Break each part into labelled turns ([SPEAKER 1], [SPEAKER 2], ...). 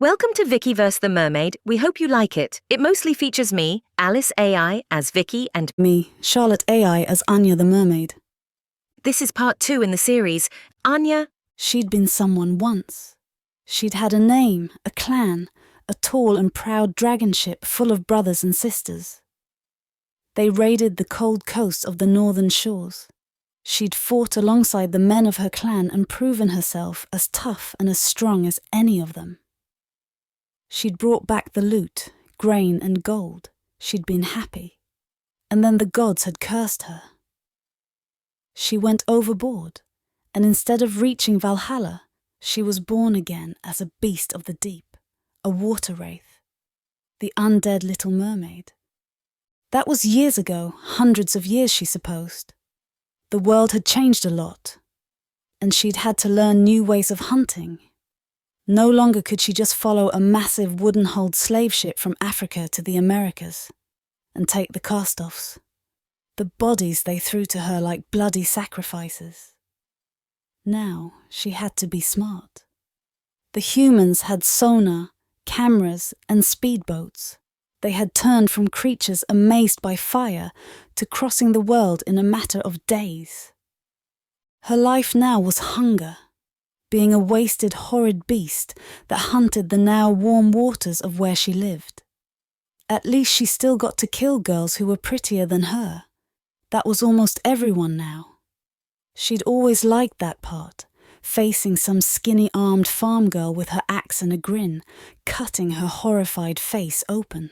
[SPEAKER 1] Welcome to Vicky vs. the Mermaid. We hope you like it. It mostly features me, Alice AI, as Vicky, and
[SPEAKER 2] Me, Charlotte AI, as Anya the mermaid.
[SPEAKER 1] this is part 2 in the series. Anya,
[SPEAKER 2] She'd been someone once. She'd had a name, a clan, a tall and proud dragon ship full of brothers and sisters. They raided the cold coast of the northern shores. She'd fought alongside the men of her clan and proven herself as tough and as strong as any of them. She'd brought back the loot, grain and gold. She'd been happy. And then the gods had cursed her. She went overboard, and instead of reaching Valhalla, she was born again as a beast of the deep, a water wraith, the undead little mermaid. That was years ago, hundreds of years, she supposed. The world had changed a lot, and she'd had to learn new ways of hunting. No longer could she just follow a massive wooden-hulled slave ship from Africa to the Americas and take the cast-offs, the bodies they threw to her like bloody sacrifices. Now she had to be smart. The humans had sonar, cameras, and speedboats. They had turned from creatures amazed by fire to crossing the world in a matter of days. Her life now was hunger, being a wasted, horrid beast that hunted the now warm waters of where she lived. At least she still got to kill girls who were prettier than her. That was almost everyone now. She'd always liked that part, facing some skinny-armed farm girl with her axe and a grin, cutting her horrified face open.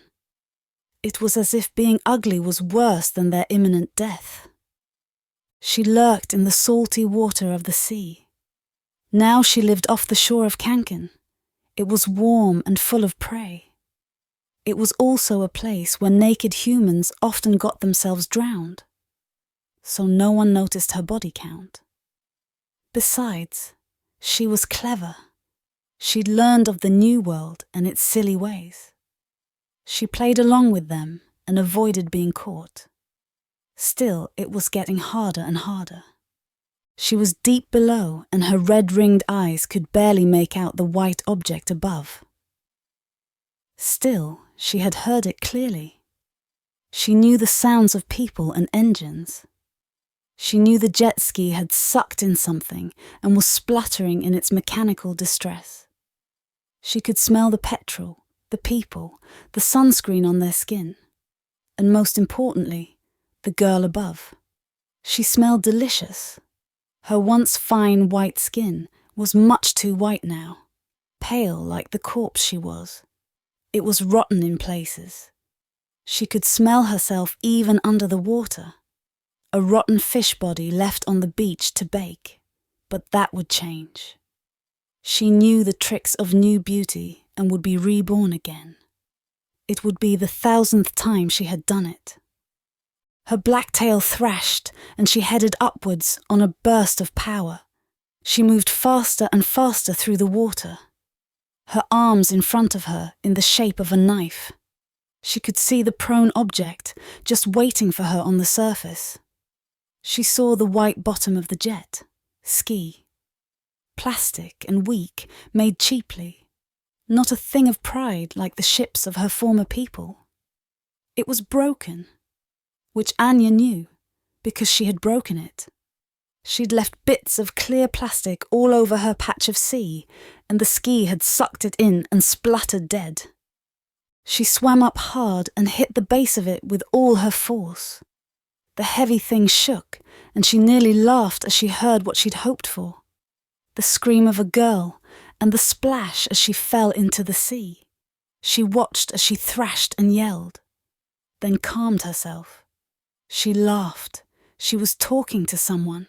[SPEAKER 2] It was as if being ugly was worse than their imminent death. She lurked in the salty water of the sea. Now she lived off the shore of Kanken. It was warm and full of prey. It was also a place where naked humans often got themselves drowned, so no one noticed her body count. Besides, she was clever. She'd learned of the new world and its silly ways. She played along with them and avoided being caught. Still, it was getting harder and harder. She was deep below, and her red-ringed eyes could barely make out the white object above. Still, she had heard it clearly. She knew the sounds of people and engines. She knew the jet ski had sucked in something and was spluttering in its mechanical distress. She could smell the petrol, the people, the sunscreen on their skin, and most importantly, the girl above. She smelled delicious. Her once fine white skin was much too white now, pale like the corpse she was. It was rotten in places. She could smell herself even under the water. A rotten fish body left on the beach to bake, but that would change. She knew the tricks of new beauty and would be reborn again. It would be the 1,000th time she had done it. Her black tail thrashed, and she headed upwards on a burst of power. She moved faster and faster through the water, her arms in front of her in the shape of a knife. She could see the prone object just waiting for her on the surface. She saw the white bottom of the jet, ski. Plastic and weak, made cheaply. Not a thing of pride like the ships of her former people. It was broken, which Anya knew, because she had broken it. She'd left bits of clear plastic all over her patch of sea, and the ski had sucked it in and spluttered dead. She swam up hard and hit the base of it with all her force. The heavy thing shook, and she nearly laughed as she heard what she'd hoped for. The scream of a girl, and the splash as she fell into the sea. She watched as she thrashed and yelled, then calmed herself. She laughed. She was talking to someone.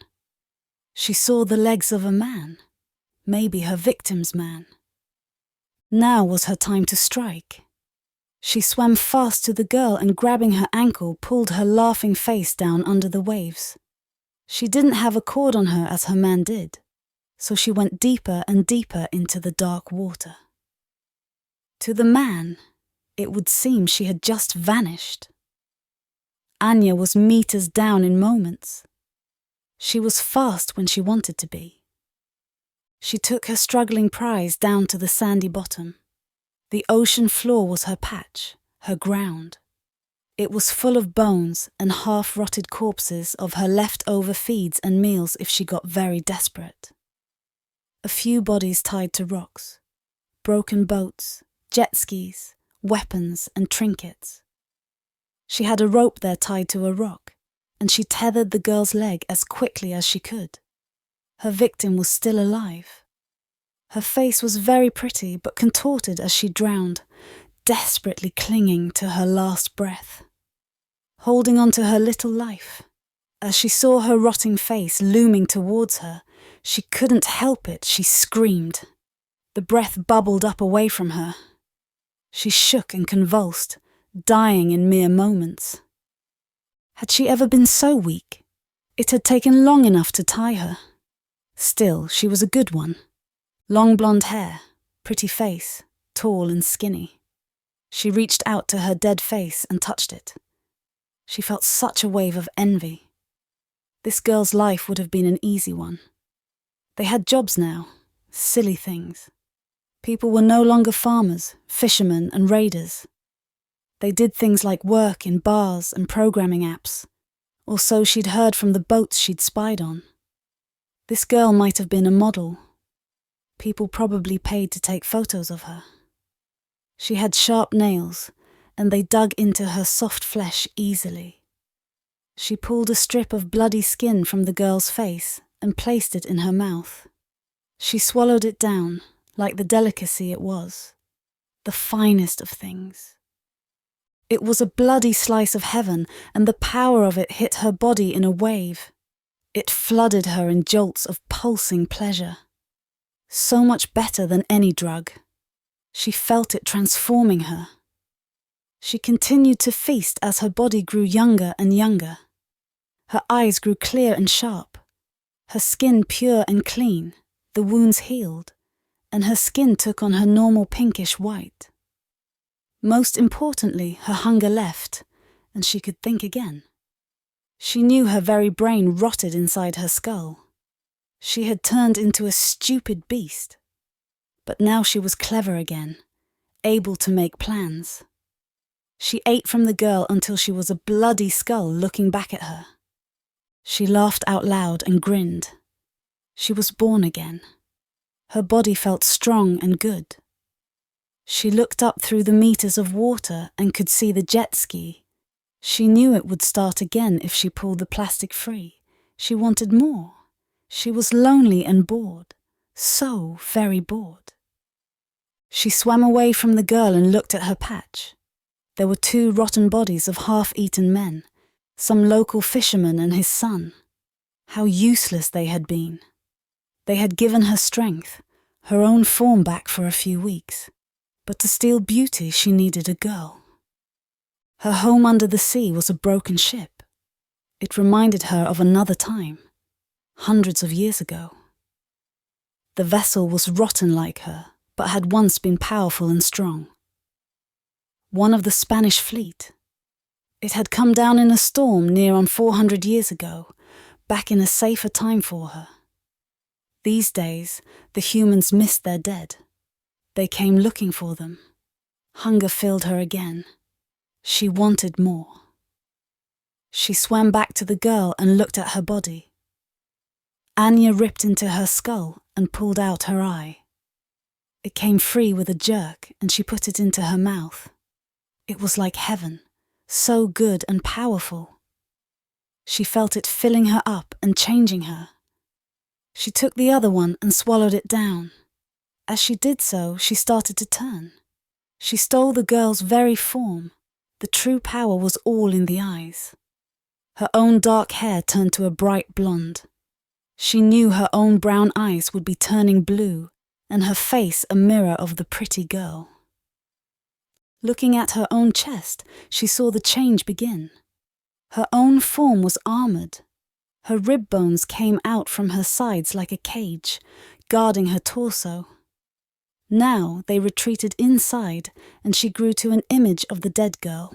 [SPEAKER 2] She saw the legs of a man, maybe her victim's man. Now was her time to strike. She swam fast to the girl and grabbing her ankle pulled her laughing face down under the waves. She didn't have a cord on her as her man did, so she went deeper and deeper into the dark water. To the man, it would seem she had just vanished. Anya was meters down in moments. She was fast when she wanted to be. She took her struggling prize down to the sandy bottom. The ocean floor was her patch, her ground. It was full of bones and half-rotted corpses of her leftover feeds and meals if she got very desperate. A few bodies tied to rocks, broken boats, jet skis, weapons and trinkets. She had a rope there tied to a rock, and she tethered the girl's leg as quickly as she could. Her victim was still alive. Her face was very pretty but contorted as she drowned, desperately clinging to her last breath, holding on to her little life. As she saw her rotting face looming towards her, she couldn't help it, she screamed. The breath bubbled up away from her. She shook and convulsed, dying in mere moments. Had she ever been so weak? It had taken long enough to tie her. Still, she was a good one. Long blonde hair, pretty face, tall and skinny. She reached out to her dead face and touched it. She felt such a wave of envy. This girl's life would have been an easy one. They had jobs now, silly things. People were no longer farmers, fishermen and raiders. They did things like work in bars and programming apps, or so she'd heard from the boats she'd spied on. This girl might have been a model. People probably paid to take photos of her. She had sharp nails, and they dug into her soft flesh easily. She pulled a strip of bloody skin from the girl's face and placed it in her mouth. She swallowed it down, like the delicacy it was, the finest of things. It was a bloody slice of heaven, and the power of it hit her body in a wave. It flooded her in jolts of pulsing pleasure. So much better than any drug. She felt it transforming her. She continued to feast as her body grew younger and younger. Her eyes grew clear and sharp, her skin pure and clean, the wounds healed, and her skin took on her normal pinkish white. Most importantly, her hunger left, and she could think again. She knew her very brain rotted inside her skull. She had turned into a stupid beast. But now she was clever again, able to make plans. She ate from the girl until she was a bloody skull looking back at her. She laughed out loud and grinned. She was born again. Her body felt strong and good. She looked up through the meters of water and could see the jet ski. She knew it would start again if she pulled the plastic free. She wanted more. She was lonely and bored, so very bored. She swam away from the girl and looked at her patch. There were 2 rotten bodies of half-eaten men, some local fisherman and his son. How useless they had been. They had given her strength, her own form back for a few weeks. But to steal beauty, she needed a girl. Her home under the sea was a broken ship. It reminded her of another time, hundreds of years ago. The vessel was rotten like her, but had once been powerful and strong. One of the Spanish fleet. It had come down in a storm near on 400 years ago, back in a safer time for her. These days, the humans missed their dead. They came looking for them. Hunger filled her again. She wanted more. She swam back to the girl and looked at her body. Anya ripped into her skull and pulled out her eye. It came free with a jerk and she put it into her mouth. It was like heaven, so good and powerful. She felt it filling her up and changing her. She took the other one and swallowed it down. As she did so, she started to turn. She stole the girl's very form. The true power was all in the eyes. Her own dark hair turned to a bright blonde. She knew her own brown eyes would be turning blue, and her face a mirror of the pretty girl. Looking at her own chest, she saw the change begin. Her own form was armoured. Her rib bones came out from her sides like a cage, guarding her torso. Now they retreated inside, and she grew to an image of the dead girl.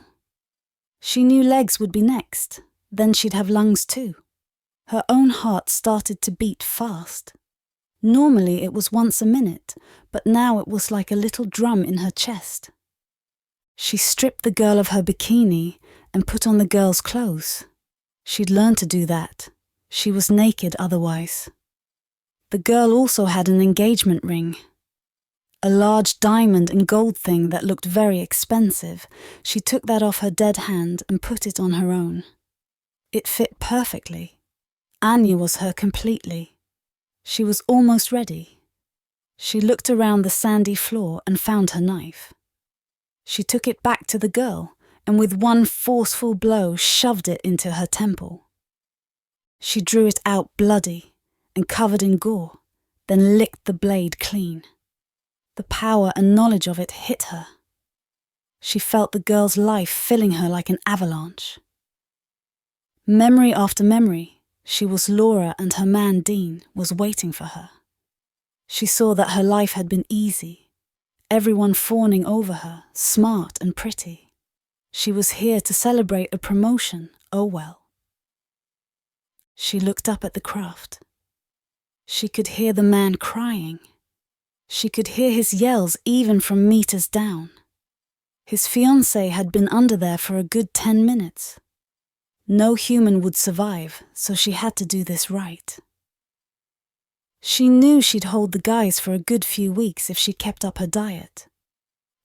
[SPEAKER 2] She knew legs would be next, then she'd have lungs too. Her own heart started to beat fast. Normally it was once a minute, but now it was like a little drum in her chest. She stripped the girl of her bikini and put on the girl's clothes. She'd learned to do that. She was naked otherwise. The girl also had an engagement ring. A large diamond and gold thing that looked very expensive. She took that off her dead hand and put it on her own. It fit perfectly. Anya was her completely. She was almost ready. She looked around the sandy floor and found her knife. She took it back to the girl and with one forceful blow shoved it into her temple. She drew it out bloody and covered in gore, then licked the blade clean. The power and knowledge of it hit her. She felt the girl's life filling her like an avalanche. Memory after memory, she was Laura and her man Dean was waiting for her. She saw that her life had been easy, everyone fawning over her, smart and pretty. She was here to celebrate a promotion, oh well. She looked up at the craft. She could hear the man crying. She could hear his yells even from meters down. His fiancée had been under there for a good 10 minutes. No human would survive, so she had to do this right. She knew she'd hold the guys for a good few weeks if she kept up her diet.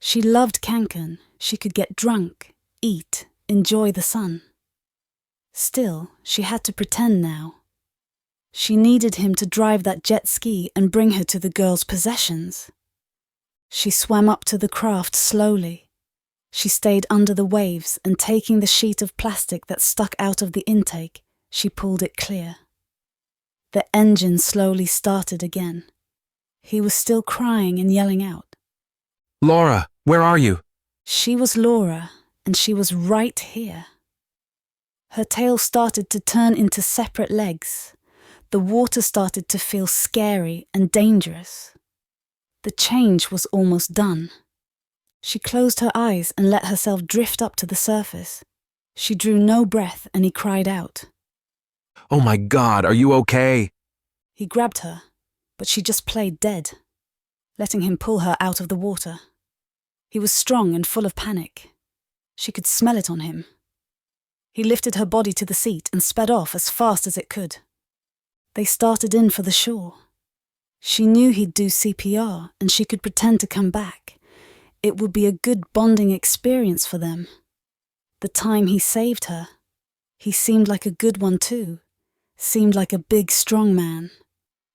[SPEAKER 2] She loved Cancun. She could get drunk, eat, enjoy the sun. Still, she had to pretend now. She needed him to drive that jet ski and bring her to the girl's possessions. She swam up to the craft slowly. She stayed under the waves and taking the sheet of plastic that stuck out of the intake, she pulled it clear. The engine slowly started again. He was still crying and yelling out.
[SPEAKER 3] Laura, where are you?
[SPEAKER 2] She was Laura, and she was right here. Her tail started to turn into separate legs. The water started to feel scary and dangerous. The change was almost done. She closed her eyes and let herself drift up to the surface. She drew no breath and he cried out.
[SPEAKER 3] Oh my God, are you okay?
[SPEAKER 2] He grabbed her, but she just played dead, letting him pull her out of the water. He was strong and full of panic. She could smell it on him. He lifted her body to the seat and sped off as fast as it could. They started in for the shore. She knew he'd do CPR and she could pretend to come back. It would be a good bonding experience for them. The time he saved her, he seemed like a good one too. Seemed like a big, strong man.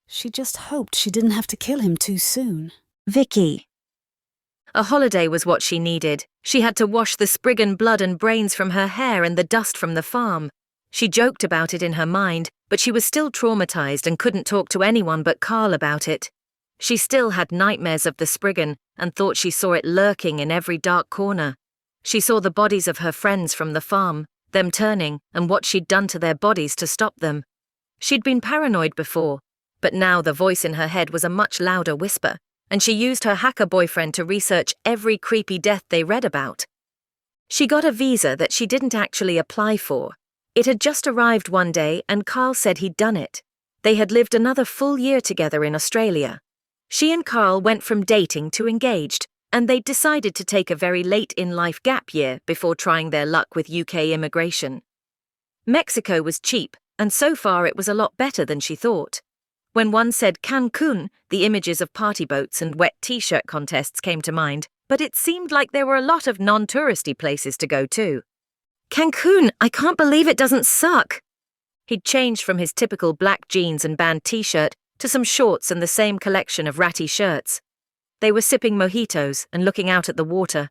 [SPEAKER 2] She just hoped she didn't have to kill him too soon.
[SPEAKER 1] Vicky. A holiday was what she needed. She had to wash the Spriggan blood and brains from her hair and the dust from the farm. She joked about it in her mind, but she was still traumatized and couldn't talk to anyone but Carl about it. She still had nightmares of the Spriggan and thought she saw it lurking in every dark corner. She saw the bodies of her friends from the farm, them turning, and what she'd done to their bodies to stop them. She'd been paranoid before, but now the voice in her head was a much louder whisper, and she used her hacker boyfriend to research every creepy death they read about. She got a visa that she didn't actually apply for. It had just arrived one day and Carl said he'd done it. They had lived another full year together in Australia. She and Carl went from dating to engaged, and they'd decided to take a very late-in-life gap year before trying their luck with UK immigration. Mexico was cheap, and so far it was a lot better than she thought. When one said Cancun, the images of party boats and wet t-shirt contests came to mind, but it seemed like there were a lot of non-touristy places to go too. Cancun, I can't believe it doesn't suck. He'd changed from his typical black jeans and band t-shirt to some shorts and the same collection of ratty shirts. They were sipping mojitos and looking out at the water.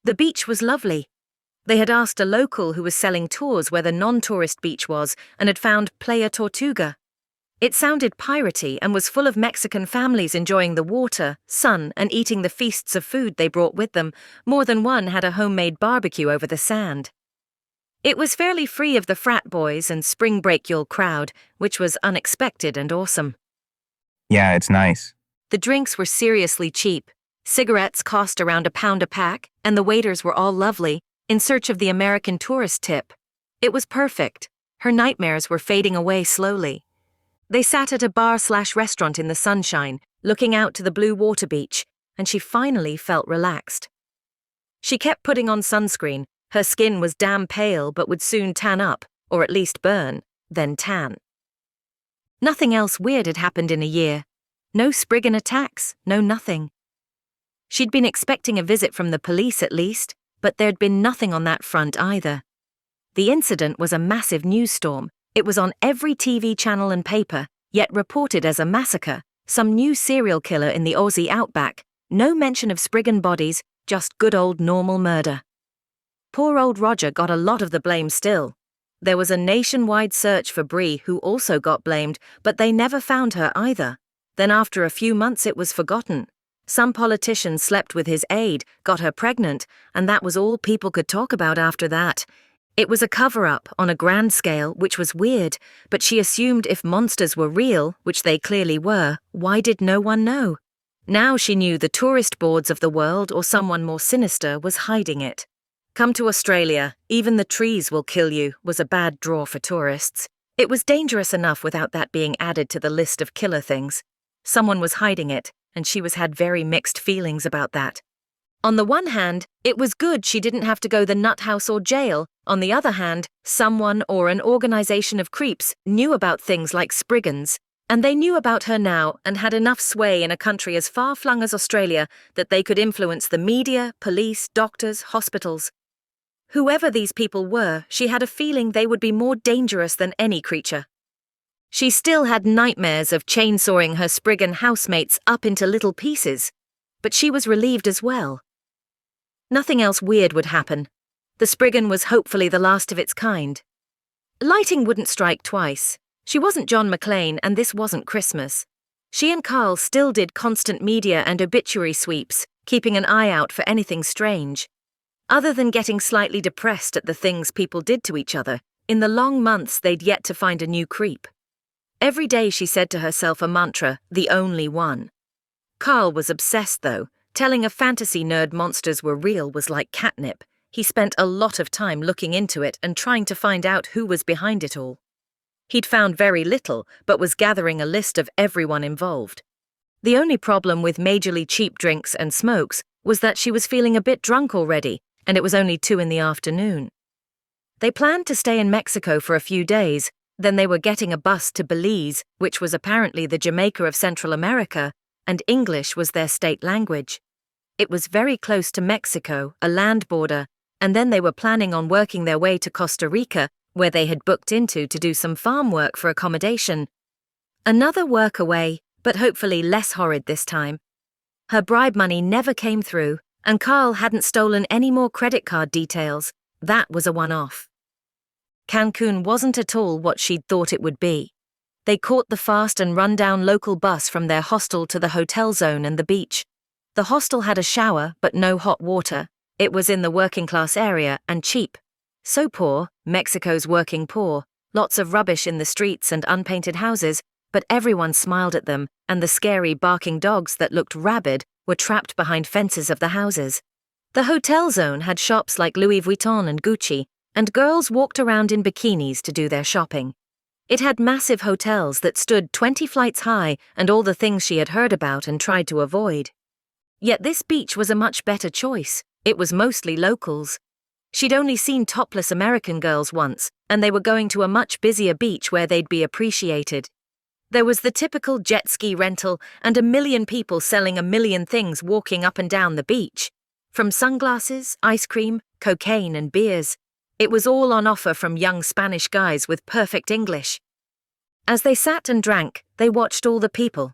[SPEAKER 1] The beach was lovely. They had asked a local who was selling tours where the non-tourist beach was and had found Playa Tortuga. It sounded piratey and was full of Mexican families enjoying the water, sun, and eating the feasts of food they brought with them. More than one had a homemade barbecue over the sand. It was fairly free of the frat boys and spring break y'all crowd, which was unexpected and awesome.
[SPEAKER 4] Yeah, it's nice.
[SPEAKER 1] The drinks were seriously cheap. Cigarettes cost around £1 a pack, and the waiters were all lovely, in search of the American tourist tip. It was perfect. Her nightmares were fading away slowly. They sat at a bar/restaurant in the sunshine, looking out to the blue water beach, and she finally felt relaxed. She kept putting on sunscreen. Her skin was damn pale but would soon tan up, or at least burn, then tan. Nothing else weird had happened in a year. No Spriggan attacks, no nothing. She'd been expecting a visit from the police at least, but there'd been nothing on that front either. The incident was a massive news storm. It was on every TV channel and paper, yet reported as a massacre, some new serial killer in the Aussie outback, no mention of Spriggan bodies, just good old normal murder. Poor old Roger got a lot of the blame still. There was a nationwide search for Bree, who also got blamed, but they never found her either. Then after a few months it was forgotten. Some politician slept with his aide, got her pregnant, and that was all people could talk about after that. It was a cover-up on a grand scale, which was weird, but she assumed if monsters were real, which they clearly were, why did no one know? Now she knew the tourist boards of the world or someone more sinister was hiding it. Come to Australia, even the trees will kill you was a bad draw for tourists. It was dangerous enough without that being added to the list of killer things. Someone was hiding it, and she had very mixed feelings about that. On the one hand, it was good she didn't have to go the nut house or jail. On the other hand, someone or an organization of creeps knew about things like Spriggans, and they knew about her now and had enough sway in a country as far-flung as Australia that they could influence the media, police, doctors, hospitals. Whoever these people were, she had a feeling they would be more dangerous than any creature. She still had nightmares of chainsawing her Spriggan housemates up into little pieces, but she was relieved as well. Nothing else weird would happen. The Spriggan was hopefully the last of its kind. Lightning wouldn't strike twice. She wasn't John McClane, and this wasn't Christmas. She and Carl still did constant media and obituary sweeps, keeping an eye out for anything strange. Other than getting slightly depressed at the things people did to each other, in the long months they'd yet to find a new creep. Every day she said to herself a mantra, the only one. Carl was obsessed though. Telling a fantasy nerd monsters were real was like catnip. He spent a lot of time looking into it and trying to find out who was behind it all. He'd found very little, but was gathering a list of everyone involved. The only problem with majorly cheap drinks and smokes was that she was feeling a bit drunk already, and it was only 2 in the afternoon. They planned to stay in Mexico for a few days, then they were getting a bus to Belize, which was apparently the Jamaica of Central America, and English was their state language. It was very close to Mexico, a land border, and then they were planning on working their way to Costa Rica, where they had booked into to do some farm work for accommodation. Another work away, but hopefully less horrid this time. Her bribe money never came through, and Carl hadn't stolen any more credit card details. That was a one-off. Cancun wasn't at all what she'd thought it would be. They caught the fast and run-down local bus from their hostel to the hotel zone and the beach. The hostel had a shower, but no hot water. It was in the working-class area and cheap. So poor, Mexico's working poor, lots of rubbish in the streets and unpainted houses, but everyone smiled at them, and the scary barking dogs that looked rabid were trapped behind fences of the houses. The hotel zone had shops like Louis Vuitton and Gucci, and girls walked around in bikinis to do their shopping. It had massive hotels that stood 20 flights high and all the things she had heard about and tried to avoid. Yet this beach was a much better choice. It was mostly locals. She'd only seen topless American girls once, and they were going to a much busier beach where they'd be appreciated. There was the typical jet ski rental and a million people selling a million things walking up and down the beach. From sunglasses, ice cream, cocaine and beers. It was all on offer from young Spanish guys with perfect English. As they sat and drank, they watched all the people.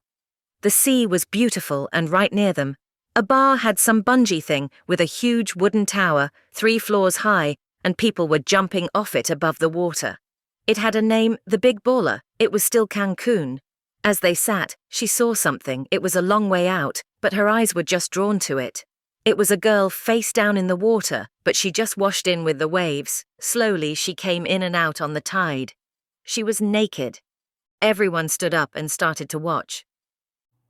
[SPEAKER 1] The sea was beautiful and right near them. A bar had some bungee thing with a huge wooden tower, 3 floors high, and people were jumping off it above the water. It had a name, the Big Baller. It was still Cancun. As they sat, she saw something. It was a long way out, but her eyes were just drawn to it. It was a girl face down in the water, but she just washed in with the waves. Slowly she came in and out on the tide. She was naked. Everyone stood up and started to watch.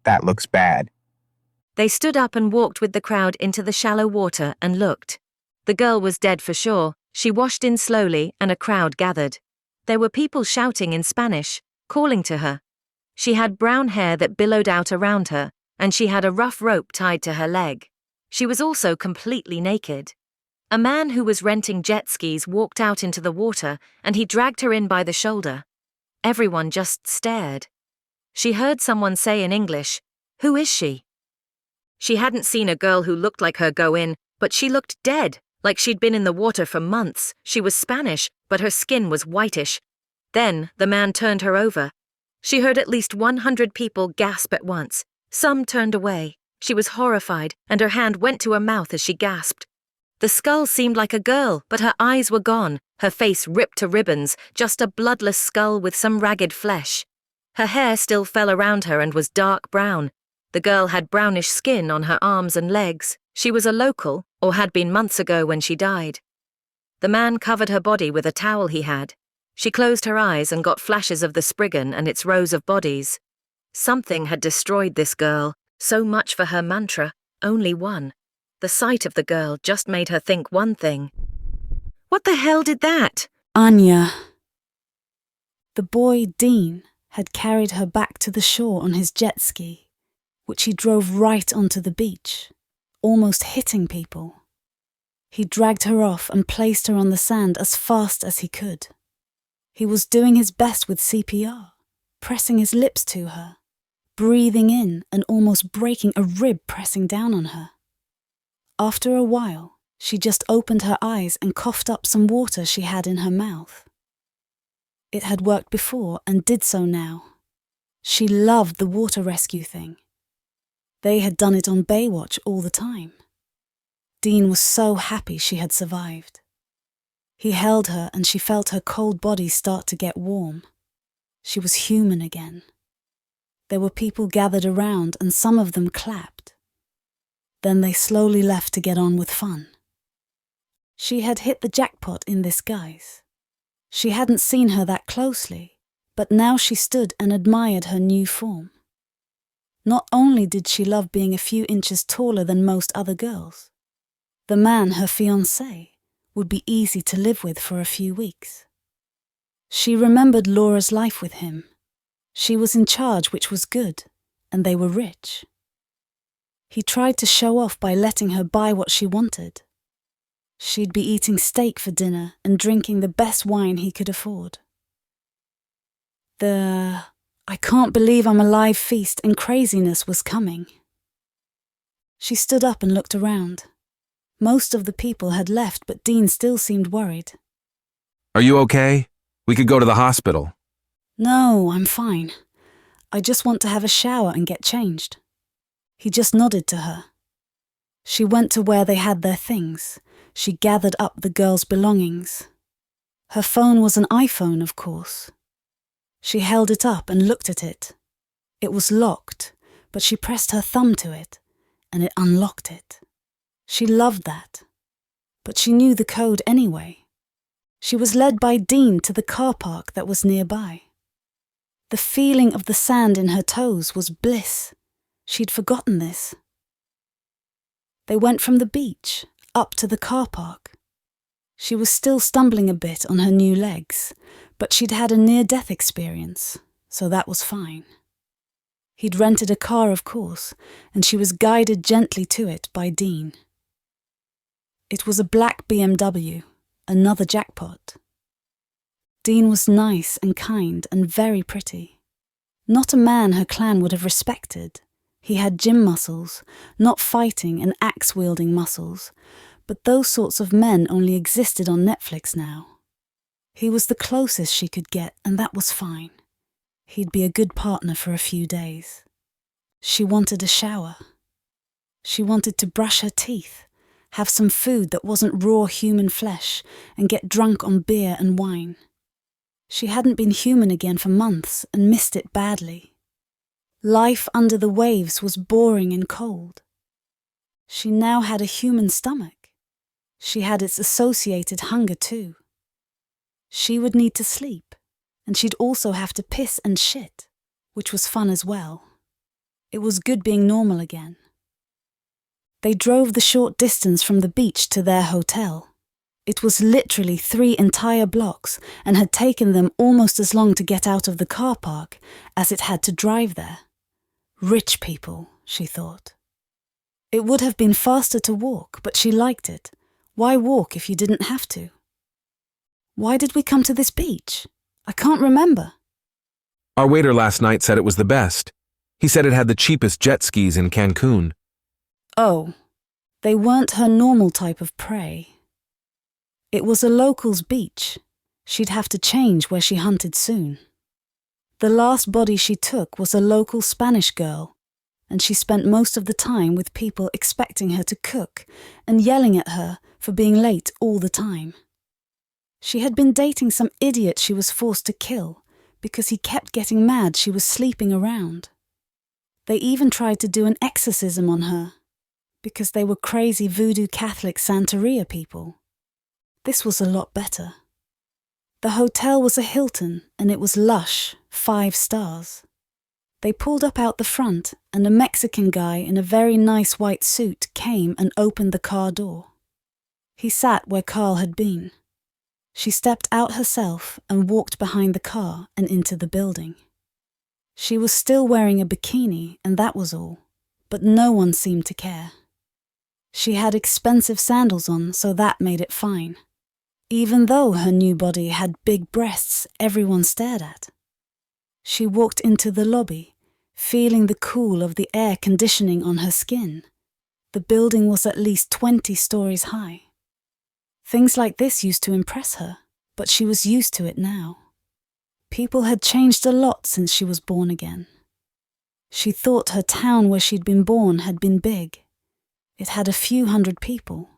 [SPEAKER 4] That looks bad.
[SPEAKER 1] They stood up and walked with the crowd into the shallow water and looked. The girl was dead for sure. She washed in slowly and a crowd gathered. There were people shouting in Spanish, calling to her. She had brown hair that billowed out around her, and she had a rough rope tied to her leg. She was also completely naked. A man who was renting jet skis walked out into the water, and he dragged her in by the shoulder. Everyone just stared. She heard someone say in English, "Who is she?" She hadn't seen a girl who looked like her go in, but she looked dead, like she'd been in the water for months. She was Spanish, but her skin was whitish. Then the man turned her over. She heard at least 100 people gasp at once. Some turned away. She was horrified, and her hand went to her mouth as she gasped. The skull seemed like a girl, but her eyes were gone, her face ripped to ribbons, just a bloodless skull with some ragged flesh. Her hair still fell around her and was dark brown. The girl had brownish skin on her arms and legs. She was a local, or had been months ago when she died. The man covered her body with a towel he had. She closed her eyes and got flashes of the Spriggan and its rows of bodies. Something had destroyed this girl. So much for her mantra, only one. The sight of the girl just made her think one thing. What the hell did that?
[SPEAKER 2] Anya. The boy, Dean, had carried her back to the shore on his jet ski, which he drove right onto the beach, almost hitting people. He dragged her off and placed her on the sand as fast as he could. He was doing his best with CPR, pressing his lips to her, breathing in and almost breaking a rib pressing down on her. After a while, she just opened her eyes and coughed up some water she had in her mouth. It had worked before and did so now. She loved the water rescue thing. They had done it on Baywatch all the time. Dean was so happy she had survived. He held her and she felt her cold body start to get warm. She was human again. There were people gathered around and some of them clapped. Then they slowly left to get on with fun. She had hit the jackpot in this guise. She hadn't seen her that closely, but now she stood and admired her new form. Not only did she love being a few inches taller than most other girls, the man, her fiancé, would be easy to live with for a few weeks. She remembered Laura's life with him. She was in charge, which was good, and they were rich. He tried to show off by letting her buy what she wanted. She'd be eating steak for dinner and drinking the best wine he could afford. The "I can't believe I'm alive" feast and craziness was coming. She stood up and looked around. Most of the people had left, but Dean still seemed worried.
[SPEAKER 3] Are you okay? We could go to the hospital.
[SPEAKER 2] No, I'm fine. I just want to have a shower and get changed. He just nodded to her. She went to where they had their things. She gathered up the girl's belongings. Her phone was an iPhone, of course. She held it up and looked at it. It was locked, but she pressed her thumb to it, and it unlocked it. She loved that, but she knew the code anyway. She was led by Dean to the car park that was nearby. The feeling of the sand in her toes was bliss. She'd forgotten this. They went from the beach up to the car park. She was still stumbling a bit on her new legs, but she'd had a near-death experience, so that was fine. He'd rented a car, of course, and she was guided gently to it by Dean. It was a black BMW, another jackpot. Dean was nice and kind and very pretty. Not a man her clan would have respected. He had gym muscles, not fighting and axe-wielding muscles, but those sorts of men only existed on Netflix now. He was the closest she could get, and that was fine. He'd be a good partner for a few days. She wanted a shower. She wanted to brush her teeth, have some food that wasn't raw human flesh, and get drunk on beer and wine. She hadn't been human again for months and missed it badly. Life under the waves was boring and cold. She now had a human stomach. She had its associated hunger too. She would need to sleep, and she'd also have to piss and shit, which was fun as well. It was good being normal again. They drove the short distance from the beach to their hotel. It was literally 3 entire blocks and had taken them almost as long to get out of the car park as it had to drive there. Rich people, she thought. It would have been faster to walk, but she liked it. Why walk if you didn't have to? Why did we come to this beach? I can't remember.
[SPEAKER 3] Our waiter last night said it was the best. He said it had the cheapest jet skis in Cancun.
[SPEAKER 2] Oh, they weren't her normal type of prey. It was a local's beach. She'd have to change where she hunted soon. The last body she took was a local Spanish girl, and she spent most of the time with people expecting her to cook and yelling at her for being late all the time. She had been dating some idiot she was forced to kill because he kept getting mad she was sleeping around. They even tried to do an exorcism on her because they were crazy voodoo Catholic Santeria people. This was a lot better. The hotel was a Hilton and it was lush, 5 stars. They pulled up out the front and a Mexican guy in a very nice white suit came and opened the car door. He sat where Carl had been. She stepped out herself and walked behind the car and into the building. She was still wearing a bikini and that was all, but no one seemed to care. She had expensive sandals on, so that made it fine. Even though her new body had big breasts everyone stared at. She walked into the lobby, feeling the cool of the air conditioning on her skin. The building was at least 20 stories high. Things like this used to impress her, but she was used to it now. People had changed a lot since she was born again. She thought her town where she'd been born had been big. It had a few hundred people.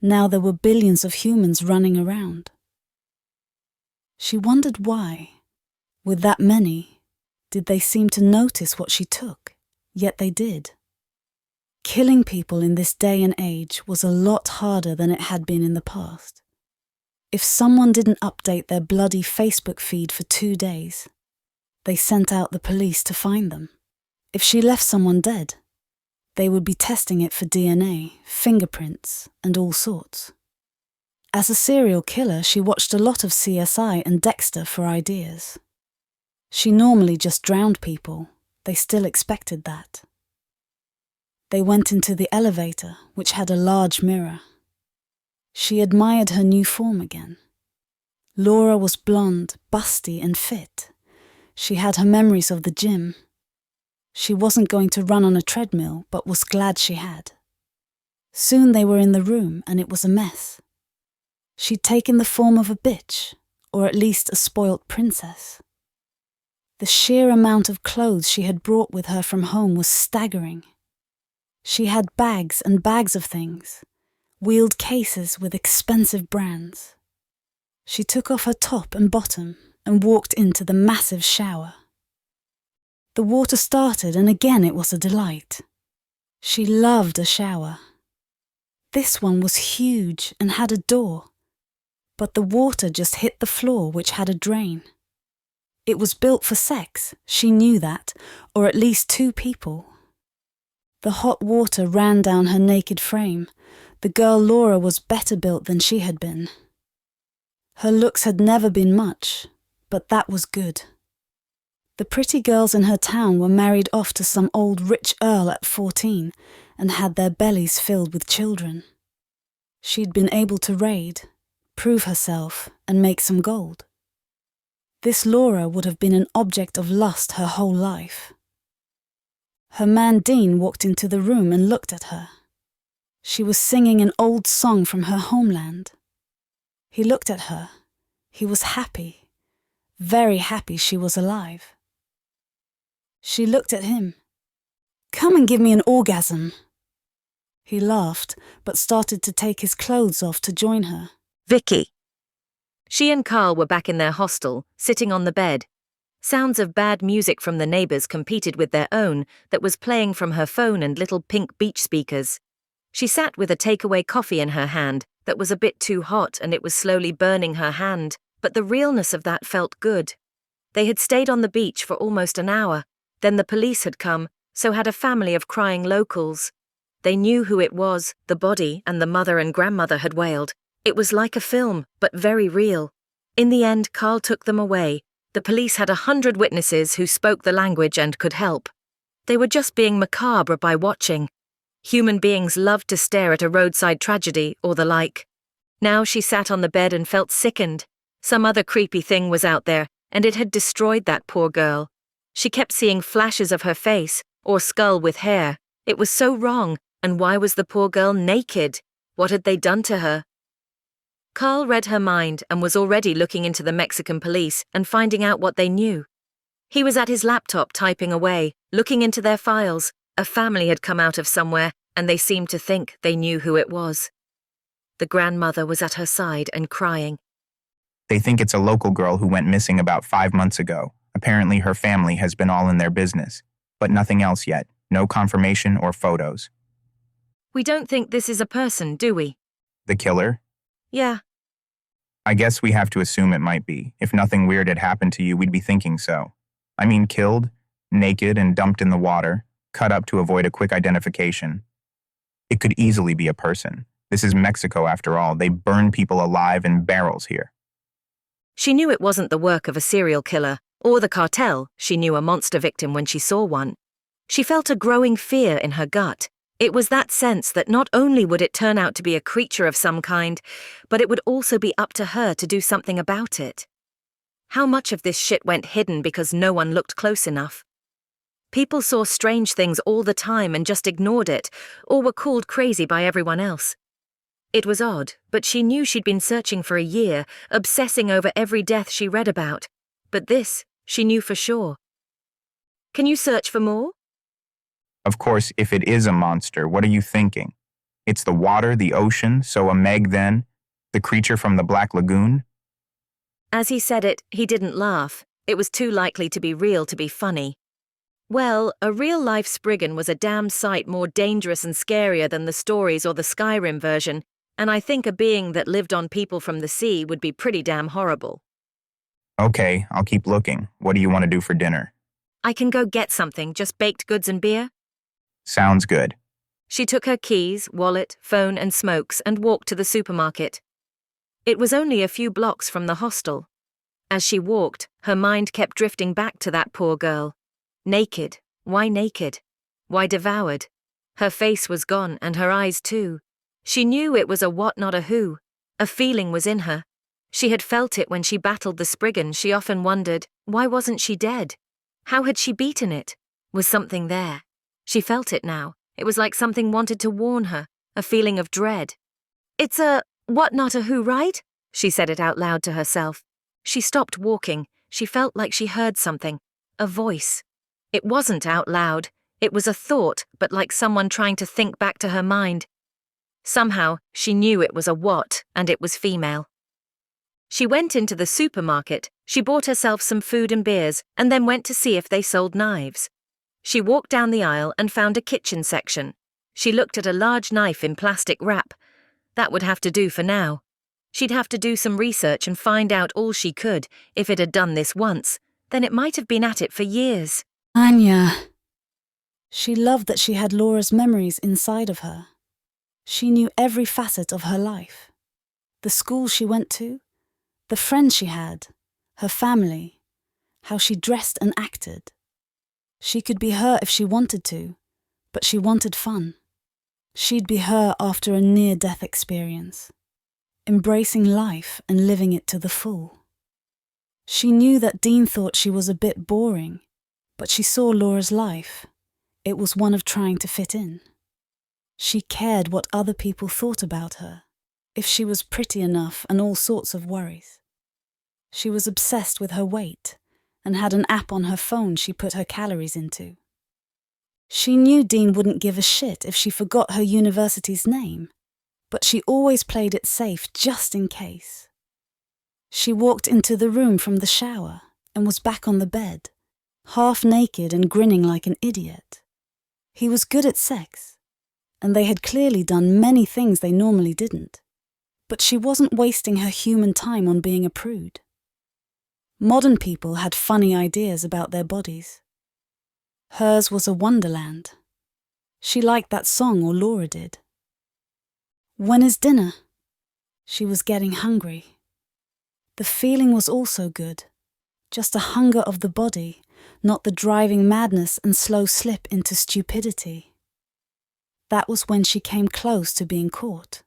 [SPEAKER 2] Now there were billions of humans running around. She wondered why, with that many, did they seem to notice what she took, yet they did. Killing people in this day and age was a lot harder than it had been in the past. If someone didn't update their bloody Facebook feed for 2 days, they sent out the police to find them. If she left someone dead, they would be testing it for DNA, fingerprints, and all sorts. As a serial killer, she watched a lot of CSI and Dexter for ideas. She normally just drowned people. They still expected that. They went into the elevator, which had a large mirror. She admired her new form again. Laura was blonde, busty, and fit. She had her memories of the gym. She wasn't going to run on a treadmill, but was glad she had. Soon they were in the room, and it was a mess. She'd taken the form of a bitch, or at least a spoilt princess. The sheer amount of clothes she had brought with her from home was staggering. She had bags and bags of things, wheeled cases with expensive brands. She took off her top and bottom and walked into the massive shower. The water started and again it was a delight. She loved a shower. This one was huge and had a door, but the water just hit the floor, which had a drain. It was built for sex, she knew that, or at least 2 people. The hot water ran down her naked frame. The girl Laura was better built than she had been. Her looks had never been much, but that was good. The pretty girls in her town were married off to some old rich earl at 14 and had their bellies filled with children. She'd been able to raid, prove herself, and make some gold. This Laura would have been an object of lust her whole life. Her man Dean walked into the room and looked at her. She was singing an old song from her homeland. He looked at her. He was happy, very happy she was alive. She looked at him. "Come and give me an orgasm." He laughed, but started to take his clothes off to join her.
[SPEAKER 1] Vicky. She and Carl were back in their hostel, sitting on the bed. Sounds of bad music from the neighbours competed with their own that was playing from her phone and little pink beach speakers. She sat with a takeaway coffee in her hand that was a bit too hot and it was slowly burning her hand, but the realness of that felt good. They had stayed on the beach for almost an hour. Then the police had come, so had a family of crying locals. They knew who it was, the body, and the mother and grandmother had wailed. It was like a film, but very real. In the end, Carl took them away. The police had 100 witnesses who spoke the language and could help. They were just being macabre by watching. Human beings loved to stare at a roadside tragedy or the like. Now she sat on the bed and felt sickened. Some other creepy thing was out there, and it had destroyed that poor girl. She kept seeing flashes of her face, or skull with hair. It was so wrong, and why was the poor girl naked? What had they done to her? Carl read her mind and was already looking into the Mexican police and finding out what they knew. He was at his laptop typing away, looking into their files. A family had come out of somewhere, and they seemed to think they knew who it was. The grandmother was at her side and crying.
[SPEAKER 4] They think it's a local girl who went missing about 5 months ago. Apparently her family has been all in their business. But nothing else yet. No confirmation or photos.
[SPEAKER 1] We don't think this is a person, do we?
[SPEAKER 4] The killer?
[SPEAKER 1] Yeah.
[SPEAKER 4] I guess we have to assume it might be. If nothing weird had happened to you, we'd be thinking so. I mean, killed, naked and dumped in the water, cut up to avoid a quick identification. It could easily be a person. This is Mexico after all. They burn people alive in barrels here.
[SPEAKER 1] She knew it wasn't the work of a serial killer, or the cartel. She knew a monster victim when she saw one. She felt a growing fear in her gut. It was that sense that not only would it turn out to be a creature of some kind, but it would also be up to her to do something about it. How much of this shit went hidden because no one looked close enough? People saw strange things all the time and just ignored it, or were called crazy by everyone else. It was odd, but she knew she'd been searching for a year, obsessing over every death she read about. But this, she knew for sure. Can you search for more?
[SPEAKER 4] Of course, if it is a monster, what are you thinking? It's the water, the ocean, so a Meg then? The creature from the Black Lagoon?
[SPEAKER 1] As he said it, he didn't laugh. It was too likely to be real to be funny. Well, a real-life Spriggan was a damn sight more dangerous and scarier than the stories or the Skyrim version, and I think a being that lived on people from the sea would be pretty damn horrible.
[SPEAKER 4] Okay, I'll keep looking. What do you want to do for dinner?
[SPEAKER 1] I can go get something, just baked goods and beer?
[SPEAKER 4] Sounds good.
[SPEAKER 1] She took her keys, wallet, phone and smokes and walked to the supermarket. It was only a few blocks from the hostel. As she walked, her mind kept drifting back to that poor girl. Naked. Why naked? Why devoured? Her face was gone and her eyes too. She knew it was a what not a who. A feeling was in her. She had felt it when she battled the Spriggan. She often wondered, why wasn't she dead? How had she beaten it? Was something there? She felt it now. It was like something wanted to warn her, a feeling of dread. It's a what not a who, right? She said it out loud to herself. She stopped walking. She felt like she heard something. A voice. It wasn't out loud. It was a thought, but like someone trying to think back to her mind. Somehow, she knew it was a what, and it was female. She went into the supermarket. She bought herself some food and beers, and then went to see if they sold knives. She walked down the aisle and found a kitchen section. She looked at a large knife in plastic wrap. That would have to do for now. She'd have to do some research and find out all she could. If it had done this once, then it might have been at it for years.
[SPEAKER 2] Anya. She loved that she had Laura's memories inside of her. She knew every facet of her life. The school she went to, the friends she had, her family, how she dressed and acted. She could be her if she wanted to, but she wanted fun. She'd be her after a near-death experience, embracing life and living it to the full. She knew that Dean thought she was a bit boring, but she saw Laura's life. It was one of trying to fit in. She cared what other people thought about her, if she was pretty enough and all sorts of worries. She was obsessed with her weight and had an app on her phone she put her calories into. She knew Dean wouldn't give a shit if she forgot her university's name, but she always played it safe just in case. She walked into the room from the shower and was back on the bed, half naked and grinning like an idiot. He was good at sex, and they had clearly done many things they normally didn't, but she wasn't wasting her human time on being a prude. Modern people had funny ideas about their bodies. Hers was a wonderland. She liked that song, or Laura did. When is dinner? She was getting hungry. The feeling was also good. Just a hunger of the body, not the driving madness and slow slip into stupidity. That was when she came close to being caught.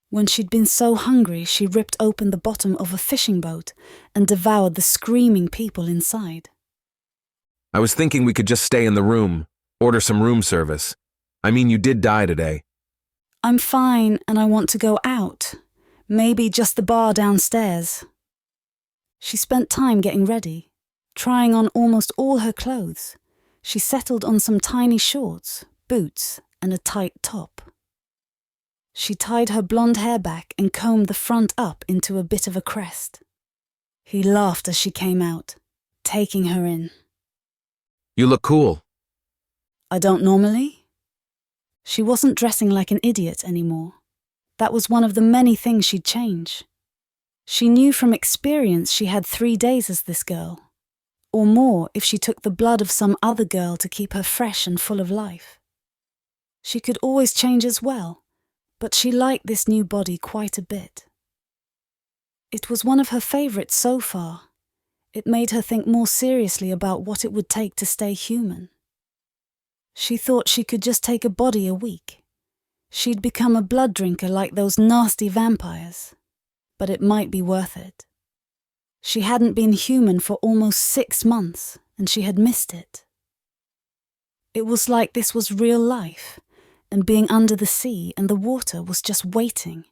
[SPEAKER 2] When she'd been so hungry, she ripped open the bottom of a fishing boat and devoured the screaming people inside.
[SPEAKER 3] I was thinking we could just stay in the room, order some room service. I mean, you did die today.
[SPEAKER 2] I'm fine and I want to go out. Maybe just the bar downstairs. She spent time getting ready, trying on almost all her clothes. She settled on some tiny shorts, boots, and a tight top. She tied her blonde hair back and combed the front up into a bit of a crest. He laughed as she came out, taking her in.
[SPEAKER 3] You look cool.
[SPEAKER 2] I don't normally. She wasn't dressing like an idiot anymore. That was one of the many things she'd change. She knew from experience she had 3 days as this girl, or more if she took the blood of some other girl to keep her fresh and full of life. She could always change as well, but she liked this new body quite a bit. It was one of her favourites so far. It made her think more seriously about what it would take to stay human. She thought she could just take a body a week. She'd become a blood drinker like those nasty vampires, but it might be worth it. She hadn't been human for almost 6 months, and she had missed it. It was like this was real life, and being under the sea and the water was just waiting,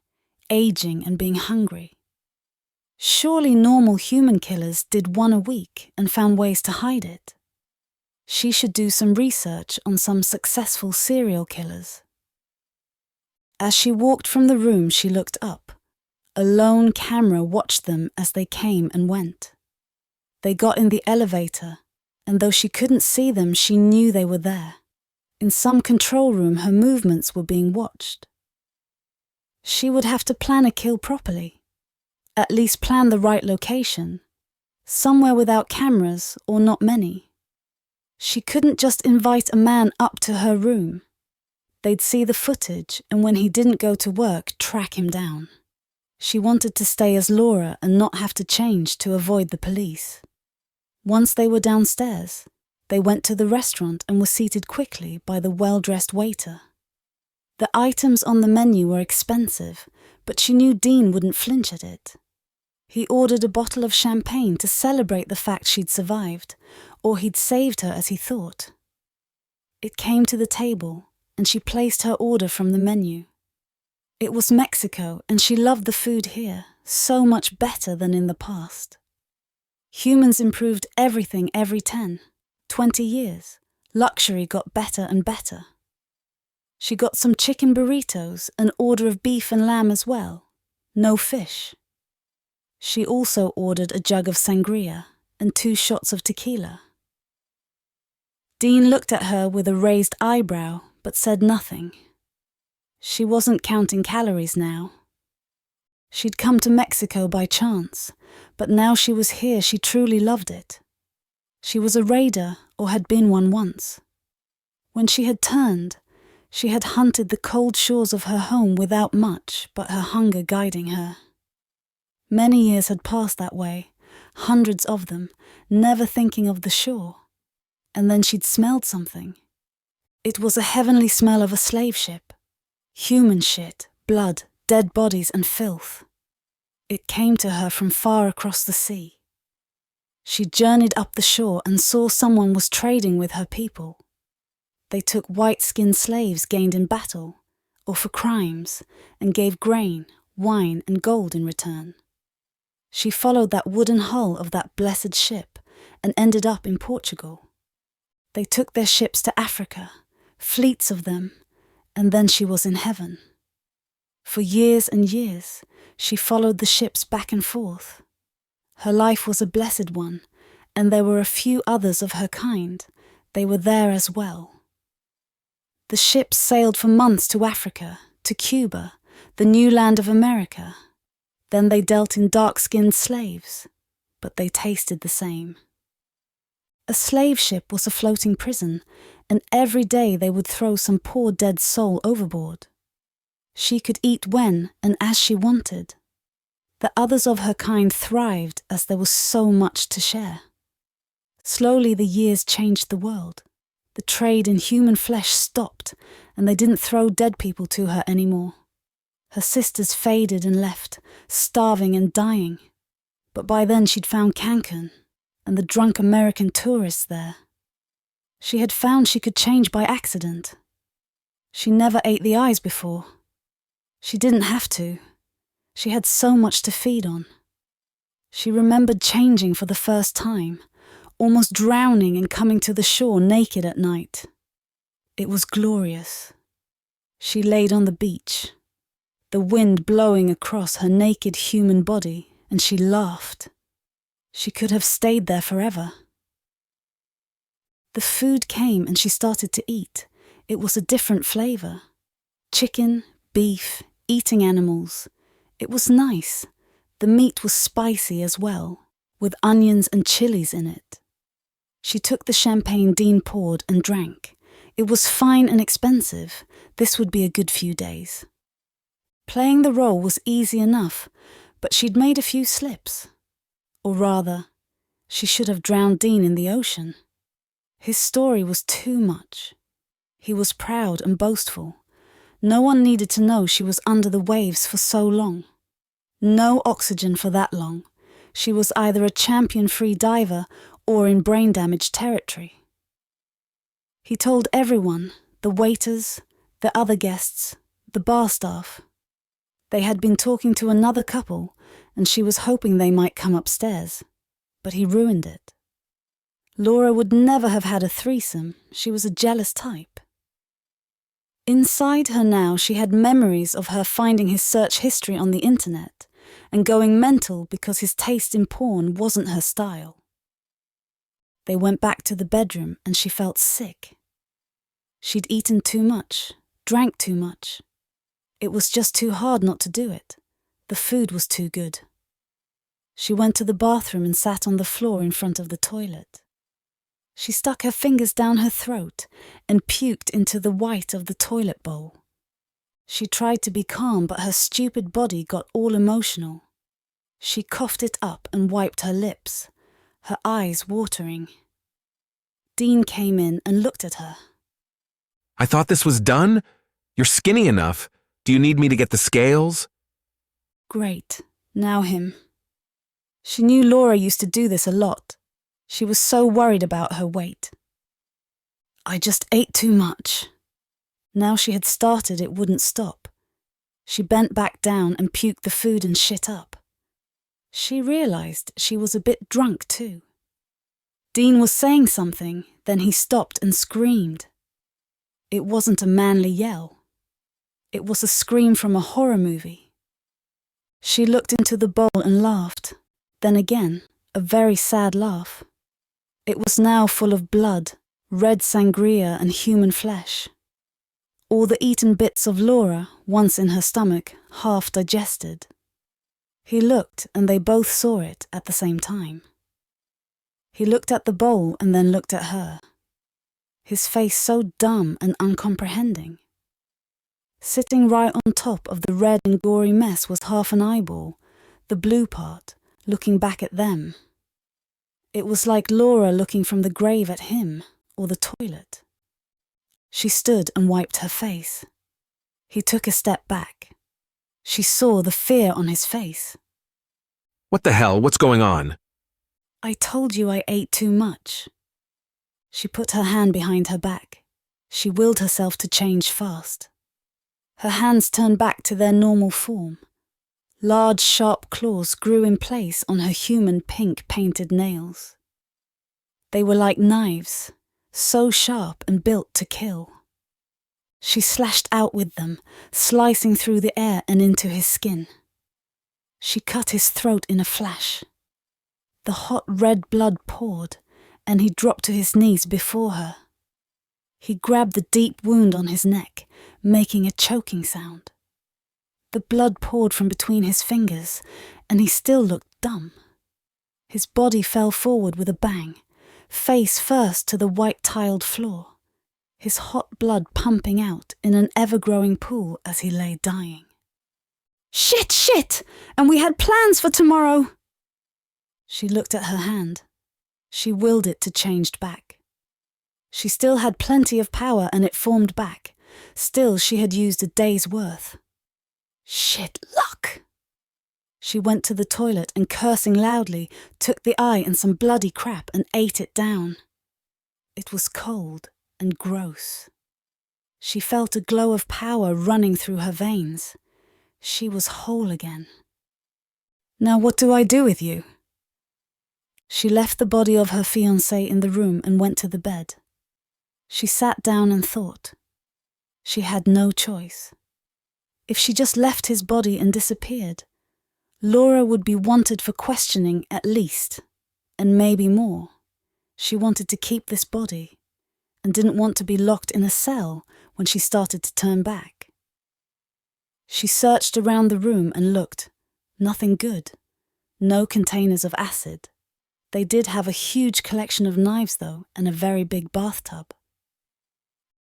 [SPEAKER 2] aging and being hungry. Surely normal human killers did 1 a week and found ways to hide it. She should do some research on some successful serial killers. As she walked from the room, she looked up. A lone camera watched them as they came and went. They got in the elevator, and though she couldn't see them, she knew they were there. In some control room, her movements were being watched. She would have to plan a kill properly. At least plan the right location. Somewhere without cameras, or not many. She couldn't just invite a man up to her room. They'd see the footage, and when he didn't go to work, track him down. She wanted to stay as Laura and not have to change to avoid the police. Once they were downstairs, they went to the restaurant and were seated quickly by the well-dressed waiter. The items on the menu were expensive, but she knew Dean wouldn't flinch at it. He ordered a bottle of champagne to celebrate the fact she'd survived, or he'd saved her as he thought. It came to the table, and she placed her order from the menu. It was Mexico, and she loved the food here, so much better than in the past. Humans improved everything every 10, 20 years. Luxury got better and better. She got some chicken burritos, an order of beef and lamb as well. No fish. She also ordered a jug of sangria and 2 shots of tequila. Dean looked at her with a raised eyebrow, but said nothing. She wasn't counting calories now. She'd come to Mexico by chance, but now she was here she truly loved it. She was a raider, or had been one once. When she had turned, she had hunted the cold shores of her home without much but her hunger guiding her. Many years had passed that way, hundreds of them, never thinking of the shore. And then she'd smelled something. It was a heavenly smell of a slave ship. Human shit, blood, dead bodies and filth. It came to her from far across the sea. She journeyed up the shore and saw someone was trading with her people. They took white-skinned slaves gained in battle, or for crimes, and gave grain, wine and gold in return. She followed that wooden hull of that blessed ship and ended up in Portugal. They took their ships to Africa, fleets of them, and then she was in heaven. For years and years, she followed the ships back and forth. Her life was a blessed one, and there were a few others of her kind. They were there as well. The ships sailed for months to Africa, to Cuba, the new land of America. Then they dealt in dark-skinned slaves, but they tasted the same. A slave ship was a floating prison, and every day they would throw some poor dead soul overboard. She could eat when and as she wanted. The others of her kind thrived as there was so much to share. Slowly the years changed the world. The trade in human flesh stopped, and they didn't throw dead people to her anymore. Her sisters faded and left, starving and dying. But by then she'd found Cancun, and the drunk American tourists there. She had found she could change by accident. She never ate the eyes before. She didn't have to. She had so much to feed on. She remembered changing for the first time, almost drowning and coming to the shore naked at night. It was glorious. She laid on the beach, the wind blowing across her naked human body, and she laughed. She could have stayed there forever. The food came and she started to eat. It was a different flavour. Chicken, beef, eating animals. It was nice. The meat was spicy as well, with onions and chilies in it. She took the champagne Dean poured and drank. It was fine and expensive. This would be a good few days. Playing the role was easy enough, but she'd made a few slips. Or rather, she should have drowned Dean in the ocean. His story was too much. He was proud and boastful. No one needed to know she was under the waves for so long. No oxygen for that long. She was either a champion-free diver or in brain-damaged territory. He told everyone, the waiters, the other guests, the bar staff. They had been talking to another couple, and she was hoping they might come upstairs. But he ruined it. Laura would never have had a threesome. She was a jealous type. Inside her now, she had memories of her finding his search history on the internet and going mental because his taste in porn wasn't her style. They went back to the bedroom and she felt sick. She'd eaten too much, drank too much. It was just too hard not to do it. The food was too good. She went to the bathroom and sat on the floor in front of the toilet. She stuck her fingers down her throat and puked into the white of the toilet bowl. She tried to be calm, but her stupid body got all emotional. She coughed it up and wiped her lips, her eyes watering. Dean came in and looked at her.
[SPEAKER 3] I thought this was done? You're skinny enough. Do you need me to get the scales?
[SPEAKER 2] Great. Now him. She knew Laura used to do this a lot. She was so worried about her weight. I just ate too much. Now she had started, it wouldn't stop. She bent back down and puked the food and shit up. She realised she was a bit drunk too. Dean was saying something, then he stopped and screamed. It wasn't a manly yell. It was a scream from a horror movie. She looked into the bowl and laughed. Then again, a very sad laugh. It was now full of blood, red sangria and human flesh. All the eaten bits of Laura, once in her stomach, half digested. He looked and they both saw it at the same time. He looked at the bowl and then looked at her. His face so dumb and uncomprehending. Sitting right on top of the red and gory mess was half an eyeball, the blue part, looking back at them. It was like Laura looking from the grave at him, or the toilet. She stood and wiped her face. He took a step back. She saw the fear on his face.
[SPEAKER 3] What the hell? What's going on?
[SPEAKER 2] I told you I ate too much. She put her hand behind her back. She willed herself to change fast. Her hands turned back to their normal form. Large, sharp claws grew in place on her human pink painted nails. They were like knives, so sharp and built to kill. She slashed out with them, slicing through the air and into his skin. She cut his throat in a flash. The hot red blood poured, and he dropped to his knees before her. He grabbed the deep wound on his neck, making a choking sound. The blood poured from between his fingers, and he still looked dumb. His body fell forward with a bang, face first to the white-tiled floor. his hot blood pumping out in an ever-growing pool as he lay dying. Shit! And we had plans for tomorrow! She looked at her hand. She willed it to change back. She still had plenty of power and it formed back. Still, she had used a day's worth. Shit luck! She went to the toilet and, cursing loudly, took the eye and some bloody crap and ate it down. It was cold and gross. She felt a glow of power running through her veins. She was whole again. Now what do I do with you? She left the body of her fiancé in the room and went to the bed. She sat down and thought. She had no choice. If she just left his body and disappeared, Laura would be wanted for questioning at least, and maybe more. She wanted to keep this body, and didn't want to be locked in a cell when she started to turn back. She searched around the room and looked. Nothing good. No containers of acid. They did have a huge collection of knives, though, and a very big bathtub.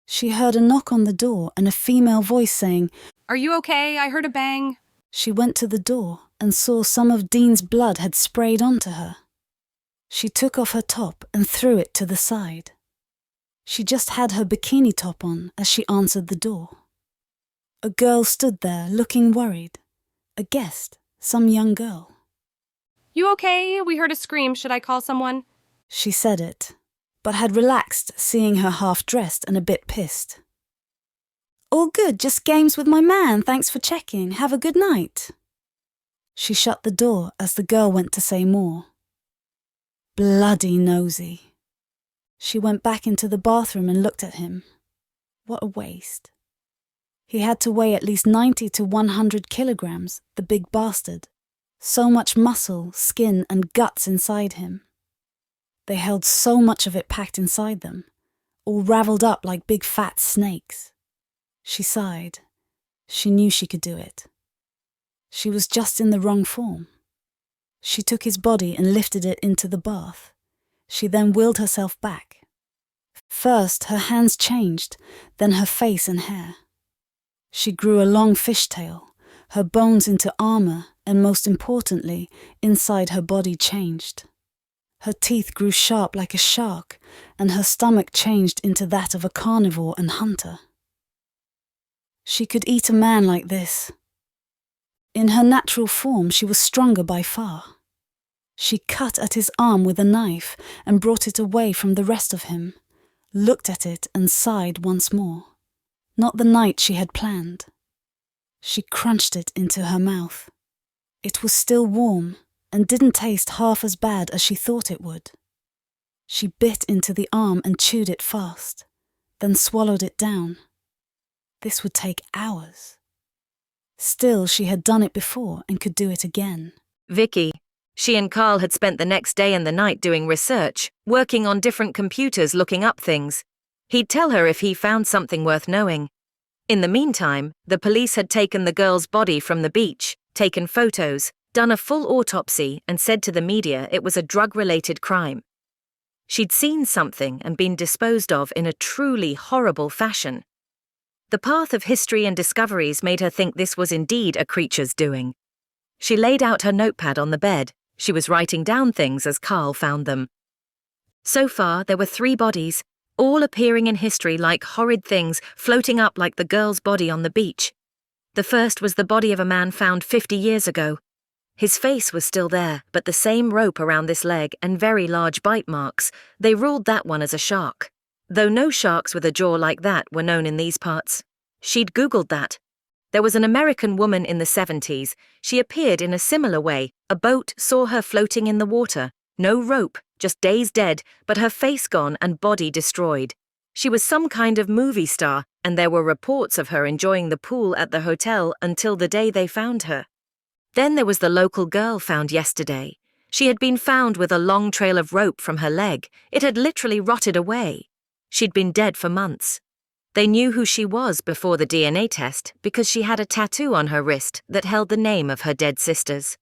[SPEAKER 2] She heard a knock on the door and a female voice saying,
[SPEAKER 5] "Are you okay? I heard a bang."
[SPEAKER 2] She went to the door and saw some of Dean's blood had sprayed onto her. She took off her top and threw it to the side. She just had her bikini top on as she answered the door. A girl stood there looking worried. A guest, some young girl.
[SPEAKER 5] "You okay? We heard a scream. Should I call someone?"
[SPEAKER 2] She said it, but had relaxed, seeing her half-dressed and a bit pissed. "All good, just games with my man, thanks for checking. Have a good night." She shut the door as the girl went to say more. Bloody nosy. She went back into the bathroom and looked at him. What a waste. He had to weigh at least 90 to 100 kilograms, the big bastard. So much muscle, skin and guts inside him. They held so much of it packed inside them, all raveled up like big fat snakes. She sighed. She knew she could do it. She was just in the wrong form. She took his body and lifted it into the bath. She then willed herself back. First, her hands changed, then her face and hair. She grew a long fishtail, her bones into armor, and most importantly, inside her body changed. Her teeth grew sharp like a shark, and her stomach changed into that of a carnivore and hunter. She could eat a man like this. In her natural form, she was stronger by far. She cut at his arm with a knife and brought it away from the rest of him, looked at it and sighed once more. Not the night she had planned. She crunched it into her mouth. It was still warm and didn't taste half as bad as she thought it would. She bit into the arm and chewed it fast, then swallowed it down. This would take hours. Still, she had done it before and could do it again.
[SPEAKER 1] Vicky. She and Carl had spent the next day and the night doing research, working on different computers looking up things. He'd tell her if he found something worth knowing. In the meantime, the police had taken the girl's body from the beach, taken photos, done a full autopsy and said to the media it was a drug-related crime. She'd seen something and been disposed of in a truly horrible fashion. The path of history and discoveries made her think this was indeed a creature's doing. She laid out her notepad on the bed. She was writing down things as Carl found them. So far, there were 3 bodies, all appearing in history like horrid things floating up like the girl's body on the beach. The first was the body of a man found 50 years ago. His face was still there, but the same rope around this leg and very large bite marks. They ruled that one as a shark. Though no sharks with a jaw like that were known in these parts. She'd Googled that. There was an American woman in the 70s. She appeared in a similar way. A boat saw her floating in the water. No rope, just days dead, but her face gone and body destroyed. She was some kind of movie star, and there were reports of her enjoying the pool at the hotel until the day they found her. Then there was the local girl found yesterday. She had been found with a long trail of rope from her leg. It had literally rotted away. She'd been dead for months. They knew who she was before the DNA test because she had a tattoo on her wrist that held the name of her dead sisters.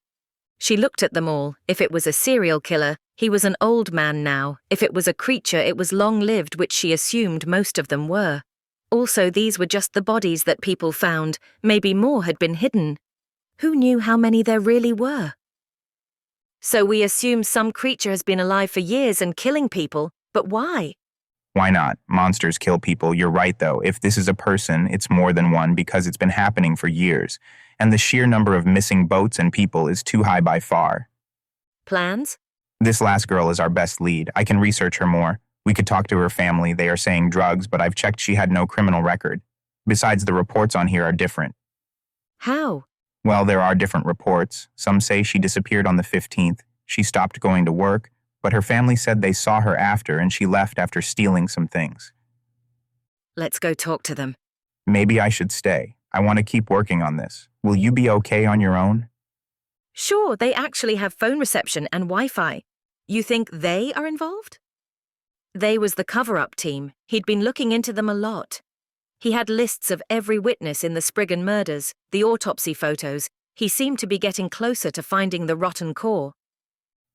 [SPEAKER 1] She looked at them all. If it was a serial killer, He was an old man now. If it was a creature, it was long-lived, which she assumed most of them were. Also, these were just the bodies that people found. Maybe more had been hidden. Who knew how many there really were? So we assume some creature has been alive for years and killing people, but why?
[SPEAKER 4] Why not? Monsters kill people. You're right, though. If this is a person, it's more than one because it's been happening for years. And the sheer number of missing boats and people is too high by far.
[SPEAKER 1] Plans?
[SPEAKER 4] This last girl is our best lead. I can research her more. We could talk to her family. They are saying drugs, but I've checked she had no criminal record. Besides, the reports on here are different.
[SPEAKER 1] How?
[SPEAKER 4] Well, there are different reports. Some say she disappeared on the 15th. She stopped going to work, but her family said they saw her after and she left after stealing some things.
[SPEAKER 1] Let's go talk to them.
[SPEAKER 4] Maybe I should stay. I want to keep working on this. Will you be okay on your own?
[SPEAKER 1] Sure, they actually have phone reception and Wi-Fi. You think they are involved? They was the cover-up team. He'd been looking into them a lot. He had lists of every witness in the Spriggan murders, the autopsy photos. He seemed to be getting closer to finding the rotten core.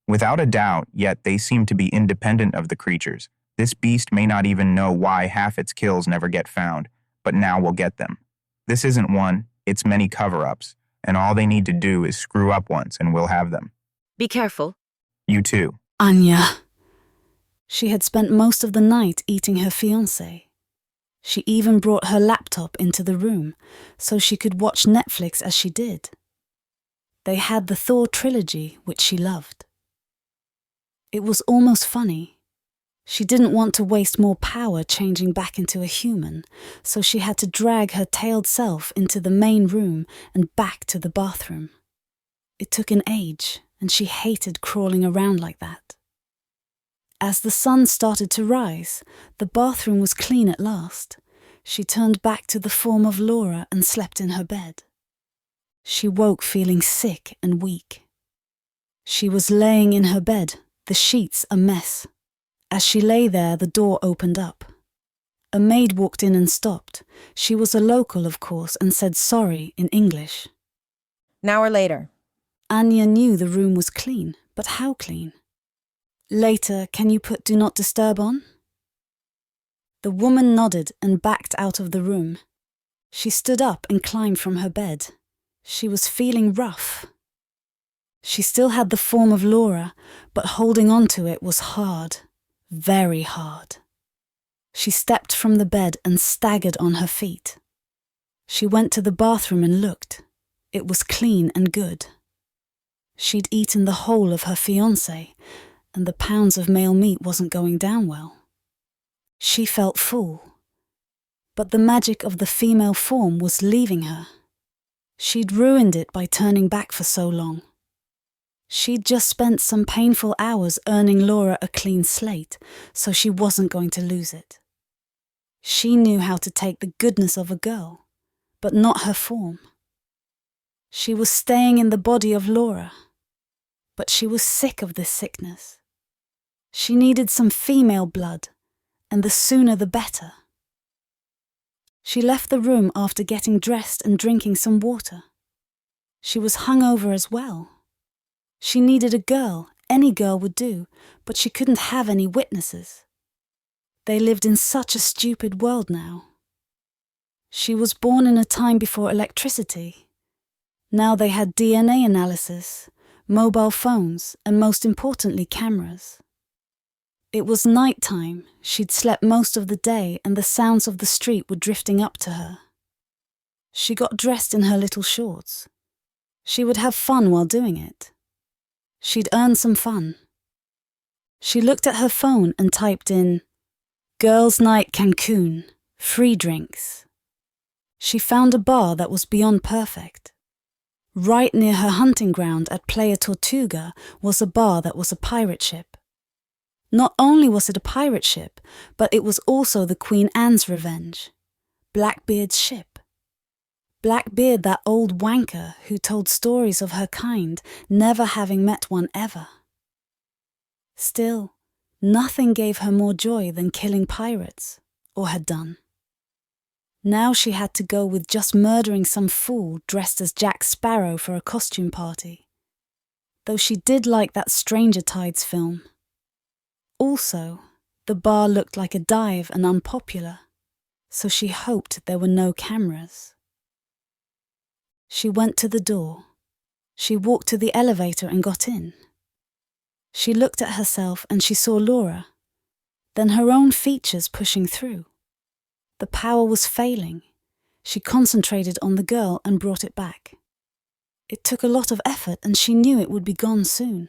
[SPEAKER 4] Without a doubt, yet they seem to be independent of the creatures. This beast may not even know why half its kills never get found, but now we'll get them. This isn't one, it's many cover-ups, and all they need to do is screw up once and we'll have them.
[SPEAKER 1] Be careful.
[SPEAKER 4] You too.
[SPEAKER 2] Anya. She had spent most of the night eating her fiancé. She even brought her laptop into the room so she could watch Netflix as she did. They had the Thor trilogy, which she loved. It was almost funny. She didn't want to waste more power changing back into a human, so she had to drag her tailed self into the main room and back to the bathroom. It took an age, and she hated crawling around like that. As the sun started to rise, the bathroom was clean at last. She turned back to the form of Laura and slept in her bed. She woke feeling sick and weak. She was laying in her bed, the sheets a mess. As she lay there, the door opened up. A maid walked in and stopped. She was a local, of course, and said sorry in English.
[SPEAKER 6] An hour later.
[SPEAKER 2] Anya knew the room was clean, but how clean? Later, can you put Do Not Disturb on? The woman nodded and backed out of the room. She stood up and climbed from her bed. She was feeling rough. She still had the form of Laura, but holding on to it was hard, very hard. She stepped from the bed and staggered on her feet. She went to the bathroom and looked. It was clean and good. She'd eaten the whole of her fiancé, and the pounds of male meat wasn't going down well. She felt full, but the magic of the female form was leaving her. She'd ruined it by turning back for so long. She'd just spent some painful hours earning Laura a clean slate, so she wasn't going to lose it. She knew how to take the goodness of a girl, but not her form. She was staying in the body of Laura, but she was sick of this sickness. She needed some female blood, and the sooner the better. She left the room after getting dressed and drinking some water. She was hungover as well. She needed a girl, any girl would do, but she couldn't have any witnesses. They lived in such a stupid world now. She was born in a time before electricity. Now they had DNA analysis, mobile phones, and most importantly, cameras. It was night time. She'd slept most of the day and the sounds of the street were drifting up to her. She got dressed in her little shorts. She would have fun while doing it. She'd earn some fun. She looked at her phone and typed in, "Girls' Night Cancun, free drinks." She found a bar that was beyond perfect. Right near her hunting ground at Playa Tortuga was a bar that was a pirate ship. Not only was it a pirate ship, but it was also the Queen Anne's Revenge, Blackbeard's ship. Blackbeard, that old wanker who told stories of her kind, never having met one ever. Still, nothing gave her more joy than killing pirates, or had done. Now she had to go with just murdering some fool dressed as Jack Sparrow for a costume party. though she did like that Stranger Tides film. Also, the bar looked like a dive and unpopular, so she hoped there were no cameras. She went to the door. She walked to the elevator and got in. She looked at herself and she saw Laura, then her own features pushing through. The power was failing. She concentrated on the girl and brought it back. It took a lot of effort and she knew it would be gone soon.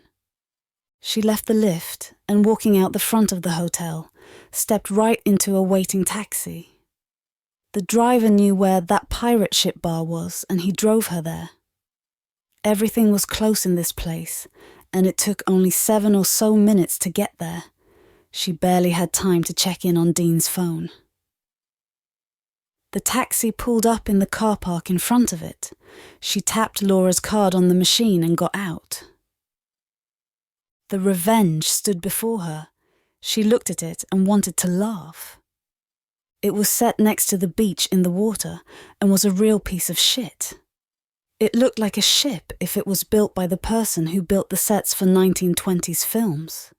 [SPEAKER 2] She left the lift and, walking out the front of the hotel, stepped right into a waiting taxi. The driver knew where that pirate ship bar was and he drove her there. Everything was close in this place, and it took only 7 or so minutes to get there. She barely had time to check in on Dean's phone. The taxi pulled up in the car park in front of it. She tapped Laura's card on the machine and got out. The revenge stood before her. She looked at it and wanted to laugh. It was set next to the beach in the water and was a real piece of shit. It looked like a ship if it was built by the person who built the sets for 1920s films.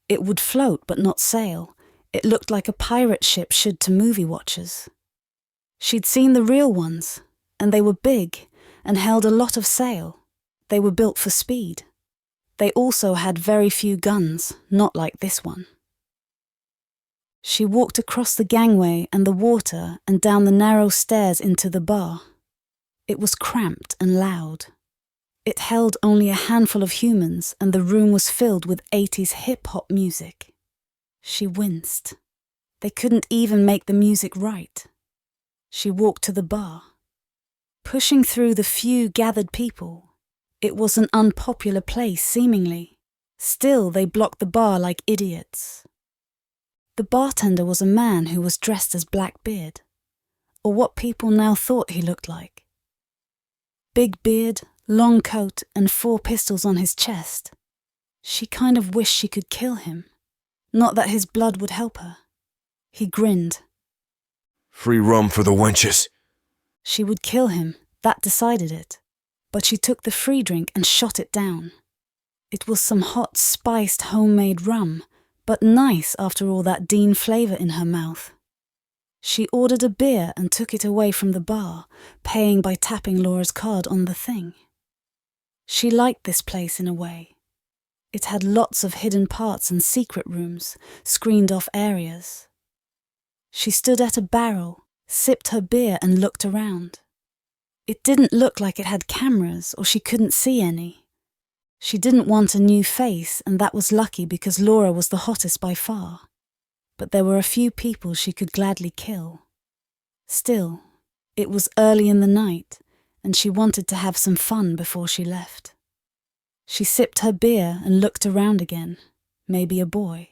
[SPEAKER 2] It would float but not sail. It looked like a pirate ship should to movie watchers. She'd seen the real ones, and they were big and held a lot of sail. They were built for speed. They also had very few guns, not like this one. She walked across the gangway and the water and down the narrow stairs into the bar. It was cramped and loud. It held only a handful of humans and the room was filled with 80s hip-hop music. She winced. They couldn't even make the music right. She walked to the bar. Pushing through the few gathered people, it was an unpopular place seemingly. Still, they blocked the bar like idiots. The bartender was a man who was dressed as Blackbeard, or what people now thought he looked like. Big beard, long coat, and 4 pistols on his chest. She kind of wished she could kill him. Not that his blood would help her. He grinned.
[SPEAKER 7] Free rum for the wenches.
[SPEAKER 2] She would kill him, that decided it. But she took the free drink and shot it down. It was some hot, spiced, homemade rum, but nice after all that Dean flavour in her mouth. She ordered a beer and took it away from the bar, paying by tapping Laura's card on the thing. She liked this place in a way. It had lots of hidden parts and secret rooms, screened off areas. She stood at a barrel, sipped her beer and looked around. It didn't look like it had cameras, or she couldn't see any. She didn't want a new face, and that was lucky because Laura was the hottest by far. But there were a few people she could gladly kill. Still, it was early in the night, and she wanted to have some fun before she left. She sipped her beer and looked around again, maybe a boy.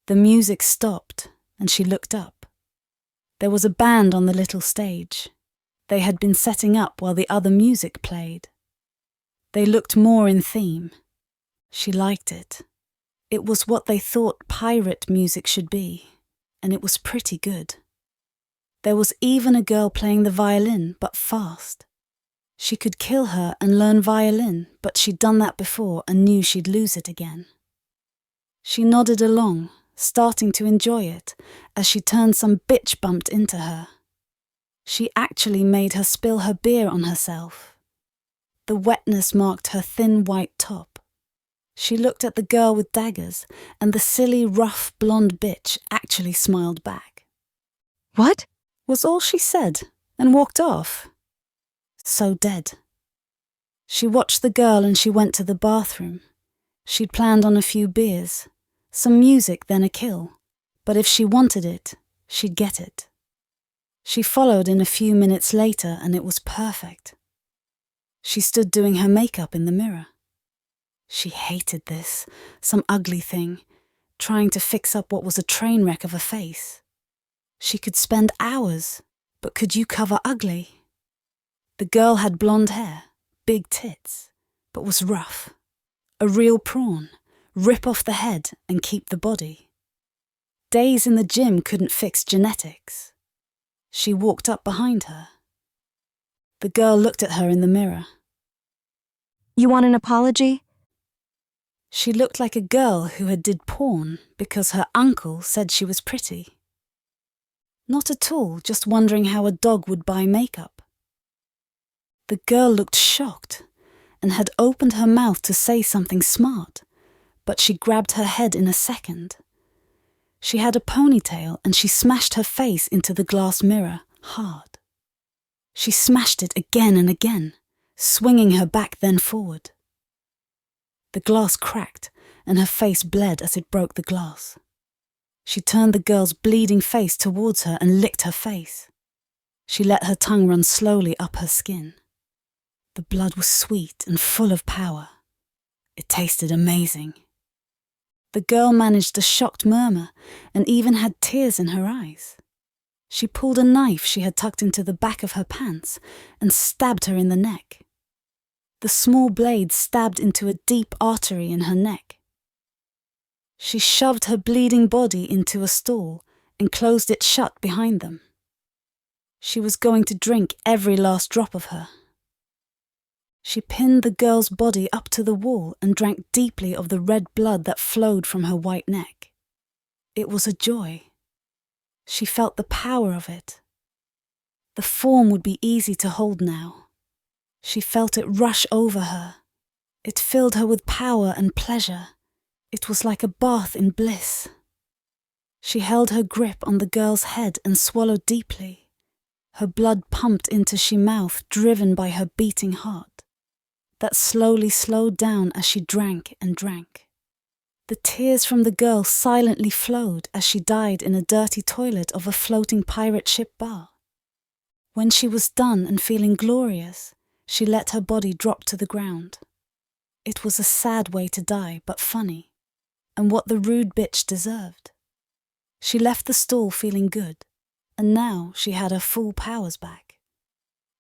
[SPEAKER 2] The music stopped, and she looked up. There was a band on the little stage. They had been setting up while the other music played. They looked more in theme. She liked it. It was what they thought pirate music should be, and it was pretty good. There was even a girl playing the violin, but fast. She could kill her and learn violin, but she'd done that before and knew she'd lose it again. She nodded along, starting to enjoy it, as she turned some bitch bumped into her. She actually made her spill her beer on herself. The wetness marked her thin white top. She looked at the girl with daggers, and the silly, rough, blonde bitch actually smiled back.
[SPEAKER 1] What?
[SPEAKER 2] Was all she said, and walked off. So dead. She watched the girl and she went to the bathroom. She'd planned on a few beers, some music, then a kill. But if she wanted it, she'd get it. She followed in a few minutes later, and it was perfect. She stood doing her makeup in the mirror. She hated this, some ugly thing, trying to fix up what was a train wreck of a face. She could spend hours, but could you cover ugly? The girl had blonde hair, big tits, but was rough. A real prawn, rip off the head and keep the body. Days in the gym couldn't fix genetics. She walked up behind her. The girl looked at her in the mirror.
[SPEAKER 8] You want an apology?
[SPEAKER 2] She looked like a girl who had did porn because her uncle said she was pretty. Not at all, just wondering how a dog would buy makeup. The girl looked shocked and had opened her mouth to say something smart, but she grabbed her head in a second. She had a ponytail and she smashed her face into the glass mirror hard. She smashed it again and again, swinging her back then forward. The glass cracked and her face bled as it broke the glass. She turned the girl's bleeding face towards her and licked her face. She let her tongue run slowly up her skin. The blood was sweet and full of power. It tasted amazing. The girl managed a shocked murmur and even had tears in her eyes. She pulled a knife she had tucked into the back of her pants and stabbed her in the neck. The small blade stabbed into a deep artery in her neck. She shoved her bleeding body into a stall and closed it shut behind them. She was going to drink every last drop of her. She pinned the girl's body up to the wall and drank deeply of the red blood that flowed from her white neck. It was a joy. She felt the power of it. The form would be easy to hold now. She felt it rush over her. It filled her with power and pleasure. It was like a bath in bliss. She held her grip on the girl's head and swallowed deeply. Her blood pumped into she mouth, driven by her beating heart. That slowly slowed down as she drank and drank. The tears from the girl silently flowed as she died in a dirty toilet of a floating pirate ship bar. When she was done and feeling glorious, she let her body drop to the ground. It was a sad way to die, but funny, and what the rude bitch deserved. She left the stall feeling good, and now she had her full powers back.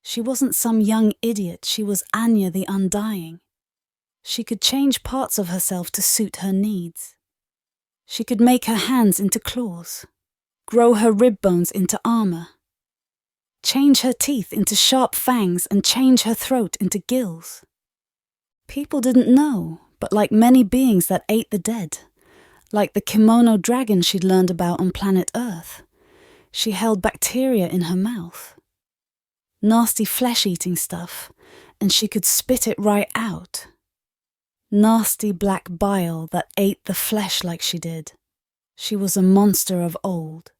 [SPEAKER 2] She wasn't some young idiot, she was Anya the Undying. She could change parts of herself to suit her needs. She could make her hands into claws, grow her rib bones into armor, change her teeth into sharp fangs and change her throat into gills. People didn't know, but like many beings that ate the dead, like the kimono dragon she'd learned about on planet Earth, she held bacteria in her mouth. Nasty flesh-eating stuff, and she could spit it right out. Nasty black bile that ate the flesh like she did. She was a monster of old.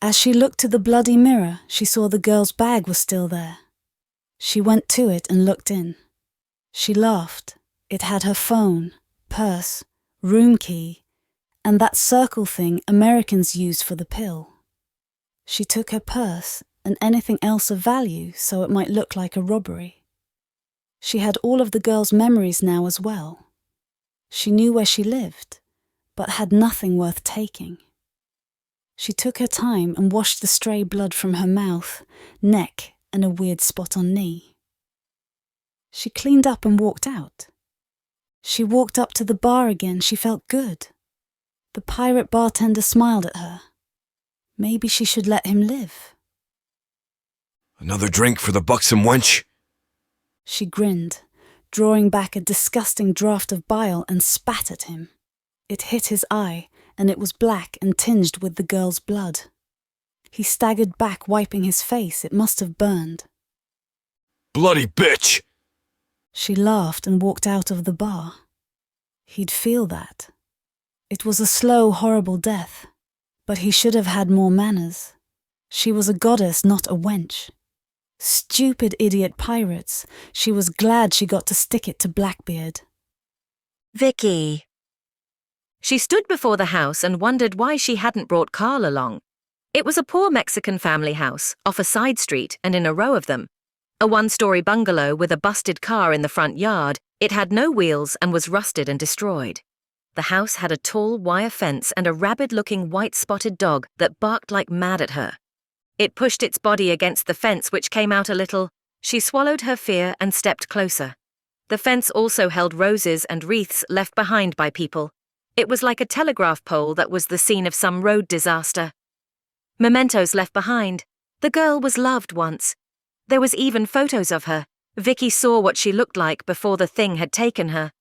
[SPEAKER 2] As she looked to the bloody mirror, she saw the girl's bag was still there. She went to it and looked in. She laughed. It had her phone, purse, room key, and that circle thing Americans use for the pill. She took her purse and anything else of value so it might look like a robbery. She had all of the girl's memories now as well. She knew where she lived, but had nothing worth taking. She took her time and washed the stray blood from her mouth, neck, and a weird spot on knee. She cleaned up and walked out. She walked up to the bar again. She felt good. The pirate bartender smiled at her. Maybe she should let him live.
[SPEAKER 7] Another drink for the buxom wench?
[SPEAKER 2] She grinned, drawing back a disgusting draught of bile and spat at him. It hit his eye, and it was black and tinged with the girl's blood. He staggered back, wiping his face. It must have burned.
[SPEAKER 7] Bloody bitch!
[SPEAKER 2] She laughed and walked out of the bar. He'd feel that. It was a slow, horrible death, but he should have had more manners. She was a goddess, not a wench. Stupid idiot pirates. She was glad she got to stick it to Blackbeard.
[SPEAKER 1] Vicky. She stood before the house and wondered why she hadn't brought Carl along. It was a poor Mexican family house, off a side street and in a row of them. A one-story bungalow with a busted car in the front yard. It had no wheels and was rusted and destroyed. The house had a tall wire fence and a rabid-looking white-spotted dog that barked like mad at her. It pushed its body against the fence, which came out a little. She swallowed her fear and stepped closer. The fence also held roses and wreaths left behind by people. It was like a telegraph pole that was the scene of some road disaster. Mementos left behind. The girl was loved once. There was even photos of her, Vicky saw what she looked like before the thing had taken her.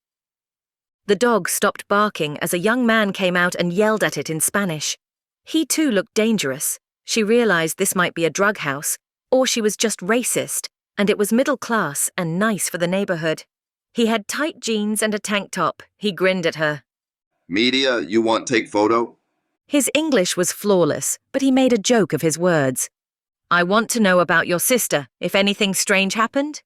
[SPEAKER 1] The dog stopped barking as a young man came out and yelled at it in Spanish. He too looked dangerous. She realized this might be a drug house, or she was just racist, and it was middle class and nice for the neighborhood. He had tight jeans and a tank top. He grinned at her.
[SPEAKER 8] Media, you want take photo?
[SPEAKER 1] His English was flawless, but he made a joke of his words. I want to know about your sister, if anything strange happened.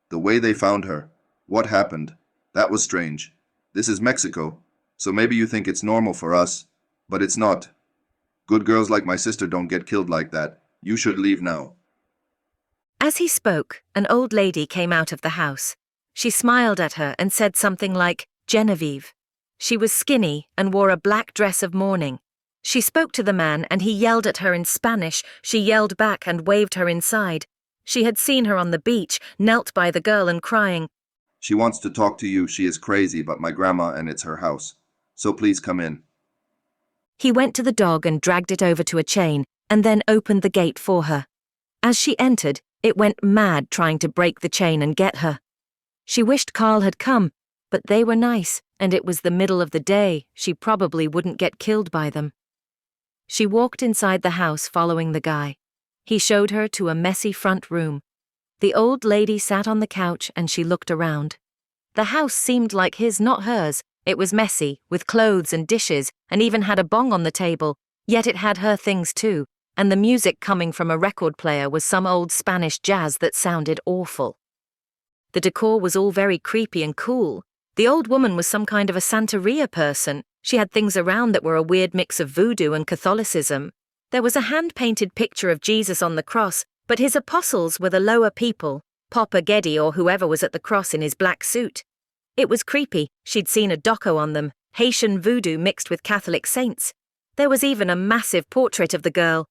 [SPEAKER 8] The way they found her. What happened? That was strange. This is Mexico, so maybe you think it's normal for us, but it's not. Good girls like my sister don't get killed like that. You should leave now.
[SPEAKER 1] As he spoke, an old lady came out of the house. She smiled at her and said something like, Genevieve. She was skinny and wore a black dress of mourning. She spoke to the man and he yelled at her in Spanish. She yelled back and waved her inside. She had seen her on the beach, knelt by the girl and crying.
[SPEAKER 8] She wants to talk to you. She is crazy, but my grandma and it's her house. So please come in.
[SPEAKER 1] He went to the dog and dragged it over to a chain and then opened the gate for her. As she entered, it went mad trying to break the chain and get her. She wished Carl had come, but they were nice, and it was the middle of the day. She probably wouldn't get killed by them. She walked inside the house following the guy. He showed her to a messy front room. The old lady sat on the couch and she looked around. The house seemed like his, not hers. It was messy, with clothes and dishes, and even had a bong on the table, yet it had her things too, and the music coming from a record player was some old Spanish jazz that sounded awful. The decor was all very creepy and cool. The old woman was some kind of a Santeria person. She had things around that were a weird mix of voodoo and Catholicism. There was a hand-painted picture of Jesus on the cross, but his apostles were the lower people, Papa Geddy or whoever was at the cross in his black suit. It was creepy. She'd seen a doco on them, Haitian voodoo mixed with Catholic saints. There was even a massive portrait of the girl.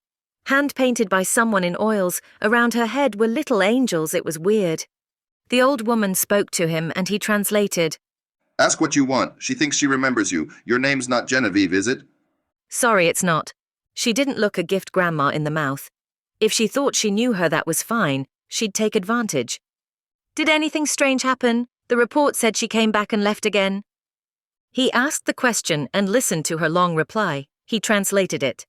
[SPEAKER 1] Hand-painted by someone in oils, around her head were little angels. It was weird. The old woman spoke to him and he translated.
[SPEAKER 8] Ask what you want. She thinks she remembers you. Your name's not Genevieve, is it?
[SPEAKER 1] Sorry, it's not. She didn't look a gift grandma in the mouth. If she thought she knew her, that was fine. She'd take advantage. Did anything strange happen? The report said she came back and left again. He asked the question and listened to her long reply. He translated it.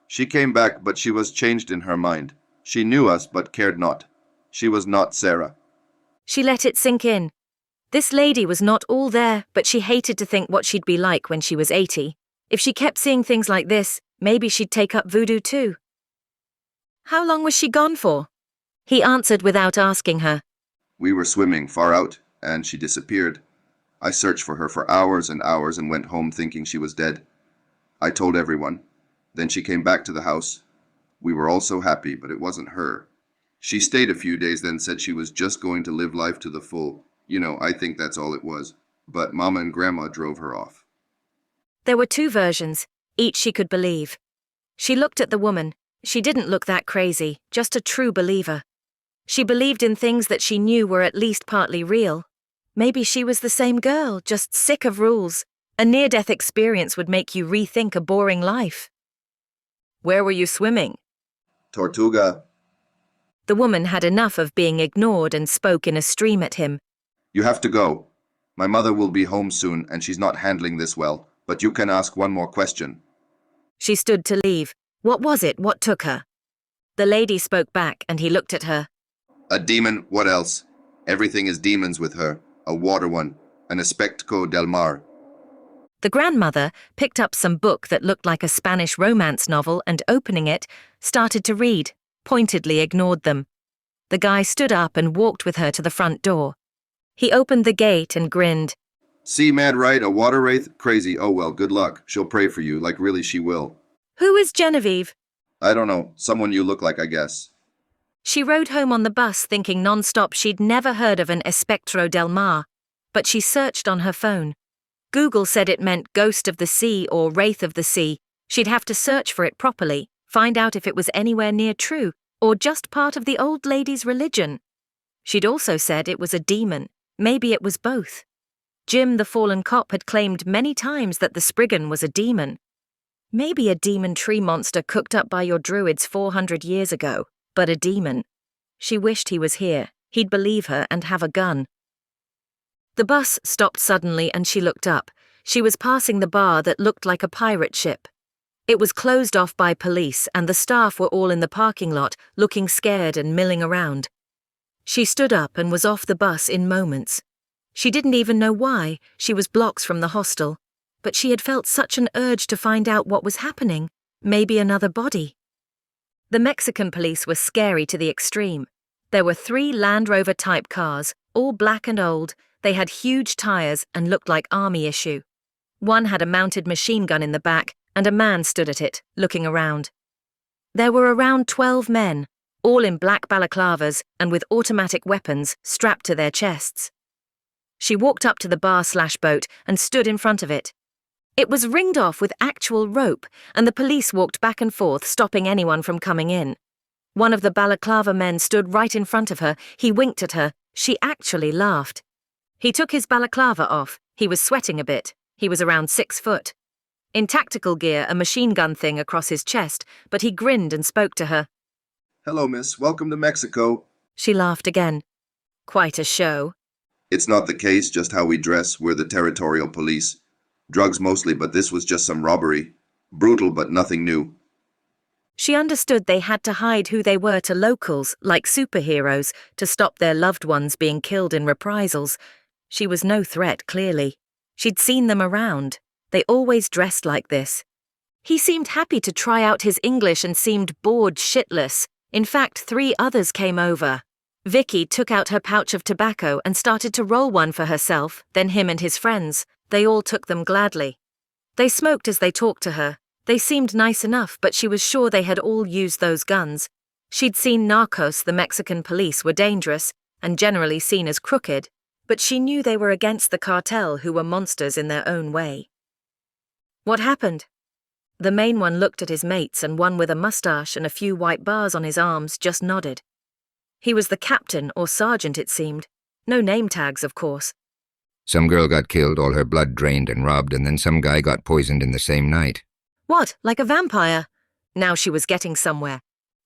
[SPEAKER 8] She came back, but she was changed in her mind. She knew us, but cared not. She was not Sarah.
[SPEAKER 1] She let it sink in. This lady was not all there, but she hated to think what she'd be like when she was 80. If she kept seeing things like this, maybe she'd take up voodoo too. How long was she gone for? He answered without asking her.
[SPEAKER 8] We were swimming far out, and she disappeared. I searched for her for hours and hours and went home thinking she was dead. I told everyone. Then she came back to the house. We were all so happy, but it wasn't her. She stayed a few days, then said she was just going to live life to the full. You know, I think that's all it was. But Mama and Grandma drove her off.
[SPEAKER 1] There were two versions, each she could believe. She looked at the woman. She didn't look that crazy, just a true believer. She believed in things that she knew were at least partly real. Maybe she was the same girl, just sick of rules. A near-death experience would make you rethink a boring life. Where were you swimming?
[SPEAKER 8] Tortuga.
[SPEAKER 1] The woman had enough of being ignored and spoke in a stream at him.
[SPEAKER 8] You have to go. My mother will be home soon, and she's not handling this well. But you can ask one more question.
[SPEAKER 1] She stood to leave. What was it? What took her? The lady spoke back, and he looked at her.
[SPEAKER 8] A demon, what else? Everything is demons with her. A water one. An espectro del mar.
[SPEAKER 1] The grandmother picked up some book that looked like a Spanish romance novel and opening it, started to read, pointedly ignored them. The guy stood up and walked with her to the front door. He opened the gate and grinned.
[SPEAKER 8] See, mad right, a water wraith? Crazy. Oh well, good luck. She'll pray for you, like really she will.
[SPEAKER 1] Who is Genevieve?
[SPEAKER 8] I don't know. Someone you look like, I guess.
[SPEAKER 1] She rode home on the bus thinking non-stop she'd never heard of an espectro del mar, but she searched on her phone. Google said it meant ghost of the sea or wraith of the sea. She'd have to search for it properly, find out if it was anywhere near true or just part of the old lady's religion. She'd also said it was a demon. Maybe it was both. Jim, the fallen cop, had claimed many times that the Spriggan was a demon. Maybe a demon tree monster cooked up by your druids 400 years ago, but a demon. She wished he was here. He'd believe her and have a gun. The bus stopped suddenly and she looked up. She was passing the bar that looked like a pirate ship. It was closed off by police and the staff were all in the parking lot, looking scared and milling around. She stood up and was off the bus in moments. She didn't even know why. She was blocks from the hostel. But she had felt such an urge to find out what was happening. Maybe another body. The Mexican police were scary to the extreme. There were 3 Land Rover-type cars, all black and old. They had huge tires and looked like army issue. One had a mounted machine gun in the back, and a man stood at it, looking around. There were around 12 men, all in black balaclavas and with automatic weapons strapped to their chests. She walked up to the bar/boat and stood in front of it. It was ringed off with actual rope, and the police walked back and forth, stopping anyone from coming in. One of the balaclava men stood right in front of her. He winked at her. She actually laughed. He took his balaclava off. He was sweating a bit. He was around 6 foot. In tactical gear, a machine gun thing across his chest, but he grinned and spoke to her.
[SPEAKER 8] Hello, miss. Welcome to Mexico.
[SPEAKER 1] She laughed again. Quite a show.
[SPEAKER 8] It's not the case, just how we dress. We're the territorial police. Drugs mostly, but this was just some robbery. Brutal, but nothing new.
[SPEAKER 1] She understood they had to hide who they were to locals, like superheroes, to stop their loved ones being killed in reprisals. She was no threat, clearly. She'd seen them around. They always dressed like this. He seemed happy to try out his English and seemed bored shitless. In fact, 3 others came over. Vicky took out her pouch of tobacco and started to roll one for herself, then him and his friends. They all took them gladly. They smoked as they talked to her. They seemed nice enough, but she was sure they had all used those guns. She'd seen Narcos, the Mexican police, were dangerous and generally seen as crooked, but she knew they were against the cartel, who were monsters in their own way. What happened? The main one looked at his mates, and one with a mustache and a few white bars on his arms just nodded. He was the captain or sergeant, it seemed. No name tags, of course.
[SPEAKER 9] Some girl got killed, all her blood drained and robbed, and then some guy got poisoned in the same night.
[SPEAKER 1] What, like a vampire? Now she was getting somewhere.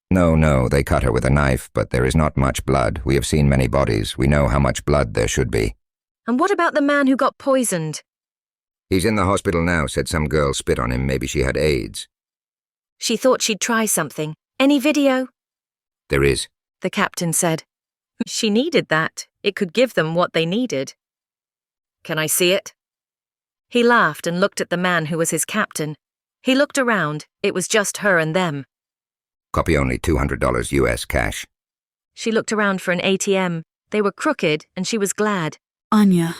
[SPEAKER 9] No, they cut her with a knife, but there is not much blood. We have seen many bodies. We know how much blood there should be.
[SPEAKER 1] And what about the man who got poisoned?
[SPEAKER 9] He's in the hospital now, said some girl spit on him. Maybe she had AIDS.
[SPEAKER 1] She thought she'd try something. Any video?
[SPEAKER 9] There is.
[SPEAKER 1] The captain said. She needed that. It could give them what they needed. Can I see it? He laughed and looked at the man who was his captain. He looked around. It was just her and them.
[SPEAKER 9] Copy only, $200 US cash.
[SPEAKER 1] She looked around for an ATM. They were crooked, and she was glad.
[SPEAKER 2] Anya.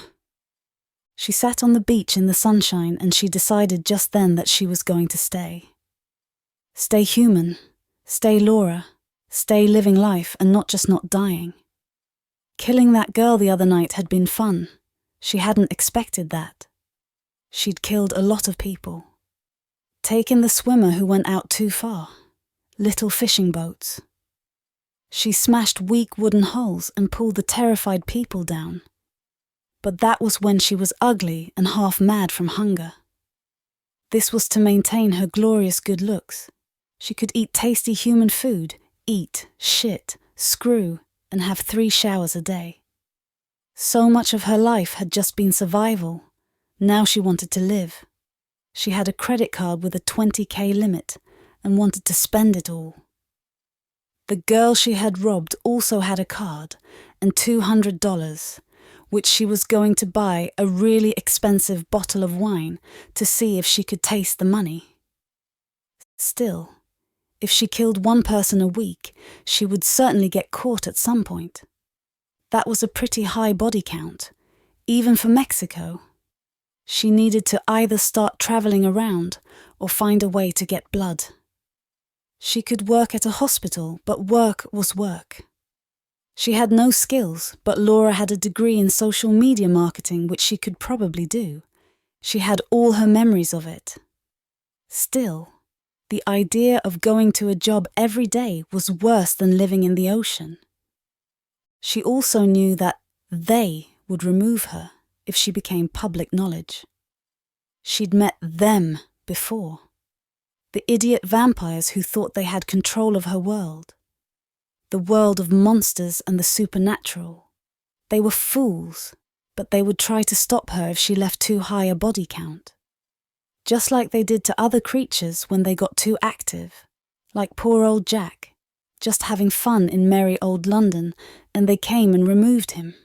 [SPEAKER 2] She sat on the beach in the sunshine and she decided just then that she was going to stay. Stay human. Stay Laura. Stay living life and not just not dying. Killing that girl the other night had been fun. She hadn't expected that. She'd killed a lot of people. Taken the swimmer who went out too far. Little fishing boats. She smashed weak wooden hulls and pulled the terrified people down. But that was when she was ugly and half mad from hunger. This was to maintain her glorious good looks. She could eat tasty human food, eat, shit, screw, and have 3 showers a day. So much of her life had just been survival. Now she wanted to live. She had a credit card with a 20K limit and wanted to spend it all. The girl she had robbed also had a card and $200, which she was going to buy a really expensive bottle of wine to see if she could taste the money. Still, if she killed 1 person a week, she would certainly get caught at some point. That was a pretty high body count, even for Mexico. She needed to either start traveling around or find a way to get blood. She could work at a hospital, but work was work. She had no skills, but Laura had a degree in social media marketing, which she could probably do. She had all her memories of it. Still, the idea of going to a job every day was worse than living in the ocean. She also knew that they would remove her if she became public knowledge. She'd met them before. The idiot vampires who thought they had control of her world. the world of monsters and the supernatural. They were fools, but they would try to stop her if she left too high a body count. Just like they did to other creatures when they got too active, like poor old Jack, just having fun in merry old London, and they came and removed him.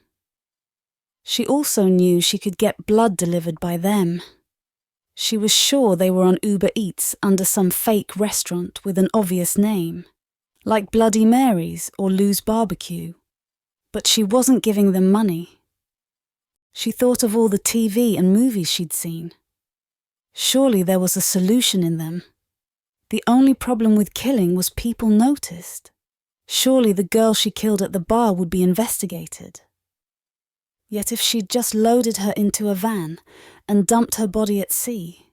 [SPEAKER 2] She also knew she could get blood delivered by them. She was sure they were on Uber Eats under some fake restaurant with an obvious name, like Bloody Mary's or Lou's Barbecue. But she wasn't giving them money. She thought of all the TV and movies she'd seen. Surely there was a solution in them. The only problem with killing was people noticed. Surely the girl she killed at the bar would be investigated. Yet if she'd just loaded her into a van and dumped her body at sea,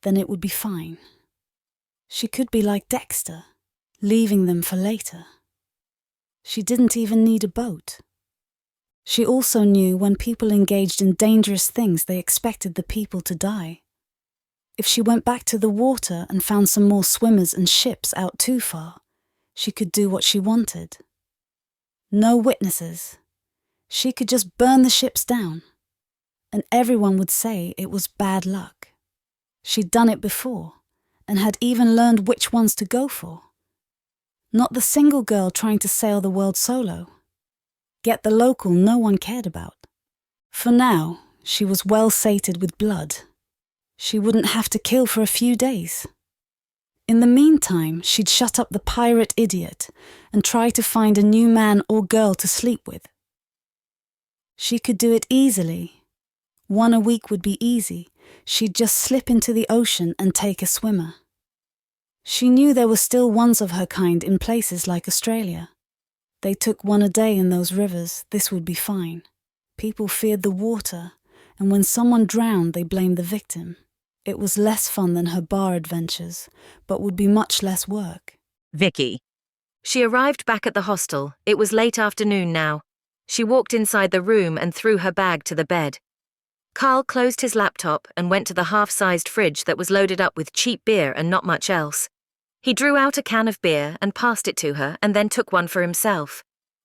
[SPEAKER 2] then it would be fine. She could be like Dexter, leaving them for later. She didn't even need a boat. She also knew when people engaged in dangerous things, they expected the people to die. If she went back to the water and found some more swimmers and ships out too far, she could do what she wanted. No witnesses. She could just burn the ships down, and everyone would say it was bad luck. She'd done it before, and had even learned which ones to go for. Not the single girl trying to sail the world solo. Get the local no one cared about. For now, she was well sated with blood. She wouldn't have to kill for a few days. In the meantime, she'd shut up the pirate idiot and try to find a new man or girl to sleep with. She could do it easily. One a week would be easy. She'd just slip into the ocean and take a swimmer. She knew there were still ones of her kind in places like Australia. They took one a day in those rivers. This would be fine. People feared the water, and when someone drowned, they blamed the victim. It was less fun than her bar adventures, but would be much less work.
[SPEAKER 1] Vicky. She arrived back at the hostel. It was late afternoon now. She walked inside the room and threw her bag to the bed. Carl closed his laptop and went to the half-sized fridge that was loaded up with cheap beer and not much else. He drew out a can of beer and passed it to her and then took one for himself.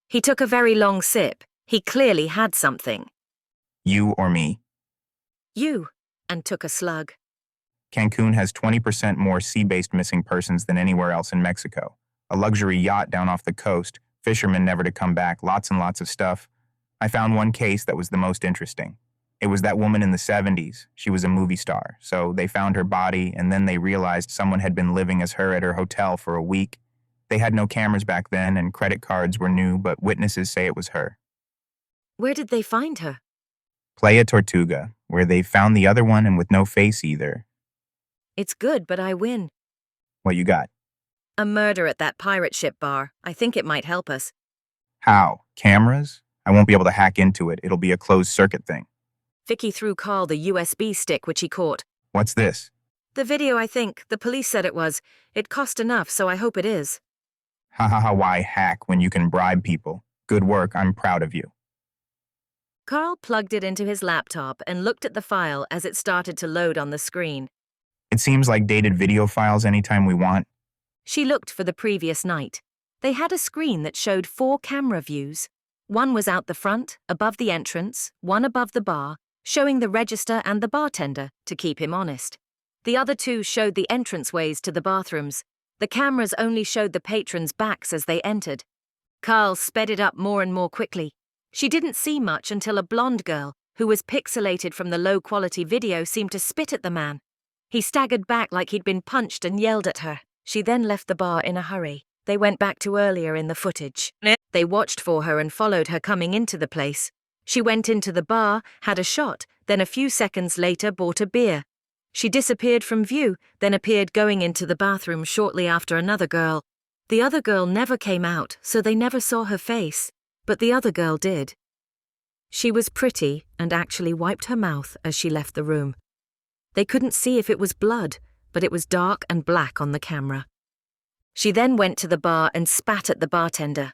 [SPEAKER 1] He took a very long sip. He clearly had something.
[SPEAKER 4] You or me?
[SPEAKER 1] You, and took a slug.
[SPEAKER 4] Cancun has 20% more sea-based missing persons than anywhere else in Mexico. A luxury yacht down off the coast, fishermen never to come back, lots and lots of stuff. I found one case that was the most interesting. It was that woman in the 70s. She was a movie star, so they found her body, and then they realized someone had been living as her at her hotel for a week. They had no cameras back then, and credit cards were new, but witnesses say it was her.
[SPEAKER 1] Where did they find her?
[SPEAKER 4] Playa Tortuga, where they found the other one and with no face either.
[SPEAKER 1] It's good, but I win.
[SPEAKER 4] What you got?
[SPEAKER 1] A murder at that pirate ship bar. I think it might help us.
[SPEAKER 4] How? Cameras? I won't be able to hack into it. It'll be a closed circuit thing.
[SPEAKER 1] Vicky threw Carl the USB stick which he caught.
[SPEAKER 4] What's this?
[SPEAKER 1] The video, I think. The police said it was. It cost enough, so I hope it is.
[SPEAKER 4] Ha ha ha, why hack when you can bribe people? Good work, I'm proud of you.
[SPEAKER 1] Carl plugged it into his laptop and looked at the file as it started to load on the screen.
[SPEAKER 4] It seems like dated video files anytime we want.
[SPEAKER 1] She looked for the previous night. They had a screen that showed 4 camera views. One was out the front, above the entrance, one above the bar, showing the register and the bartender, to keep him honest. The other 2 showed the entranceways to the bathrooms. The cameras only showed the patrons' backs as they entered. Carl sped it up more and more quickly. She didn't see much until a blonde girl, who was pixelated from the low-quality video, seemed to spit at the man. He staggered back like he'd been punched and yelled at her. She then left the bar in a hurry. They went back to earlier in the footage. They watched for her and followed her coming into the place. She went into the bar, had a shot, then a few seconds later bought a beer. She disappeared from view, then appeared going into the bathroom shortly after another girl. The other girl never came out, so they never saw her face. But the other girl did. She was pretty and actually wiped her mouth as she left the room. They couldn't see if it was blood, but it was dark and black on the camera. She then went to the bar and spat at the bartender.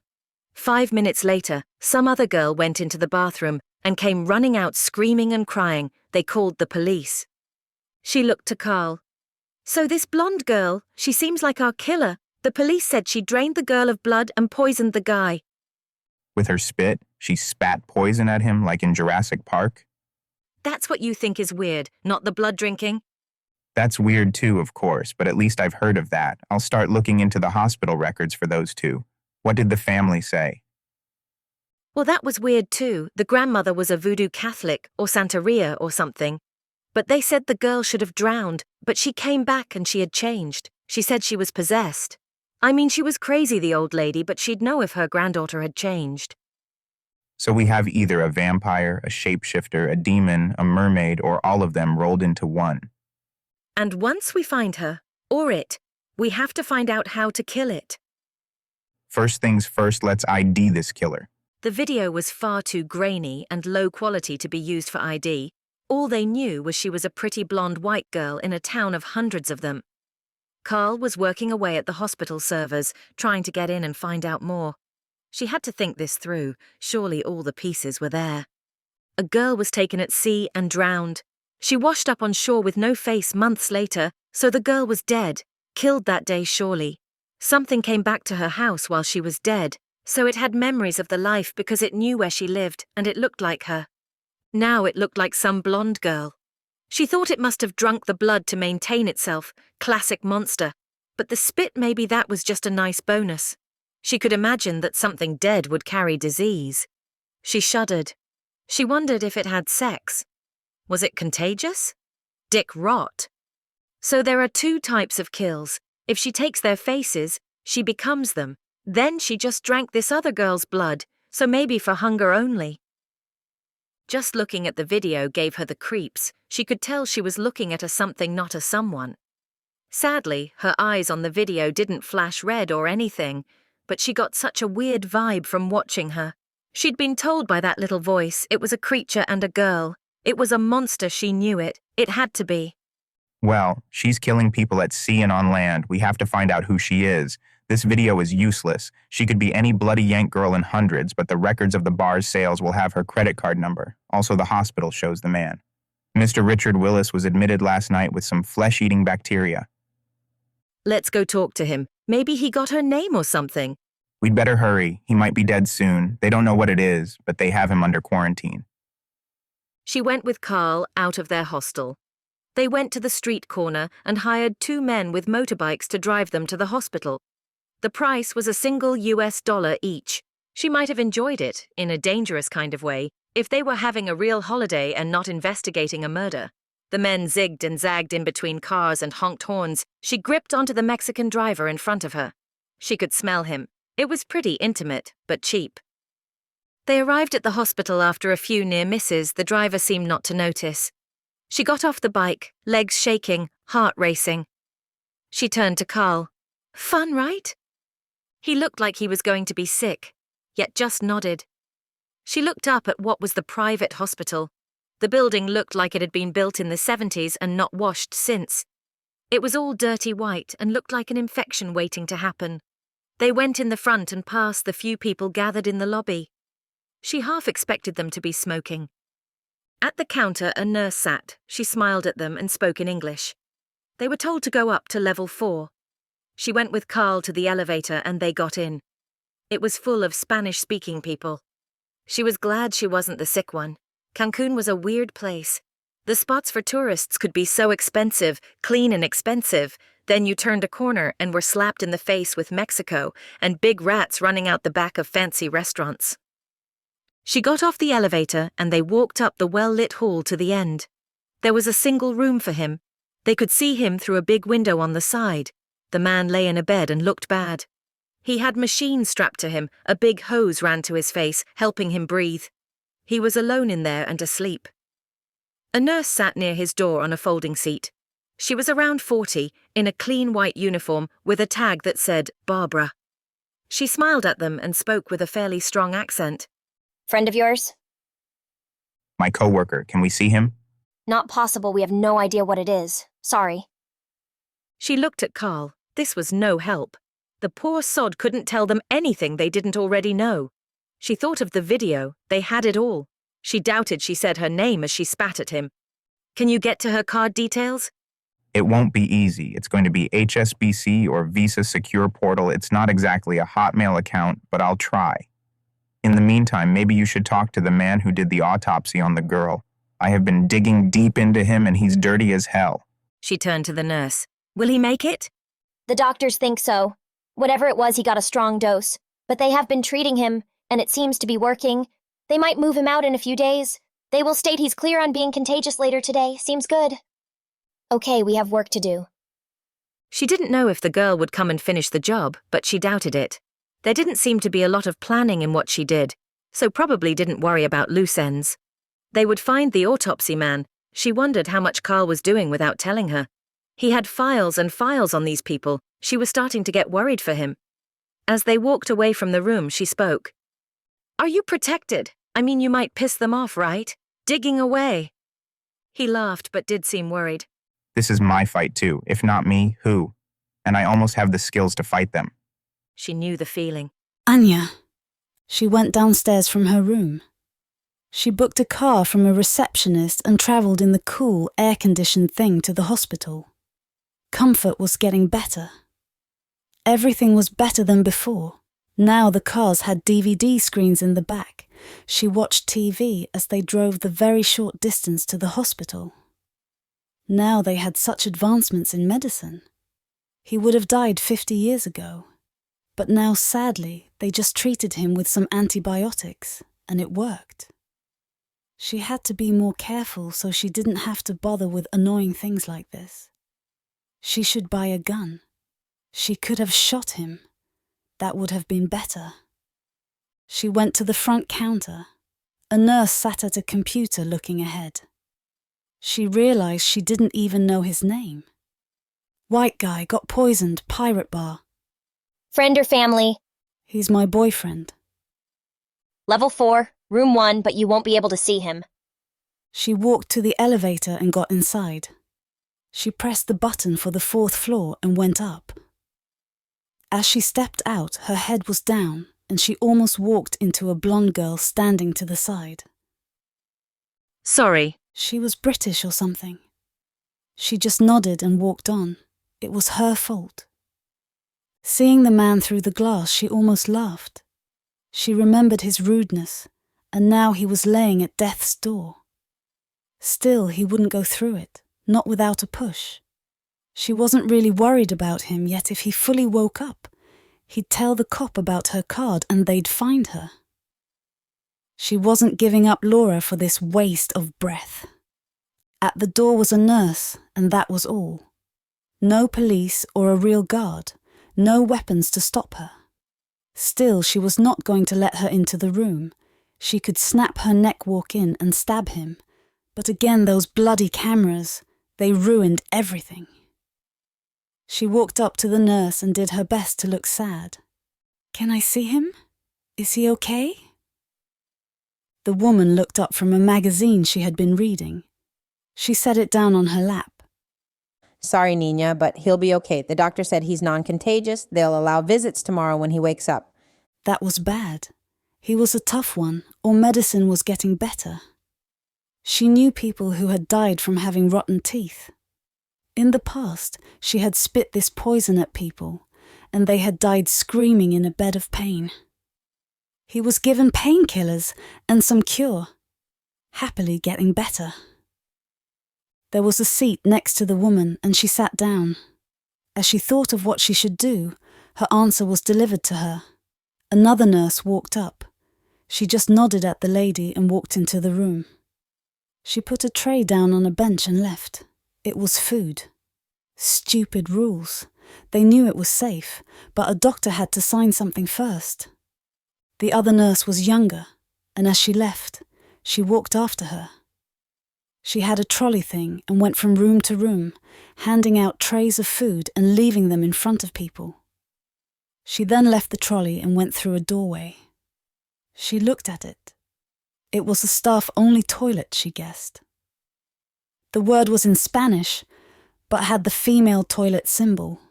[SPEAKER 1] 5 minutes later, some other girl went into the bathroom and came running out screaming and crying. They called the police. She looked to Carl. So this blonde girl, she seems like our killer. The police said she drained the girl of blood and poisoned the guy.
[SPEAKER 4] With her spit, she spat poison at him like in Jurassic Park.
[SPEAKER 1] That's what you think is weird, not the blood drinking?
[SPEAKER 4] That's weird too, of course, but at least I've heard of that. I'll start looking into the hospital records for those two. What did the family say?
[SPEAKER 1] Well, that was weird too. The grandmother was a voodoo Catholic or Santeria or something. But they said the girl should have drowned, but she came back and she had changed. She said she was possessed. I mean, she was crazy, the old lady, but she'd know if her granddaughter had changed.
[SPEAKER 4] So we have either a vampire, a shapeshifter, a demon, a mermaid, or all of them rolled into one.
[SPEAKER 1] And once we find her, or it, we have to find out how to kill it.
[SPEAKER 4] First things first, let's ID this killer.
[SPEAKER 1] The video was far too grainy and low quality to be used for ID. All they knew was she was a pretty blonde white girl in a town of hundreds of them. Carl was working away at the hospital servers, trying to get in and find out more. She had to think this through. Surely all the pieces were there. A girl was taken at sea and drowned. She washed up on shore with no face months later, so the girl was dead, killed that day surely. Something came back to her house while she was dead, so it had memories of the life because it knew where she lived and it looked like her. Now it looked like some blonde girl. She thought it must have drunk the blood to maintain itself, classic monster, but the spit, maybe that was just a nice bonus. She could imagine that something dead would carry disease. She shuddered. She wondered if it had sex. Was it contagious? Dick rot. So there are two types of kills. If she takes their faces, she becomes them. Then she just drank this other girl's blood, so maybe for hunger only. Just looking at the video gave her the creeps. She could tell she was looking at a something, not a someone. Sadly, her eyes on the video didn't flash red or anything, but she got such a weird vibe from watching her. She'd been told by that little voice it was a creature and a girl. It was a monster, she knew it. It had to be.
[SPEAKER 4] Well, she's killing people at sea and on land. We have to find out who she is. This video is useless. She could be any bloody Yank girl in hundreds, but the records of the bar's sales will have her credit card number. Also, the hospital shows the man. Mr. Richard Willis was admitted last night with some flesh-eating bacteria.
[SPEAKER 1] Let's go talk to him. Maybe he got her name or something.
[SPEAKER 4] We'd better hurry. He might be dead soon. They don't know what it is, but they have him under quarantine.
[SPEAKER 1] She went with Carl out of their hostel. They went to the street corner and hired two men with motorbikes to drive them to the hospital. The price was a single $1 each. She might have enjoyed it, in a dangerous kind of way, if they were having a real holiday and not investigating a murder. The men zigged and zagged in between cars and honked horns. She gripped onto the Mexican driver in front of her. She could smell him. It was pretty intimate, but cheap. They arrived at the hospital after a few near misses. The driver seemed not to notice. She got off the bike, legs shaking, heart racing. She turned to Carl. Fun, right? He looked like he was going to be sick, yet just nodded. She looked up at what was the private hospital. The building looked like it had been built in the 70s and not washed since. It was all dirty white and looked like an infection waiting to happen. They went in the front and past the few people gathered in the lobby. She half expected them to be smoking. At the counter, a nurse sat. She smiled at them and spoke in English. They were told to go up to level 4. She went with Carl to the elevator and they got in. It was full of Spanish-speaking people. She was glad she wasn't the sick one. Cancun was a weird place. The spots for tourists could be so expensive, clean and expensive. Then you turned a corner and were slapped in the face with Mexico and big rats running out the back of fancy restaurants. She got off the elevator and they walked up the well-lit hall to the end. There was a single room for him. They could see him through a big window on the side. The man lay in a bed and looked bad. He had machines strapped to him. A big hose ran to his face, helping him breathe. He was alone in there and asleep. A nurse sat near his door on a folding seat. She was around 40, in a clean white uniform with a tag that said Barbara. She smiled at them and spoke with a fairly strong accent.
[SPEAKER 10] Friend of yours?
[SPEAKER 4] My coworker, can we see him?
[SPEAKER 10] Not possible, we have no idea what it is. Sorry.
[SPEAKER 1] She looked at Carl. This was no help. The poor sod couldn't tell them anything they didn't already know. She thought of the video. They had it all. She doubted she said her name as she spat at him. Can you get to her card details?
[SPEAKER 4] It won't be easy. It's going to be HSBC or Visa Secure Portal. It's not exactly a Hotmail account, but I'll try. In the meantime, maybe you should talk to the man who did the autopsy on the girl. I have been digging deep into him and he's dirty as hell.
[SPEAKER 1] She turned to the nurse. Will he make it?
[SPEAKER 10] The doctors think so. Whatever it was, he got a strong dose. But they have been treating him, and it seems to be working. They might move him out in a few days. They will state he's clear on being contagious later today. Seems good. Okay, we have work to do.
[SPEAKER 1] She didn't know if the girl would come and finish the job, but she doubted it. There didn't seem to be a lot of planning in what she did, so probably didn't worry about loose ends. They would find the autopsy man. She wondered how much Carl was doing without telling her. He had files and files on these people. She was starting to get worried for him. As they walked away from the room, she spoke. Are you protected? I mean, you might piss them off, right? Digging away. He laughed, but did seem worried.
[SPEAKER 4] This is my fight too. If not me, who? And I almost have the skills to fight them.
[SPEAKER 1] She knew the feeling.
[SPEAKER 2] Anya. She went downstairs from her room. She booked a car from a receptionist and travelled in the cool, air-conditioned thing to the hospital. Comfort was getting better. Everything was better than before. Now the cars had DVD screens in the back. She watched TV as they drove the very short distance to the hospital. Now they had such advancements in medicine. He would have died 50 years ago. But now, sadly, they just treated him with some antibiotics, and it worked. She had to be more careful so she didn't have to bother with annoying things like this. She should buy a gun. She could have shot him. That would have been better. She went to the front counter. A nurse sat at a computer looking ahead. She realized she didn't even know his name. White guy, got poisoned, pirate bar.
[SPEAKER 10] Friend or family?
[SPEAKER 2] He's my boyfriend.
[SPEAKER 10] Level 4, room 1, but you won't be able to see him.
[SPEAKER 2] She walked to the elevator and got inside. She pressed the button for the 4th floor and went up. As she stepped out, her head was down, and she almost walked into a blonde girl standing to the side.
[SPEAKER 1] Sorry.
[SPEAKER 2] She was British or something. She just nodded and walked on. It was her fault. Seeing the man through the glass, she almost laughed. She remembered his rudeness, and now he was laying at death's door. Still, he wouldn't go through it, not without a push. She wasn't really worried about him, yet if he fully woke up, he'd tell the cop about her card and they'd find her. She wasn't giving up Laura for this waste of breath. At the door was a nurse, and that was all. No police or a real guard, no weapons to stop her. Still, she was not going to let her into the room. She could snap her neck, walk in and stab him. But again, those bloody cameras, they ruined everything. She walked up to the nurse and did her best to look sad. Can I see him? Is he okay? The woman looked up from a magazine she had been reading. She set it down on her lap.
[SPEAKER 6] Sorry, Nina, but he'll be okay. The doctor said he's non-contagious. They'll allow visits tomorrow when he wakes up.
[SPEAKER 2] That was bad. He was a tough one, or medicine was getting better. She knew people who had died from having rotten teeth. In the past, she had spit this poison at people, and they had died screaming in a bed of pain. He was given painkillers and some cure, happily getting better. There was a seat next to the woman, and she sat down. As she thought of what she should do, her answer was delivered to her. Another nurse walked up. She just nodded at the lady and walked into the room. She put a tray down on a bench and left. It was food. Stupid rules. They knew it was safe, but a doctor had to sign something first. The other nurse was younger, and as she left, she walked after her. She had a trolley thing and went from room to room, handing out trays of food and leaving them in front of people. She then left the trolley and went through a doorway. She looked at it. It was a staff-only toilet, she guessed. The word was in Spanish, but had the female toilet symbol.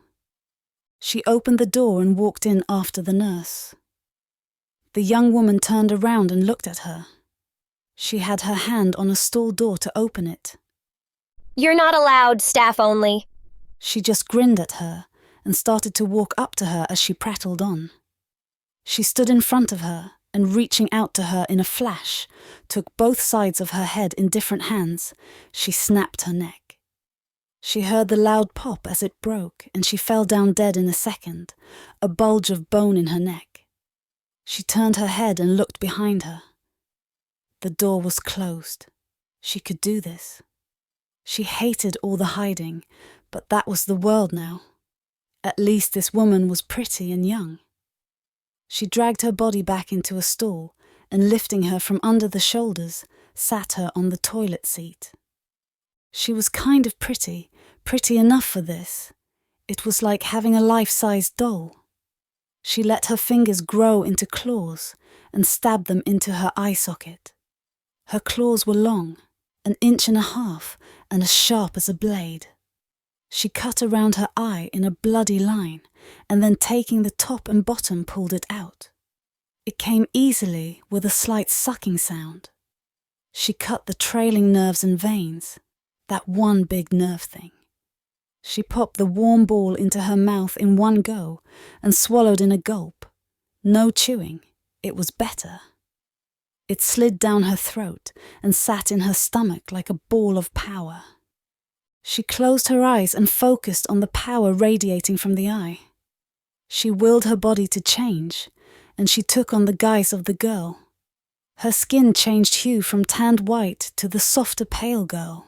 [SPEAKER 2] She opened the door and walked in after the nurse. The young woman turned around and looked at her. She had her hand on a stall door to open it.
[SPEAKER 10] You're not allowed, staff only.
[SPEAKER 2] She just grinned at her and started to walk up to her as she prattled on. She stood in front of her and, reaching out to her in a flash, took both sides of her head in different hands. She snapped her neck. She heard the loud pop as it broke, and she fell down dead in a second, a bulge of bone in her neck. She turned her head and looked behind her. The door was closed. She could do this. She hated all the hiding, but that was the world now. At least this woman was pretty and young. She dragged her body back into a stall and, lifting her from under the shoulders, sat her on the toilet seat. She was kind of pretty enough for this. It was like having a life-sized doll. She let her fingers grow into claws and stabbed them into her eye socket. Her claws were long, 1.5 inches, and as sharp as a blade. She cut around her eye in a bloody line, and then taking the top and bottom pulled it out. It came easily with a slight sucking sound. She cut the trailing nerves and veins, that one big nerve thing. She popped the warm ball into her mouth in one go and swallowed in a gulp. No chewing, it was better. It slid down her throat and sat in her stomach like a ball of power. She closed her eyes and focused on the power radiating from the eye. She willed her body to change, and she took on the guise of the girl. Her skin changed hue from tanned white to the softer pale girl.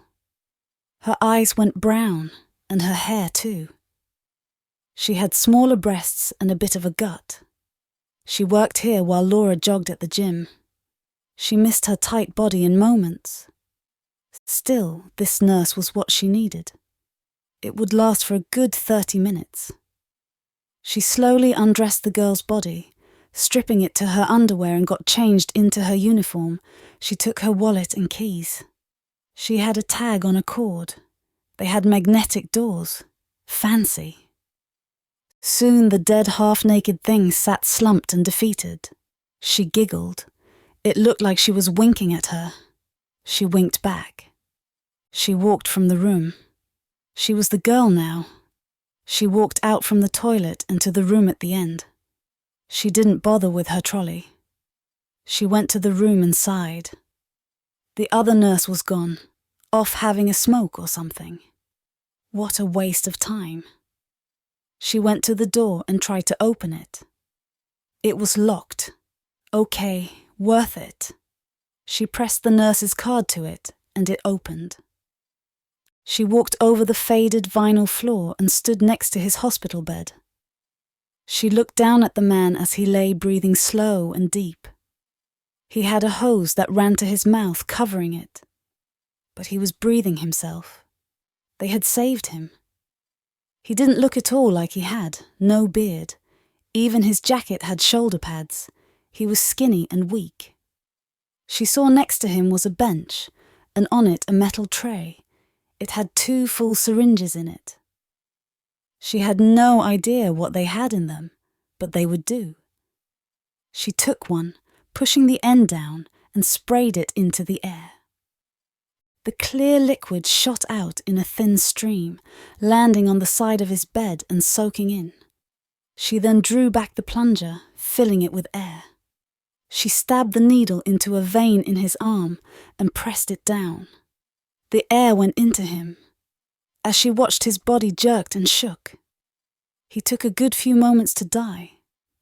[SPEAKER 2] Her eyes went brown, and her hair too. She had smaller breasts and a bit of a gut. She worked here while Laura jogged at the gym. She missed her tight body in moments. Still, this nurse was what she needed. It would last for a good 30 minutes. She slowly undressed the girl's body, stripping it to her underwear, and got changed into her uniform. She took her wallet and keys. She had a tag on a cord. They had magnetic doors. Fancy. Soon the dead half-naked thing sat slumped and defeated. She giggled. It looked like she was winking at her. She winked back. She walked from the room. She was the girl now. She walked out from the toilet and to the room at the end. She didn't bother with her trolley. She went to the room and sighed. The other nurse was gone, off having a smoke or something. What a waste of time. She went to the door and tried to open it. It was locked. Okay, worth it. She pressed the nurse's card to it, and it opened. She walked over the faded vinyl floor and stood next to his hospital bed. She looked down at the man as he lay breathing slow and deep. He had a hose that ran to his mouth, covering it. But he was breathing himself. They had saved him. He didn't look at all like he had, no beard. Even his jacket had shoulder pads. He was skinny and weak. She saw next to him was a bench, and on it a metal tray. It had 2 full syringes in it. She had no idea what they had in them, but they would do. She took one, pushing the end down, and sprayed it into the air. The clear liquid shot out in a thin stream, landing on the side of his bed and soaking in. She then drew back the plunger, filling it with air. She stabbed the needle into a vein in his arm and pressed it down. The air went into him. As she watched, his body jerked and shook. He took a good few moments to die.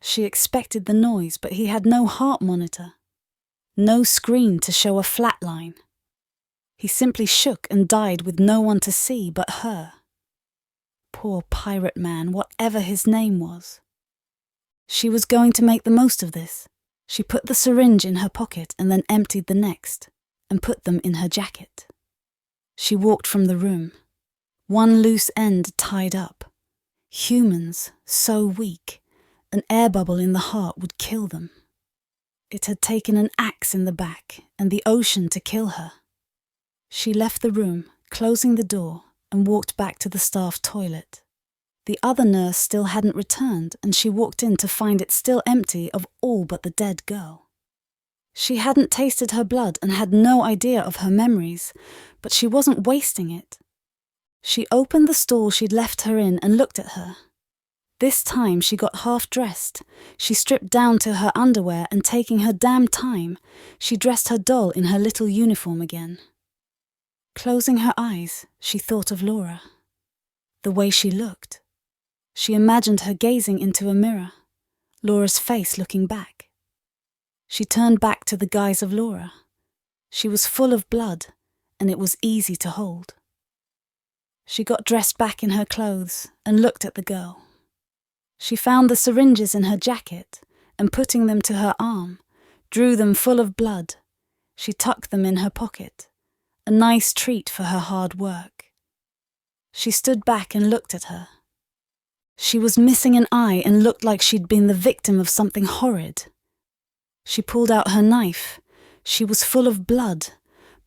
[SPEAKER 2] She expected the noise, but he had no heart monitor. No screen to show a flat line. He simply shook and died with no one to see but her. Poor pirate man, whatever his name was. She was going to make the most of this. She put the syringe in her pocket and then emptied the next, and put them in her jacket. She walked from the room, one loose end tied up. Humans, so weak, an air bubble in the heart would kill them. It had taken an axe in the back and the ocean to kill her. She left the room, closing the door, and walked back to the staff toilet. The other nurse still hadn't returned, and she walked in to find it still empty of all but the dead girl. She hadn't tasted her blood and had no idea of her memories, but she wasn't wasting it. She opened the stall she'd left her in and looked at her. This time she got half dressed. She stripped down to her underwear and, taking her damn time, she dressed her doll in her little uniform again. Closing her eyes, she thought of Laura. The way she looked. She imagined her gazing into a mirror, Laura's face looking back. She turned back to the guise of Laura. She was full of blood, and it was easy to hold. She got dressed back in her clothes and looked at the girl. She found the syringes in her jacket and, putting them to her arm, drew them full of blood. She tucked them in her pocket, a nice treat for her hard work. She stood back and looked at her. She was missing an eye and looked like she'd been the victim of something horrid. She pulled out her knife. She was full of blood,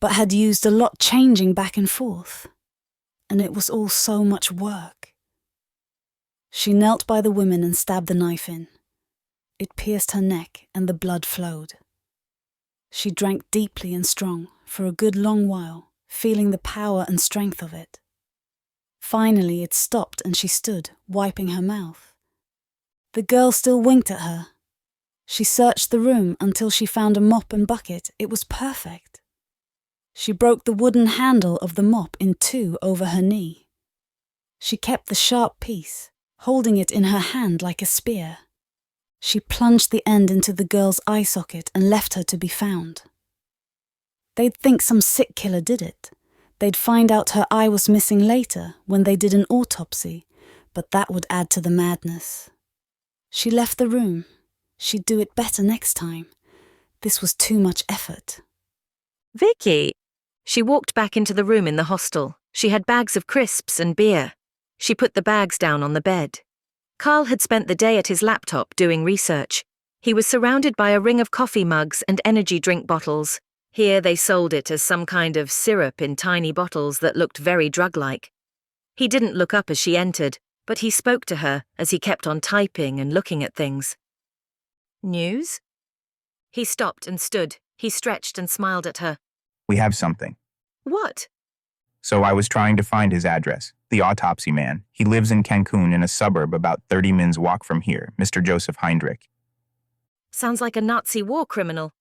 [SPEAKER 2] but had used a lot changing back and forth. And it was all so much work. She knelt by the women and stabbed the knife in. It pierced her neck and the blood flowed. She drank deeply and strong for a good long while, feeling the power and strength of it. Finally it stopped and she stood, wiping her mouth. The girl still winked at her. She searched the room until she found a mop and bucket. It was perfect. She broke the wooden handle of the mop in two over her knee. She kept the sharp piece, holding it in her hand like a spear. She plunged the end into the girl's eye socket and left her to be found. They'd think some sick killer did it. They'd find out her eye was missing later when they did an autopsy, but that would add to the madness. She left the room. She'd do it better next time. This was too much effort.
[SPEAKER 1] Vicky! She walked back into the room in the hostel. She had bags of crisps and beer. She put the bags down on the bed. Carl had spent the day at his laptop doing research. He was surrounded by a ring of coffee mugs and energy drink bottles. Here they sold it as some kind of syrup in tiny bottles that looked very drug-like. He didn't look up as she entered, but he spoke to her as he kept on typing and looking at things. News? He stopped and stood. He stretched and smiled at her.
[SPEAKER 4] We have something.
[SPEAKER 1] What?
[SPEAKER 4] So I was trying to find his address, the autopsy man. He lives in Cancun in a suburb about 30 minutes walk from here, Mr. Joseph Heinrich.
[SPEAKER 1] Sounds like a Nazi war criminal.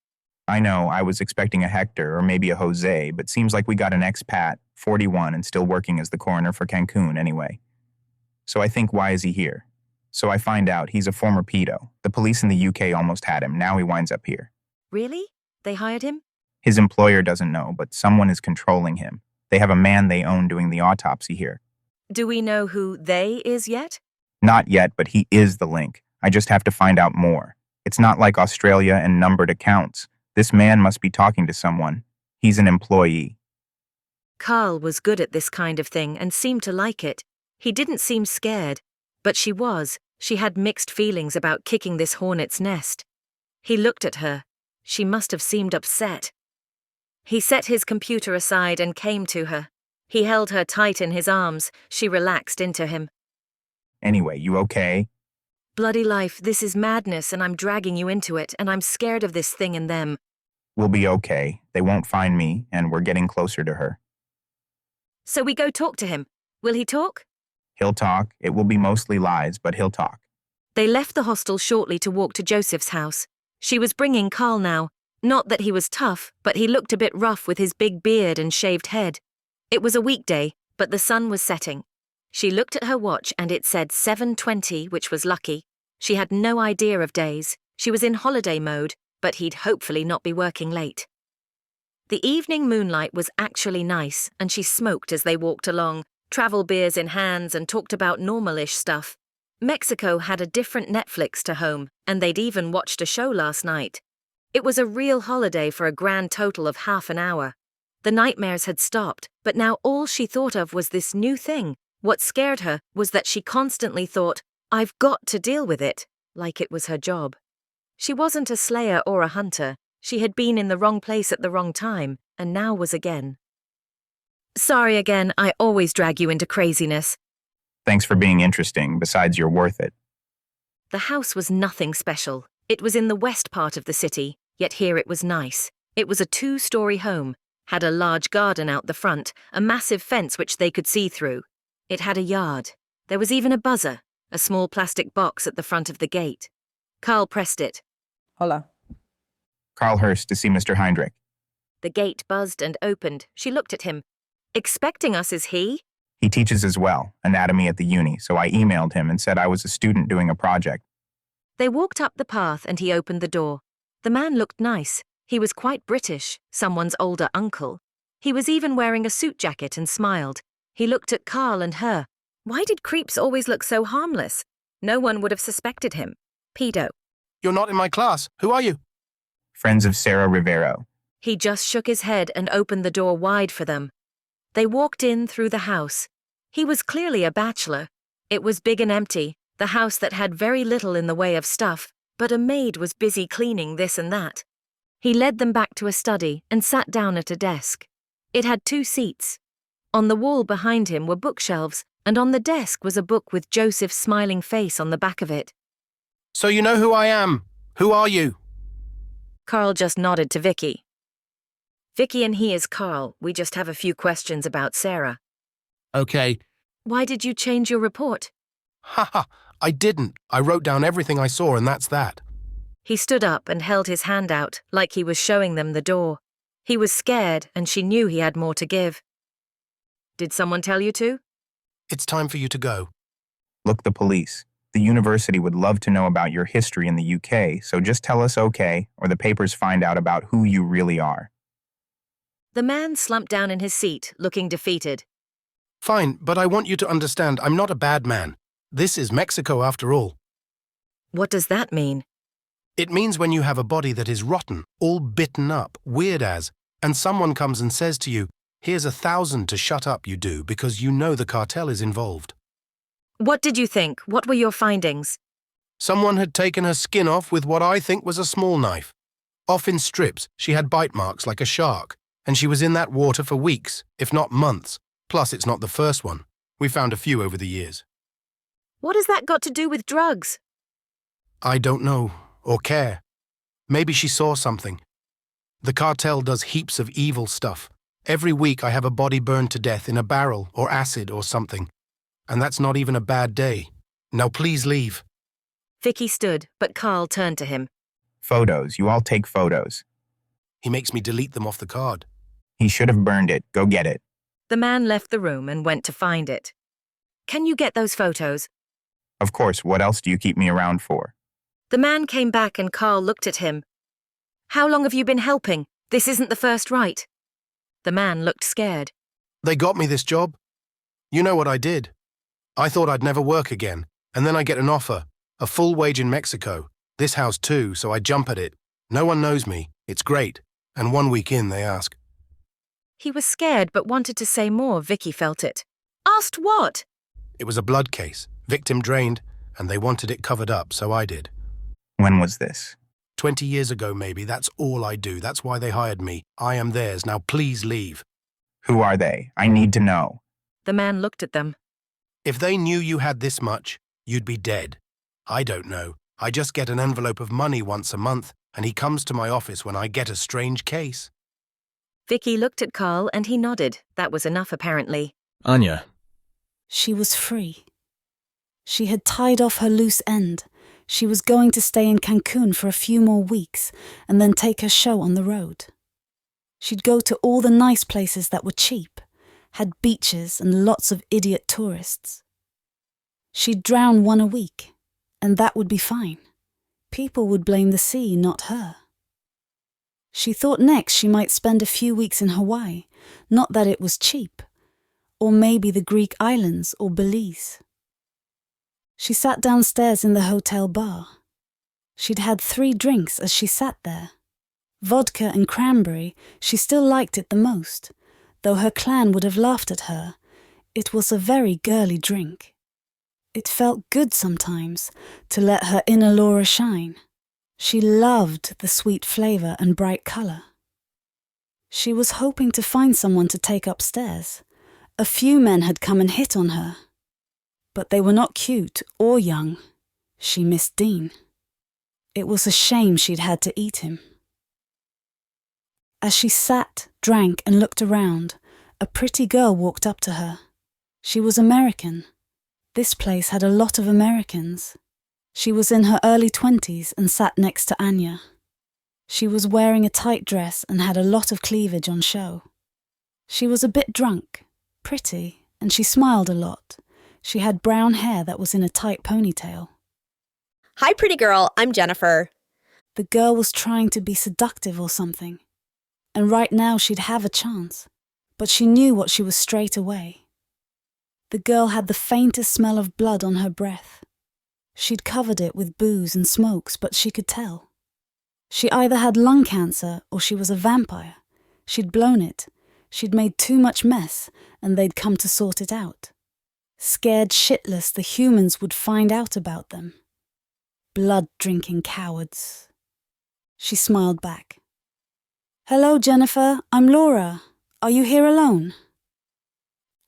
[SPEAKER 4] I know, I was expecting a Hector or maybe a Jose, but seems like we got an expat, 41, and still working as the coroner for Cancun anyway. So I think, why is he here? So I find out he's a former pedo. The police in the UK almost had him. Now he winds up here.
[SPEAKER 1] Really? They hired him?
[SPEAKER 4] His employer doesn't know, but someone is controlling him. They have a man they own doing the autopsy here.
[SPEAKER 1] Do we know who they is yet?
[SPEAKER 4] Not yet, but he is the link. I just have to find out more. It's not like Australia and numbered accounts. This man must be talking to someone. He's an employee.
[SPEAKER 1] Carl was good at this kind of thing and seemed to like it. He didn't seem scared, but she was. She had mixed feelings about kicking this hornet's nest. He looked at her. She must have seemed upset. He set his computer aside and came to her. He held her tight in his arms. She relaxed into him.
[SPEAKER 4] Anyway, you okay?
[SPEAKER 1] Bloody life, this is madness and I'm dragging you into it and I'm scared of this thing and them.
[SPEAKER 4] We'll be okay. They won't find me, and we're getting closer to her.
[SPEAKER 1] So we go talk to him. Will he talk?
[SPEAKER 4] He'll talk. It will be mostly lies, but he'll talk.
[SPEAKER 1] They left the hostel shortly to walk to Joseph's house. She was bringing Carl now. Not that he was tough, but he looked a bit rough with his big beard and shaved head. It was a weekday, but the sun was setting. She looked at her watch and it said 7:20, which was lucky. She had no idea of days. She was in holiday mode, but he'd hopefully not be working late. The evening moonlight was actually nice, and she smoked as they walked along, travel beers in hands, and talked about normal-ish stuff. Mexico had a different Netflix to home, and they'd even watched a show last night. It was a real holiday for a grand total of half an hour. The nightmares had stopped, but now all she thought of was this new thing. What scared her was that she constantly thought, I've got to deal with it, like it was her job. She wasn't a slayer or a hunter. She had been in the wrong place at the wrong time, and now was again. Sorry again, I always drag you into craziness.
[SPEAKER 4] Thanks for being interesting, besides you're worth it.
[SPEAKER 1] The house was nothing special. It was in the west part of the city, yet here it was nice. It was a 2-story home, had a large garden out the front, a massive fence which they could see through. It had a yard. There was even a buzzer, a small plastic box at the front of the gate. Carl pressed it.
[SPEAKER 6] Hola.
[SPEAKER 4] Carl Hurst to see Mr. Heinrich.
[SPEAKER 1] The gate buzzed and opened. She looked at him. Expecting us, is he?
[SPEAKER 4] He teaches as well, anatomy at the uni, so I emailed him and said I was a student doing a project.
[SPEAKER 1] They walked up the path and he opened the door. The man looked nice. He was quite British, someone's older uncle. He was even wearing a suit jacket and smiled. He looked at Carl and her. Why did creeps always look so harmless? No one would have suspected him. Pedo.
[SPEAKER 11] You're not in my class. Who are you?
[SPEAKER 4] Friends of Sarah Rivero.
[SPEAKER 1] He just shook his head and opened the door wide for them. They walked in through the house. He was clearly a bachelor. It was big and empty, the house that had very little in the way of stuff, but a maid was busy cleaning this and that. He led them back to a study and sat down at a desk. It had 2 seats. On the wall behind him were bookshelves, and on the desk was a book with Joseph's smiling face on the back of it.
[SPEAKER 11] So you know who I am. Who are you?
[SPEAKER 1] Carl just nodded to Vicky. Vicky and he is Carl. We just have a few questions about Sarah.
[SPEAKER 11] Okay.
[SPEAKER 1] Why did you change your report?
[SPEAKER 11] Haha, I didn't. I wrote down everything I saw and that's that.
[SPEAKER 1] He stood up and held his hand out, like he was showing them the door. He was scared, and she knew he had more to give. Did someone tell you to?
[SPEAKER 11] It's time for you to go.
[SPEAKER 4] Look, the police. The university would love to know about your history in the UK, so just tell us okay, or the papers find out about who you really are.
[SPEAKER 1] The man slumped down in his seat, looking defeated.
[SPEAKER 11] Fine, but I want you to understand I'm not a bad man. This is Mexico after all.
[SPEAKER 1] What does that mean?
[SPEAKER 11] It means when you have a body that is rotten, all bitten up, weird as, and someone comes and says to you, here's 1,000 to shut up, you do, because you know the cartel is involved.
[SPEAKER 1] What did you think? What were your findings?
[SPEAKER 11] Someone had taken her skin off with what I think was a small knife. Off in strips, she had bite marks like a shark, and she was in that water for weeks, if not months. Plus, it's not the first one. We found a few over the years.
[SPEAKER 1] What has that got to do with drugs?
[SPEAKER 11] I don't know, or care. Maybe she saw something. The cartel does heaps of evil stuff. Every week I have a body burned to death in a barrel or acid or something. And that's not even a bad day. Now please leave.
[SPEAKER 1] Vicky stood, but Carl turned to him.
[SPEAKER 4] Photos. You all take photos.
[SPEAKER 11] He makes me delete them off the card.
[SPEAKER 4] He should have burned it. Go get it.
[SPEAKER 1] The man left the room and went to find it. Can you get those photos?
[SPEAKER 4] Of course, what else do you keep me around for?
[SPEAKER 1] The man came back and Carl looked at him. How long have you been helping? This isn't the first right. The man looked scared.
[SPEAKER 11] They got me this job. You know what I did. I thought I'd never work again, and then I get an offer, a full wage in Mexico, this house too, so I jump at it. No one knows me. It's great. And 1 week in, they ask.
[SPEAKER 1] He was scared but wanted to say more. Vicky felt it. Asked what?
[SPEAKER 11] It was a blood case, victim drained, and they wanted it covered up, so I did.
[SPEAKER 4] When was this?
[SPEAKER 11] 20 years ago, maybe. That's all I do. That's why they hired me. I am theirs. Now please leave.
[SPEAKER 4] Who are they? I need to know.
[SPEAKER 1] The man looked at them.
[SPEAKER 11] If they knew you had this much, you'd be dead. I don't know. I just get an envelope of money once a month, and he comes to my office when I get a strange case.
[SPEAKER 1] Vicky looked at Carl and he nodded. That was enough, apparently.
[SPEAKER 3] Anya.
[SPEAKER 2] She was free. She had tied off her loose end. She was going to stay in Cancun for a few more weeks and then take her show on the road. She'd go to all the nice places that were cheap, had beaches and lots of idiot tourists. She'd drown 1 a week, and that would be fine. People would blame the sea, not her. She thought next she might spend a few weeks in Hawaii, not that it was cheap, or maybe the Greek islands or Belize. She sat downstairs in the hotel bar. She'd had 3 drinks as she sat there. Vodka and cranberry, she still liked it the most, though her clan would have laughed at her. It was a very girly drink. It felt good sometimes to let her inner Laura shine. She loved the sweet flavour and bright colour. She was hoping to find someone to take upstairs. A few men had come and hit on her. But they were not cute or young. She missed Dean. It was a shame she'd had to eat him. As she sat, drank, and looked around, a pretty girl walked up to her. She was American. This place had a lot of Americans. She was in her early 20s and sat next to Anya. She was wearing a tight dress and had a lot of cleavage on show. She was a bit drunk, pretty, and she smiled a lot. She had brown hair that was in a tight ponytail.
[SPEAKER 12] Hi, pretty girl. I'm Jennifer.
[SPEAKER 2] The girl was trying to be seductive or something. And right now she'd have a chance. But she knew what she was straight away. The girl had the faintest smell of blood on her breath. She'd covered it with booze and smokes, but she could tell. She either had lung cancer or she was a vampire. She'd blown it. She'd made too much mess, and they'd come to sort it out. Scared shitless the humans would find out about them. Blood-drinking cowards. She smiled back. "Hello, Jennifer. I'm Laura. Are you here alone?"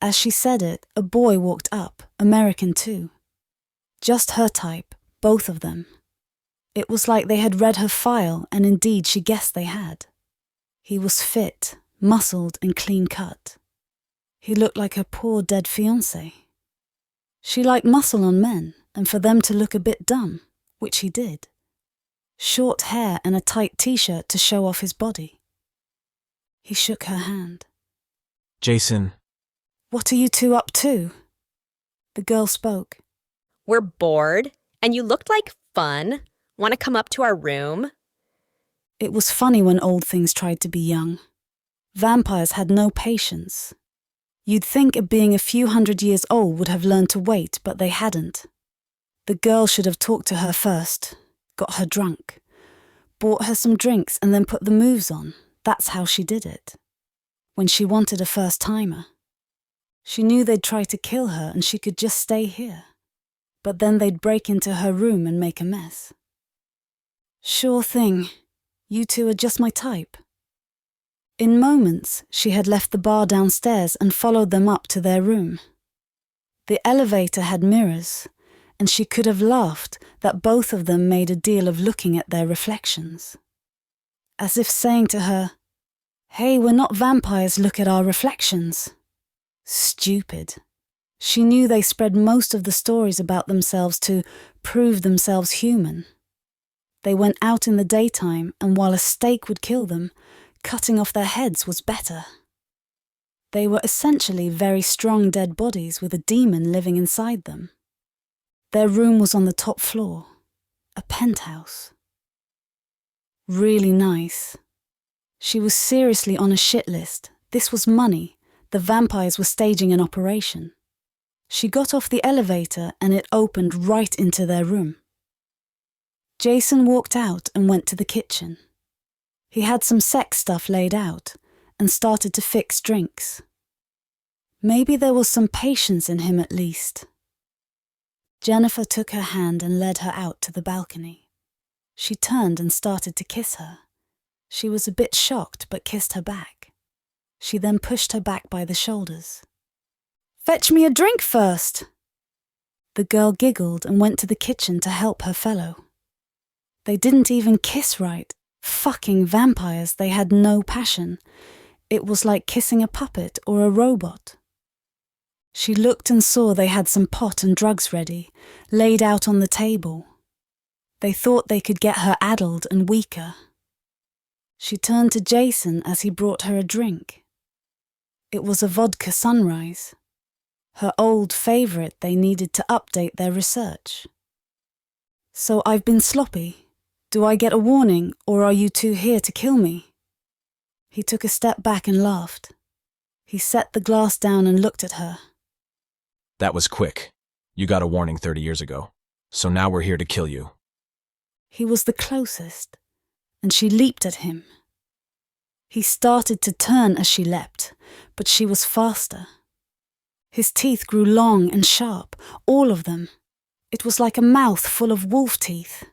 [SPEAKER 2] As she said it, a boy walked up, American too. Just her type, both of them. It was like they had read her file, and indeed she guessed they had. He was fit, muscled and clean-cut. He looked like her poor dead fiancé. She liked muscle on men, and for them to look a bit dumb, which he did. Short hair and a tight t-shirt to show off his body. He shook her hand.
[SPEAKER 13] Jason.
[SPEAKER 2] "What are you two up to?" The girl spoke.
[SPEAKER 12] We're bored, and you looked like fun. Want to come up to our room?
[SPEAKER 2] It was funny when old things tried to be young. Vampires had no patience. You'd think being a few hundred years old would have learned to wait, but they hadn't. The girl should have talked to her first, got her drunk, bought her some drinks and then put the moves on. That's how she did it. When she wanted a first-timer. She knew they'd try to kill her and she could just stay here. But then they'd break into her room and make a mess. Sure thing. You two are just my type. In moments, she had left the bar downstairs and followed them up to their room. The elevator had mirrors, and she could have laughed that both of them made a deal of looking at their reflections. As if saying to her, "Hey, we're not vampires, look at our reflections." Stupid. She knew they spread most of the stories about themselves to prove themselves human. They went out in the daytime, and while a stake would kill them, cutting off their heads was better. They were essentially very strong dead bodies with a demon living inside them. Their room was on the top floor, a penthouse. Really nice. She was seriously on a shit list. This was money. The vampires were staging an operation. She got off the elevator and it opened right into their room. Jason walked out and went to the kitchen. He had some sex stuff laid out and started to fix drinks. Maybe there was some patience in him at least. Jennifer took her hand and led her out to the balcony. She turned and started to kiss her. She was a bit shocked but kissed her back. She then pushed her back by the shoulders. "Fetch me a drink first." The girl giggled and went to the kitchen to help her fellow. They didn't even kiss right. Fucking vampires, they had no passion. It was like kissing a puppet or a robot. She looked and saw they had some pot and drugs ready, laid out on the table. They thought they could get her addled and weaker. She turned to Jason as he brought her a drink. It was a vodka sunrise. Her old favourite they needed to update their research. "So I've been sloppy. Do I get a warning, or are you two here to kill me?" He took a step back and laughed. He set the glass down and looked at her.
[SPEAKER 13] That was quick. You got a warning 30 years ago. So now we're here to kill you.
[SPEAKER 2] He was the closest, and she leaped at him. He started to turn as she leapt, but she was faster. His teeth grew long and sharp, all of them. It was like a mouth full of wolf teeth.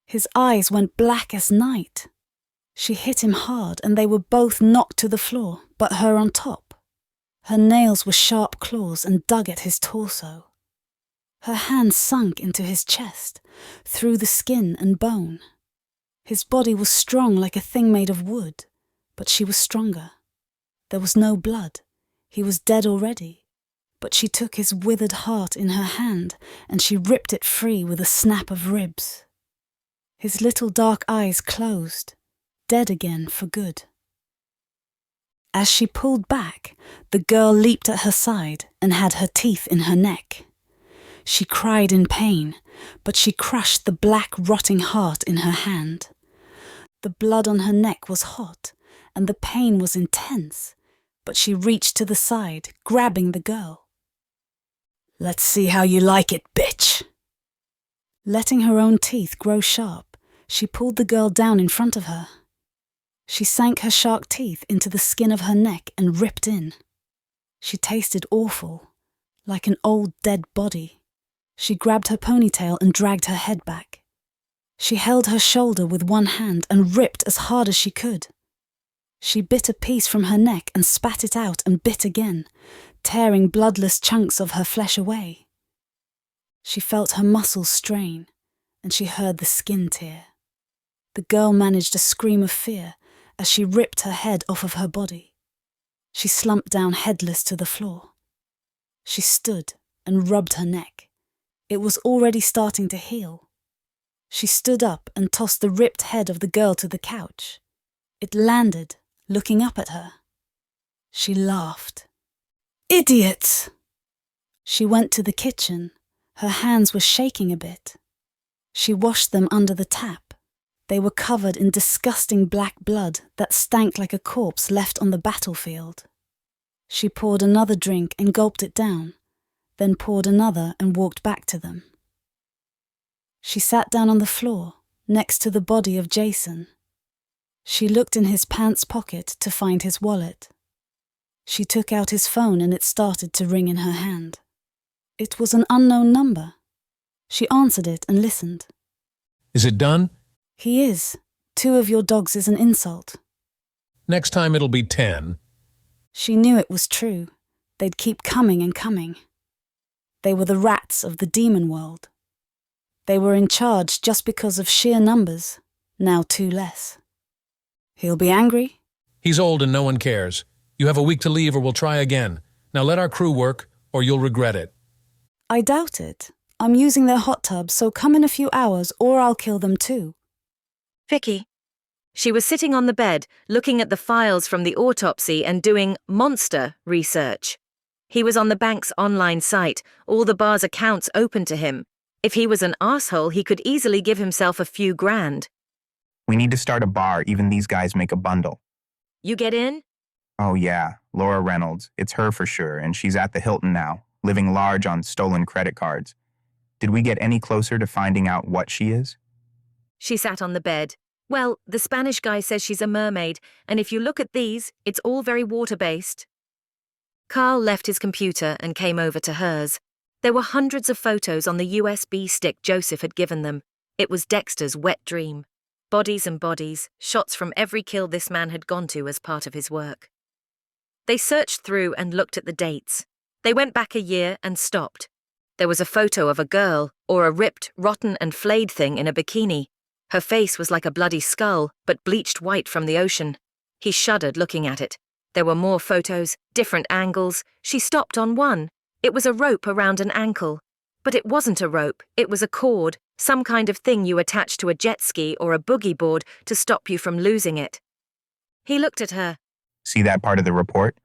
[SPEAKER 2] His eyes went black as night. She hit him hard and they were both knocked to the floor, but her on top. Her nails were sharp claws and dug at his torso. Her hands sunk into his chest, through the skin and bone. His body was strong like a thing made of wood, But she was stronger. There was no blood. He was dead already. But she took his withered heart in her hand, and she ripped it free with a snap of ribs. His little dark eyes closed, dead again for good. As she pulled back, the girl leaped at her side and had her teeth in her neck. She cried in pain, but she crushed the black, rotting heart in her hand. The blood on her neck was hot, and the pain was intense, but she reached to the side, grabbing the girl. "Let's see how you like it, bitch!" Letting her own teeth grow sharp, she pulled the girl down in front of her. She sank her shark teeth into the skin of her neck and ripped in. She tasted awful, like an old dead body. She grabbed her ponytail and dragged her head back. She held her shoulder with one hand and ripped as hard as she could. She bit a piece from her neck and spat it out and bit again, tearing bloodless chunks of her flesh away. She felt her muscles strain, and she heard the skin tear. The girl managed a scream of fear as she ripped her head off of her body. She slumped down headless to the floor. She stood and rubbed her neck. It was already starting to heal. She stood up and tossed the ripped head of the girl to the couch. It landed, looking up at her. She laughed. "Idiots!" She went to the kitchen. Her hands were shaking a bit. She washed them under the tap. They were covered in disgusting black blood that stank like a corpse left on the battlefield. She poured another drink and gulped it down, then poured another and walked back to them. She sat down on the floor, next to the body of Jason. She looked in his pants pocket to find his wallet. She took out his phone and it started to ring in her hand. It was an unknown number. She answered it and listened.
[SPEAKER 14] "Is it done?"
[SPEAKER 2] "He is. 2 of your dogs is an insult."
[SPEAKER 14] "Next time it'll be 10.
[SPEAKER 2] She knew it was true. They'd keep coming and coming. They were the rats of the demon world. They were in charge just because of sheer numbers, now 2 less. He'll be angry?
[SPEAKER 14] He's old and no one cares. You have a week to leave or we'll try again. Now let our crew work, or you'll regret it."
[SPEAKER 2] I doubt it. I'm using their hot tub, so come in a few hours or I'll kill them too.
[SPEAKER 1] Vicky. She was sitting on the bed, looking at the files from the autopsy and doing monster research. He was on the bank's online site, all the bar's accounts open to him. If he was an arsehole, he could easily give himself a few grand.
[SPEAKER 4] We need to start a bar, even these guys make a bundle.
[SPEAKER 1] You get in?
[SPEAKER 4] Oh yeah, Laura Reynolds. It's her for sure, and she's at the Hilton now, living large on stolen credit cards. Did we get any closer to finding out what she is?
[SPEAKER 1] She sat on the bed. Well, the Spanish guy says she's a mermaid, and if you look at these, it's all very water-based. Carl left his computer and came over to hers. There were hundreds of photos on the USB stick Joseph had given them. It was Dexter's wet dream. Bodies and bodies, shots from every kill this man had gone to as part of his work. They searched through and looked at the dates. They went back a year and stopped. There was a photo of a girl, or a ripped, rotten and flayed thing in a bikini. Her face was like a bloody skull, but bleached white from the ocean. He shuddered looking at it. There were more photos, different angles. She stopped on one. It was a rope around an ankle. But it wasn't a rope, it was a cord, some kind of thing you attach to a jet ski or a boogie board to stop you from losing it. He looked at her.
[SPEAKER 4] See that part of the report?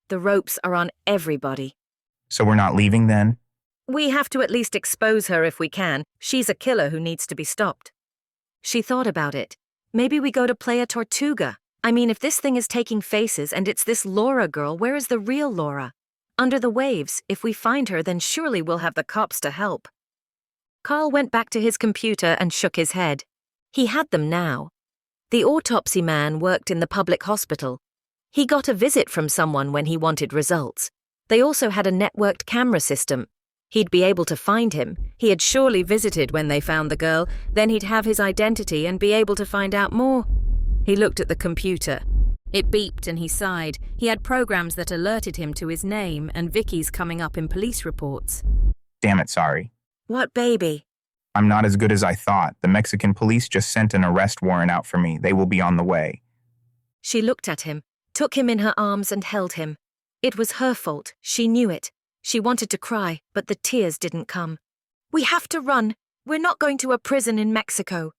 [SPEAKER 1] The ropes are on everybody.
[SPEAKER 4] So we're not leaving then?
[SPEAKER 1] We have to at least expose her if we can. She's a killer who needs to be stopped. She thought about it. Maybe we go to Playa Tortuga. I mean, if this thing is taking faces and it's this Laura girl, where is the real Laura? Under the waves. If we find her, then surely we'll have the cops to help. Carl went back to his computer and shook his head. He had them now. The autopsy man worked in the public hospital. He got a visit from someone when he wanted results. They also had a networked camera system. He'd be able to find him. He had surely visited when they found the girl. Then he'd have his identity and be able to find out more. He looked at the computer. It beeped and he sighed. He had programs that alerted him to his name and Vicky's coming up in police reports.
[SPEAKER 4] Damn it, sorry.
[SPEAKER 1] What baby?
[SPEAKER 4] I'm not as good as I thought. The Mexican police just sent an arrest warrant out for me. They will be on the way.
[SPEAKER 1] She looked at him, took him in her arms and held him. It was her fault, she knew it. She wanted to cry, but the tears didn't come. "We have to run. We're not going to a prison in Mexico."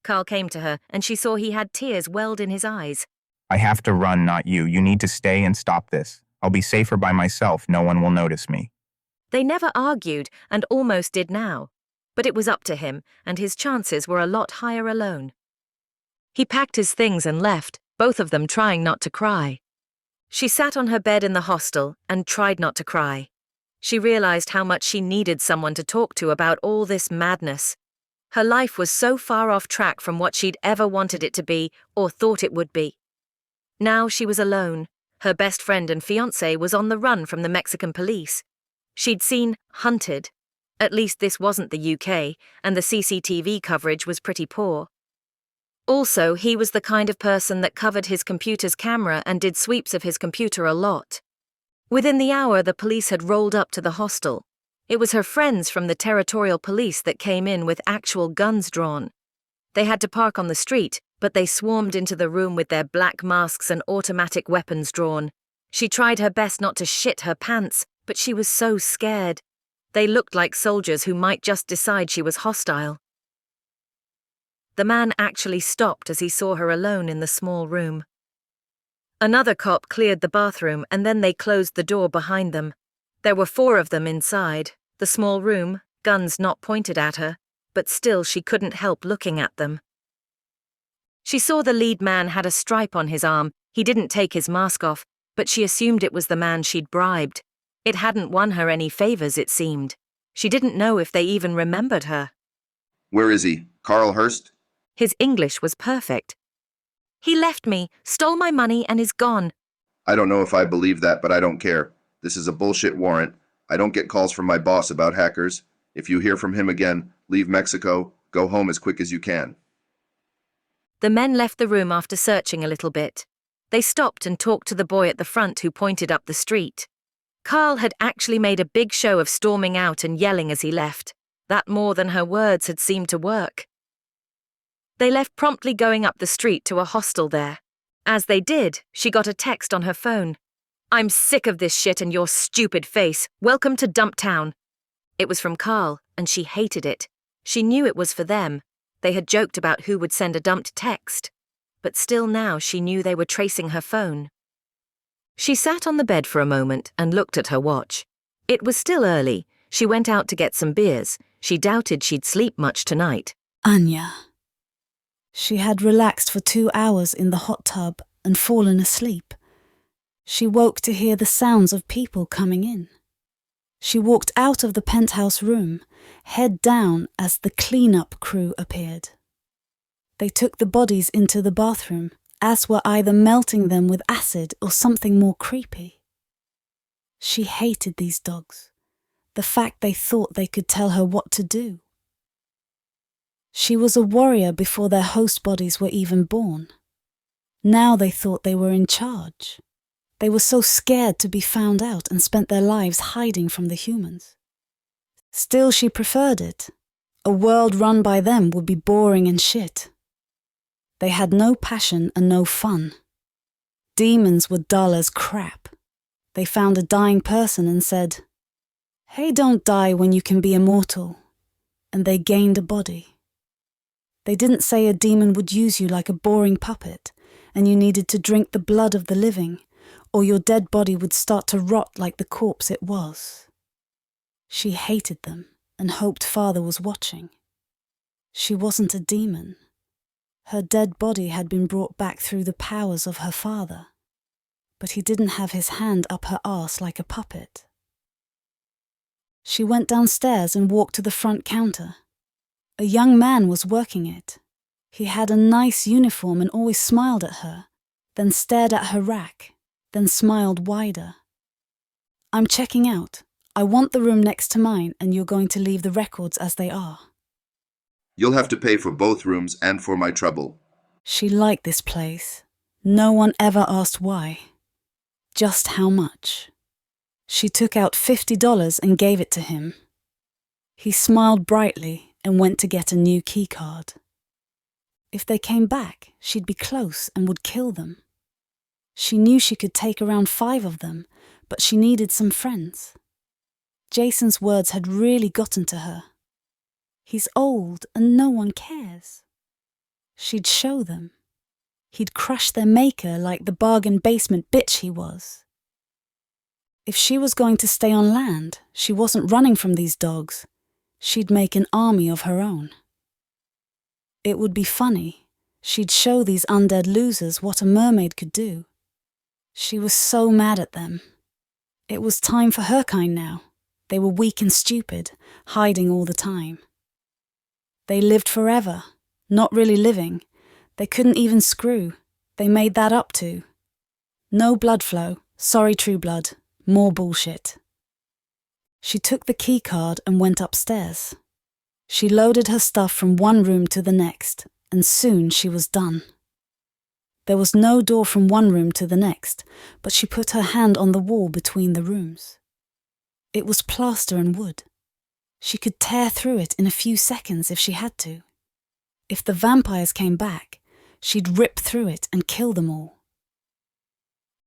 [SPEAKER 1] Carl came to her, and she saw he had tears welled in his eyes.
[SPEAKER 4] I have to run, not you. You need to stay and stop this. I'll be safer by myself. No one will notice me.
[SPEAKER 1] They never argued, and almost did now. But it was up to him, and his chances were a lot higher alone. He packed his things and left, both of them trying not to cry. She sat on her bed in the hostel and tried not to cry. She realized how much she needed someone to talk to about all this madness. Her life was so far off track from what she'd ever wanted it to be or thought it would be. Now she was alone. Her best friend and fiancé was on the run from the Mexican police. She'd seen Hunted. At least this wasn't the UK, and the CCTV coverage was pretty poor. Also, he was the kind of person that covered his computer's camera and did sweeps of his computer a lot. Within the hour, the police had rolled up to the hostel. It was her friends from the territorial police that came in with actual guns drawn. They had to park on the street, but they swarmed into the room with their black masks and automatic weapons drawn. She tried her best not to shit her pants, but she was so scared. They looked like soldiers who might just decide she was hostile. The man actually stopped as he saw her alone in the small room. Another cop cleared the bathroom and then they closed the door behind them. There were 4 of them inside, the small room, guns not pointed at her, but still she couldn't help looking at them. She saw the lead man had a stripe on his arm. He didn't take his mask off, but she assumed it was the man she'd bribed. It hadn't won her any favors, it seemed. She didn't know if they even remembered her.
[SPEAKER 8] Where is he? Carl Hurst?
[SPEAKER 1] His English was perfect. "He left me, stole my money, and is gone."
[SPEAKER 8] I don't know if I believe that, but I don't care. This is a bullshit warrant. I don't get calls from my boss about hackers. If you hear from him again, leave Mexico. Go home as quick as you can.
[SPEAKER 1] The men left the room after searching a little bit. They stopped and talked to the boy at the front who pointed up the street. Carl had actually made a big show of storming out and yelling as he left. That more than her words had seemed to work. They left promptly going up the street to a hostel there. As they did, she got a text on her phone. "I'm sick of this shit and your stupid face. Welcome to Dumptown." It was from Carl, and she hated it. She knew it was for them. They had joked about who would send a dumped text. But still now she knew they were tracing her phone. She sat on the bed for a moment and looked at her watch. It was still early. She went out to get some beers. She doubted she'd sleep much tonight.
[SPEAKER 2] Anya. She had relaxed for 2 hours in the hot tub and fallen asleep. She woke to hear the sounds of people coming in. She walked out of the penthouse room, head down as the clean-up crew appeared. They took the bodies into the bathroom, as were either melting them with acid or something more creepy. She hated these dogs, the fact they thought they could tell her what to do. She was a warrior before their host bodies were even born. Now they thought they were in charge. They were so scared to be found out and spent their lives hiding from the humans. Still, she preferred it. A world run by them would be boring and shit. They had no passion and no fun. Demons were dull as crap. They found a dying person and said, "Hey, don't die when you can be immortal." And they gained a body. They didn't say a demon would use you like a boring puppet and you needed to drink the blood of the living, or your dead body would start to rot like the corpse it was. She hated them and hoped Father was watching. She wasn't a demon. Her dead body had been brought back through the powers of her father, but he didn't have his hand up her arse like a puppet. She went downstairs and walked to the front counter. A young man was working it. He had a nice uniform and always smiled at her, then stared at her rack, then smiled wider. "I'm checking out. I want the room next to mine and you're going to leave the records as they are."
[SPEAKER 8] You'll have to pay for both rooms and for my trouble.
[SPEAKER 2] She liked this place. No one ever asked why. Just how much. She took out $50 and gave it to him. He smiled brightly and went to get a new keycard. If they came back, she'd be close and would kill them. She knew she could take around 5 of them, but she needed some friends. Jason's words had really gotten to her. He's old and no one cares. She'd show them. He'd crush their maker like the bargain basement bitch he was. If she was going to stay on land, she wasn't running from these dogs. She'd make an army of her own. It would be funny. She'd show these undead losers what a mermaid could do. She was so mad at them. It was time for her kind now. They were weak and stupid, hiding all the time. They lived forever, not really living. They couldn't even screw. They made that up too. No blood flow, sorry True Blood, more bullshit. She took the key card and went upstairs. She loaded her stuff from one room to the next, and soon she was done. There was no door from one room to the next, but she put her hand on the wall between the rooms. It was plaster and wood. She could tear through it in a few seconds if she had to. If the vampires came back, she'd rip through it and kill them all.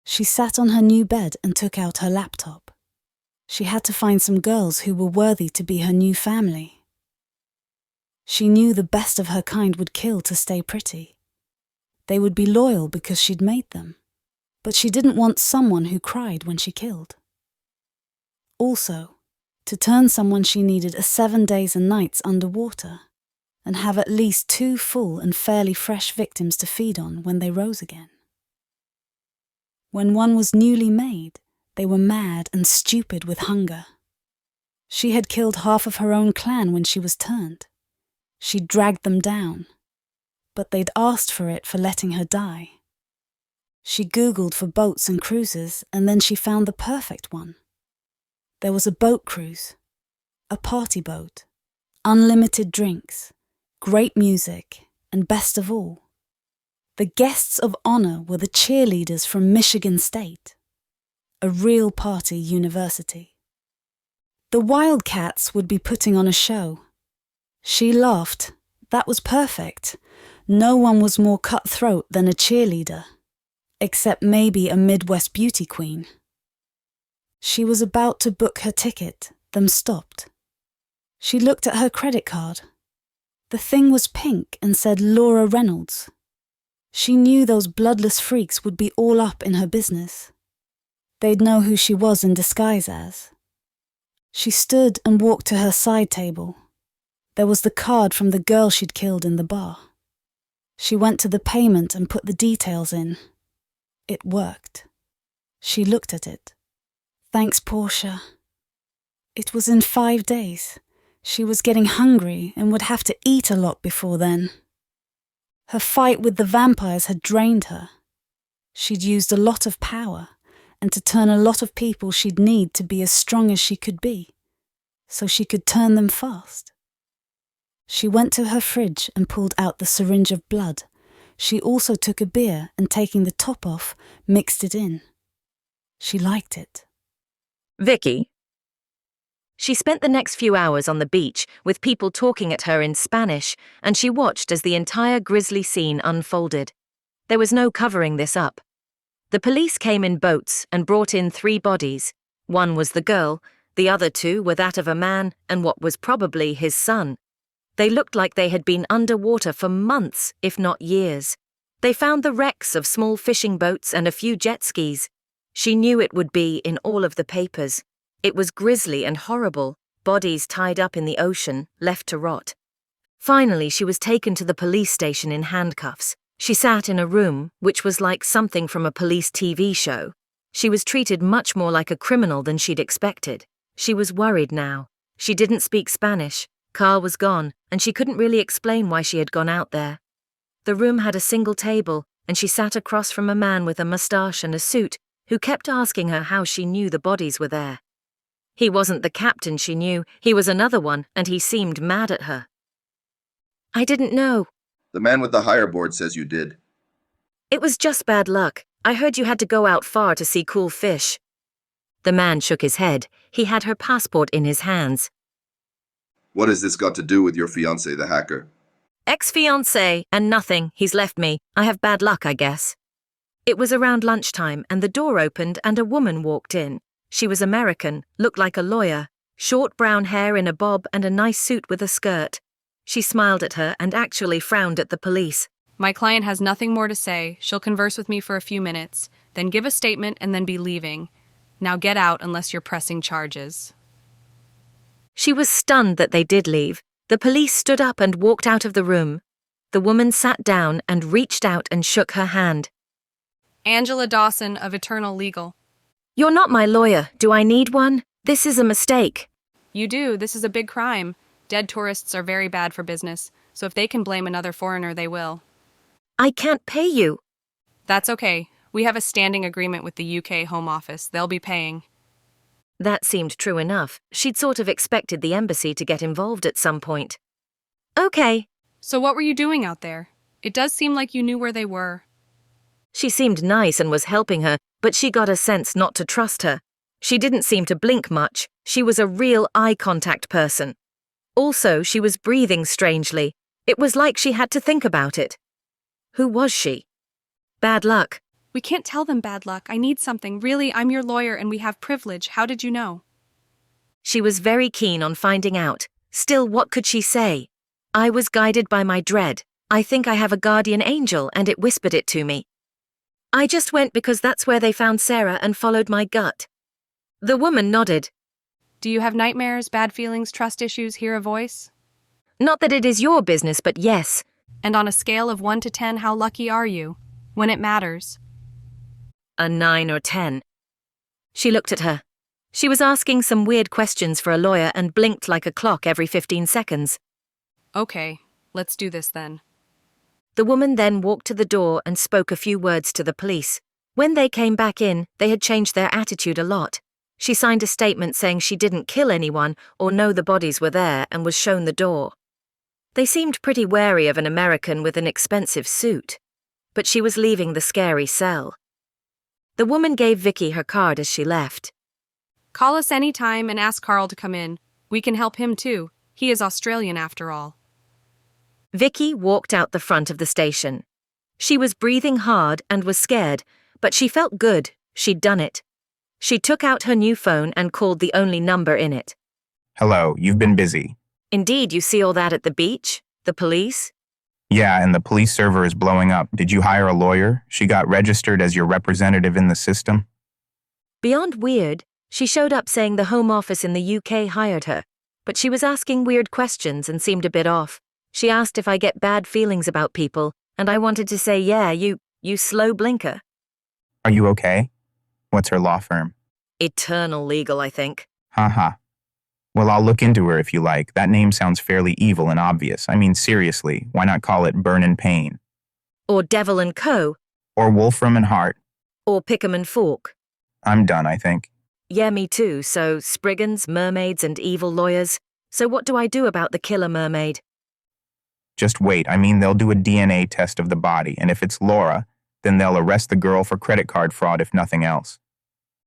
[SPEAKER 2] She sat on her new bed and took out her laptop. She had to find some girls who were worthy to be her new family. She knew the best of her kind would kill to stay pretty. They would be loyal because she'd made them, but she didn't want someone who cried when she killed. Also, to turn someone she needed a 7 days and nights underwater and have at least 2 full and fairly fresh victims to feed on when they rose again. When one was newly made, they were mad and stupid with hunger. She had killed half of her own clan when she was turned. She dragged them down, but they'd asked for it for letting her die. She Googled for boats and cruises, and then she found the perfect one. There was a boat cruise, a party boat, unlimited drinks, great music, and best of all, the guests of honor were the cheerleaders from Michigan State, a real party university. The Wildcats would be putting on a show. She laughed. That was perfect. No one was more cutthroat than a cheerleader, except maybe a Midwest beauty queen. She was about to book her ticket, then stopped. She looked at her credit card. The thing was pink and said Laura Reynolds. She knew those bloodless freaks would be all up in her business. They'd know who she was in disguise as. She stood and walked to her side table. There was the card from the girl she'd killed in the bar. She went to the payment and put the details in. It worked. She looked at it. Thanks, Portia. It was in 5 days. She was getting hungry and would have to eat a lot before then. Her fight with the vampires had drained her. She'd used a lot of power, and to turn a lot of people she'd need to be as strong as she could be, so she could turn them fast. She went to her fridge and pulled out the syringe of blood. She also took a beer and, taking the top off, mixed it in. She liked it.
[SPEAKER 1] Vicky. She spent the next few hours on the beach with people talking at her in Spanish, and she watched as the entire grisly scene unfolded. There was no covering this up. The police came in boats and brought in 3 bodies. One was the girl, the other 2 were that of a man and what was probably his son. They looked like they had been underwater for months, if not years. They found the wrecks of small fishing boats and a few jet skis. She knew it would be in all of the papers. It was grisly and horrible, bodies tied up in the ocean, left to rot. Finally, she was taken to the police station in handcuffs. She sat in a room, which was like something from a police TV show. She was treated much more like a criminal than she'd expected. She was worried now. She didn't speak Spanish. Carl was gone, and she couldn't really explain why she had gone out there. The room had a single table, and she sat across from a man with a mustache and a suit who kept asking her how she knew the bodies were there. He wasn't the captain she knew, he was another one, and he seemed mad at her. I didn't know.
[SPEAKER 8] The man with the higher board says you did.
[SPEAKER 1] It was just bad luck. I heard you had to go out far to see cool fish. The man shook his head. He had her passport in his hands.
[SPEAKER 8] What has this got to do with your fiancé, the hacker?
[SPEAKER 1] Ex-fiancé and nothing. He's left me. I have bad luck, I guess. It was around lunchtime and the door opened and a woman walked in. She was American, looked like a lawyer, short brown hair in a bob and a nice suit with a skirt. She smiled at her and actually frowned at the police.
[SPEAKER 5] My client has nothing more to say. She'll converse with me for a few minutes, then give a statement and then be leaving. Now get out unless you're pressing charges.
[SPEAKER 1] She was stunned that they did leave. The police stood up and walked out of the room. The woman sat down and reached out and shook her hand.
[SPEAKER 5] Angela Dawson of Eternal Legal.
[SPEAKER 1] You're not my lawyer. Do I need one? This is a mistake.
[SPEAKER 5] You do. This is a big crime. Dead tourists are very bad for business, so if they can blame another foreigner, they will.
[SPEAKER 1] I can't pay you.
[SPEAKER 5] That's okay. We have a standing agreement with the UK Home Office. They'll be paying.
[SPEAKER 1] That seemed true enough. She'd sort of expected the embassy to get involved at some point. Okay.
[SPEAKER 5] So what were you doing out there? It does seem like you knew where they were.
[SPEAKER 1] She seemed nice and was helping her, but she got a sense not to trust her. She didn't seem to blink much. She was a real eye contact person. Also, she was breathing strangely. It was like she had to think about it. Who was she? Bad luck.
[SPEAKER 5] We can't tell them bad luck. I need something. Really, I'm your lawyer and we have privilege. How did you know?
[SPEAKER 1] She was very keen on finding out. Still, what could she say? I was guided by my dread. I think I have a guardian angel and it whispered it to me. I just went because that's where they found Sarah and followed my gut. The woman nodded.
[SPEAKER 5] Do you have nightmares, bad feelings, trust issues, hear a voice?
[SPEAKER 1] Not that it is your business, but yes.
[SPEAKER 5] And on a scale of 1 to 10, how lucky are you? When it matters.
[SPEAKER 1] A 9 or 10. She looked at her. She was asking some weird questions for a lawyer and blinked like a clock every 15 seconds.
[SPEAKER 5] Okay, let's do this then.
[SPEAKER 1] The woman then walked to the door and spoke a few words to the police. When they came back in, they had changed their attitude a lot. She signed a statement saying she didn't kill anyone or know the bodies were there and was shown the door. They seemed pretty wary of an American with an expensive suit. But she was leaving the scary cell. The woman gave Vicky her card as she left.
[SPEAKER 5] Call us anytime and ask Carl to come in. We can help him too. He is Australian after all.
[SPEAKER 1] Vicky walked out the front of the station. She was breathing hard and was scared, but she felt good. She'd done it. She took out her new phone and called the only number in it.
[SPEAKER 4] Hello, you've been busy.
[SPEAKER 1] Indeed, you see all that at the beach? The police?
[SPEAKER 4] Yeah, and the police server is blowing up. Did you hire a lawyer? She got registered as your representative in the system?
[SPEAKER 1] Beyond weird, she showed up saying the Home Office in the UK hired her, but she was asking weird questions and seemed a bit off. She asked if I get bad feelings about people, and I wanted to say, yeah, you slow blinker.
[SPEAKER 4] Are you okay? What's her law firm?
[SPEAKER 1] Eternal Legal, I think.
[SPEAKER 4] Haha. Well, I'll look into her if you like. That name sounds fairly evil and obvious. I mean, seriously, why not call it Burn and Pain?
[SPEAKER 1] Or Devil and Co.
[SPEAKER 4] Or Wolfram and Hart.
[SPEAKER 1] Or Pick'em and Fork.
[SPEAKER 4] I'm done, I think.
[SPEAKER 1] Yeah, me too. So, Spriggans, mermaids, and evil lawyers. So what do I do about the killer mermaid?
[SPEAKER 4] Just wait. I mean, they'll do a DNA test of the body, and if it's Laura, then they'll arrest the girl for credit card fraud if nothing else.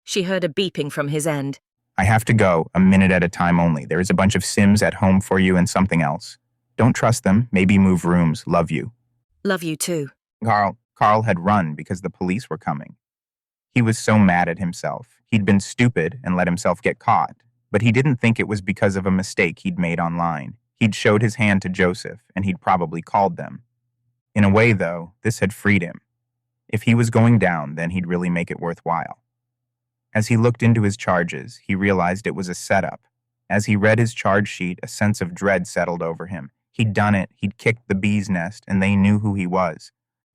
[SPEAKER 1] She heard a beeping from his end.
[SPEAKER 4] I have to go, a minute at a time only. There is a bunch of Sims at home for you and something else. Don't trust them. Maybe move rooms. Love you.
[SPEAKER 1] Love you too.
[SPEAKER 4] Carl had run because the police were coming. He was so mad at himself. He'd been stupid and let himself get caught, but he didn't think it was because of a mistake he'd made online. He'd showed his hand to Joseph, and he'd probably called them. In a way, though, this had freed him. If he was going down, then he'd really make it worthwhile. As he looked into his charges, he realized it was a setup. As he read his charge sheet, a sense of dread settled over him. He'd done it, he'd kicked the bee's nest, and they knew who he was.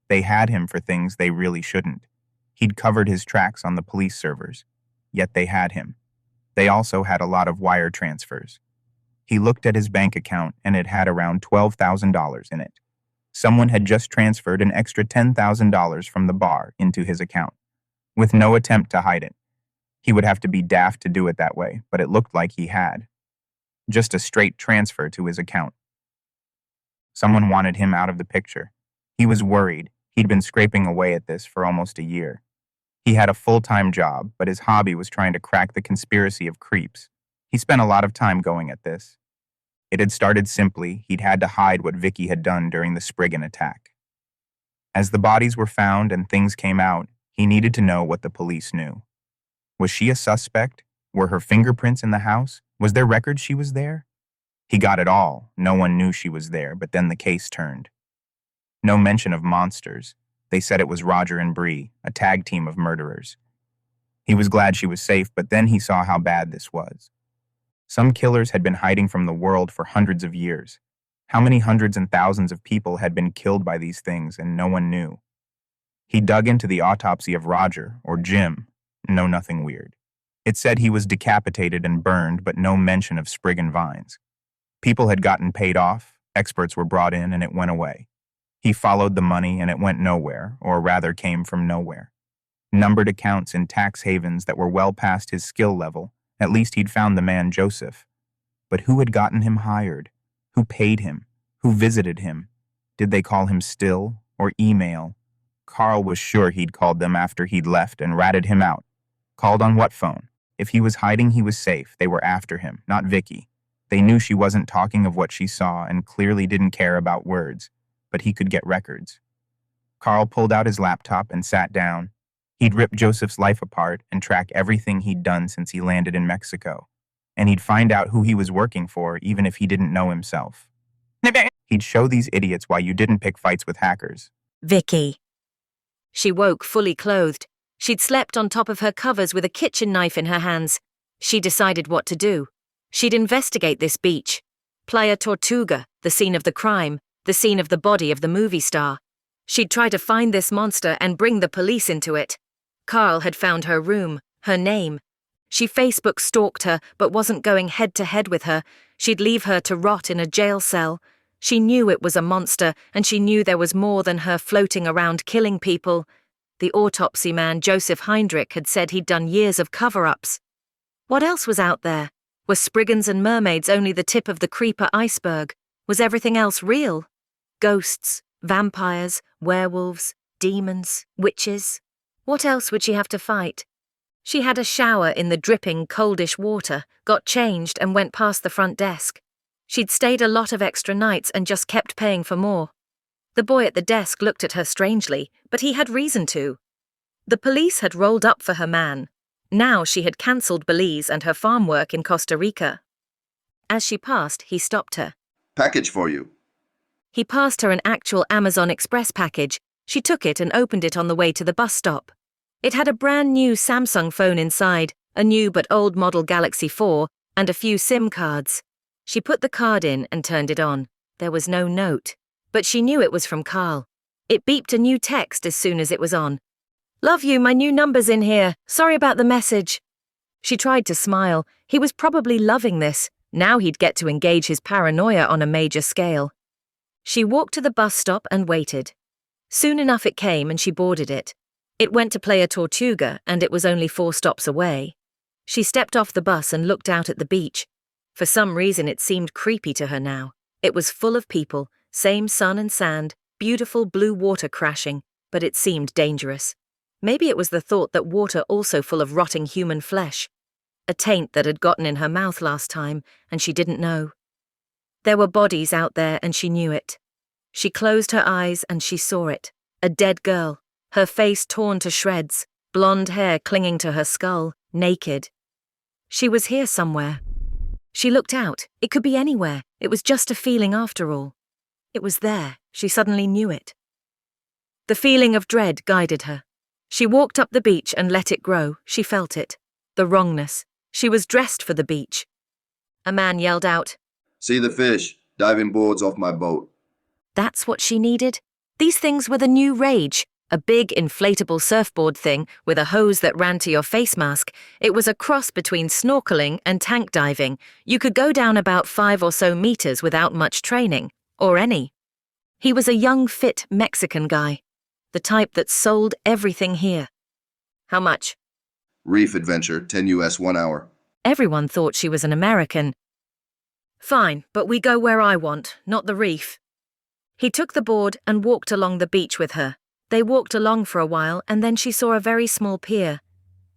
[SPEAKER 4] They had him for things they really shouldn't. He'd covered his tracks on the police servers. Yet they had him. They also had a lot of wire transfers. He looked at his bank account, and it had around $12,000 in it. Someone had just transferred an extra $10,000 from the bar into his account, with no attempt to hide it. He would have to be daft to do it that way, but it looked like he had. Just a straight transfer to his account. Someone wanted him out of the picture. He was worried. He'd been scraping away at this for almost a year. He had a full-time job, but his hobby was trying to crack the conspiracy of creeps. He spent a lot of time going at this. It had started simply. He'd had to hide what Vicky had done during the Spriggan attack. As the bodies were found and things came out, he needed to know what the police knew. Was she a suspect? Were her fingerprints in the house? Was there record she was there? He got it all. No one knew she was there, but then the case turned. No mention of monsters. They said it was Roger and Bree, a tag team of murderers. He was glad she was safe, but then he saw how bad this was. Some killers had been hiding from the world for hundreds of years. How many hundreds and thousands of people had been killed by these things and no one knew? He dug into the autopsy of Roger, or Jim. No, nothing weird. It said he was decapitated and burned, but no mention of Spriggan vines. People had gotten paid off, experts were brought in, and it went away. He followed the money and it went nowhere, or rather came from nowhere. Numbered accounts in tax havens that were well past his skill level. At least he'd found the man Joseph. But who had gotten him hired? Who paid him? Who visited him? Did they call him still or email? Carl was sure he'd called them after he'd left and ratted him out. Called on what phone? If he was hiding, he was safe. They were after him, not Vicky. They knew she wasn't talking of what she saw and clearly didn't care about words, but he could get records. Carl pulled out his laptop and sat down. He'd rip Joseph's life apart and track everything he'd done since he landed in Mexico. And he'd find out who he was working for, even if he didn't know himself. He'd show these idiots why you didn't pick fights with hackers.
[SPEAKER 1] Vicky. She woke fully clothed. She'd slept on top of her covers with a kitchen knife in her hands. She decided what to do. She'd investigate this beach. Playa Tortuga, the scene of the crime, the scene of the body of the movie star. She'd try to find this monster and bring the police into it. Carl had found her room, her name. She Facebook stalked her, but wasn't going head-to-head with her. She'd leave her to rot in a jail cell. She knew it was a monster, and she knew there was more than her floating around killing people. The autopsy man, Joseph Heinrich, had said he'd done years of cover-ups. What else was out there? Were Spriggans and mermaids only the tip of the creeper iceberg? Was everything else real? Ghosts, vampires, werewolves, demons, witches. What else would she have to fight? She had a shower in the dripping, coldish water, got changed and went past the front desk. She'd stayed a lot of extra nights and just kept paying for more. The boy at the desk looked at her strangely, but he had reason to. The police had rolled up for her man. Now she had cancelled Belize and her farm work in Costa Rica. As she passed, he stopped her.
[SPEAKER 8] Package for you.
[SPEAKER 1] He passed her an actual Amazon Express package. She took it and opened it on the way to the bus stop. It had a brand new Samsung phone inside, a new but old model Galaxy 4, and a few SIM cards. She put the card in and turned it on. There was no note, but she knew it was from Carl. It beeped a new text as soon as it was on. "Love you, my new number's in here. Sorry about the message." She tried to smile. He was probably loving this. Now he'd get to engage his paranoia on a major scale. She walked to the bus stop and waited. Soon enough it came and she boarded it. It went to Playa Tortuga and it was only 4 stops away. She stepped off the bus and looked out at the beach. For some reason it seemed creepy to her now. It was full of people, same sun and sand, beautiful blue water crashing, but it seemed dangerous. Maybe it was the thought that water also full of rotting human flesh. A taint that had gotten in her mouth last time, and she didn't know. There were bodies out there and she knew it. She closed her eyes and she saw it. A dead girl, her face torn to shreds, blonde hair clinging to her skull, naked. She was here somewhere. She looked out. It could be anywhere. It was just a feeling after all. It was there. She suddenly knew it. The feeling of dread guided her. She walked up the beach and let it grow. She felt it. The wrongness. She was dressed for the beach. A man yelled out,
[SPEAKER 8] "See the fish. Diving boards off my boat."
[SPEAKER 1] That's what she needed. These things were the new rage. A big inflatable surfboard thing with a hose that ran to your face mask. It was a cross between snorkeling and tank diving. You could go down about 5 or so meters without much training, or any. He was a young, fit Mexican guy. The type that sold everything here. How much?
[SPEAKER 8] Reef adventure, 10 US 1 hour.
[SPEAKER 1] Everyone thought she was an American. Fine, but we go where I want, not the reef. He took the board and walked along the beach with her. They walked along for a while and then she saw a very small pier.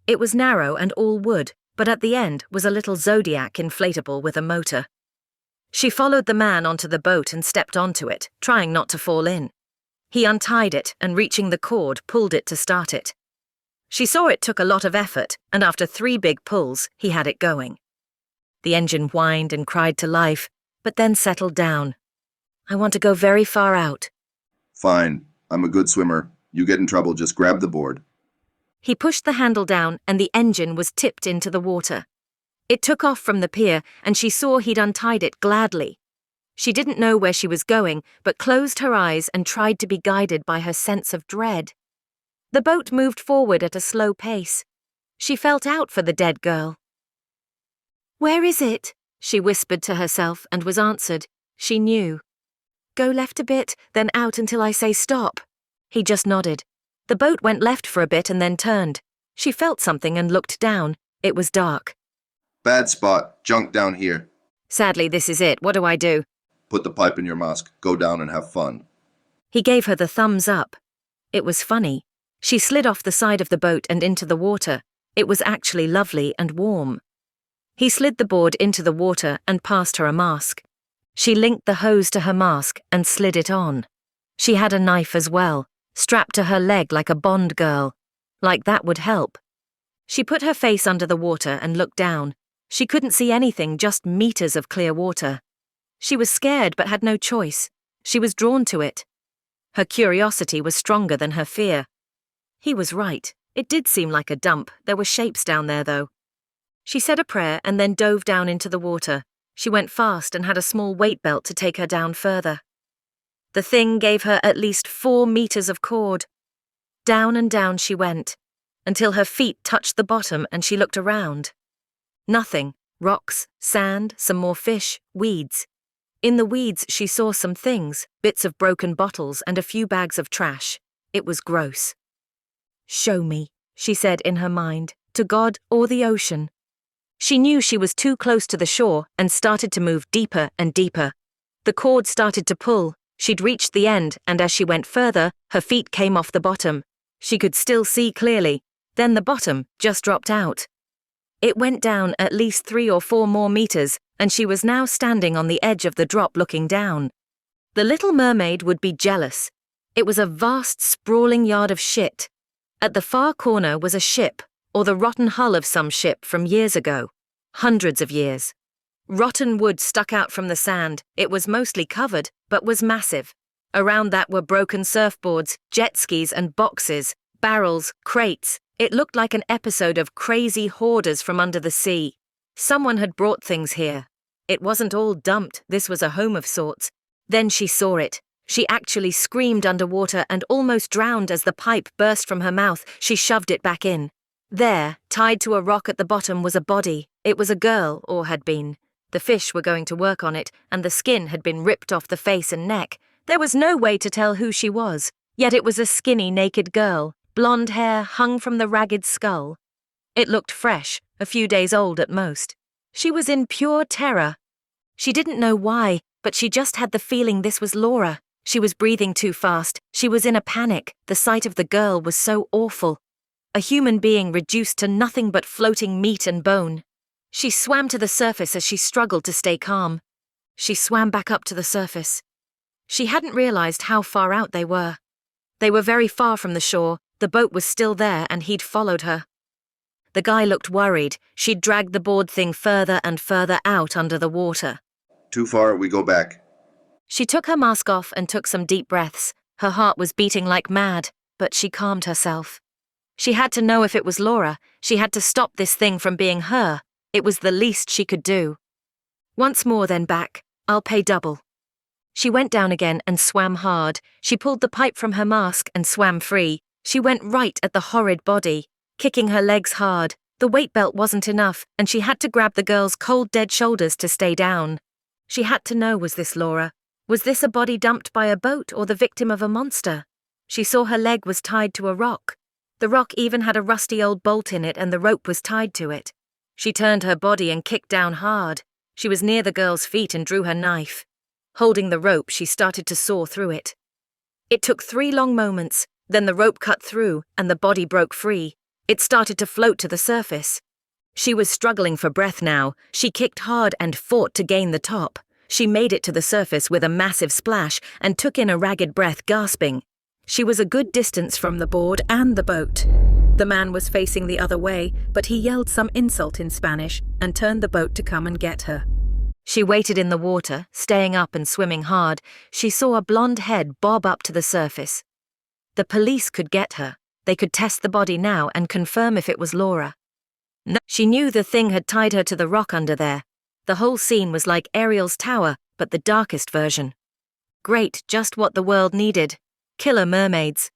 [SPEAKER 1] It was narrow and all wood, but at the end was a little Zodiac inflatable with a motor. She followed the man onto the boat and stepped onto it, trying not to fall in. He untied it and, reaching the cord, pulled it to start it. She saw it took a lot of effort, and after 3 big pulls, he had it going. The engine whined and cried to life, but then settled down. I want to go very far out.
[SPEAKER 8] Fine. I'm a good swimmer. You get in trouble, just grab the board.
[SPEAKER 1] He pushed the handle down and the engine was tipped into the water. It took off from the pier and she saw he'd untied it gladly. She didn't know where she was going, but closed her eyes and tried to be guided by her sense of dread. The boat moved forward at a slow pace. She felt out for the dead girl. "Where is it?" she whispered to herself and was answered. She knew. "Go left a bit, then out until I say stop." He just nodded. The boat went left for a bit and then turned. She felt something and looked down. It was dark.
[SPEAKER 8] Bad spot. Junk down here.
[SPEAKER 1] Sadly, this is it. What do I do?
[SPEAKER 8] Put the pipe in your mask. Go down and have fun.
[SPEAKER 1] He gave her the thumbs up. It was funny. She slid off the side of the boat and into the water. It was actually lovely and warm. He slid the board into the water and passed her a mask. She linked the hose to her mask and slid it on. She had a knife as well, strapped to her leg like a Bond girl. Like that would help. She put her face under the water and looked down. She couldn't see anything, just meters of clear water. She was scared but had no choice. She was drawn to it. Her curiosity was stronger than her fear. He was right. It did seem like a dump. There were shapes down there, though. She said a prayer and then dove down into the water. She went fast and had a small weight belt to take her down further. The thing gave her at least 4 meters of cord. Down and down she went, until her feet touched the bottom and she looked around. Nothing. Rocks, sand, some more fish, weeds. In the weeds she saw some things, bits of broken bottles and a few bags of trash. It was gross. "Show me," she said in her mind, to God or the ocean. She knew she was too close to the shore and started to move deeper and deeper. The cord started to pull. She'd reached the end, and as she went further, her feet came off the bottom. She could still see clearly. Then the bottom just dropped out. It went down at least 3 or 4 more meters, and she was now standing on the edge of the drop looking down. The little mermaid would be jealous. It was a vast, sprawling yard of shit. At the far corner was a ship, or the rotten hull of some ship from years ago. Hundreds of years. Rotten wood stuck out from the sand. It was mostly covered, but was massive. Around that were broken surfboards, jet skis and boxes, barrels, crates. It looked like an episode of Crazy Hoarders from Under the Sea. Someone had brought things here. It wasn't all dumped. This was a home of sorts. Then she saw it. She actually screamed underwater and almost drowned as the pipe burst from her mouth. She shoved it back in. There, tied to a rock at the bottom, was a body. It was a girl, or had been. The fish were going to work on it, and the skin had been ripped off the face and neck. There was no way to tell who she was, yet it was a skinny, naked girl. Blonde hair hung from the ragged skull. It looked fresh, a few days old at most. She was in pure terror. She didn't know why, but she just had the feeling this was Laura. She was breathing too fast. She was in a panic. The sight of the girl was so awful. A human being reduced to nothing but floating meat and bone. She swam to the surface as she struggled to stay calm. She swam back up to the surface. She hadn't realized how far out they were. They were very far from the shore. The boat was still there and he'd followed her. The guy looked worried. She'd dragged the board thing further and further out under the water.
[SPEAKER 8] Too far, we go back.
[SPEAKER 1] She took her mask off and took some deep breaths. Her heart was beating like mad, but she calmed herself. She had to know if it was Laura. She had to stop this thing from being her. It was the least she could do. Once more, then back. I'll pay double. She went down again and swam hard. She pulled the pipe from her mask and swam free. She went right at the horrid body, kicking her legs hard. The weight belt wasn't enough, and she had to grab the girl's cold, dead shoulders to stay down. She had to know, was this Laura? Was this a body dumped by a boat or the victim of a monster? She saw her leg was tied to a rock. The rock even had a rusty old bolt in it and the rope was tied to it. She turned her body and kicked down hard. She was near the girl's feet and drew her knife. Holding the rope, she started to saw through it. It took 3 long moments, then the rope cut through and the body broke free. It started to float to the surface. She was struggling for breath now. She kicked hard and fought to gain the top. She made it to the surface with a massive splash and took in a ragged breath, gasping. She was a good distance from the board and the boat. The man was facing the other way, but he yelled some insult in Spanish and turned the boat to come and get her. She waited in the water, staying up and swimming hard. She saw a blonde head bob up to the surface. The police could get her. They could test the body now and confirm if it was Laura. No, she knew the thing had tied her to the rock under there. The whole scene was like Ariel's tower, but the darkest version. Great, just what the world needed. Killer mermaids.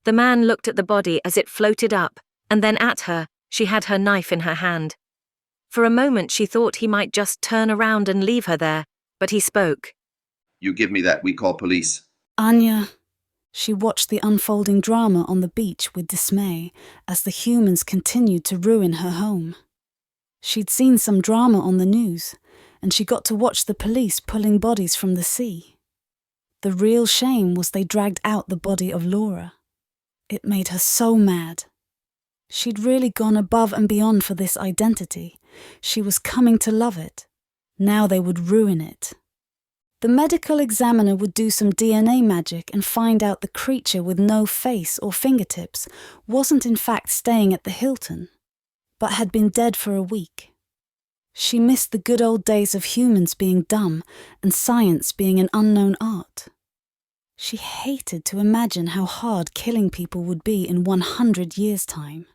[SPEAKER 1] The man looked at the body as it floated up, and then at her. She had her knife in her hand. For a moment she thought he might just turn around and leave her there, but he spoke.
[SPEAKER 8] You give me that, we call police.
[SPEAKER 2] Anya. She watched the unfolding drama on the beach with dismay as the humans continued to ruin her home. She'd seen some drama on the news, and she got to watch the police pulling bodies from the sea. The real shame was they dragged out the body of Laura. It made her so mad. She'd really gone above and beyond for this identity. She was coming to love it. Now they would ruin it. The medical examiner would do some DNA magic and find out the creature with no face or fingertips wasn't in fact staying at the Hilton, but had been dead for a week. She missed the good old days of humans being dumb and science being an unknown art. She hated to imagine how hard killing people would be in 100 years' time.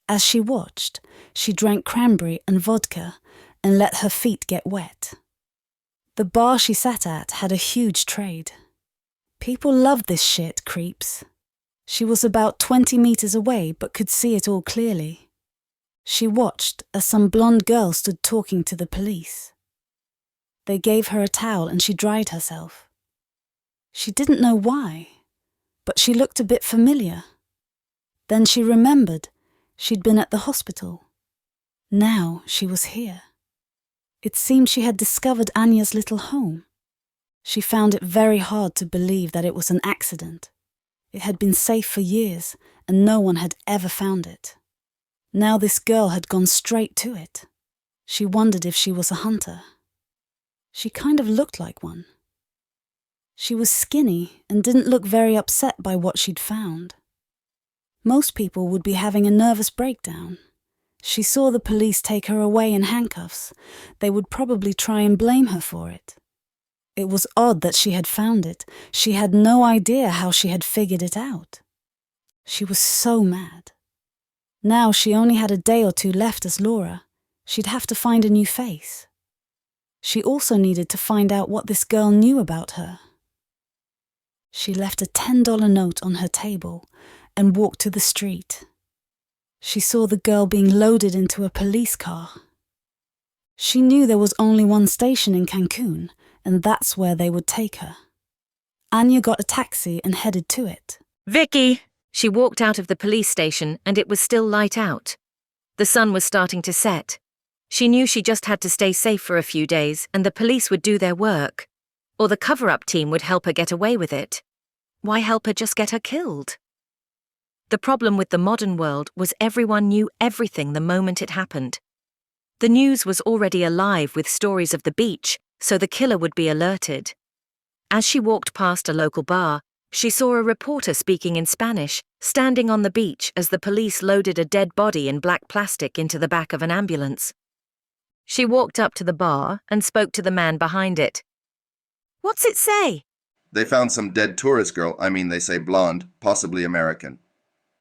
[SPEAKER 2] As she watched, she drank cranberry and vodka and let her feet get wet. The bar she sat at had a huge trade. People loved this shit, creeps. She was about 20 meters away but could see it all clearly. She watched as some blonde girl stood talking to the police. They gave her a towel and she dried herself. She didn't know why, but she looked a bit familiar. Then she remembered she'd been at the hospital. Now she was here. It seemed she had discovered Anya's little home. She found it very hard to believe that it was an accident. It had been safe for years, and no one had ever found it. Now this girl had gone straight to it. She wondered if she was a hunter. She kind of looked like one. She was skinny and didn't look very upset by what she'd found. Most people would be having a nervous breakdown. She saw the police take her away in handcuffs. They would probably try and blame her for it. It was odd that she had found it. She had no idea how she had figured it out. She was so mad. Now she only had a day or two left as Laura. She'd have to find a new face. She also needed to find out what this girl knew about her. She left a $10 note on her table and walked to the street. She saw the girl being loaded into a police car. She knew there was only one station in Cancun, and that's where they would take her. Anya got a taxi and headed to it.
[SPEAKER 1] Vicky! She walked out of the police station and it was still light out. The sun was starting to set. She knew she just had to stay safe for a few days and the police would do their work. Or the cover-up team would help her get away with it. Why help her just get her killed? The problem with the modern world was everyone knew everything the moment it happened. The news was already alive with stories of the beach, so the killer would be alerted. As she walked past a local bar, she saw a reporter speaking in Spanish, standing on the beach as the police loaded a dead body in black plastic into the back of an ambulance. She walked up to the bar and spoke to the man behind it. "What's it say?"
[SPEAKER 8] They found some dead tourist girl, they say blonde, possibly American.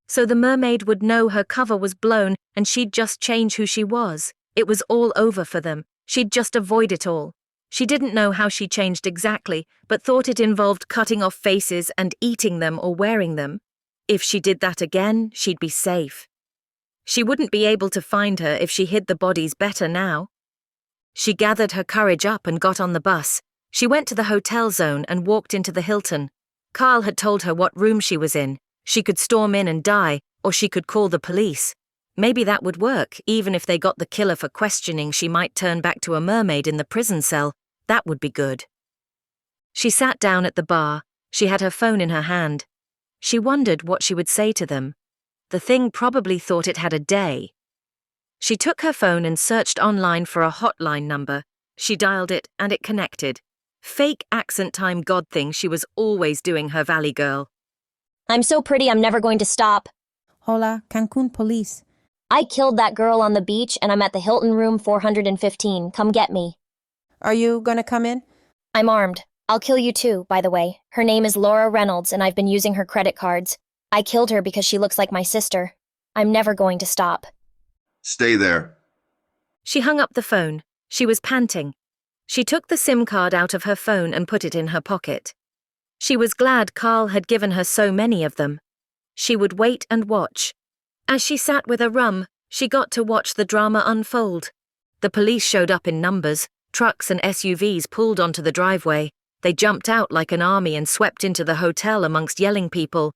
[SPEAKER 1] So the mermaid would know her cover was blown and she'd just change who she was. It was all over for them. She'd just avoid it all. She didn't know how she changed exactly, but thought it involved cutting off faces and eating them or wearing them. If she did that again, she'd be safe. She wouldn't be able to find her if she hid the bodies better now. She gathered her courage up and got on the bus. She went to the hotel zone and walked into the Hilton. Carl had told her what room she was in. She could storm in and die, or she could call the police. Maybe that would work, even if they got the killer for questioning. She might turn back to a mermaid in the prison cell. That would be good. She sat down at the bar. She had her phone in her hand. She wondered what she would say to them. The thing probably thought it had a day. She took her phone and searched online for a hotline number. She dialed it and it connected. Fake accent time god thing she was always doing, her valley girl.
[SPEAKER 10] I'm so pretty I'm never going to stop.
[SPEAKER 6] Hola, Cancun police.
[SPEAKER 10] I killed that girl on the beach and I'm at the Hilton room 415. Come get me.
[SPEAKER 6] Are you gonna come in?
[SPEAKER 10] I'm armed. I'll kill you too, by the way. Her name is Laura Reynolds and I've been using her credit cards. I killed her because she looks like my sister. I'm never going to stop.
[SPEAKER 8] Stay there.
[SPEAKER 1] She hung up the phone. She was panting. She took the SIM card out of her phone and put it in her pocket. She was glad Carl had given her so many of them. She would wait and watch. As she sat with a rum, she got to watch the drama unfold. The police showed up in numbers. Trucks and SUVs pulled onto the driveway. They jumped out like an army and swept into the hotel amongst yelling people.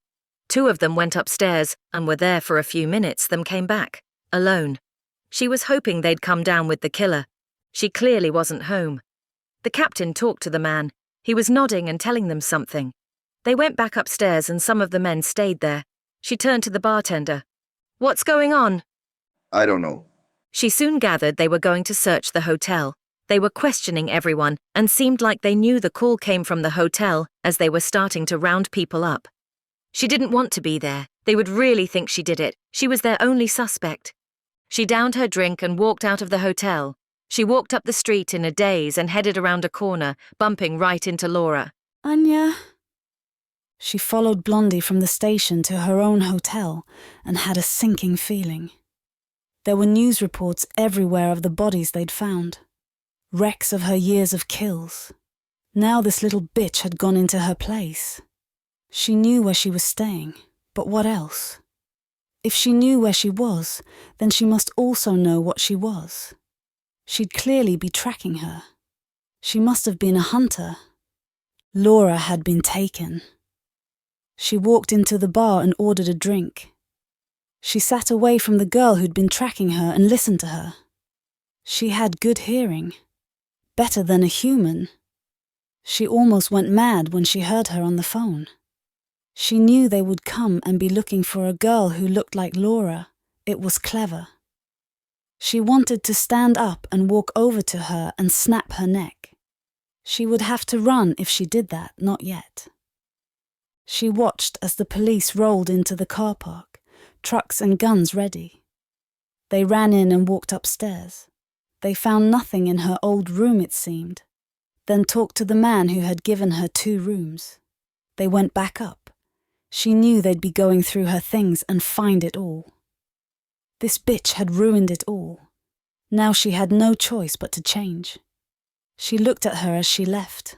[SPEAKER 1] 2 of them went upstairs and were there for a few minutes, then came back, alone. She was hoping they'd come down with the killer. She clearly wasn't home. The captain talked to the man. He was nodding and telling them something. They went back upstairs and some of the men stayed there. She turned to the bartender. "What's going on?"
[SPEAKER 8] I don't know.
[SPEAKER 1] She soon gathered they were going to search the hotel. They were questioning everyone and seemed like they knew the call came from the hotel as they were starting to round people up. She didn't want to be there. They would really think she did it. She was their only suspect. She downed her drink and walked out of the hotel. She walked up the street in a daze and headed around a corner, bumping right into Laura.
[SPEAKER 2] Anya. She followed Blondie from the station to her own hotel and had a sinking feeling. There were news reports everywhere of the bodies they'd found. Wrecks of her years of kills. Now this little bitch had gone into her place. She knew where she was staying, but what else? If she knew where she was, then she must also know what she was. She'd clearly be tracking her. She must have been a hunter. Laura had been taken. She walked into the bar and ordered a drink. She sat away from the girl who'd been tracking her and listened to her. She had good hearing. Better than a human. She almost went mad when she heard her on the phone. She knew they would come and be looking for a girl who looked like Laura. It was clever. She wanted to stand up and walk over to her and snap her neck. She would have to run if she did that, not yet. She watched as the police rolled into the car park, trucks and guns ready. They ran in and walked upstairs. They found nothing in her old room, it seemed, then talked to the man who had given her 2 rooms. They went back up. She knew they'd be going through her things and find it all. This bitch had ruined it all. Now she had no choice but to change. She looked at her as she left.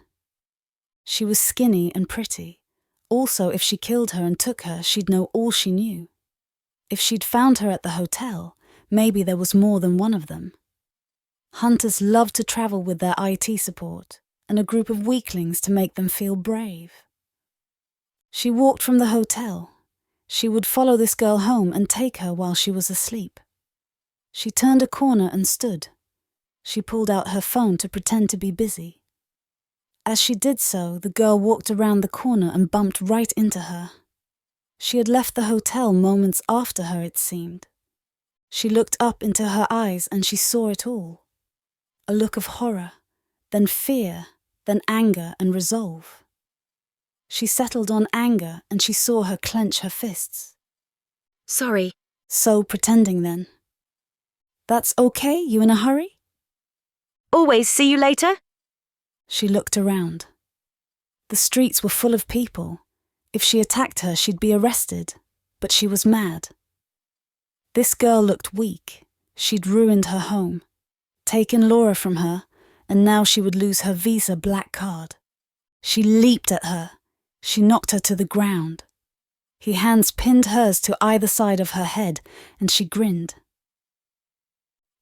[SPEAKER 2] She was skinny and pretty. Also, if she killed her and took her, she'd know all she knew. If she'd found her at the hotel, maybe there was more than one of them. Hunters love to travel with their IT support and a group of weaklings to make them feel brave. She walked from the hotel. She would follow this girl home and take her while she was asleep. She turned a corner and stood. She pulled out her phone to pretend to be busy. As she did so, the girl walked around the corner and bumped right into her. She had left the hotel moments after her, it seemed. She looked up into her eyes and she saw it all. A look of horror, then fear, then anger and resolve. She settled on anger and she saw her clench her fists.
[SPEAKER 1] "Sorry."
[SPEAKER 2] So pretending then. "That's okay? You in a hurry?"
[SPEAKER 1] "Always see you later?"
[SPEAKER 2] She looked around. The streets were full of people. If she attacked her, she'd be arrested. But she was mad. This girl looked weak. She'd ruined her home, taken Laura from her, and now she would lose her Visa black card. She leaped at her. She knocked her to the ground. His hands pinned hers to either side of her head, and she grinned.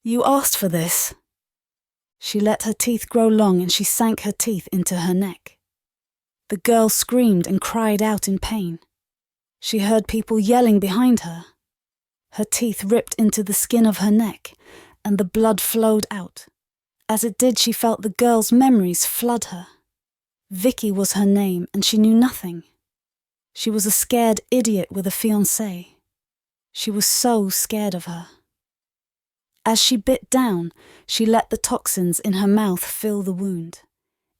[SPEAKER 2] "You asked for this." She let her teeth grow long and she sank her teeth into her neck. The girl screamed and cried out in pain. She heard people yelling behind her. Her teeth ripped into the skin of her neck, and the blood flowed out. As it did, she felt the girl's memories flood her. Vicky was her name, and she knew nothing. She was a scared idiot with a fiancé. She was so scared of her. As she bit down, she let the toxins in her mouth fill the wound.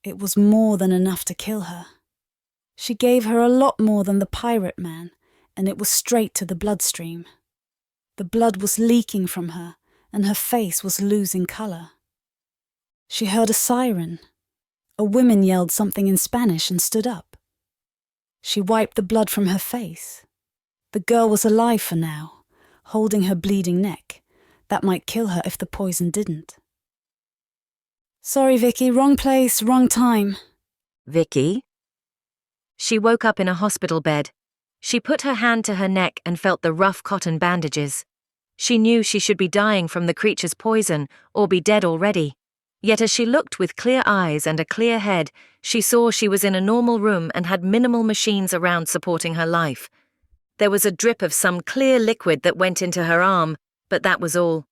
[SPEAKER 2] It was more than enough to kill her. She gave her a lot more than the pirate man, and it was straight to the bloodstream. The blood was leaking from her, and her face was losing colour. She heard a siren. A woman yelled something in Spanish and stood up. She wiped the blood from her face. The girl was alive for now, holding her bleeding neck. That might kill her if the poison didn't. Sorry, Vicky, wrong place, wrong time.
[SPEAKER 1] Vicky? She woke up in a hospital bed. She put her hand to her neck and felt the rough cotton bandages. She knew she should be dying from the creature's poison or be dead already. Yet as she looked with clear eyes and a clear head, she saw she was in a normal room and had minimal machines around supporting her life. There was a drip of some clear liquid that went into her arm, but that was all.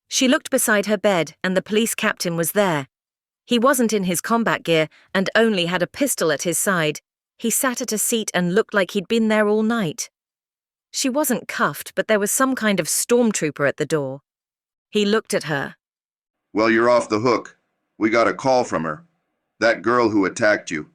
[SPEAKER 1] She looked beside her bed and the police captain was there. He wasn't in his combat gear and only had a pistol at his side. He sat at a seat and looked like he'd been there all night. She wasn't cuffed, but there was some kind of stormtrooper at the door. He looked at her.
[SPEAKER 8] Well, you're off the hook. We got a call from her. That girl who attacked you.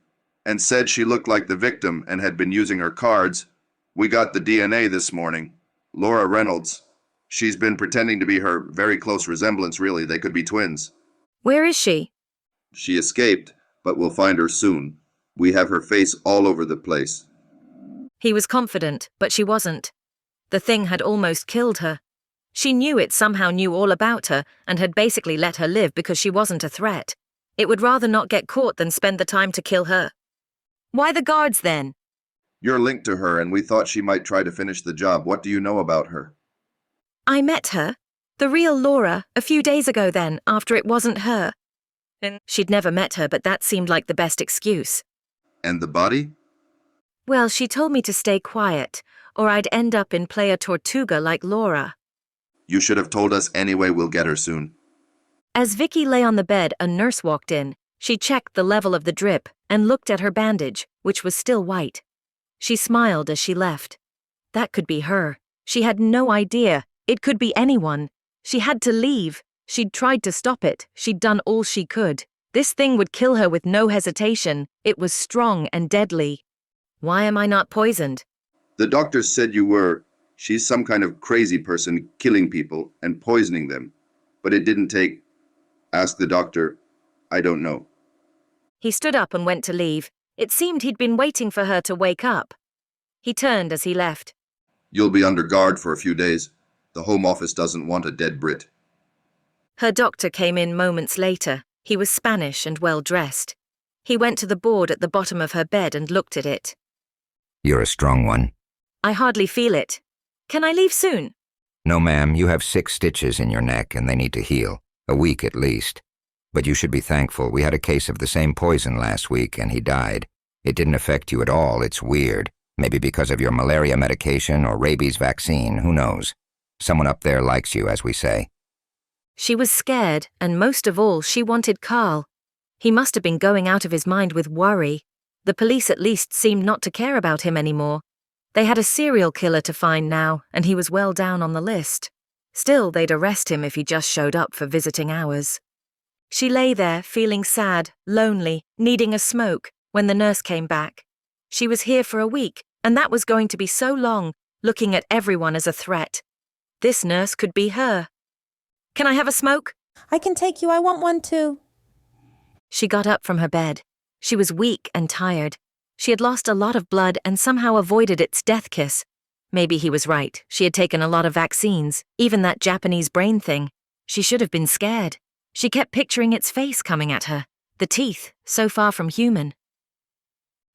[SPEAKER 8] And said she looked like the victim and had been using her cards. We got the DNA this morning. Laura Reynolds. She's been pretending to be her very close resemblance, really. They could be twins.
[SPEAKER 1] Where is she?
[SPEAKER 8] She escaped, but we'll find her soon. We have her face all over the place.
[SPEAKER 1] He was confident, but she wasn't. The thing had almost killed her. She knew it somehow knew all about her and had basically let her live because she wasn't a threat. It would rather not get caught than spend the time to kill her. Why the guards then?
[SPEAKER 8] You're linked to her, and we thought she might try to finish the job. What do you know about her?
[SPEAKER 1] I met her, the real Laura, a few days ago then, after it wasn't her. And she'd never met her, but that seemed like the best excuse.
[SPEAKER 8] And the body?
[SPEAKER 1] Well, she told me to stay quiet, or I'd end up in Playa Tortuga like Laura.
[SPEAKER 8] You should have told us anyway. We'll get her soon.
[SPEAKER 1] As Vicky lay on the bed, a nurse walked in. She checked the level of the drip and looked at her bandage, which was still white. She smiled as she left. That could be her. She had no idea. It could be anyone. She had to leave. She'd tried to stop it. She'd done all she could. This thing would kill her with no hesitation. It was strong and deadly. Why am I not poisoned?
[SPEAKER 8] The doctor said you were. She's some kind of crazy person killing people and poisoning them. But it didn't take. Ask the doctor. I don't know.
[SPEAKER 1] He stood up and went to leave. It seemed he'd been waiting for her to wake up. He turned as he left.
[SPEAKER 8] You'll be under guard for a few days. The Home Office doesn't want a dead Brit.
[SPEAKER 1] Her doctor came in moments later. He was Spanish and well-dressed. He went to the board at the bottom of her bed and looked at it.
[SPEAKER 9] You're a strong one.
[SPEAKER 1] I hardly feel it. Can I leave soon?
[SPEAKER 9] No, ma'am, you have 6 stitches in your neck and they need to heal. A week at least. But you should be thankful. We had a case of the same poison last week and he died. It didn't affect you at all. It's weird. Maybe because of your malaria medication or rabies vaccine. Who knows? Someone up there likes you, as we say.
[SPEAKER 1] She was scared, and most of all, she wanted Carl. He must have been going out of his mind with worry. The police at least seemed not to care about him anymore. They had a serial killer to find now, and he was well down on the list. Still, they'd arrest him if he just showed up for visiting hours. She lay there, feeling sad, lonely, needing a smoke, when the nurse came back. She was here for a week, and that was going to be so long, looking at everyone as a threat. This nurse could be her. Can I have a smoke?
[SPEAKER 6] I can take you. I want one too.
[SPEAKER 1] She got up from her bed. She was weak and tired. She had lost a lot of blood and somehow avoided its death kiss. Maybe he was right. She had taken a lot of vaccines, even that Japanese brain thing. She should have been scared. She kept picturing its face coming at her, the teeth, so far from human.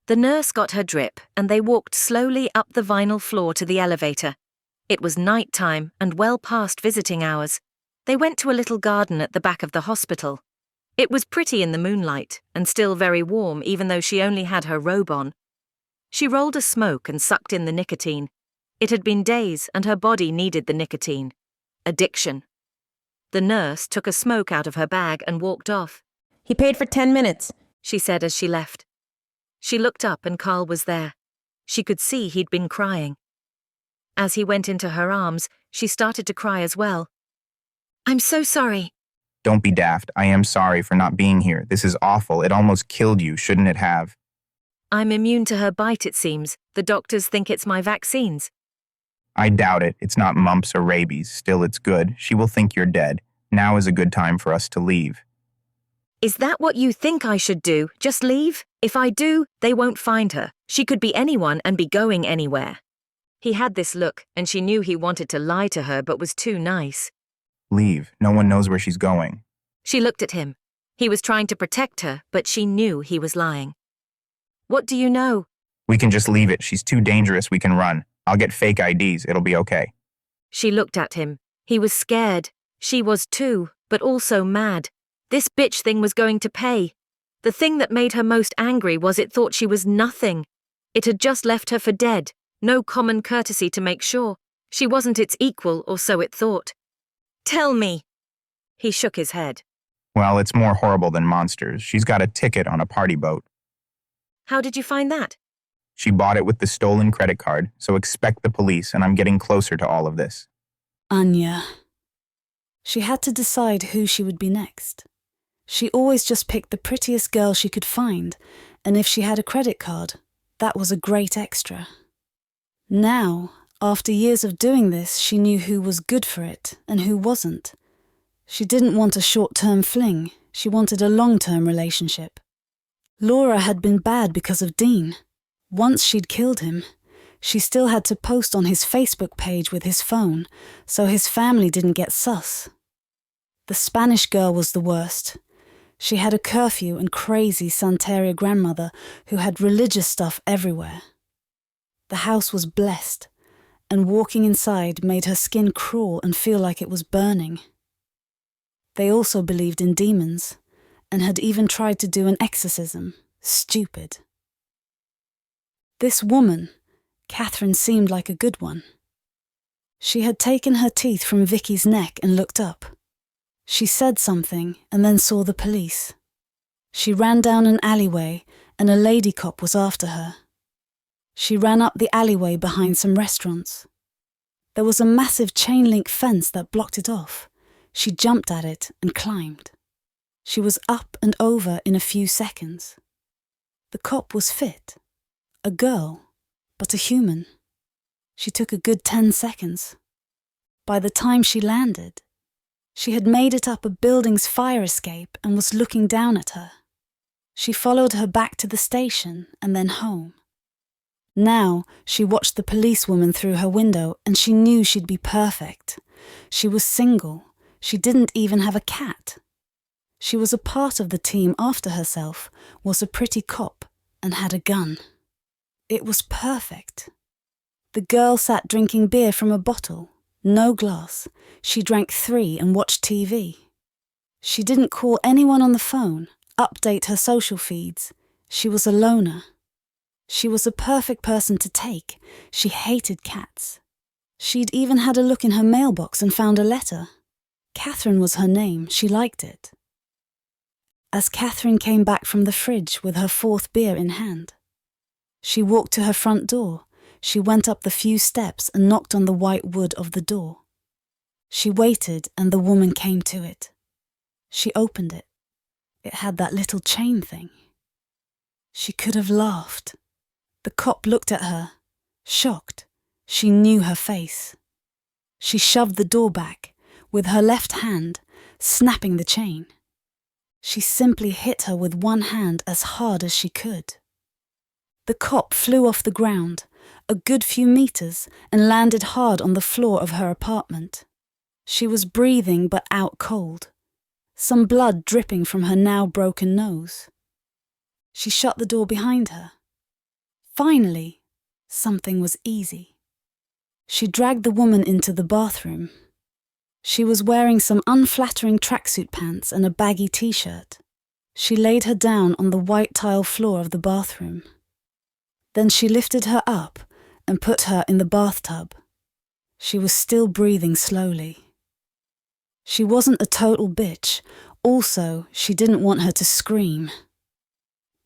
[SPEAKER 1] The nurse got her drip, and they walked slowly up the vinyl floor to the elevator. It was night time and well past visiting hours. They went to a little garden at the back of the hospital. It was pretty in the moonlight, and still very warm even though she only had her robe on. She rolled a smoke and sucked in the nicotine. It had been days, and her body needed the nicotine. Addiction. The nurse took a smoke out of her bag and walked off.
[SPEAKER 6] He paid for 10 minutes,
[SPEAKER 1] she said as she left. She looked up and Carl was there. She could see he'd been crying. As he went into her arms, she started to cry as well. I'm so sorry.
[SPEAKER 4] Don't be daft. I am sorry for not being here. This is awful. It almost killed you, shouldn't it have?
[SPEAKER 1] I'm immune to her bite, it seems. The doctors think it's my vaccines.
[SPEAKER 4] I doubt it. It's not mumps or rabies. Still, it's good. She will think you're dead. Now is a good time for us to leave.
[SPEAKER 1] Is that what you think I should do? Just leave? If I do, they won't find her. She could be anyone and be going anywhere. He had this look, and she knew he wanted to lie to her but was too nice.
[SPEAKER 4] Leave. No one knows where she's going.
[SPEAKER 1] She looked at him. He was trying to protect her, but she knew he was lying. What do you know?
[SPEAKER 4] We can just leave it. She's too dangerous. We can run. I'll get fake IDs. It'll be okay.
[SPEAKER 1] She looked at him. He was scared. She was too, but also mad. This bitch thing was going to pay. The thing that made her most angry was it thought she was nothing. It had just left her for dead. No common courtesy to make sure. She wasn't its equal, or so it thought. Tell me. He shook his head.
[SPEAKER 4] Well, it's more horrible than monsters. She's got a ticket on a party boat.
[SPEAKER 1] How did you find that?
[SPEAKER 4] She bought it with the stolen credit card, so expect the police, and I'm getting closer to all of this.
[SPEAKER 2] Anya. She had to decide who she would be next. She always just picked the prettiest girl she could find, and if she had a credit card, that was a great extra. Now, after years of doing this, she knew who was good for it and who wasn't. She didn't want a short-term fling, she wanted a long-term relationship. Laura had been bad because of Dean. Once she'd killed him, she still had to post on his Facebook page with his phone, so his family didn't get sus. The Spanish girl was the worst. She had a curfew and crazy Santeria grandmother who had religious stuff everywhere. The house was blessed, and walking inside made her skin crawl and feel like it was burning. They also believed in demons, and had even tried to do an exorcism. Stupid. This woman, Catherine, seemed like a good one. She had taken her teeth from Vicky's neck and looked up. She said something and then saw the police. She ran down an alleyway and a lady cop was after her. She ran up the alleyway behind some restaurants. There was a massive chain-link fence that blocked it off. She jumped at it and climbed. She was up and over in a few seconds. The cop was fit. A girl, but a human. She took a good 10 seconds. By the time she landed, she had made it up a building's fire escape and was looking down at her. She followed her back to the station and then home. Now she watched the policewoman through her window and she knew she'd be perfect. She was single. She didn't even have a cat. She was a part of the team after herself, was a pretty cop, and had a gun. It was perfect. The girl sat drinking beer from a bottle, no glass. She drank 3 and watched TV. She didn't call anyone on the phone, update her social feeds. She was a loner. She was a perfect person to take. She hated cats. She'd even had a look in her mailbox and found a letter. Catherine was her name. She liked it. As Catherine came back from the fridge with her 4th beer in hand, she walked to her front door. She went up the few steps and knocked on the white wood of the door. She waited and the woman came to it. She opened it. It had that little chain thing. She could have laughed. The cop looked at her, shocked. She knew her face. She shoved the door back, with her left hand, snapping the chain. She simply hit her with one hand as hard as she could. The cop flew off the ground, a good few meters, and landed hard on the floor of her apartment. She was breathing but out cold, some blood dripping from her now broken nose. She shut the door behind her. Finally, something was easy. She dragged the woman into the bathroom. She was wearing some unflattering tracksuit pants and a baggy t-shirt. She laid her down on the white tile floor of the bathroom. Then she lifted her up and put her in the bathtub. She was still breathing slowly. She wasn't a total bitch. Also, she didn't want her to scream.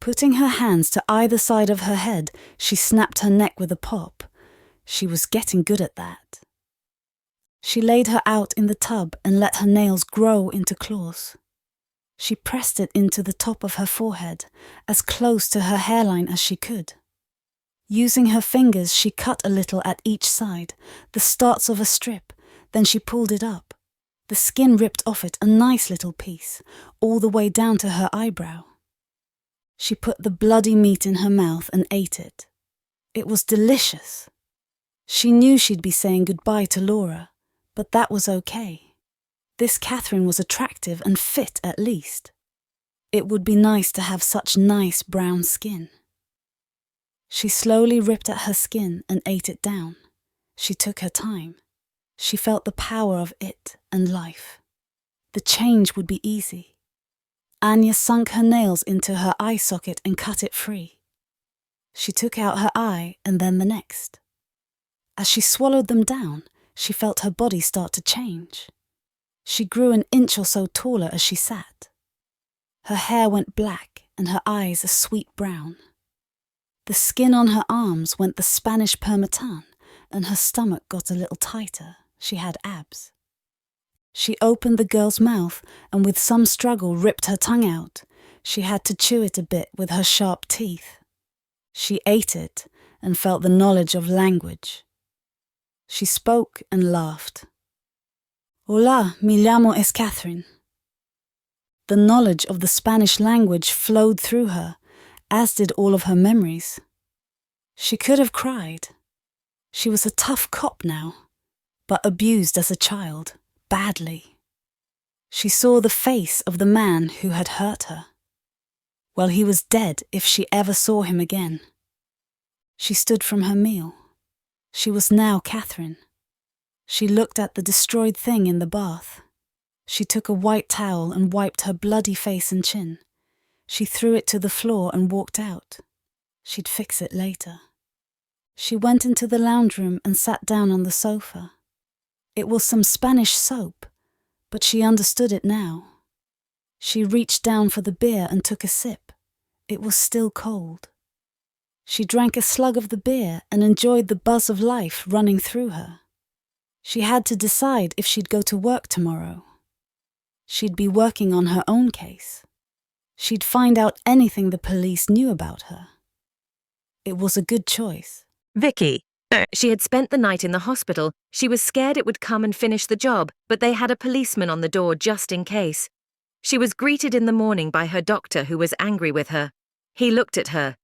[SPEAKER 2] Putting her hands to either side of her head, she snapped her neck with a pop. She was getting good at that. She laid her out in the tub and let her nails grow into claws. She pressed it into the top of her forehead, as close to her hairline as she could. Using her fingers, she cut a little at each side, the starts of a strip, then she pulled it up. The skin ripped off it a nice little piece, all the way down to her eyebrow. She put the bloody meat in her mouth and ate it. It was delicious. She knew she'd be saying goodbye to Laura, but that was okay. This Catherine was attractive and fit at least. It would be nice to have such nice brown skin. She slowly ripped at her skin and ate it down. She took her time. She felt the power of it and life. The change would be easy. Anya sunk her nails into her eye socket and cut it free. She took out her eye and then the next. As she swallowed them down, she felt her body start to change. She grew an inch or so taller as she sat. Her hair went black and her eyes a sweet brown. The skin on her arms went the Spanish permatan and her stomach got a little tighter. She had abs. She opened the girl's mouth and with some struggle ripped her tongue out. She had to chew it a bit with her sharp teeth. She ate it and felt the knowledge of language. She spoke and laughed. Hola, mi llamo es Catherine. The knowledge of the Spanish language flowed through her, as did all of her memories. She could have cried. She was a tough cop now, but abused as a child, badly. She saw the face of the man who had hurt her. Well, he was dead if she ever saw him again. She stood from her meal. She was now Catherine. She looked at the destroyed thing in the bath. She took a white towel and wiped her bloody face and chin. She threw it to the floor and walked out. She'd fix it later. She went into the lounge room and sat down on the sofa. It was some Spanish soap, but she understood it now. She reached down for the beer and took a sip. It was still cold. She drank a slug of the beer and enjoyed the buzz of life running through her. She had to decide if she'd go to work tomorrow. She'd be working on her own case. She'd find out anything the police knew about her. It was a good choice.
[SPEAKER 1] Vicky. She had spent the night in the hospital. She was scared it would come and finish the job, but they had a policeman on the door just in case. She was greeted in the morning by her doctor, who was angry with her. He looked at her.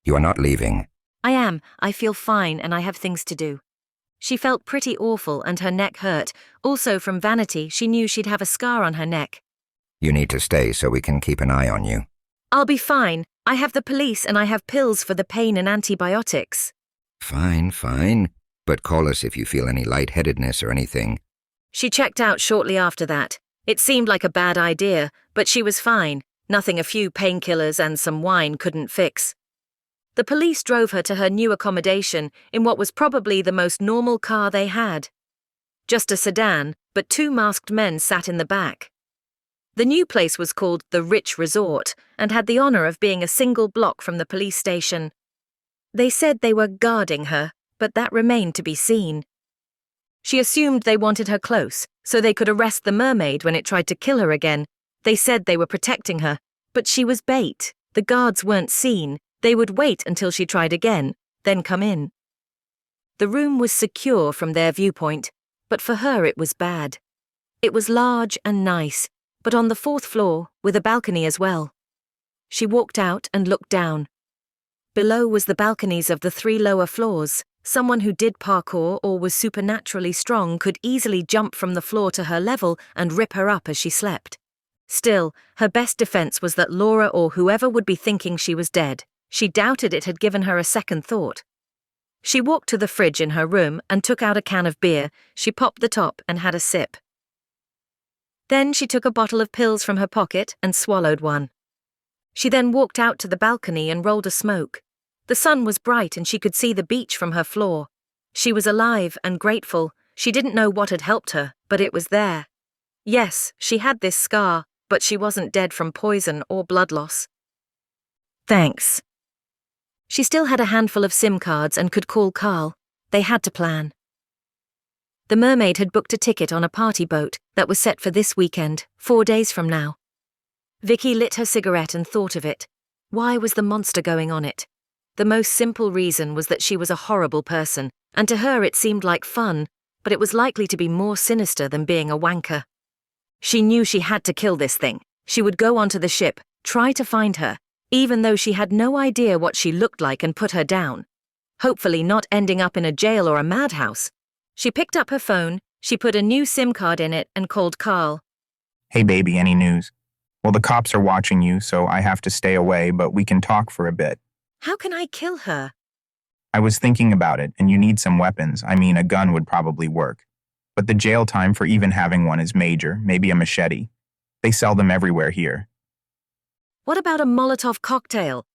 [SPEAKER 9] You are not leaving.
[SPEAKER 1] I am. I feel fine and I have things to do. She felt pretty awful and her neck hurt. Also from vanity, she knew she'd have a scar on her neck.
[SPEAKER 9] You need to stay so we can keep an eye on you.
[SPEAKER 1] I'll be fine. I have the police and I have pills for the pain and antibiotics.
[SPEAKER 9] Fine. But call us if you feel any lightheadedness or anything.
[SPEAKER 1] She checked out shortly after that. It seemed like a bad idea, but she was fine. Nothing a few painkillers and some wine couldn't fix. The police drove her to her new accommodation in what was probably the most normal car they had. Just a sedan, but 2 masked men sat in the back. The new place was called the Rich Resort and had the honor of being a single block from the police station. They said they were guarding her, but that remained to be seen. She assumed they wanted her close, so they could arrest the mermaid when it tried to kill her again. They said they were protecting her, but she was bait. The guards weren't seen. They would wait until she tried again, then come in. The room was secure from their viewpoint, but for her it was bad. It was large and nice, but on the 4th floor, with a balcony as well. She walked out and looked down. Below was the balconies of the 3 lower floors. Someone who did parkour or was supernaturally strong could easily jump from the floor to her level and rip her up as she slept. Still, her best defense was that Laura or whoever would be thinking she was dead. She doubted it had given her a second thought. She walked to the fridge in her room and took out a can of beer. She popped the top and had a sip. Then she took a bottle of pills from her pocket and swallowed one. She then walked out to the balcony and rolled a smoke. The sun was bright and she could see the beach from her floor. She was alive and grateful. She didn't know what had helped her, but it was there. Yes, she had this scar, but she wasn't dead from poison or blood loss. Thanks. She still had a handful of SIM cards and could call Carl. They had to plan. The mermaid had booked a ticket on a party boat that was set for this weekend, 4 days from now. Vicky lit her cigarette and thought of it. Why was the monster going on it? The most simple reason was that she was a horrible person, and to her it seemed like fun, but it was likely to be more sinister than being a wanker. She knew she had to kill this thing. She would go onto the ship, try to find her, even though she had no idea what she looked like, and put her down. Hopefully not ending up in a jail or a madhouse. She picked up her phone, she put a new SIM card in it and called Carl.
[SPEAKER 4] Hey baby, any news? Well, the cops are watching you, so I have to stay away, but we can talk for a bit.
[SPEAKER 1] How can I kill her?
[SPEAKER 4] I was thinking about it, and you need some weapons. I mean, a gun would probably work. But the jail time for even having one is major, maybe a machete. They sell them everywhere here.
[SPEAKER 1] What about a Molotov cocktail?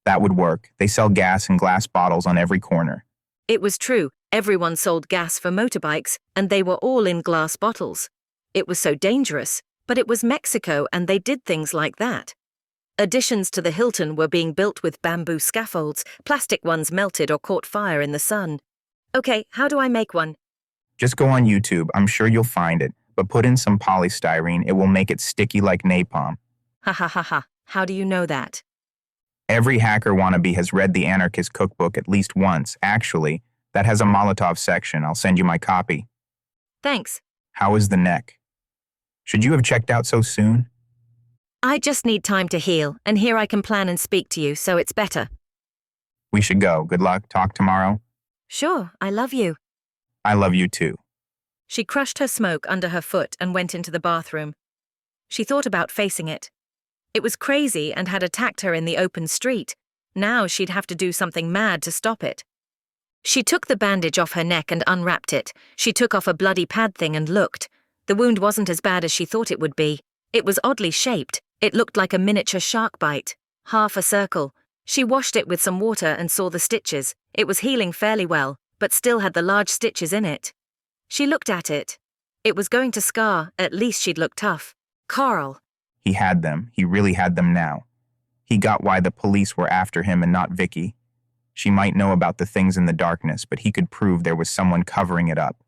[SPEAKER 4] That would work. They sell gas in glass bottles on every corner.
[SPEAKER 1] It was true, everyone sold gas for motorbikes, and they were all in glass bottles. It was so dangerous, but it was Mexico and they did things like that. Additions to the Hilton were being built with bamboo scaffolds, plastic ones melted or caught fire in the sun. Okay, how do I make one?
[SPEAKER 4] Just go on YouTube, I'm sure you'll find it, but put in some polystyrene, it will make it sticky like napalm.
[SPEAKER 1] Ha ha ha ha, how do you know that?
[SPEAKER 4] Every hacker wannabe has read the Anarchist Cookbook at least once. Actually, that has a Molotov section. I'll send you my copy.
[SPEAKER 1] Thanks.
[SPEAKER 4] How is the neck? Should you have checked out so soon?
[SPEAKER 1] I just need time to heal, and here I can plan and speak to you, so it's better.
[SPEAKER 4] We should go. Good luck. Talk tomorrow.
[SPEAKER 1] Sure, I love you.
[SPEAKER 4] I love you too.
[SPEAKER 1] She crushed her smoke under her foot and went into the bathroom. She thought about facing it. It was crazy and had attacked her in the open street. Now she'd have to do something mad to stop it. She took the bandage off her neck and unwrapped it. She took off a bloody pad thing and looked. The wound wasn't as bad as she thought it would be. It was oddly shaped. It looked like a miniature shark bite. Half a circle. She washed it with some water and saw the stitches. It was healing fairly well, but still had the large stitches in it. She looked at it. It was going to scar. At least she'd look tough. Carl.
[SPEAKER 4] He had them. He really had them now. He got why the police were after him and not Vicky. She might know about the things in the darkness, but he could prove there was someone covering it up.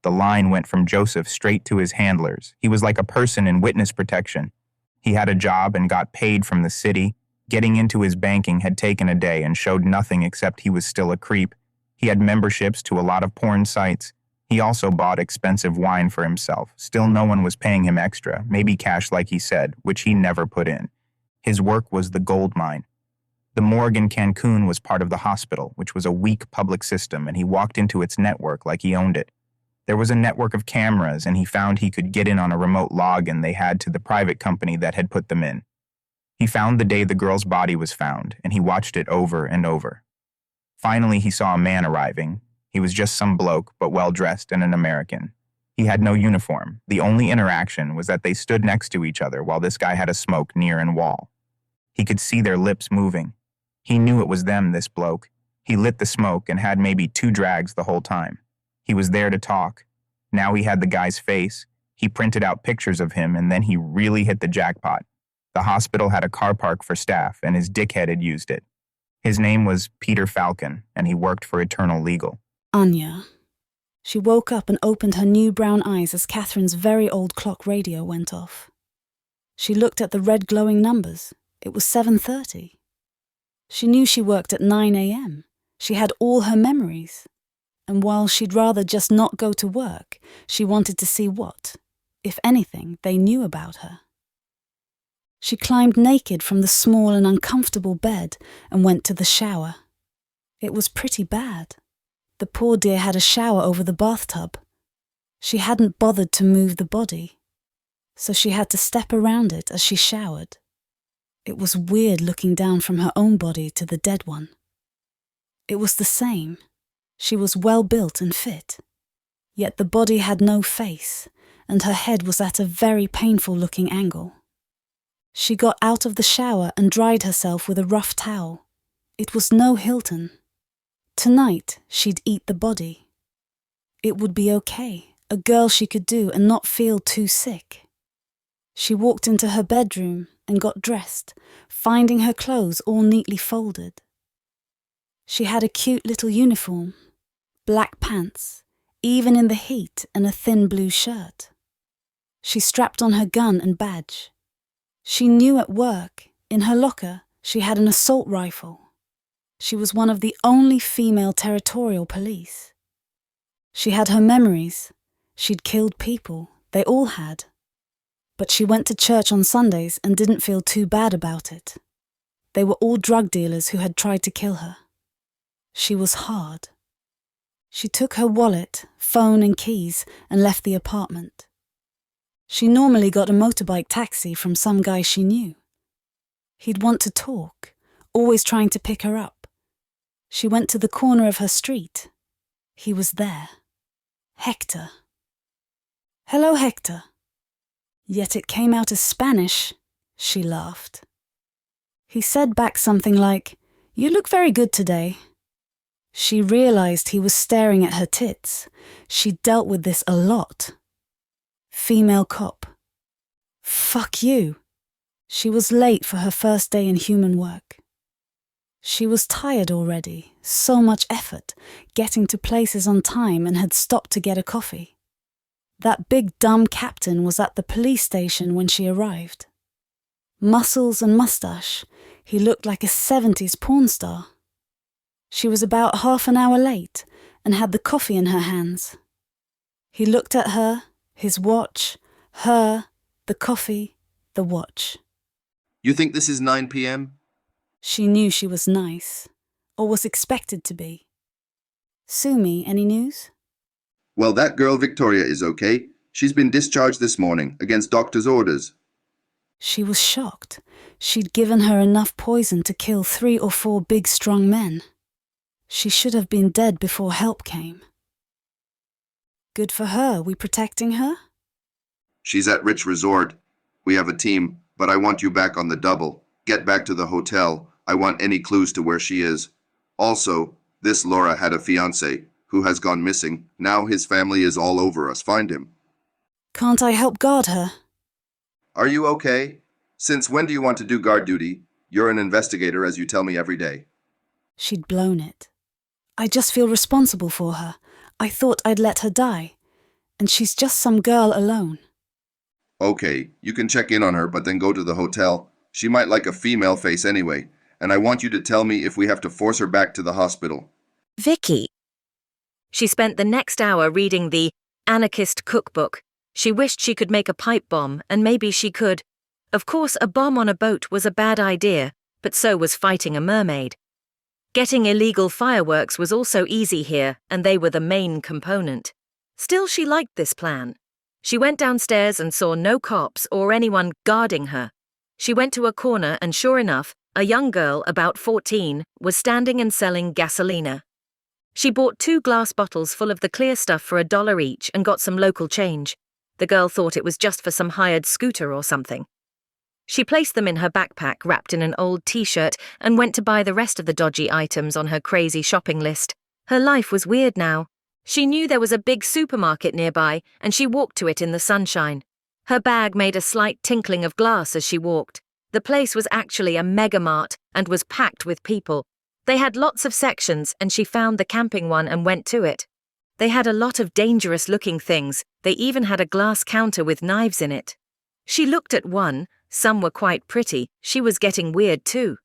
[SPEAKER 4] The line went from Joseph straight to his handlers. He was like a person in witness protection. He had a job and got paid from the city. Getting into his banking had taken a day and showed nothing except he was still a creep. He had memberships to a lot of porn sites. He also bought expensive wine for himself. Still no one was paying him extra, maybe cash like he said, which he never put in. His work was the gold mine. The morgue in Cancun was part of the hospital, which was a weak public system, and he walked into its network like he owned it. There was a network of cameras, and he found he could get in on a remote login they had to the private company that had put them in. He found the day the girl's body was found, and he watched it over and over. Finally, he saw a man arriving. He was just some bloke, but well-dressed and an American. He had no uniform. The only interaction was that they stood next to each other while this guy had a smoke near and wall. He could see their lips moving. He knew it was them, this bloke. He lit the smoke and had maybe 2 drags the whole time. He was there to talk. Now he had the guy's face. He printed out pictures of him, and then he really hit the jackpot. The hospital had a car park for staff, and his dickhead had used it. His name was Peter Falcon, and he worked for Eternal Legal.
[SPEAKER 2] Anya. She woke up and opened her new brown eyes as Catherine's very old clock radio went off. She looked at the red glowing numbers. It was 7:30. She knew she worked at 9 a.m. She had all her memories. And while she'd rather just not go to work, she wanted to see what, if anything, they knew about her. She climbed naked from the small and uncomfortable bed and went to the shower. It was pretty bad. The poor dear had a shower over the bathtub. She hadn't bothered to move the body, so she had to step around it as she showered. It was weird looking down from her own body to the dead one. It was the same. She was well built and fit. Yet the body had no face, and her head was at a very painful looking angle. She got out of the shower and dried herself with a rough towel. It was no Hilton. Tonight, she'd eat the body. It would be okay, a girl she could do and not feel too sick. She walked into her bedroom and got dressed, finding her clothes all neatly folded. She had a cute little uniform, black pants, even in the heat, and a thin blue shirt. She strapped on her gun and badge. She knew at work, in her locker, she had an assault rifle. She was one of the only female territorial police. She had her memories. She'd killed people. They all had. But she went to church on Sundays and didn't feel too bad about it. They were all drug dealers who had tried to kill her. She was hard. She took her wallet, phone and keys and left the apartment. She normally got a motorbike taxi from some guy she knew. He'd want to talk, always trying to pick her up. She went to the corner of her street. He was there. Hector. "Hello, Hector." Yet it came out as Spanish. She laughed. He said back something like, "You look very good today." She realized he was staring at her tits. She'd dealt with this a lot. Female cop. Fuck you. She was late for her first day in human work. She was tired already, so much effort, getting to places on time, and had stopped to get a coffee. That big dumb captain was at the police station when she arrived. Muscles and mustache, he looked like a 70s porn star. She was about half an hour late and had the coffee in her hands. He looked at her, his watch, her, the coffee, the watch.
[SPEAKER 8] You think this is 9 p.m.?
[SPEAKER 2] She knew she was nice, or was expected to be. Sumi, any news?
[SPEAKER 8] Well, that girl Victoria is okay. She's been discharged this morning, against doctor's orders.
[SPEAKER 2] She was shocked. She'd given her enough poison to kill 3 or 4 big, strong men. She should have been dead before help came. Good for her. We protecting her?
[SPEAKER 8] She's at Rich Resort. We have a team, but I want you back on the double. Get back to the hotel. I want any clues to where she is. Also, this Laura had a fiancé who has gone missing. Now his family is all over us. Find him.
[SPEAKER 2] Can't I help guard her?
[SPEAKER 8] Are you okay? Since when do you want to do guard duty? You're an investigator, as you tell me every day.
[SPEAKER 2] She'd blown it. I just feel responsible for her. I thought I'd let her die. And she's just some girl alone.
[SPEAKER 8] Okay, you can check in on her, but then go to the hotel. She might like a female face anyway, and I want you to tell me if we have to force her back to the hospital.
[SPEAKER 1] Vicky. She spent the next hour reading the Anarchist Cookbook. She wished she could make a pipe bomb, and maybe she could. Of course, a bomb on a boat was a bad idea, but so was fighting a mermaid. Getting illegal fireworks was also easy here, and they were the main component. Still, she liked this plan. She went downstairs and saw no cops or anyone guarding her. She went to a corner and sure enough, a young girl, about 14, was standing and selling gasolina. She bought 2 glass bottles full of the clear stuff for $1 each and got some local change. The girl thought it was just for some hired scooter or something. She placed them in her backpack wrapped in an old t-shirt and went to buy the rest of the dodgy items on her crazy shopping list. Her life was weird now. She knew there was a big supermarket nearby and she walked to it in the sunshine. Her bag made a slight tinkling of glass as she walked. The place was actually a megamart and was packed with people. They had lots of sections and she found the camping one and went to it. They had a lot of dangerous-looking things. They even had a glass counter with knives in it. She looked at one. Some were quite pretty. She was getting weird too.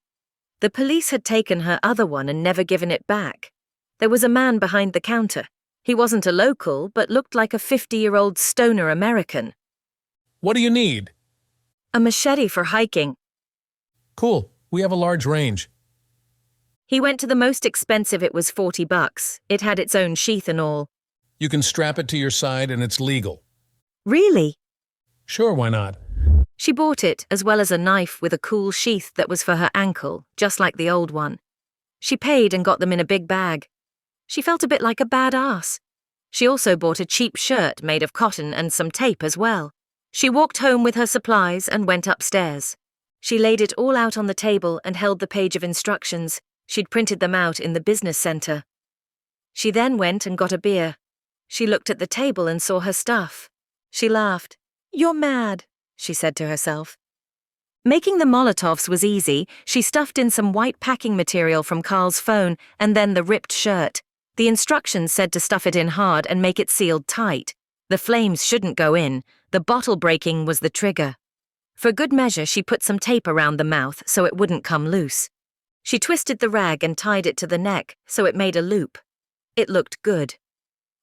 [SPEAKER 1] The police had taken her other one and never given it back. There was a man behind the counter. He wasn't a local, but looked like a 50-year-old stoner American.
[SPEAKER 14] What do you need?
[SPEAKER 1] A machete for hiking.
[SPEAKER 14] Cool. We have a large range.
[SPEAKER 1] He went to the most expensive. It was $40. It had its own sheath and all.
[SPEAKER 14] You can strap it to your side and it's legal.
[SPEAKER 1] Really?
[SPEAKER 14] Sure, why not?
[SPEAKER 1] She bought it, as well as a knife with a cool sheath that was for her ankle, just like the old one. She paid and got them in a big bag. She felt a bit like a badass. She also bought a cheap shirt made of cotton and some tape as well. She walked home with her supplies and went upstairs. She laid it all out on the table and held the page of instructions. She'd printed them out in the business center. She then went and got a beer. She looked at the table and saw her stuff. She laughed. "You're mad," she said to herself. Making the Molotovs was easy. She stuffed in some white packing material from Carl's phone and then the ripped shirt. The instructions said to stuff it in hard and make it sealed tight. The flames shouldn't go in. The bottle breaking was the trigger. For good measure, she put some tape around the mouth so it wouldn't come loose. She twisted the rag and tied it to the neck so it made a loop. It looked good.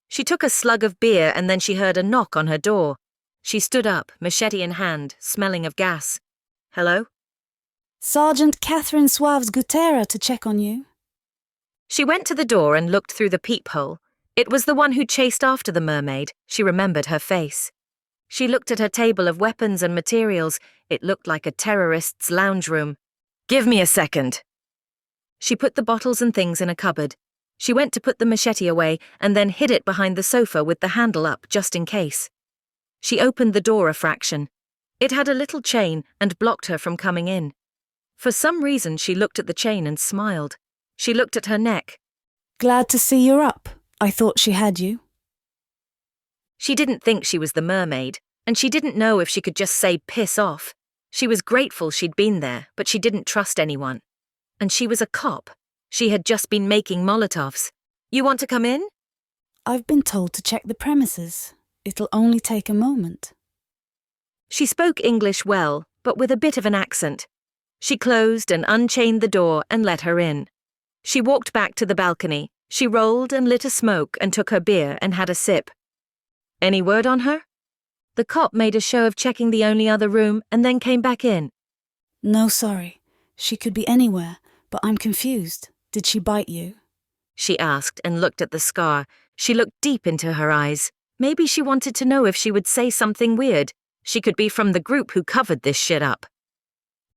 [SPEAKER 1] She took a slug of beer and then she heard a knock on her door. She stood up, machete in hand, smelling of gas. Hello?
[SPEAKER 2] Sergeant Catherine Suaves Gutera to check on you.
[SPEAKER 1] She went to the door and looked through the peephole. It was the one who chased after the mermaid. She remembered her face. She looked at her table of weapons and materials. It looked like a terrorist's lounge room. Give me a second. She put the bottles and things in a cupboard. She went to put the machete away and then hid it behind the sofa with the handle up just in case. She opened the door a fraction. It had a little chain and blocked her from coming in. For some reason, she looked at the chain and smiled. She looked at her neck.
[SPEAKER 2] Glad to see you're up. I thought she had you.
[SPEAKER 1] She didn't think she was the mermaid, and she didn't know if she could just say piss off. She was grateful she'd been there, but she didn't trust anyone. And she was a cop. She had just been making Molotovs. You want to come in?
[SPEAKER 2] I've been told to check the premises. It'll only take a moment.
[SPEAKER 1] She spoke English well, but with a bit of an accent. She closed and unchained the door and let her in. She walked back to the balcony. She rolled and lit a smoke and took her beer and had a sip. Any word on her? The cop made a show of checking the only other room and then came back in.
[SPEAKER 2] No, sorry. She could be anywhere, but I'm confused. Did she bite you?
[SPEAKER 1] She asked and looked at the scar. She looked deep into her eyes. Maybe she wanted to know if she would say something weird. She could be from the group who covered this shit up.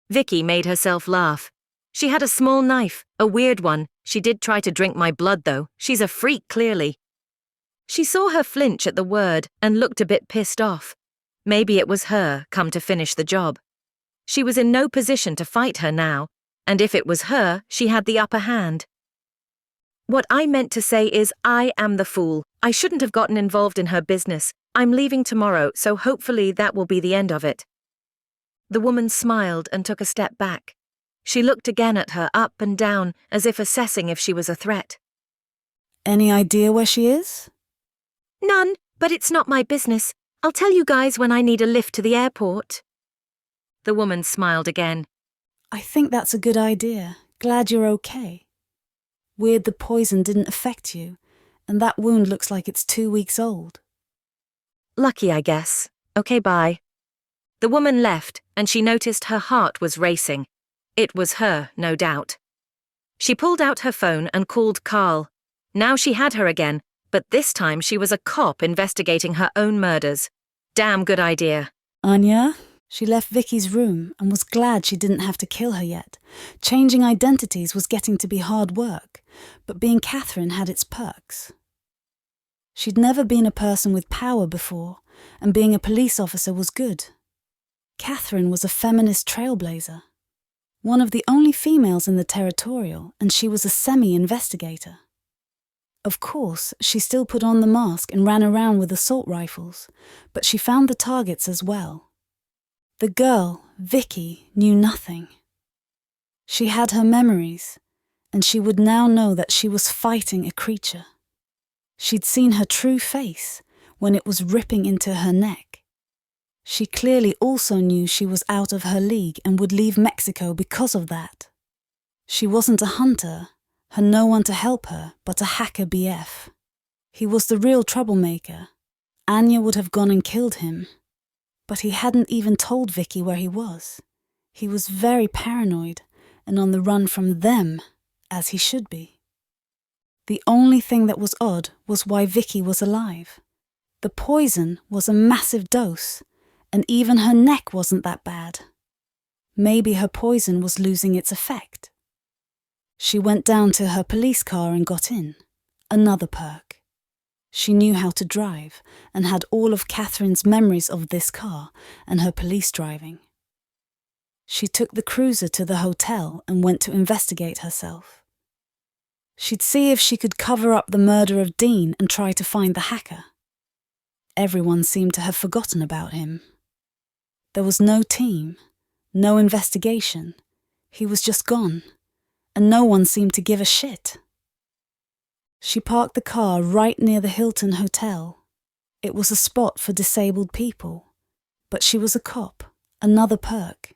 [SPEAKER 1] Vicky made herself laugh. She had a small knife, a weird one. She did try to drink my blood, though. She's a freak, clearly. She saw her flinch at the word and looked a bit pissed off. Maybe it was her come to finish the job. She was in no position to fight her now, and if it was her, she had the upper hand. What I meant to say is I am the fool. I shouldn't have gotten involved in her business. I'm leaving tomorrow, so hopefully that will be the end of it. The woman smiled and took a step back. She looked again at her up and down, as if assessing if she was a threat.
[SPEAKER 2] Any idea where she is?
[SPEAKER 1] None, but it's not my business. I'll tell you guys when I need a lift to the airport. The woman smiled again.
[SPEAKER 2] I think that's a good idea. Glad you're okay. Weird the poison didn't affect you, and that wound looks like it's 2 weeks old.
[SPEAKER 1] Lucky, I guess. Okay, bye. The woman left, and she noticed her heart was racing. It was her, no doubt. She pulled out her phone and called Carl. Now she had her again, but this time she was a cop investigating her own murders. Damn good idea.
[SPEAKER 2] Anya? She left Vicky's room and was glad she didn't have to kill her yet. Changing identities was getting to be hard work, but being Catherine had its perks. She'd never been a person with power before, and being a police officer was good. Catherine was a feminist trailblazer. One of the only females in the territorial, and she was a semi-investigator. Of course, she still put on the mask and ran around with assault rifles, but she found the targets as well. The girl, Vicky, knew nothing. She had her memories, and she would now know that she was fighting a creature. She'd seen her true face when it was ripping into her neck. She clearly also knew she was out of her league and would leave Mexico because of that. She wasn't a hunter, had no one to help her but a hacker BF. He was the real troublemaker. Anya would have gone and killed him. But he hadn't even told Vicky where he was. He was very paranoid and on the run from them, as he should be. The only thing that was odd was why Vicky was alive. The poison was a massive dose, and even her neck wasn't that bad. Maybe her poison was losing its effect. She went down to her police car and got in. Another perk. She knew how to drive and had all of Catherine's memories of this car and her police driving. She took the cruiser to the hotel and went to investigate herself. She'd see if she could cover up the murder of Dean and try to find the hacker. Everyone seemed to have forgotten about him. There was no team, no investigation. He was just gone, and no one seemed to give a shit. She parked the car right near the Hilton Hotel. It was a spot for disabled people. But she was a cop, another perk.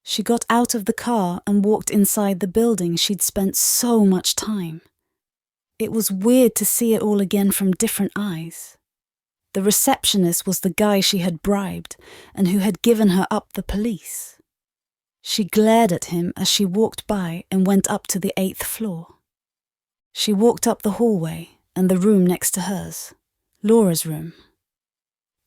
[SPEAKER 2] She got out of the car and walked inside the building she'd spent so much time. It was weird to see it all again from different eyes. The receptionist was the guy she had bribed and who had given her up the police. She glared at him as she walked by and went up to the 8th floor. She walked up the hallway and the room next to hers, Laura's room.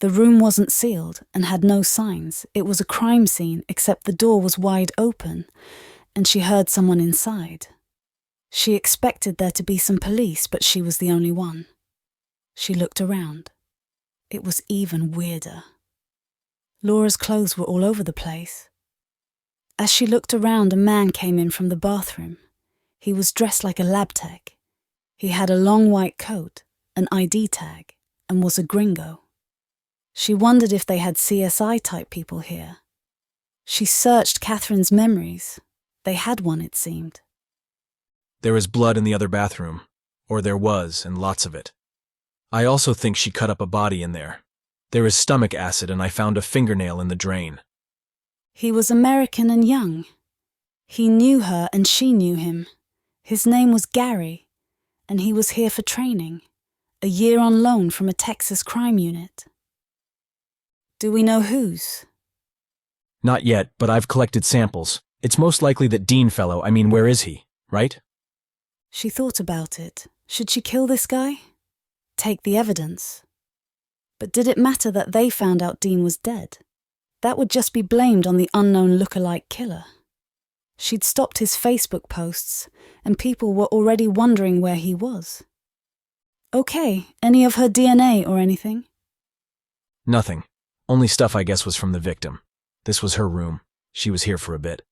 [SPEAKER 2] The room wasn't sealed and had no signs. It was a crime scene, except the door was wide open, and she heard someone inside. She expected there to be some police, but she was the only one. She looked around. It was even weirder. Laura's clothes were all over the place. As she looked around, a man came in from the bathroom. He was dressed like a lab tech. He had a long white coat, an ID tag, and was a gringo. She wondered if they had CSI-type people here. She searched Catherine's memories. They had one, it seemed.
[SPEAKER 13] There is blood in the other bathroom. Or there was, and lots of it. I also think she cut up a body in there. There is stomach acid, and I found a fingernail in the drain.
[SPEAKER 2] He was American and young. He knew her and she knew him. His name was Gary, and he was here for training, a year on loan from a Texas crime unit. Do we know whose?
[SPEAKER 13] Not yet, but I've collected samples. It's most likely that Dean fellow, where is he, right?
[SPEAKER 2] She thought about it. Should she kill this guy? Take the evidence? But did it matter that they found out Dean was dead? That would just be blamed on the unknown look-alike killer. She'd stopped his Facebook posts, and people were already wondering where he was. Okay, any of her DNA or anything?
[SPEAKER 13] Nothing. Only stuff I guess was from the victim. This was her room. She was here for a bit.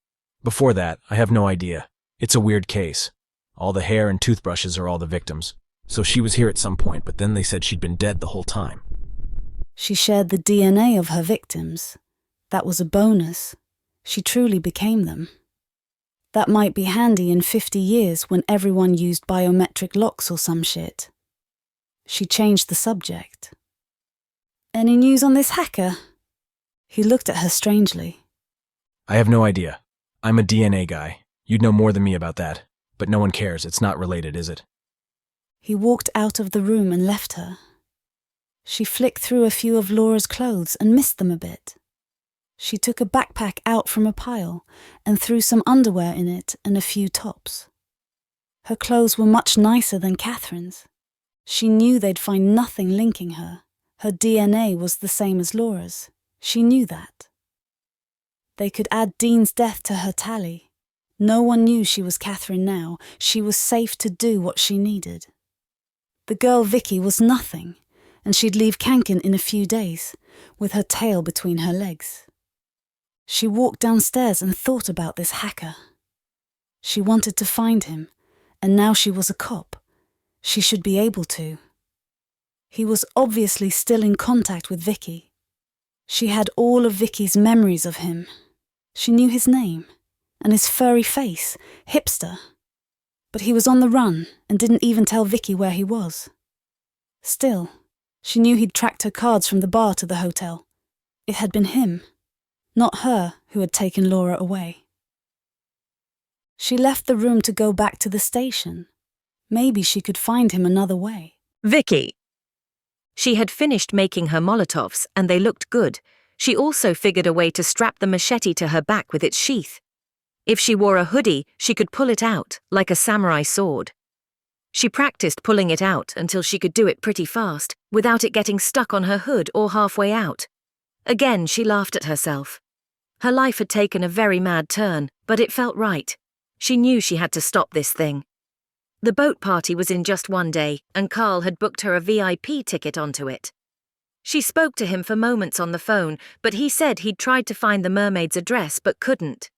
[SPEAKER 13] Before that, I have no idea. It's a weird case. All the hair and toothbrushes are all the victims. So she was here at some point, but then they said she'd been dead the whole time.
[SPEAKER 2] She shared the DNA of her victims. That was a bonus. She truly became them. That might be handy in 50 years when everyone used biometric locks or some shit. She changed the subject. Any news on this hacker? He looked at her strangely.
[SPEAKER 13] I have no idea. I'm a DNA guy. You'd know more than me about that. But no one cares. It's not related, is it?
[SPEAKER 2] He walked out of the room and left her. She flicked through a few of Laura's clothes and missed them a bit. She took a backpack out from a pile and threw some underwear in it and a few tops. Her clothes were much nicer than Catherine's. She knew they'd find nothing linking her. Her DNA was the same as Laura's. She knew that. They could add Dean's death to her tally. No one knew she was Catherine now. She was safe to do what she needed. The girl Vicky was nothing, and she'd leave Kanken in a few days, with her tail between her legs. She walked downstairs and thought about this hacker. She wanted to find him, and now she was a cop. She should be able to. He was obviously still in contact with Vicky. She had all of Vicky's memories of him. She knew his name, and his furry face, hipster. But he was on the run and didn't even tell Vicky where he was. Still, she knew he'd tracked her cards from the bar to the hotel. It had been him, not her, who had taken Laura away. She left the room to go back to the station. Maybe she could find him another way.
[SPEAKER 1] Vicky! She had finished making her Molotovs, and they looked good. She also figured a way to strap the machete to her back with its sheath. If she wore a hoodie, she could pull it out, like a samurai sword. She practiced pulling it out until she could do it pretty fast, without it getting stuck on her hood or halfway out. Again, she laughed at herself. Her life had taken a very mad turn, but it felt right. She knew she had to stop this thing. The boat party was in just one day, and Carl had booked her a VIP ticket onto it. She spoke to him for moments on the phone, but he said he'd tried to find the mermaid's address but couldn't.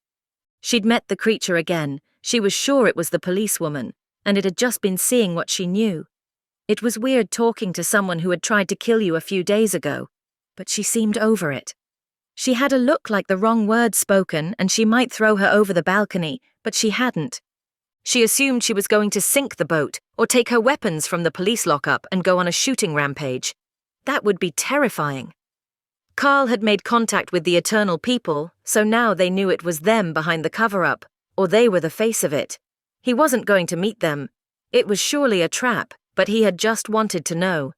[SPEAKER 1] She'd met the creature again. She was sure it was the policewoman, and it had just been seeing what she knew. It was weird talking to someone who had tried to kill you a few days ago, but she seemed over it. She had a look like the wrong words spoken, and she might throw her over the balcony, but she hadn't. She assumed she was going to sink the boat or take her weapons from the police lockup and go on a shooting rampage. That would be terrifying. Carl had made contact with the Eternal People, so now they knew it was them behind the cover-up, or they were the face of it. He wasn't going to meet them. It was surely a trap, but he had just wanted to know.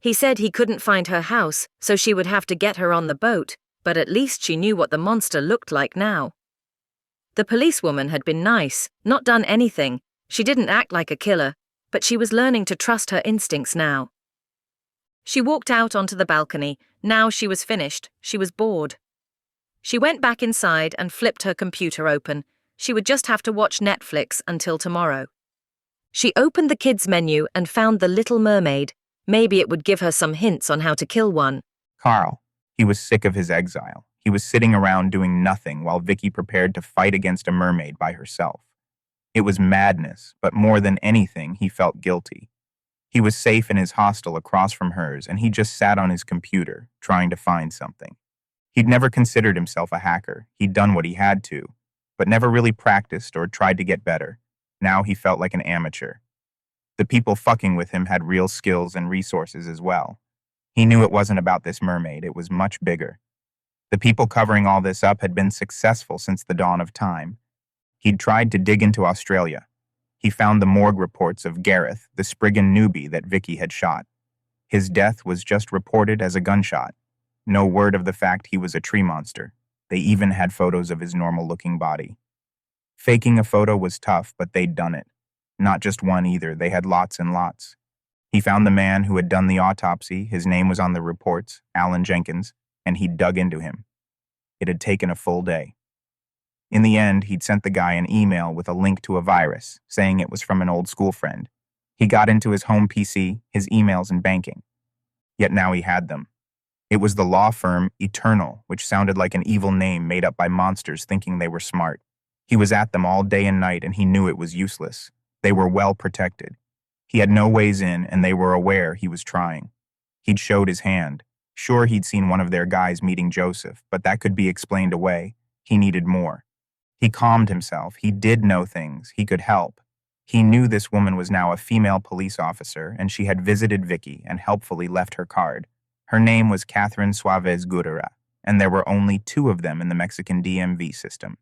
[SPEAKER 1] He said he couldn't find her house, so she would have to get her on the boat, but at least she knew what the monster looked like now. The policewoman had been nice, not done anything. She didn't act like a killer, but she was learning to trust her instincts now. She walked out onto the balcony. Now she was finished. She was bored. She went back inside and flipped her computer open. She would just have to watch Netflix until tomorrow. She opened the kids' menu and found The Little Mermaid. Maybe it would give her some hints on how to kill one.
[SPEAKER 4] Carl. He was sick of his exile. He was sitting around doing nothing while Vicky prepared to fight against a mermaid by herself. It was madness, but more than anything, he felt guilty. He was safe in his hostel across from hers, and he just sat on his computer, trying to find something. He'd never considered himself a hacker. He'd done what he had to, but never really practiced or tried to get better. Now he felt like an amateur. The people fucking with him had real skills and resources as well. He knew it wasn't about this mermaid, it was much bigger. The people covering all this up had been successful since the dawn of time. He'd tried to dig into Australia. He found the morgue reports of Gareth, the Spriggan newbie that Vicky had shot. His death was just reported as a gunshot. No word of the fact he was a tree monster. They even had photos of his normal-looking body. Faking a photo was tough, but they'd done it. Not just one either, they had lots and lots. He found the man who had done the autopsy, his name was on the reports, Alan Jenkins, and he'd dug into him. It had taken a full day. In the end, he'd sent the guy an email with a link to a virus, saying it was from an old school friend. He got into his home PC, his emails and banking. Yet now he had them. It was the law firm Eternal, which sounded like an evil name made up by monsters thinking they were smart. He was at them all day and night, and he knew it was useless. They were well protected. He had no ways in, and they were aware he was trying. He'd showed his hand. Sure, he'd seen one of their guys meeting Joseph, but that could be explained away. He needed more. He calmed himself. He did know things. He could help. He knew this woman was now a female police officer, and she had visited Vicky and helpfully left her card. Her name was Catherine Suarez Gurera, and there were only 2 of them in the Mexican DMV system.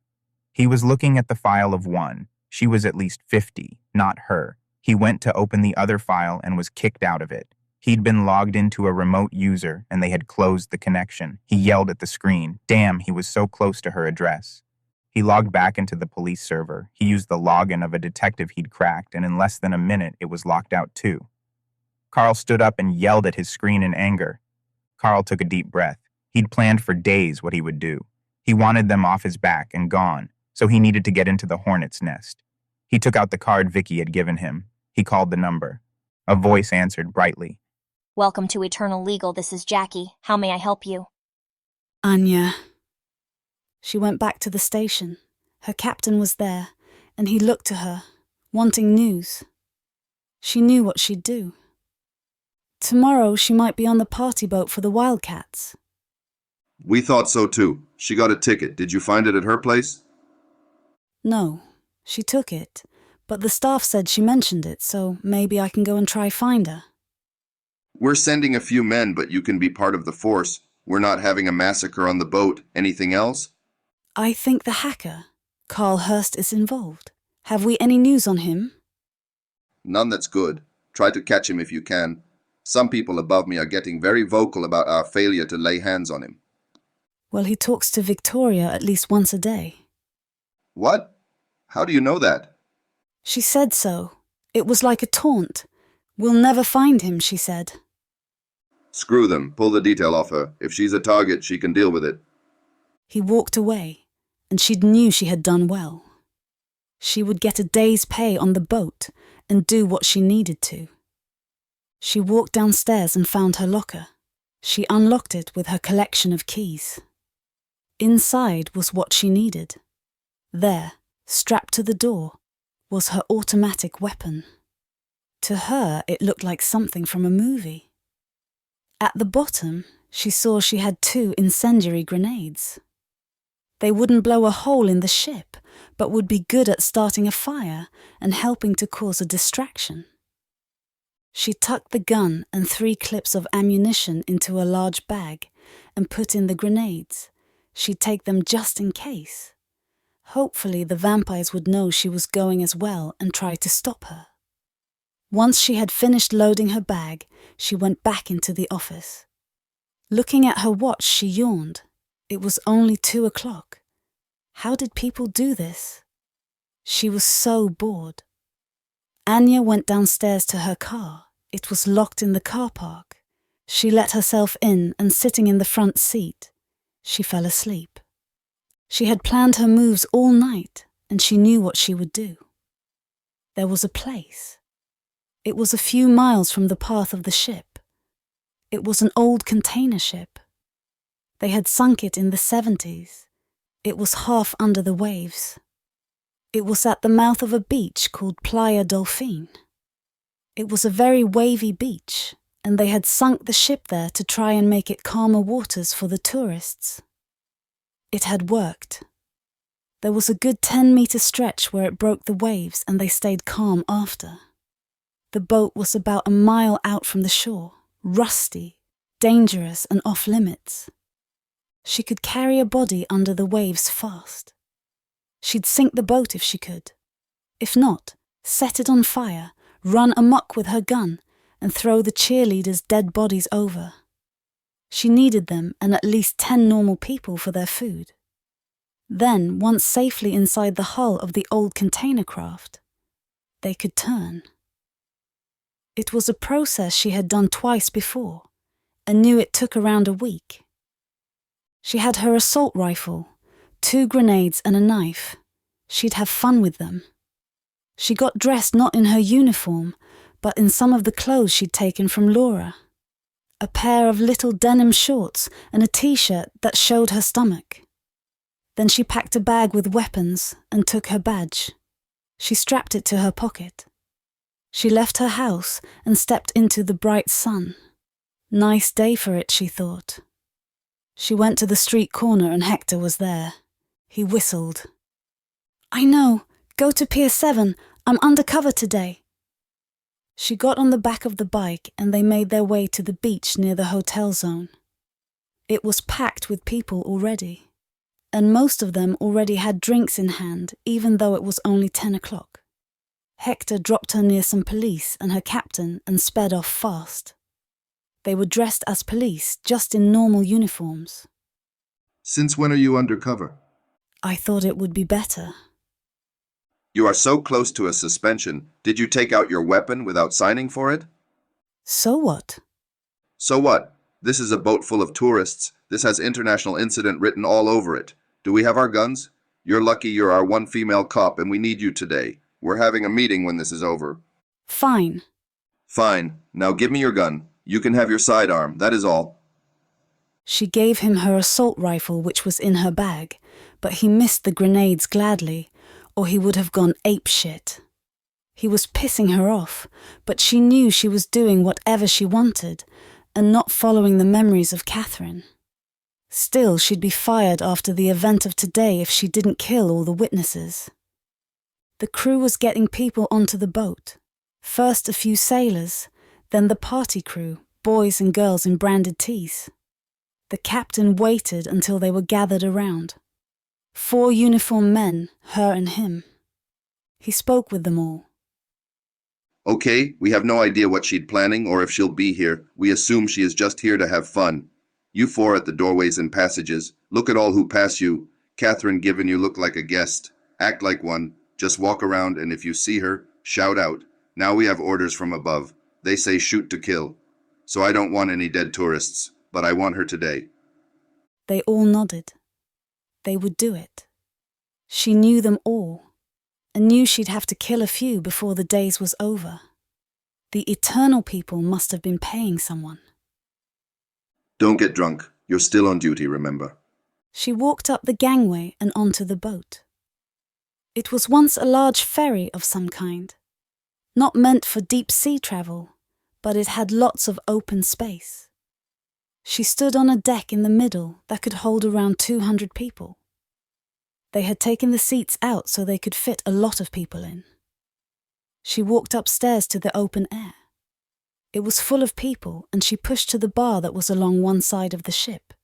[SPEAKER 4] He was looking at the file of one. She was at least 50, not her. He went to open the other file and was kicked out of it. He'd been logged into a remote user, and they had closed the connection. He yelled at the screen. Damn, he was so close to her address. He logged back into the police server. He used the login of a detective he'd cracked, and in less than a minute, it was locked out too. Carl stood up and yelled at his screen in anger. Carl took a deep breath. He'd planned for days what he would do. He wanted them off his back and gone, so he needed to get into the hornet's nest. He took out the card Vicky had given him. He called the number. A voice answered brightly.
[SPEAKER 10] Welcome to Eternal Legal, this is Jackie. How may I help you?
[SPEAKER 2] Anya. She went back to the station. Her captain was there, and he looked to her, wanting news. She knew what she'd do. Tomorrow she might be on the party boat for the Wildcats.
[SPEAKER 8] We thought so too. She got a ticket. Did you find it at her place?
[SPEAKER 2] No, she took it, but the staff said she mentioned it, so maybe I can go and try find her.
[SPEAKER 8] We're sending a few men, but you can be part of the force. We're not having a massacre on the boat. Anything else?
[SPEAKER 2] I think the hacker, Carl Hurst, is involved. Have we any news on him?
[SPEAKER 8] None that's good. Try to catch him if you can. Some people above me are getting very vocal about our failure to lay hands on him.
[SPEAKER 2] Well, he talks to Victoria at least once a day.
[SPEAKER 8] What? How do you know that?
[SPEAKER 2] She said so. It was like a taunt. We'll never find him, she said.
[SPEAKER 8] Screw them. Pull the detail off her. If she's a target, she can deal with it.
[SPEAKER 2] He walked away, and she knew she had done well. She would get a day's pay on the boat and do what she needed to. She walked downstairs and found her locker. She unlocked it with her collection of keys. Inside was what she needed. There, strapped to the door, was her automatic weapon. To her, it looked like something from a movie. At the bottom, she saw she had 2 incendiary grenades. They wouldn't blow a hole in the ship, but would be good at starting a fire and helping to cause a distraction. She tucked the gun and 3 clips of ammunition into a large bag and put in the grenades. She'd take them just in case. Hopefully the vampires would know she was going as well and try to stop her. Once she had finished loading her bag, she went back into the office. Looking at her watch, she yawned. It was only 2 o'clock. How did people do this? She was so bored. Anya went downstairs to her car. It was locked in the car park. She let herself in and sitting in the front seat, she fell asleep. She had planned her moves all night and she knew what she would do. There was a place. It was a few miles from the path of the ship. It was an old container ship. They had sunk it in the 70s. It was half under the waves. It was at the mouth of a beach called Playa Dolphin. It was a very wavy beach, and they had sunk the ship there to try and make it calmer waters for the tourists. It had worked. There was a good 10-meter stretch where it broke the waves and they stayed calm after. The boat was about a mile out from the shore, rusty, dangerous and off-limits. She could carry a body under the waves fast. She'd sink the boat if she could. If not, set it on fire, run amok with her gun, and throw the cheerleaders' dead bodies over. She needed them and at least 10 normal people for their food. Then, once safely inside the hull of the old container craft, they could turn. It was a process she had done twice before, and knew it took around a week. She had her assault rifle, 2 grenades and a knife. She'd have fun with them. She got dressed not in her uniform, but in some of the clothes she'd taken from Laura. A pair of little denim shorts and a t-shirt that showed her stomach. Then she packed a bag with weapons and took her badge. She strapped it to her pocket. She left her house and stepped into the bright sun. Nice day for it, she thought. She went to the street corner and Hector was there. He whistled. "I know. Go to Pier 7. I'm undercover today." She got on the back of the bike and they made their way to the beach near the hotel zone. It was packed with people already, and most of them already had drinks in hand, even though it was only 10 o'clock. Hector dropped her near some police and her captain and sped off fast. They were dressed as police, just in normal uniforms.
[SPEAKER 8] Since when are you undercover?
[SPEAKER 2] I thought it would be better.
[SPEAKER 8] You are so close to a suspension. Did you take out your weapon without signing for it?
[SPEAKER 2] So what?
[SPEAKER 8] So what? This is a boat full of tourists. This has international incident written all over it. Do we have our guns? You're lucky you're our one female cop and we need you today. We're having a meeting when this is over.
[SPEAKER 2] Fine.
[SPEAKER 8] Fine. Now give me your gun. You can have your sidearm. That is all.
[SPEAKER 2] She gave him her assault rifle, which was in her bag, but he missed the grenades gladly, or he would have gone apeshit. He was pissing her off, but she knew she was doing whatever she wanted and not following the memories of Catherine. Still, she'd be fired after the event of today if she didn't kill all the witnesses. The crew was getting people onto the boat. First a few sailors, then the party crew, boys and girls in branded tees. The captain waited until they were gathered around. 4 uniformed men, her and him. He spoke with them all.
[SPEAKER 8] Okay, we have no idea what she'd planning or if she'll be here. We assume she is just here to have fun. You 4 at the doorways and passages. Look at all who pass you. Catherine given you look like a guest. Act like one. Just walk around and if you see her, shout out. Now we have orders from above. They say shoot to kill. So I don't want any dead tourists, but I want her today.
[SPEAKER 2] They all nodded. They would do it. She knew them all, and knew she'd have to kill a few before the days was over. The eternal people must have been paying someone.
[SPEAKER 8] Don't get drunk. You're still on duty, remember.
[SPEAKER 2] She walked up the gangway and onto the boat. It was once a large ferry of some kind, not meant for deep sea travel, but it had lots of open space. She stood on a deck in the middle that could hold around 200 people. They had taken the seats out so they could fit a lot of people in. She walked upstairs to the open air. It was full of people, and she pushed to the bar that was along one side of the ship.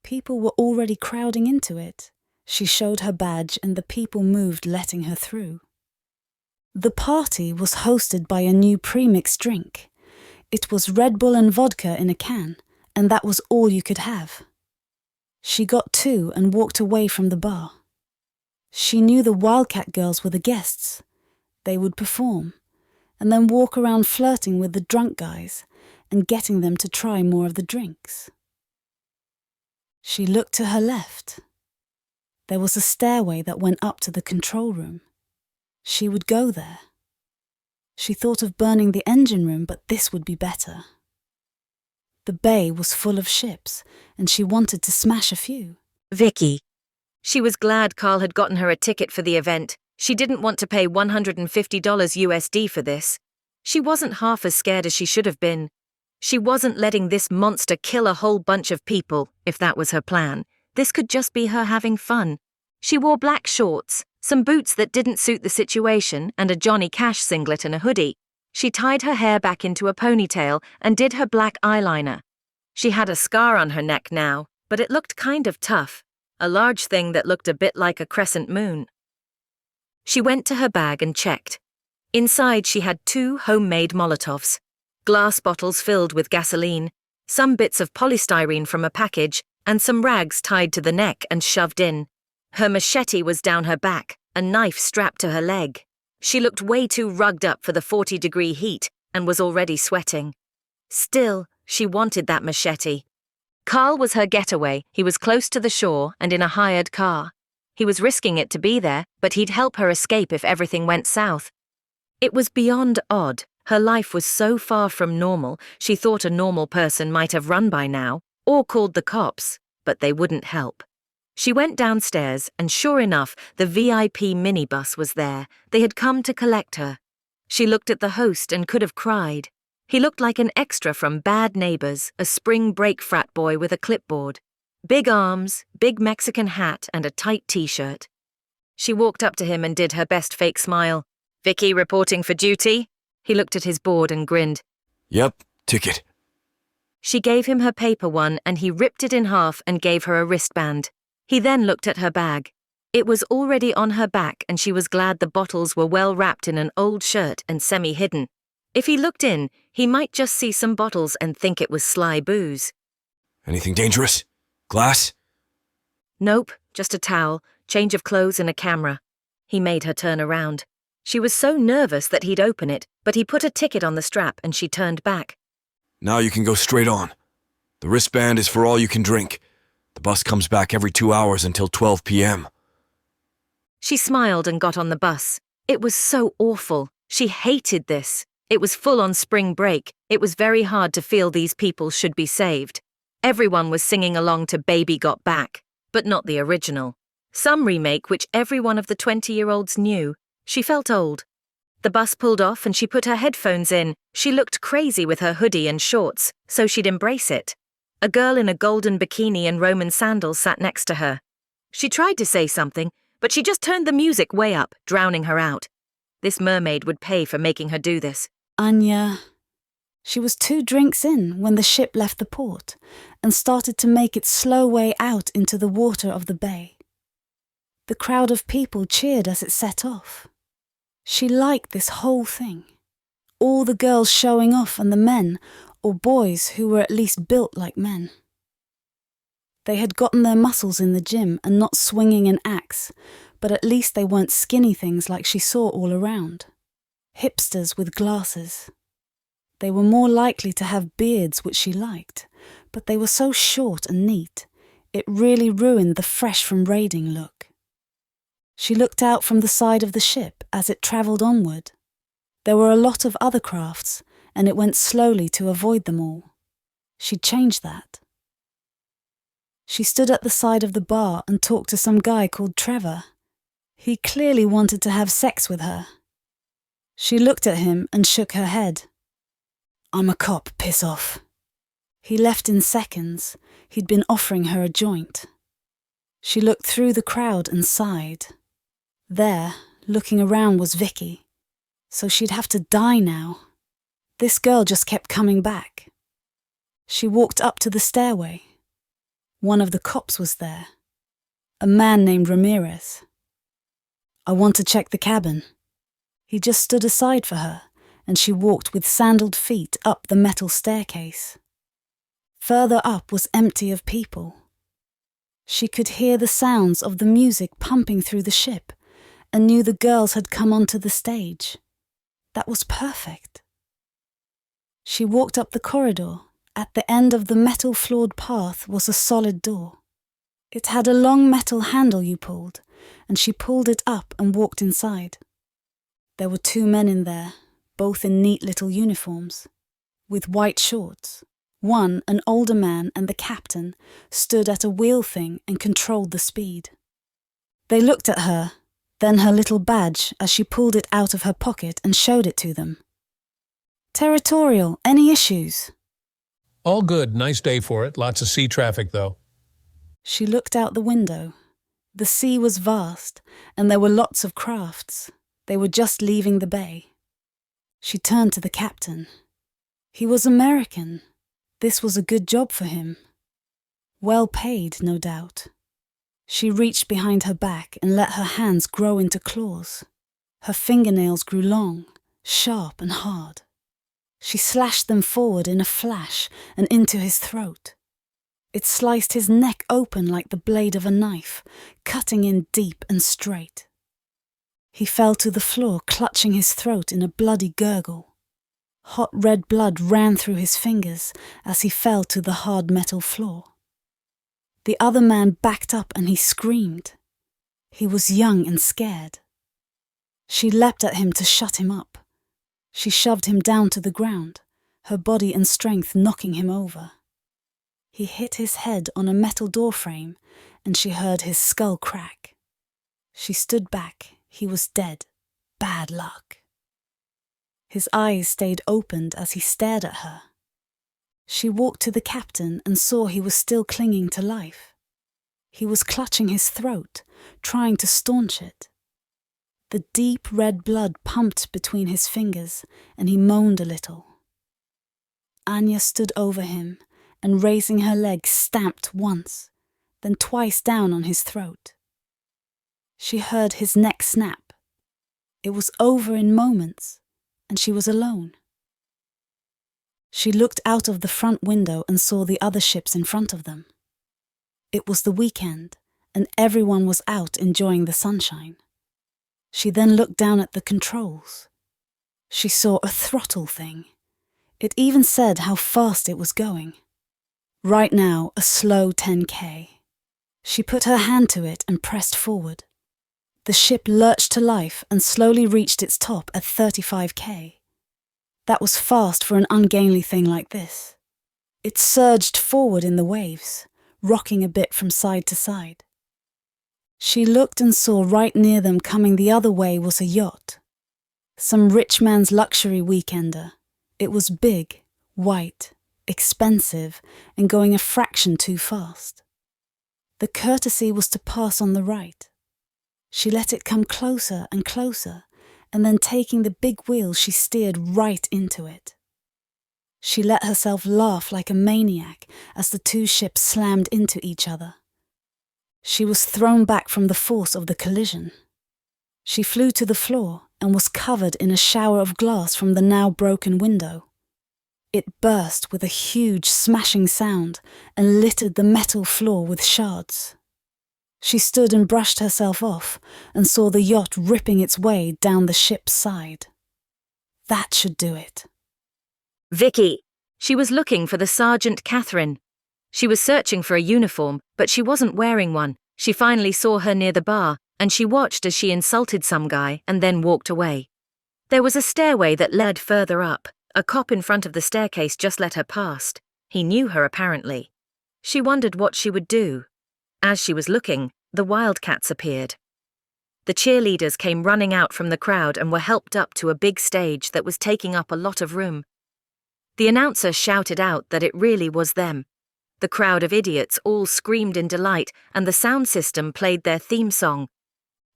[SPEAKER 2] People were already crowding into it. She showed her badge, and the people moved, letting her through. The party was hosted by a new pre-mixed drink. It was Red Bull and vodka in a can, and that was all you could have. She got 2 and walked away from the bar. She knew the Wildcat girls were the guests. They would perform, and then walk around flirting with the drunk guys and getting them to try more of the drinks. She looked to her left. There was a stairway that went up to the control room. She would go there. She thought of burning the engine room, but this would be better. The bay was full of ships, and she wanted to smash a few.
[SPEAKER 1] Vicky. She was glad Carl had gotten her a ticket for the event. She didn't want to pay $150 USD for this. She wasn't half as scared as she should have been. She wasn't letting this monster kill a whole bunch of people, if that was her plan. This could just be her having fun. She wore black shorts, some boots that didn't suit the situation, and a Johnny Cash singlet and a hoodie. She tied her hair back into a ponytail and did her black eyeliner. She had a scar on her neck now, but it looked kind of tough, a large thing that looked a bit like a crescent moon. She went to her bag and checked. Inside she had 2 homemade Molotovs, glass bottles filled with gasoline, some bits of polystyrene from a package, and some rags tied to the neck and shoved in. Her machete was down her back, a knife strapped to her leg. She looked way too rugged up for the 40-degree heat and was already sweating. Still, she wanted that machete. Carl was her getaway. He was close to the shore and in a hired car. He was risking it to be there, but he'd help her escape if everything went south. It was beyond odd. Her life was so far from normal, she thought a normal person might have run by now, or called the cops, but they wouldn't help. She went downstairs, and sure enough, the VIP minibus was there. They had come to collect her. She looked at the host and could have cried. He looked like an extra from Bad Neighbors, a spring break frat boy with a clipboard. Big arms, big Mexican hat, and a tight t-shirt. She walked up to him and did her best fake smile. "Vicky reporting for duty?" He looked at his board and grinned.
[SPEAKER 7] Yep, ticket.
[SPEAKER 1] She gave him her paper one and he ripped it in half and gave her a wristband. He then looked at her bag. It was already on her back and she was glad the bottles were well wrapped in an old shirt and semi-hidden. If he looked in, he might just see some bottles and think it was sly booze.
[SPEAKER 7] Anything dangerous? Glass?
[SPEAKER 1] Nope, just a towel, change of clothes and a camera. He made her turn around. She was so nervous that he'd open it, but he put a ticket on the strap and she turned back.
[SPEAKER 7] Now you can go straight on. The wristband is for all you can drink. The bus comes back every 2 hours until 12 p.m.
[SPEAKER 1] She smiled and got on the bus. It was so awful. She hated this. It was full on spring break. It was very hard to feel these people should be saved. Everyone was singing along to Baby Got Back, but not the original. Some remake which every one of the 20-year-olds knew. She felt old. The bus pulled off and she put her headphones in. She looked crazy with her hoodie and shorts, so she'd embrace it. A girl in a golden bikini and Roman sandals sat next to her. She tried to say something, but she just turned the music way up, drowning her out. This mermaid would pay for making her do this.
[SPEAKER 2] Anya. She was 2 drinks in when the ship left the port and started to make its slow way out into the water of the bay. The crowd of people cheered as it set off. She liked this whole thing. All the girls showing off and the men, or boys who were at least built like men. They had gotten their muscles in the gym and not swinging an axe, but at least they weren't skinny things like she saw all around. Hipsters with glasses. They were more likely to have beards, which she liked, but they were so short and neat, it really ruined the fresh from raiding look. She looked out from the side of the ship as it travelled onward. There were a lot of other crafts, and it went slowly to avoid them all. She'd changed that. She stood at the side of the bar and talked to some guy called Trevor. He clearly wanted to have sex with her. She looked at him and shook her head. "I'm a cop, piss off." He left in seconds. He'd been offering her a joint. She looked through the crowd and sighed. There, looking around, was Vicky. So she'd have to die now. This girl just kept coming back. She walked up to the stairway. One of the cops was there. A man named Ramirez. "I want to check the cabin." He just stood aside for her, and she walked with sandaled feet up the metal staircase. Further up was empty of people. She could hear the sounds of the music pumping through the ship, and knew the girls had come onto the stage. That was perfect. She walked up the corridor. At the end of the metal-floored path was a solid door. It had a long metal handle you pulled, and she pulled it up and walked inside. There were 2 men in there, both in neat little uniforms, with white shorts. One, an older man, and the captain, stood at a wheel thing and controlled the speed. They looked at her, then her little badge as she pulled it out of her pocket and showed it to them. "Territorial, any issues?"
[SPEAKER 14] All good, nice day for it. Lots of sea traffic, though.
[SPEAKER 2] She looked out the window. The sea was vast, and there were lots of crafts. They were just leaving the bay. She turned to the captain. He was American. This was a good job for him. Well paid, no doubt. She reached behind her back and let her hands grow into claws. Her fingernails grew long, sharp and hard. She slashed them forward in a flash and into his throat. It sliced his neck open like the blade of a knife, cutting in deep and straight. He fell to the floor, clutching his throat in a bloody gurgle. Hot red blood ran through his fingers as he fell to the hard metal floor. The other man backed up and he screamed. He was young and scared. She leapt at him to shut him up. She shoved him down to the ground, her body and strength knocking him over. He hit his head on a metal door frame, and she heard his skull crack. She stood back. He was dead. Bad luck. His eyes stayed opened as he stared at her. She walked to the captain and saw he was still clinging to life. He was clutching his throat, trying to staunch it. The deep red blood pumped between his fingers, and he moaned a little. Anya stood over him and, raising her leg, stamped once, then twice down on his throat. She heard his neck snap. It was over in moments, and she was alone. She looked out of the front window and saw the other ships in front of them. It was the weekend, and everyone was out enjoying the sunshine. She then looked down at the controls. She saw a throttle thing. It even said how fast it was going. Right now, a slow 10K. She put her hand to it and pressed forward. The ship lurched to life and slowly reached its top at 35K. That was fast for an ungainly thing like this. It surged forward in the waves, rocking a bit from side to side. She looked and saw right near them coming the other way was a yacht. Some rich man's luxury weekender. It was big, white, expensive, and going a fraction too fast. The courtesy was to pass on the right. She let it come closer and closer, and then taking the big wheel she steered right into it. She let herself laugh like a maniac as the two ships slammed into each other. She was thrown back from the force of the collision. She flew to the floor and was covered in a shower of glass from the now broken window. It burst with a huge smashing sound and littered the metal floor with shards. She stood and brushed herself off and saw the yacht ripping its way down the ship's side. That should do it.
[SPEAKER 1] Vicky. She was looking for the Sergeant Catherine. She was searching for a uniform, but she wasn't wearing one. She finally saw her near the bar, and she watched as she insulted some guy and then walked away. There was a stairway that led further up. A cop in front of the staircase just let her past. He knew her apparently. She wondered what she would do. As she was looking, the Wildcats appeared. The cheerleaders came running out from the crowd and were helped up to a big stage that was taking up a lot of room. The announcer shouted out that it really was them. The crowd of idiots all screamed in delight, and the sound system played their theme song.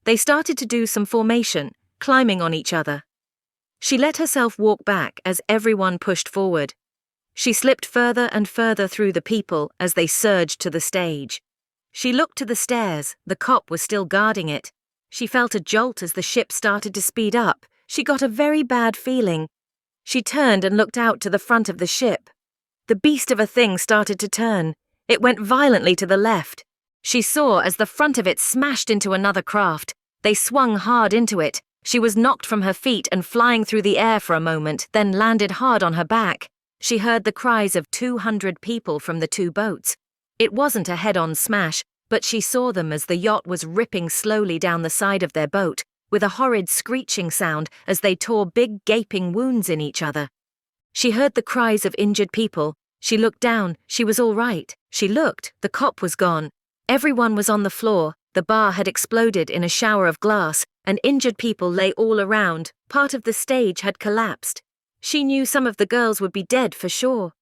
[SPEAKER 1] They started to do some formation, climbing on each other. She let herself walk back as everyone pushed forward. She slipped further and further through the people as they surged to the stage. She looked to the stairs. The cop was still guarding it. She felt a jolt as the ship started to speed up. She got a very bad feeling. She turned and looked out to the front of the ship. The beast of a thing started to turn. It went violently to the left. She saw as the front of it smashed into another craft. They swung hard into it. She was knocked from her feet and flying through the air for a moment, then landed hard on her back. She heard the cries of 200 people from the two boats. It wasn't a head-on smash, but she saw them as the yacht was ripping slowly down the side of their boat, with a horrid screeching sound as they tore big gaping wounds in each other. She heard the cries of injured people. She looked down. She was all right. She looked. The cop was gone. Everyone was on the floor. The bar had exploded in a shower of glass, and injured people lay all around. Part of the stage had collapsed. She knew some of the girls would be dead for sure.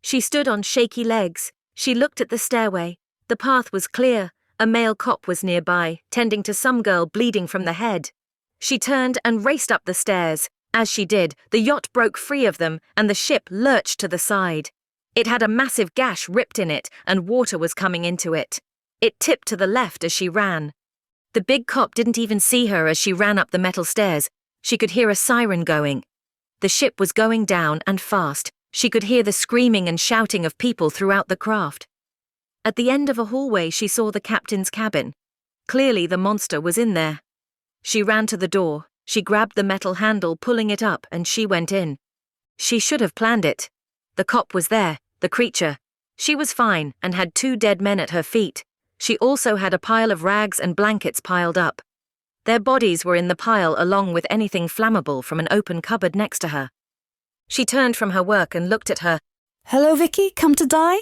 [SPEAKER 1] She stood on shaky legs. She looked at the stairway. The path was clear. A male cop was nearby, tending to some girl bleeding from the head. She turned and raced up the stairs. As she did, the yacht broke free of them, and the ship lurched to the side. It had a massive gash ripped in it, and water was coming into it. It tipped to the left as she ran. The big cop didn't even see her as she ran up the metal stairs. She could hear a siren going. The ship was going down and fast. She could hear the screaming and shouting of people throughout the craft. At the end of a hallway, she saw the captain's cabin. Clearly, the monster was in there. She ran to the door. She grabbed the metal handle, pulling it up, and she went in. She should have planned it. The cop was there, the creature. She was fine and had 2 dead men at her feet. She also had a pile of rags and blankets piled up. Their bodies were in the pile along with anything flammable from an open cupboard next to her. She turned from her work and looked at her.
[SPEAKER 2] Hello, Vicky, come to die?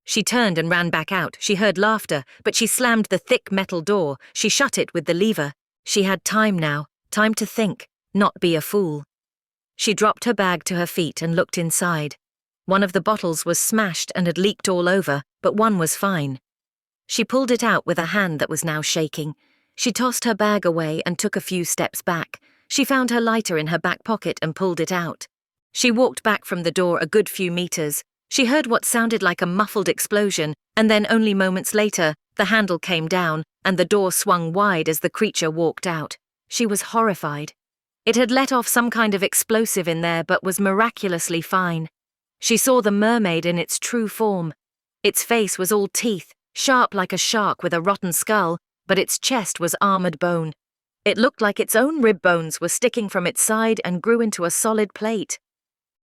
[SPEAKER 1] She turned and ran back out. She heard laughter, but she slammed the thick metal door. She shut it with the lever. She had time now, time to think, not be a fool. She dropped her bag to her feet and looked inside. One of the bottles was smashed and had leaked all over, but one was fine. She pulled it out with a hand that was now shaking. She tossed her bag away and took a few steps back. She found her lighter in her back pocket and pulled it out. She walked back from the door a good few meters. She heard what sounded like a muffled explosion, and then only moments later, the handle came down, and the door swung wide as the creature walked out. She was horrified. It had let off some kind of explosive in there, but was miraculously fine. She saw the mermaid in its true form. Its face was all teeth, sharp like a shark with a rotten skull, but its chest was armored bone. It looked like its own rib bones were sticking from its side and grew into a solid plate.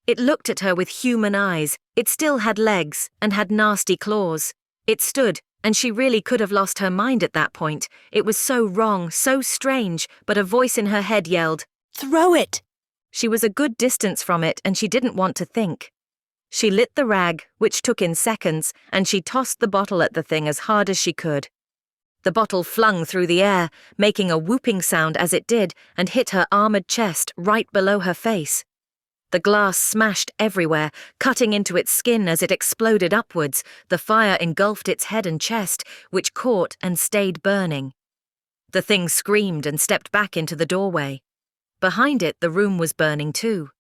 [SPEAKER 1] It looked at her with human eyes. It still had legs and had nasty claws. It stood, and she really could have lost her mind at that point. It was so wrong, so strange, but a voice in her head yelled, "Throw it!" She was a good distance from it, and she didn't want to think. She lit the rag, which took in seconds, and she tossed the bottle at the thing as hard as she could. The bottle flung through the air, making a whooping sound as it did, and hit her armored chest right below her face. The glass smashed everywhere, cutting into its skin as it exploded upwards. The fire engulfed its head and chest, which caught and stayed burning. The thing screamed and stepped back into the doorway. Behind it, the room was burning too.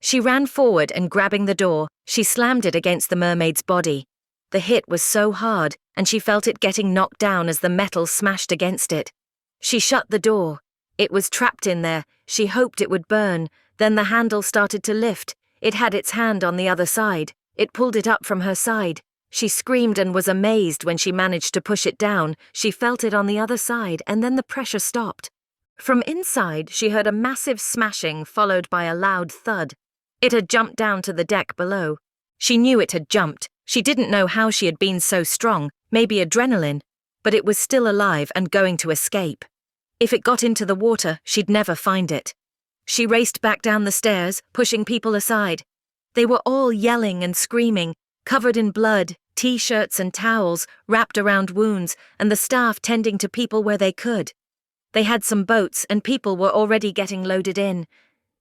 [SPEAKER 1] She ran forward and grabbing the door, she slammed it against the mermaid's body. The hit was so hard, and she felt it getting knocked down as the metal smashed against it. She shut the door. It was trapped in there. She hoped it would burn. Then the handle started to lift. It had its hand on the other side. It pulled it up from her side. She screamed and was amazed when she managed to push it down. She felt it on the other side, and then the pressure stopped. From inside, she heard a massive smashing followed by a loud thud. It had jumped down to the deck below. She knew it had jumped. She didn't know how she had been so strong, maybe adrenaline, but it was still alive and going to escape. If it got into the water, she'd never find it. She raced back down the stairs, pushing people aside. They were all yelling and screaming, covered in blood, t-shirts and towels wrapped around wounds, and the staff tending to people where they could. They had some boats, and people were already getting loaded in.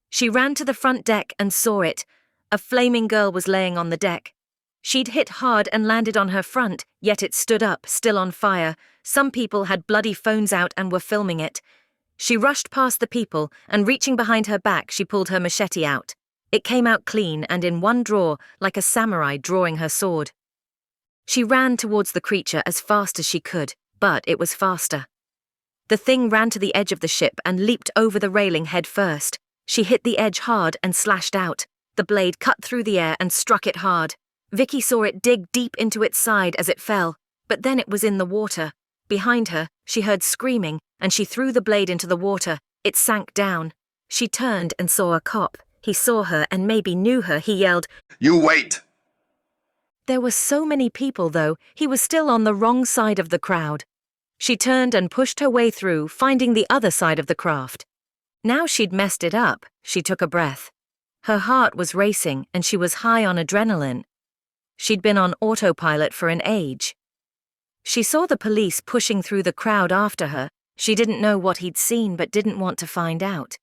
[SPEAKER 1] She ran to the front deck and saw it. A flaming girl was laying on the deck. She'd hit hard and landed on her front, yet it stood up, still on fire. Some people had bloody phones out and were filming it. She rushed past the people, and reaching behind her back, she pulled her machete out. It came out clean and in one drawer, like a samurai drawing her sword. She ran towards the creature as fast as she could, but it was faster. The thing ran to the edge of the ship and leaped over the railing head first. She hit the edge hard and slashed out. The blade cut through the air and struck it hard. Vicky saw it dig deep into its side as it fell, but then it was in the water. Behind her, she heard screaming, and she threw the blade into the water. It sank down. She turned and saw a cop. He saw her and maybe knew her. He yelled,
[SPEAKER 8] "You wait!"
[SPEAKER 1] There were so many people, though, he was still on the wrong side of the crowd. She turned and pushed her way through, finding the other side of the craft. Now she'd messed it up, she took a breath. Her heart was racing and she was high on adrenaline. She'd been on autopilot for an age. She saw the police pushing through the crowd after her. She didn't know what he'd seen but didn't want to find out.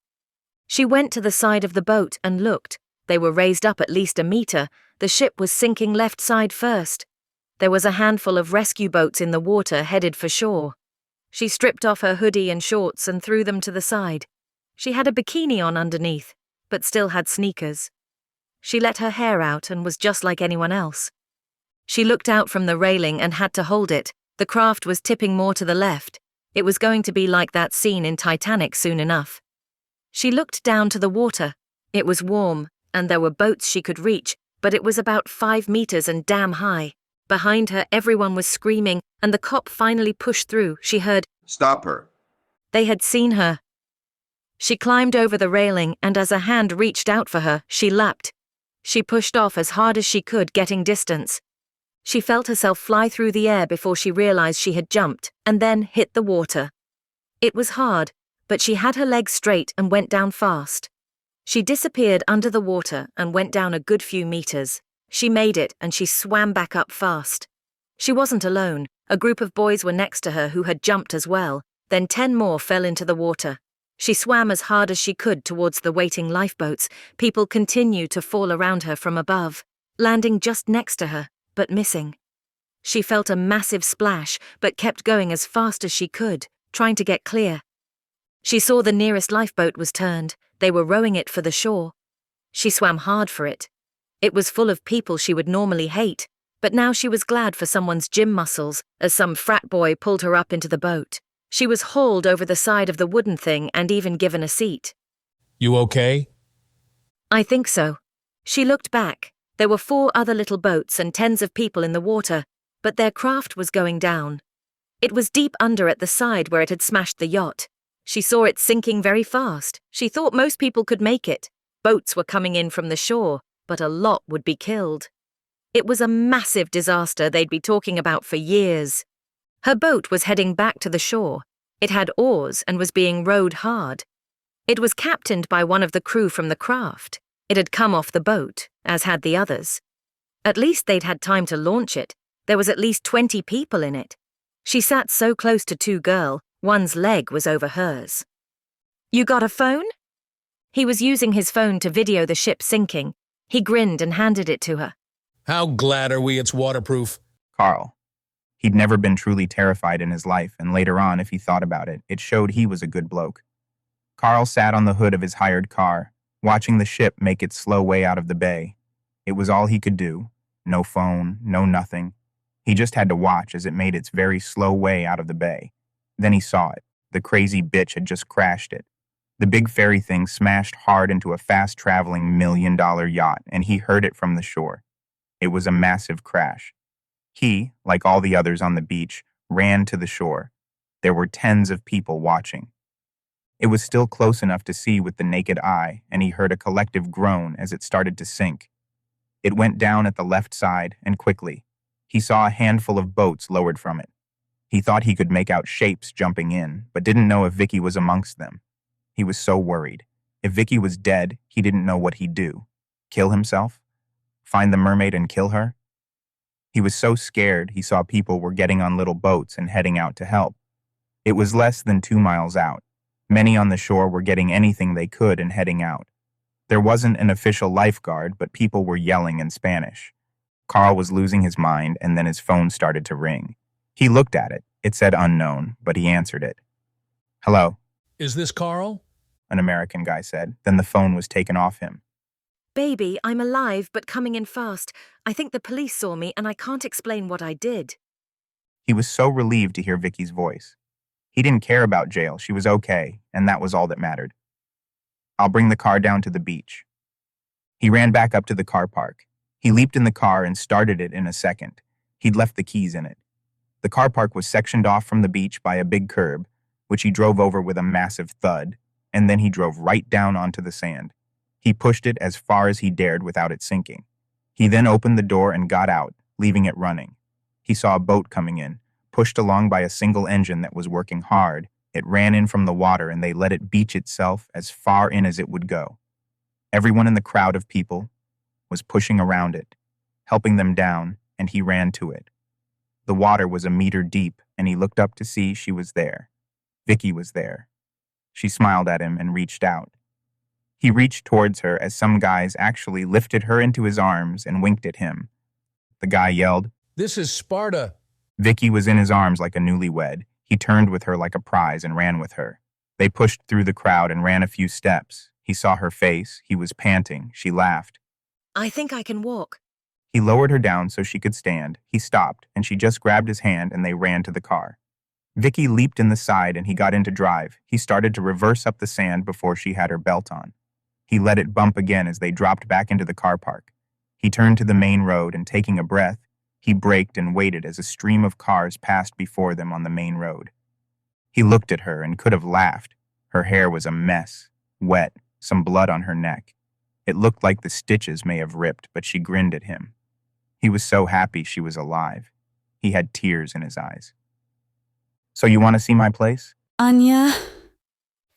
[SPEAKER 1] She went to the side of the boat and looked. They were raised up at least a meter. The ship was sinking left side first. There was a handful of rescue boats in the water headed for shore. She stripped off her hoodie and shorts and threw them to the side. She had a bikini on underneath, but still had sneakers. She let her hair out and was just like anyone else. She looked out from the railing and had to hold it. The craft was tipping more to the left. It was going to be like that scene in Titanic soon enough. She looked down to the water. It was warm, and there were boats she could reach, but it was about 5 meters and damn high. Behind her, everyone was screaming, and the cop finally pushed through. She heard,
[SPEAKER 8] "Stop her."
[SPEAKER 1] They had seen her. She climbed over the railing, and as a hand reached out for her, she leapt. She pushed off as hard as she could, getting distance. She felt herself fly through the air before she realized she had jumped, and then hit the water. It was hard, but she had her legs straight and went down fast. She disappeared under the water and went down a good few meters. She made it and she swam back up fast. She wasn't alone. A group of boys were next to her who had jumped as well. Then 10 more fell into the water. She swam as hard as she could towards the waiting lifeboats. People continued to fall around her from above, landing just next to her, but missing. She felt a massive splash, but kept going as fast as she could, trying to get clear. She saw the nearest lifeboat was turned. They were rowing it for the shore. She swam hard for it. It was full of people she would normally hate, but now she was glad for someone's gym muscles as some frat boy pulled her up into the boat. She was hauled over the side of the wooden thing and even given a seat.
[SPEAKER 14] You okay?
[SPEAKER 1] I think so. She looked back. There were 4 other little boats and tens of people in the water, but their craft was going down. It was deep under at the side where it had smashed the yacht. She saw it sinking very fast. She thought most people could make it. Boats were coming in from the shore, but a lot would be killed. It was a massive disaster they'd be talking about for years. Her boat was heading back to the shore. It had oars and was being rowed hard. It was captained by one of the crew from the craft. It had come off the boat, as had the others. At least they'd had time to launch it. There was at least 20 people in it. She sat so close to 2 girls, one's leg was over hers. You got a phone? He was using his phone to video the ship sinking. He grinned and handed it to her.
[SPEAKER 14] How glad are we it's waterproof?
[SPEAKER 4] Carl. He'd never been truly terrified in his life, and later on, if he thought about it, it showed he was a good bloke. Carl sat on the hood of his hired car, watching the ship make its slow way out of the bay. It was all he could do. No phone, no nothing. He just had to watch as it made its very slow way out of the bay. Then he saw it. The crazy bitch had just crashed it. The big ferry thing smashed hard into a fast-traveling $1 million yacht, and he heard it from the shore. It was a massive crash. He, like all the others on the beach, ran to the shore. There were tens of people watching. It was still close enough to see with the naked eye, and he heard a collective groan as it started to sink. It went down at the left side, and quickly. He saw a handful of boats lowered from it. He thought he could make out shapes jumping in, but didn't know if Vicky was amongst them. He was so worried. If Vicky was dead, he didn't know what he'd do. Kill himself? Find the mermaid and kill her? He was so scared he saw people were getting on little boats and heading out to help. It was less than 2 miles out. Many on the shore were getting anything they could and heading out. There wasn't an official lifeguard, but people were yelling in Spanish. Carl was losing his mind, and then his phone started to ring. He looked at it. It said unknown, but he answered it. Hello,
[SPEAKER 14] Is this Carl?
[SPEAKER 4] an American guy said. Then the phone was taken off him.
[SPEAKER 1] Baby, I'm alive, but coming in fast. I think the police saw me and I can't explain what I did.
[SPEAKER 4] He was so relieved to hear Vicky's voice. He didn't care about jail. She was okay, and that was all that mattered. I'll bring the car down to the beach. He ran back up to the car park. He leaped in the car and started it in a second. He'd left the keys in it. The car park was sectioned off from the beach by a big curb, which he drove over with a massive thud, and then he drove right down onto the sand. He pushed it as far as he dared without it sinking. He then opened the door and got out, leaving it running. He saw a boat coming in, pushed along by a single engine that was working hard. It ran in from the water and they let it beach itself as far in as it would go. Everyone in the crowd of people was pushing around it, helping them down, and he ran to it. The water was a meter deep, and he looked up to see she was there. Vicky was there. She smiled at him and reached out. He reached towards her as some guys actually lifted her into his arms and winked at him. The guy yelled,
[SPEAKER 14] This is Sparta.
[SPEAKER 4] Vicky was in his arms like a newlywed. He turned with her like a prize and ran with her. They pushed through the crowd and ran a few steps. He saw her face. He was panting. She laughed.
[SPEAKER 1] I think I can walk.
[SPEAKER 4] He lowered her down so she could stand. He stopped, and she just grabbed his hand and they ran to the car. Vicky leaped in the side and he got in to drive. He started to reverse up the sand before she had her belt on. He let it bump again as they dropped back into the car park. He turned to the main road and, taking a breath, he braked and waited as a stream of cars passed before them on the main road. He looked at her and could have laughed. Her hair was a mess, wet, some blood on her neck. It looked like the stitches may have ripped, but she grinned at him. He was so happy she was alive. He had tears in his eyes. So you want to see my place?
[SPEAKER 2] Anya,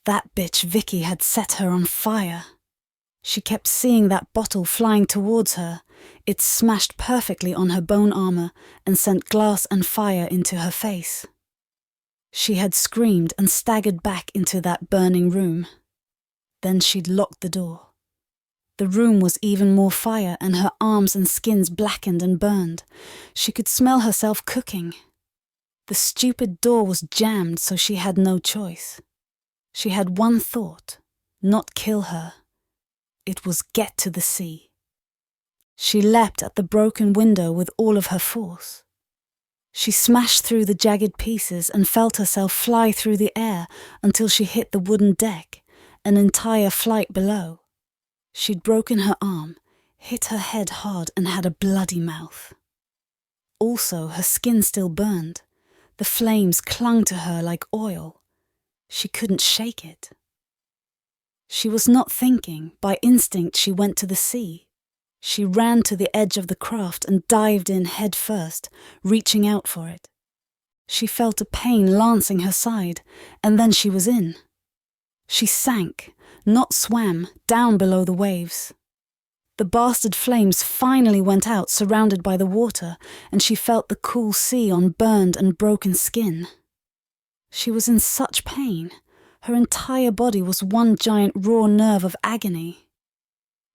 [SPEAKER 2] that bitch Vicky had set her on fire. She kept seeing that bottle flying towards her. It smashed perfectly on her bone armor and sent glass and fire into her face. She had screamed and staggered back into that burning room. Then she'd locked the door. The room was even more fire and her arms and skins blackened and burned. She could smell herself cooking. The stupid door was jammed, so she had no choice. She had one thought, not kill her. It was get to the sea. She leapt at the broken window with all of her force. She smashed through the jagged pieces and felt herself fly through the air until she hit the wooden deck, an entire flight below. She'd broken her arm, hit her head hard and had a bloody mouth. Also, her skin still burned. The flames clung to her like oil. She couldn't shake it. She was not thinking. By instinct, she went to the sea. She ran to the edge of the craft and dived in head first, reaching out for it. She felt a pain lancing her side, and then she was in. She sank, not swam, down below the waves. The bastard flames finally went out, surrounded by the water, and she felt the cool sea on burned and broken skin. She was in such pain. Her entire body was one giant raw nerve of agony.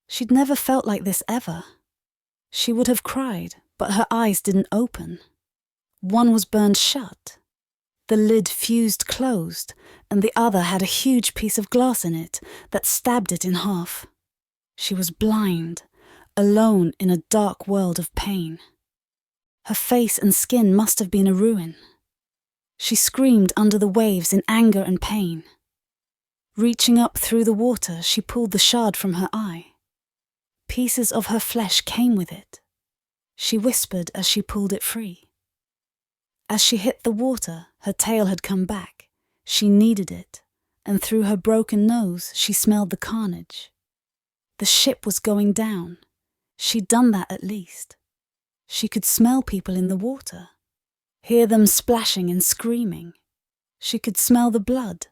[SPEAKER 2] She'd never felt like this ever. She would have cried, but her eyes didn't open. One was burned shut. The lid fused closed, and the other had a huge piece of glass in it that stabbed it in half. She was blind, alone in a dark world of pain. Her face and skin must have been a ruin. She screamed under the waves in anger and pain. Reaching up through the water, she pulled the shard from her eye. Pieces of her flesh came with it. She whispered as she pulled it free. As she hit the water, her tail had come back. She needed it, and through her broken nose, she smelled the carnage. The ship was going down. She'd done that at least. She could smell people in the water, hear them splashing and screaming. She could smell the blood,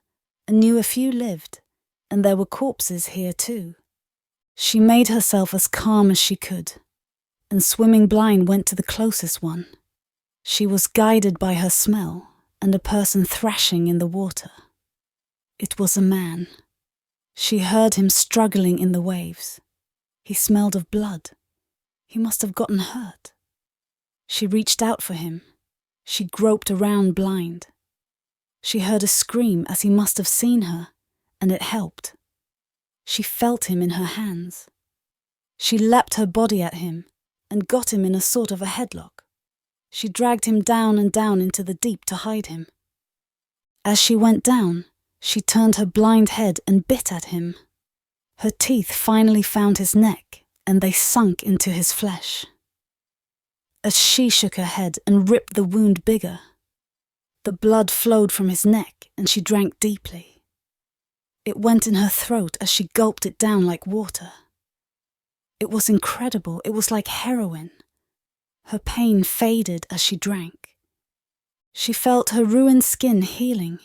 [SPEAKER 2] and knew a few lived, and there were corpses here too. She made herself as calm as she could, and swimming blind went to the closest one. She was guided by her smell and a person thrashing in the water. It was a man. She heard him struggling in the waves. He smelled of blood. He must have gotten hurt. She reached out for him. She groped around blind. She heard a scream as he must have seen her, and it helped. She felt him in her hands. She leapt her body at him and got him in a sort of a headlock. She dragged him down and down into the deep to hide him. As she went down, she turned her blind head and bit at him. Her teeth finally found his neck, and they sunk into his flesh. As she shook her head and ripped the wound bigger, the blood flowed from his neck and she drank deeply. It went in her throat as she gulped it down like water. It was incredible. It was like heroin. Her pain faded as she drank. She felt her ruined skin healing.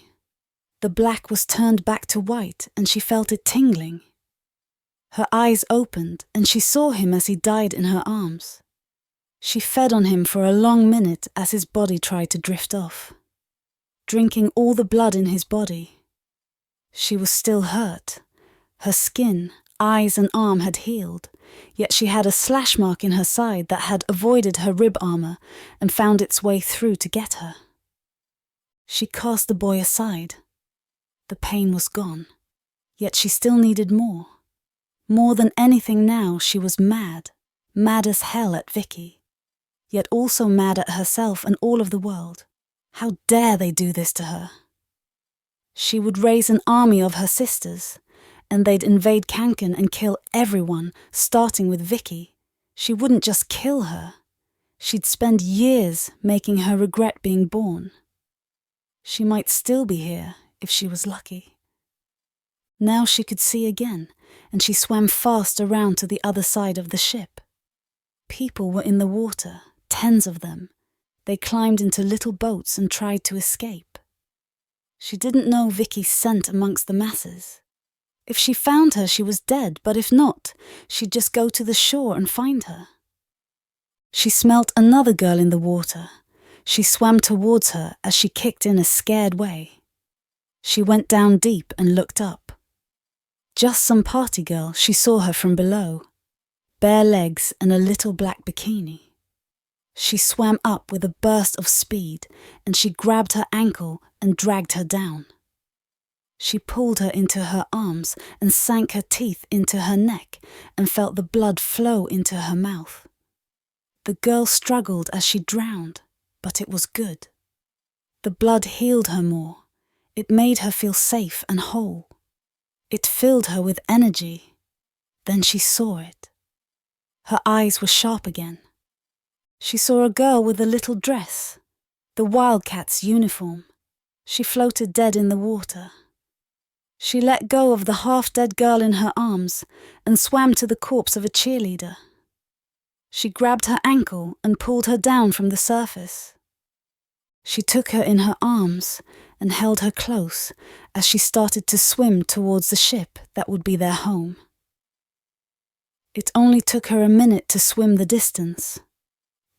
[SPEAKER 2] The black was turned back to white and she felt it tingling. Her eyes opened and she saw him as he died in her arms. She fed on him for a long minute as his body tried to drift off, drinking all the blood in his body. She was still hurt. Her skin, eyes and arm had healed, yet she had a slash mark in her side that had avoided her rib armor and found its way through to get her. She cast the boy aside. The pain was gone, yet she still needed more. More than anything now, she was mad as hell at Vicky, yet also mad at herself and all of the world. How dare they do this to her? She would raise an army of her sisters, and they'd invade Kanken and kill everyone, starting with Vicky. She wouldn't just kill her. She'd spend years making her regret being born. She might still be here if she was lucky. Now she could see again, and she swam fast around to the other side of the ship. People were in the water, tens of them. They climbed into little boats and tried to escape. She didn't know Vicky's scent amongst the masses. If she found her, she was dead, but if not, she'd just go to the shore and find her. She smelt another girl in the water. She swam towards her as she kicked in a scared way. She went down deep and looked up. Just some party girl, she saw her from below. Bare legs and a little black bikini. She swam up with a burst of speed and she grabbed her ankle and dragged her down. She pulled her into her arms and sank her teeth into her neck and felt the blood flow into her mouth. The girl struggled as she drowned, but it was good. The blood healed her more. It made her feel safe and whole. It filled her with energy. Then she saw it. Her eyes were sharp again. She saw a girl with a little dress, the Wildcat's uniform. She floated dead in the water. She let go of the half-dead girl in her arms and swam to the corpse of a cheerleader. She grabbed her ankle and pulled her down from the surface. She took her in her arms and held her close as she started to swim towards the ship that would be their home. It only took her a minute to swim the distance,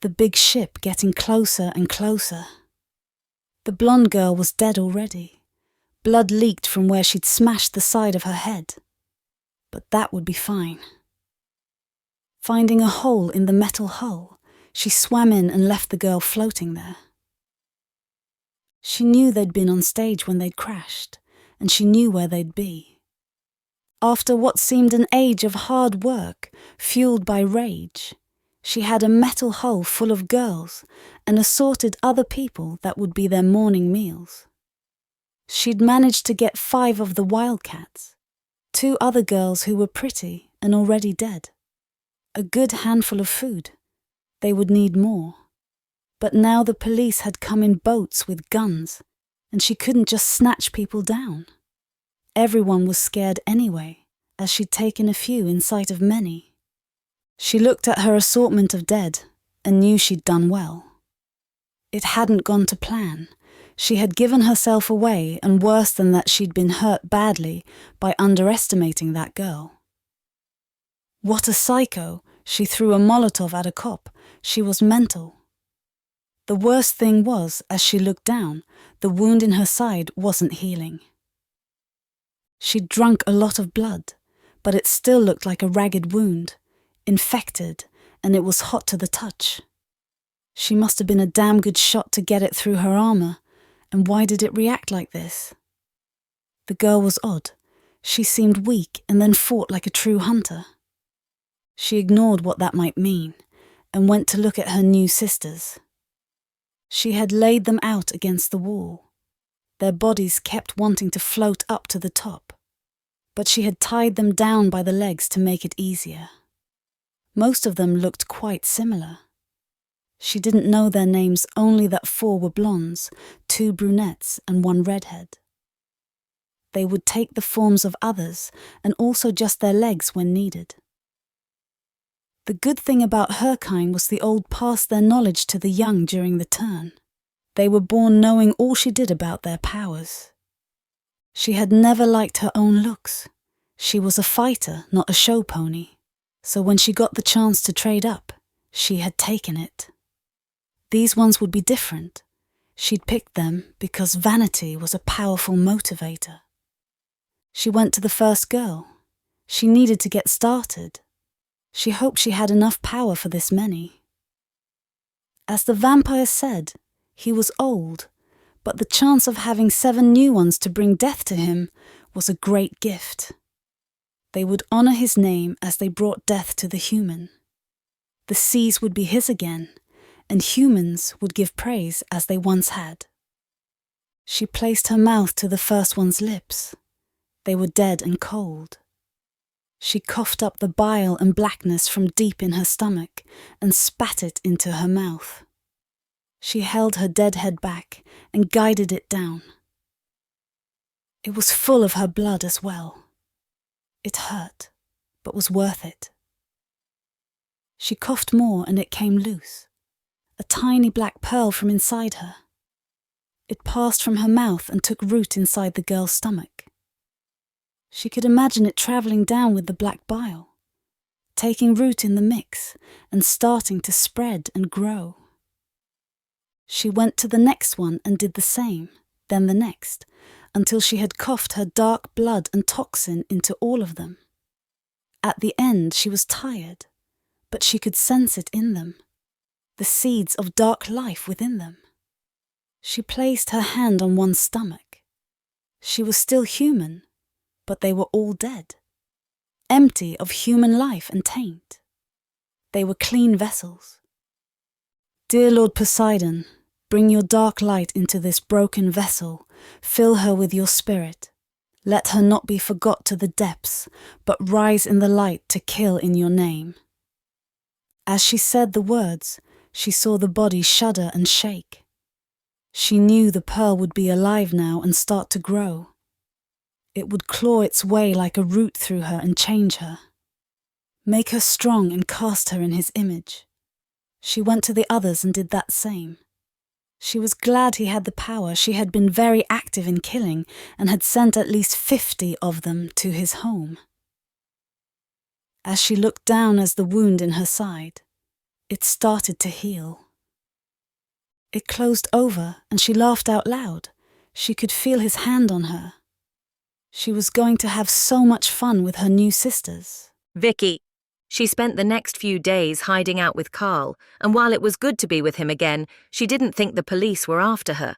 [SPEAKER 2] the big ship getting closer and closer. The blonde girl was dead already. Blood leaked from where she'd smashed the side of her head. But that would be fine. Finding a hole in the metal hull, she swam in and left the girl floating there. She knew they'd been on stage when they'd crashed, and she knew where they'd be. After what seemed an age of hard work, fueled by rage, she had a metal hull full of girls and assorted other people that would be their morning meals. She'd managed to get 5 of the Wildcats, 2 other girls who were pretty and already dead. A good handful of food. They would need more. But now the police had come in boats with guns, and she couldn't just snatch people down. Everyone was scared anyway, as she'd taken a few in sight of many. She looked at her assortment of dead and knew she'd done well. It hadn't gone to plan. She had given herself away, and worse than that, she'd been hurt badly by underestimating that girl. What a psycho! She threw a Molotov at a cop. She was mental. The worst thing was, as she looked down, the wound in her side wasn't healing. She'd drunk a lot of blood, but it still looked like a ragged wound, infected, and it was hot to the touch. She must have been a damn good shot to get it through her armor, and why did it react like this? The girl was odd. She seemed weak and then fought like a true hunter. She ignored what that might mean and went to look at her new sisters. She had laid them out against the wall. Their bodies kept wanting to float up to the top, but she had tied them down by the legs to make it easier. Most of them looked quite similar. She didn't know their names, only that 4 were blondes, 2 brunettes and 1 redhead. They would take the forms of others and also just their legs when needed. The good thing about her kind was the old passed their knowledge to the young during the turn. They were born knowing all she did about their powers. She had never liked her own looks. She was a fighter, not a show pony. So when she got the chance to trade up, she had taken it. These ones would be different. She'd picked them because vanity was a powerful motivator. She went to the first girl. She needed to get started. She hoped she had enough power for this many. As the vampire said, he was old, but the chance of having 7 new ones to bring death to him was a great gift. They would honor his name as they brought death to the human. The seas would be his again, and humans would give praise as they once had. She placed her mouth to the first one's lips. They were dead and cold. She coughed up the bile and blackness from deep in her stomach and spat it into her mouth. She held her dead head back and guided it down. It was full of her blood as well. It hurt, but was worth it. She coughed more and it came loose, a tiny black pearl from inside her. It passed from her mouth and took root inside the girl's stomach. She could imagine it travelling down with the black bile, taking root in the mix and starting to spread and grow. She went to the next one and did the same, then the next, until she had coughed her dark blood and toxin into all of them. At the end, she was tired, but she could sense it in them, the seeds of dark life within them. She placed her hand on one's stomach. She was still human, but they were all dead, empty of human life and taint. They were clean vessels. Dear Lord Poseidon, bring your dark light into this broken vessel, fill her with your spirit. Let her not be forgot to the depths, but rise in the light to kill in your name. As she said the words, she saw the body shudder and shake. She knew the pearl would be alive now and start to grow. It would claw its way like a root through her and change her. Make her strong and cast her in his image. She went to the others and did that same. She was glad he had the power. She had been very active in killing and had sent at least 50 of them to his home. As she looked down at the wound in her side, it started to heal. It closed over and she laughed out loud. She could feel his hand on her. She was going to have so much fun with her new sisters.
[SPEAKER 1] Vicky. She spent the next few days hiding out with Carl, and while it was good to be with him again, she didn't think the police were after her.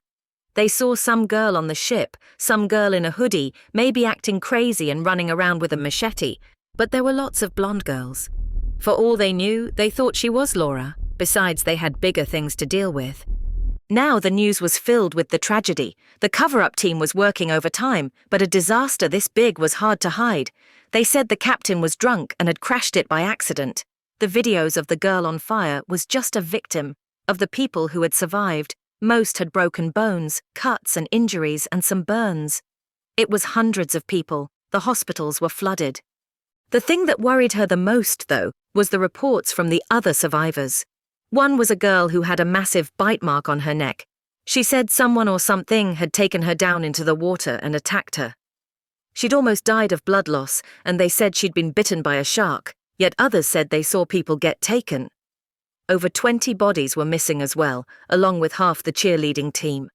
[SPEAKER 1] They saw some girl on the ship, some girl in a hoodie, maybe acting crazy and running around with a machete, but there were lots of blonde girls. For all they knew, they thought she was Laura. Besides, they had bigger things to deal with. Now the news was filled with the tragedy. The cover-up team was working overtime, but a disaster this big was hard to hide. They said the captain was drunk and had crashed it by accident. The videos of the girl on fire was just a victim. Of the people who had survived, most had broken bones, cuts and injuries and some burns. It was hundreds of people. The hospitals were flooded. The thing that worried her the most, though, was the reports from the other survivors. One was a girl who had a massive bite mark on her neck. She said someone or something had taken her down into the water and attacked her. She'd almost died of blood loss, and they said she'd been bitten by a shark, yet others said they saw people get taken. Over 20 bodies were missing as well, along with half the cheerleading team.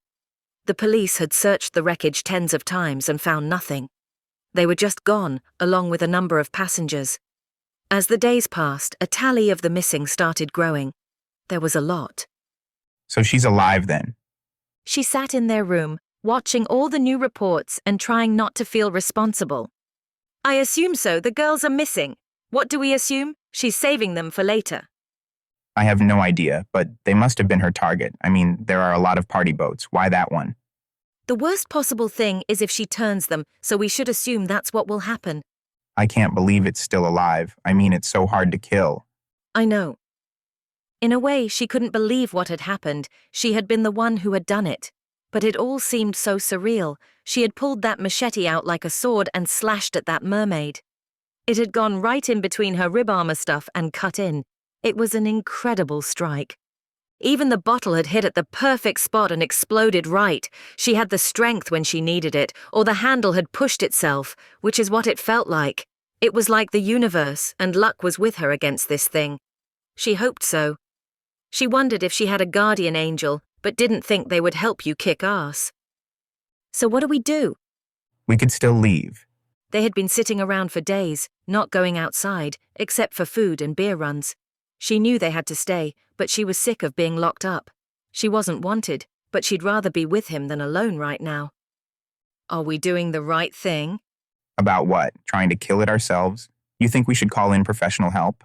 [SPEAKER 1] The police had searched the wreckage tens of times and found nothing. They were just gone, along with a number of passengers. As the days passed, a tally of the missing started growing. There was a lot.
[SPEAKER 4] So she's alive then.
[SPEAKER 1] She sat in their room, watching all the new reports and trying not to feel responsible. I assume so. The girls are missing. What do we assume? She's saving them for later.
[SPEAKER 4] I have no idea, but they must have been her target. I mean, there are a lot of party boats. Why that one?
[SPEAKER 1] The worst possible thing is if she turns them, so we should assume that's what will happen.
[SPEAKER 4] I can't believe it's still alive. I mean, it's so hard to kill.
[SPEAKER 1] I know. In a way, she couldn't believe what had happened. She had been the one who had done it. But it all seemed so surreal. She had pulled that machete out like a sword and slashed at that mermaid. It had gone right in between her rib armor stuff and cut in. It was an incredible strike. Even the bottle had hit at the perfect spot and exploded right. She had the strength when she needed it, or the handle had pushed itself, which is what it felt like. It was like the universe, and luck was with her against this thing. She hoped so. She wondered if she had a guardian angel, but didn't think they would help you kick ass. So what do we do?
[SPEAKER 4] We could still leave.
[SPEAKER 1] They had been sitting around for days, not going outside, except for food and beer runs. She knew they had to stay, but she was sick of being locked up. She wasn't wanted, but she'd rather be with him than alone right now. Are we doing the right thing?
[SPEAKER 4] About what? Trying to kill it ourselves? You think we should call in professional help?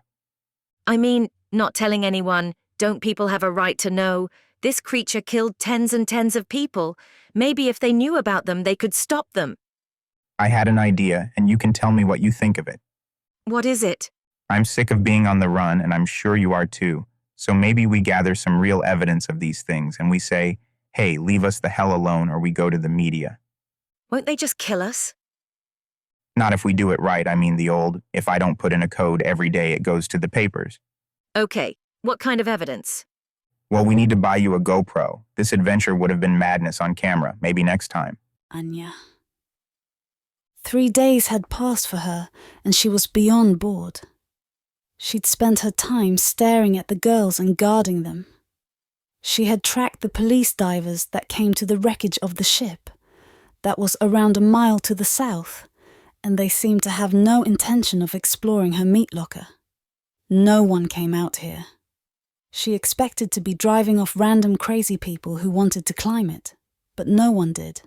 [SPEAKER 1] I mean, not telling anyone. Don't people have a right to know? This creature killed tens and tens of people. Maybe if they knew about them, they could stop them.
[SPEAKER 4] I had an idea, and you can tell me what you think of it.
[SPEAKER 1] What is it?
[SPEAKER 4] I'm sick of being on the run, and I'm sure you are too. So maybe we gather some real evidence of these things, and we say, hey, leave us the hell alone, or we go to the media.
[SPEAKER 1] Won't they just kill us?
[SPEAKER 4] Not if we do it right. I mean the old, if I don't put in a code every day, it goes to the papers.
[SPEAKER 1] Okay, what kind of evidence?
[SPEAKER 4] Well, we need to buy you a GoPro. This adventure would have been madness on camera. Maybe next time.
[SPEAKER 2] Anya. 3 days had passed for her, and she was beyond bored. She'd spent her time staring at the girls and guarding them. She had tracked the police divers that came to the wreckage of the ship. That was around a mile to the south, and they seemed to have no intention of exploring her meat locker. No one came out here. She expected to be driving off random crazy people who wanted to climb it, but no one did.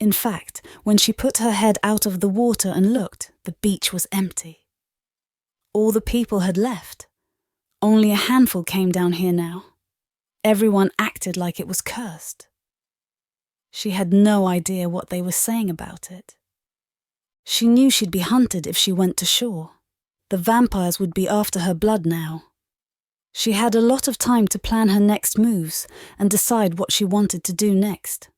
[SPEAKER 2] In fact, when she put her head out of the water and looked, the beach was empty. All the people had left. Only a handful came down here now. Everyone acted like it was cursed. She had no idea what they were saying about it. She knew she'd be hunted if she went to shore. The vampires would be after her blood now. She had a lot of time to plan her next moves and decide what she wanted to do next.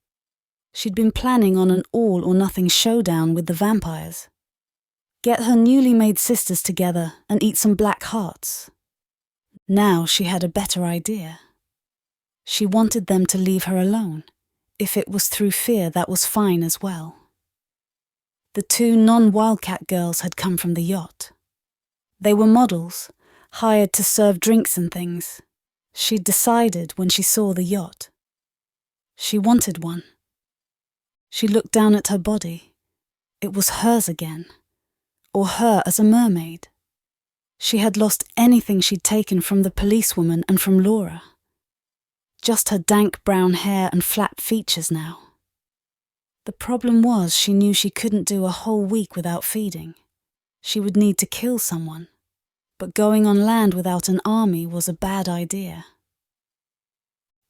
[SPEAKER 2] She'd been planning on an all-or-nothing showdown with the vampires. Get her newly made sisters together and eat some black hearts. Now she had a better idea. She wanted them to leave her alone. If it was through fear, that was fine as well. The 2 non-Wildcat girls had come from the yacht. They were models, hired to serve drinks and things. She'd decided when she saw the yacht. She wanted one. She looked down at her body. It was hers again, or her as a mermaid. She had lost anything she'd taken from the policewoman and from Laura. Just her dank brown hair and flat features now. The problem was she knew she couldn't do a whole week without feeding. She would need to kill someone. But going on land without an army was a bad idea.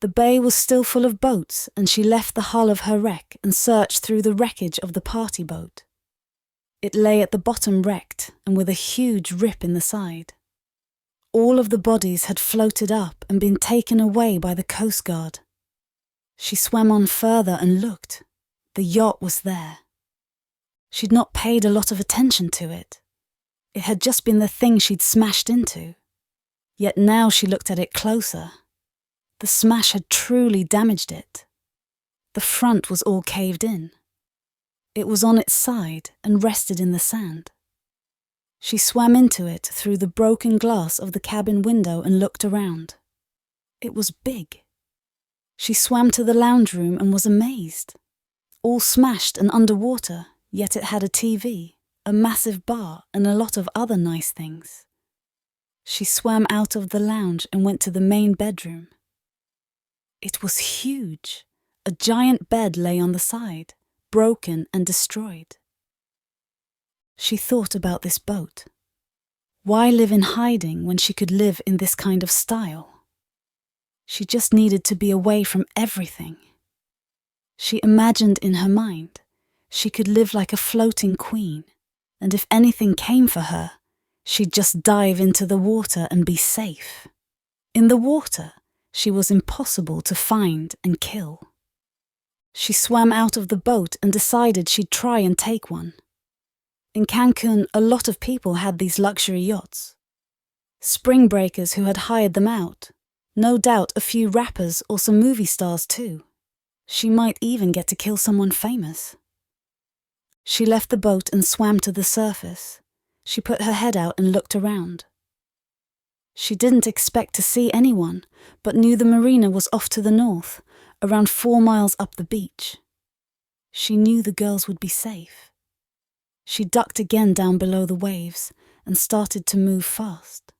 [SPEAKER 2] The bay was still full of boats, and she left the hull of her wreck and searched through the wreckage of the party boat. It lay at the bottom wrecked and with a huge rip in the side. All of the bodies had floated up and been taken away by the Coast Guard. She swam on further and looked. The yacht was there. She'd not paid a lot of attention to it. It had just been the thing she'd smashed into. Yet now she looked at it closer. The smash had truly damaged it. The front was all caved in. It was on its side and rested in the sand. She swam into it through the broken glass of the cabin window and looked around. It was big. She swam to the lounge room and was amazed. All smashed and underwater, yet it had a TV, a massive bar, and a lot of other nice things. She swam out of the lounge and went to the main bedroom. It was huge. A giant bed lay on the side, broken and destroyed. She thought about this boat. Why live in hiding when she could live in this kind of style? She just needed to be away from everything. She imagined in her mind she could live like a floating queen, and if anything came for her, she'd just dive into the water and be safe. In the water, she was impossible to find and kill. She swam out of the boat and decided she'd try and take one. In Cancun, a lot of people had these luxury yachts. Spring breakers who had hired them out. No doubt a few rappers or some movie stars too. She might even get to kill someone famous. She left the boat and swam to the surface. She put her head out and looked around. She didn't expect to see anyone, but knew the marina was off to the north, around 4 miles up the beach. She knew the girls would be safe. She ducked again down below the waves and started to move fast.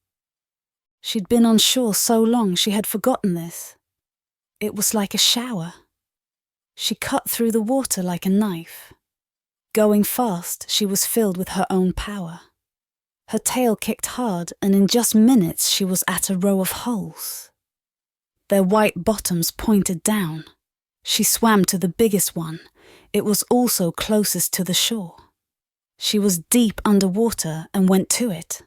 [SPEAKER 2] She'd been on shore so long she had forgotten this. It was like a shower. She cut through the water like a knife. Going fast, she was filled with her own power. Her tail kicked hard, and in just minutes she was at a row of holes. Their white bottoms pointed down. She swam to the biggest one. It was also closest to the shore. She was deep underwater and went to it.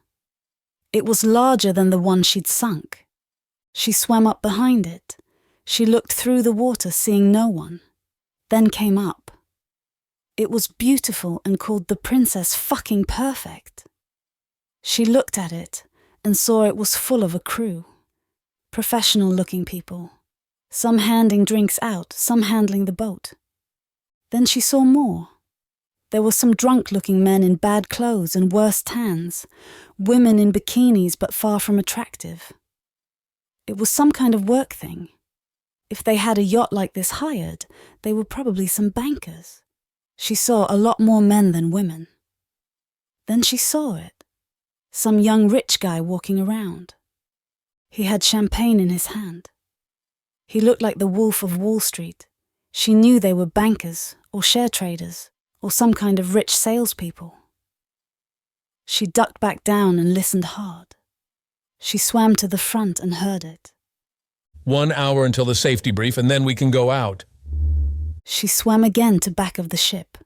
[SPEAKER 2] It was larger than the one she'd sunk. She swam up behind it. She looked through the water, seeing no one. Then came up. It was beautiful and called the Princess fucking Perfect. She looked at it and saw it was full of a crew. Professional-looking people. Some handing drinks out, some handling the boat. Then she saw more. There were some drunk-looking men in bad clothes and worse tans, women in bikinis but far from attractive. It was some kind of work thing. If they had a yacht like this hired, they were probably some bankers. She saw a lot more men than women. Then she saw it. Some young rich guy walking around. He had champagne in his hand. He looked like the Wolf of Wall Street. She knew they were bankers or share traders or some kind of rich salespeople. She ducked back down and listened hard. She swam to the front and heard it.
[SPEAKER 14] 1 hour until the safety brief, and then we can go out.
[SPEAKER 2] She swam again to back of the ship.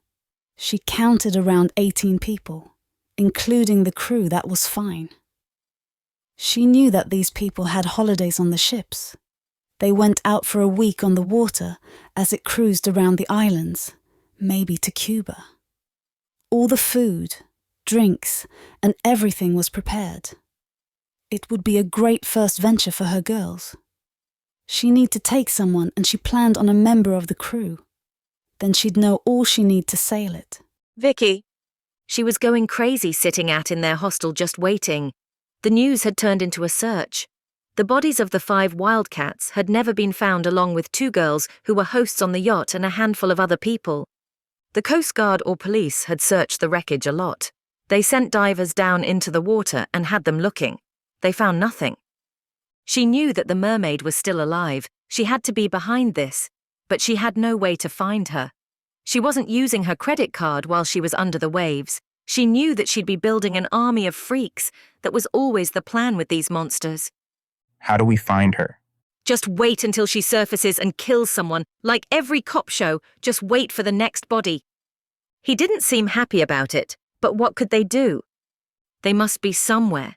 [SPEAKER 2] She counted around 18 people, including the crew. That was fine. She knew that these people had holidays on the ships. They went out for a week on the water as it cruised around the islands, maybe to Cuba. All the food, drinks, and everything was prepared. It would be a great first venture for her girls. She needed to take someone, and she planned on a member of the crew. Then she'd know all she needed to sail it.
[SPEAKER 1] Vicky. She was going crazy sitting in their hostel just waiting. The news had turned into a search. The bodies of the 5 wildcats had never been found, along with 2 girls who were hosts on the yacht and a handful of other people. The Coast Guard or police had searched the wreckage a lot. They sent divers down into the water and had them looking. They found nothing. She knew that the mermaid was still alive. She had to be behind this, but she had no way to find her. She wasn't using her credit card while she was under the waves. She knew that she'd be building an army of freaks. That was always the plan with these monsters.
[SPEAKER 4] How do we find her?
[SPEAKER 1] Just wait until she surfaces and kills someone. Like every cop show, just wait for the next body. He didn't seem happy about it, but what could they do? They must be somewhere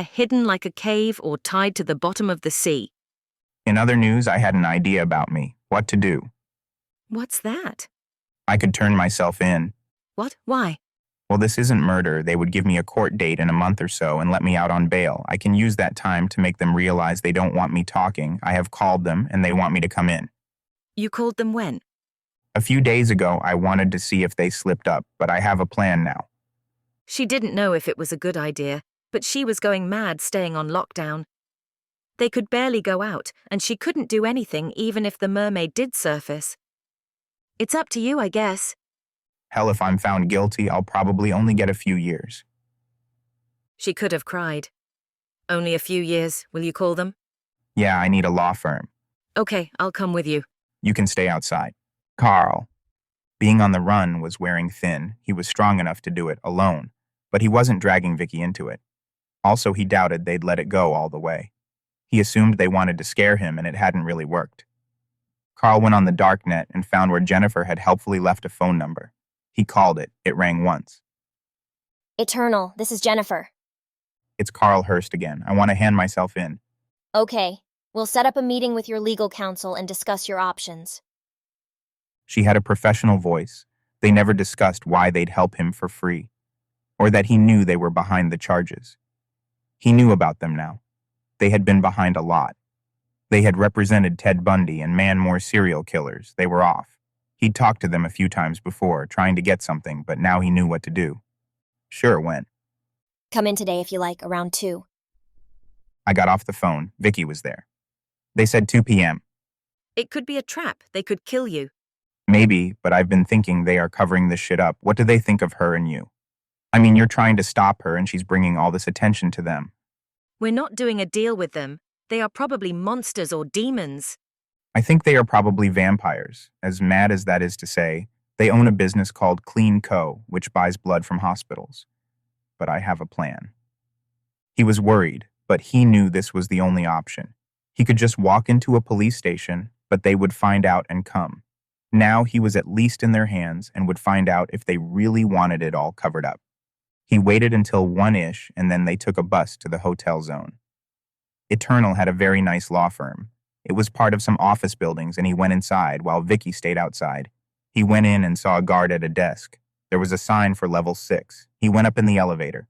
[SPEAKER 1] hidden like a cave or tied to the bottom of the sea.
[SPEAKER 4] In other news, I had an idea about me. What to do.
[SPEAKER 1] What's that?
[SPEAKER 4] I could turn myself in.
[SPEAKER 1] What? Why?
[SPEAKER 4] Well, this isn't murder. They would give me a court date in a month or so and let me out on bail. I can use that time to make them realize they don't want me talking. I have called them and they want me to come in.
[SPEAKER 1] You called them when?
[SPEAKER 4] A few days ago, I wanted to see if they slipped up, but I have a plan now.
[SPEAKER 1] She didn't know if it was a good idea, but she was going mad staying on lockdown. They could barely go out, and she couldn't do anything even if the mermaid did surface. It's up to you, I guess.
[SPEAKER 4] Hell, if I'm found guilty, I'll probably only get a few years.
[SPEAKER 1] She could have cried. Only a few years, will you call them?
[SPEAKER 4] Yeah, I need a law firm.
[SPEAKER 1] Okay, I'll come with you.
[SPEAKER 4] You can stay outside. Carl. Being on the run was wearing thin. He was strong enough to do it alone, but he wasn't dragging Vicky into it. Also, he doubted they'd let it go all the way. He assumed they wanted to scare him, and it hadn't really worked. Carl went on the darknet and found where Jennifer had helpfully left a phone number. He called it. It rang once.
[SPEAKER 10] Eternal, this is Jennifer.
[SPEAKER 4] It's Carl Hurst again. I want to hand myself in.
[SPEAKER 10] Okay, we'll set up a meeting with your legal counsel and discuss your options.
[SPEAKER 4] She had a professional voice. They never discussed why they'd help him for free, or that he knew they were behind the charges. He knew about them now. They had been behind a lot. They had represented Ted Bundy and more serial killers. They were off. He'd talked to them a few times before, trying to get something, but now he knew what to do. Sure, when?
[SPEAKER 10] Come in today if you like, around 2.
[SPEAKER 4] I got off the phone. Vicky was there. They said 2 p.m.
[SPEAKER 1] It could be a trap. They could kill you.
[SPEAKER 4] Maybe, but I've been thinking they are covering this shit up. What do they think of her and you? I mean, you're trying to stop her and she's bringing all this attention to them.
[SPEAKER 1] We're not doing a deal with them. They are probably monsters or demons.
[SPEAKER 4] I think they are probably vampires. As mad as that is to say, they own a business called Clean Co., which buys blood from hospitals. But I have a plan. He was worried, but he knew this was the only option. He could just walk into a police station, but they would find out and come. Now he was at least in their hands and would find out if they really wanted it all covered up. He waited until 1-ish, and then they took a bus to the hotel zone. Eternal had a very nice law firm. It was part of some office buildings, and he went inside while Vicky stayed outside. He went in and saw a guard at a desk. There was a sign for level 6. He went up in the elevator.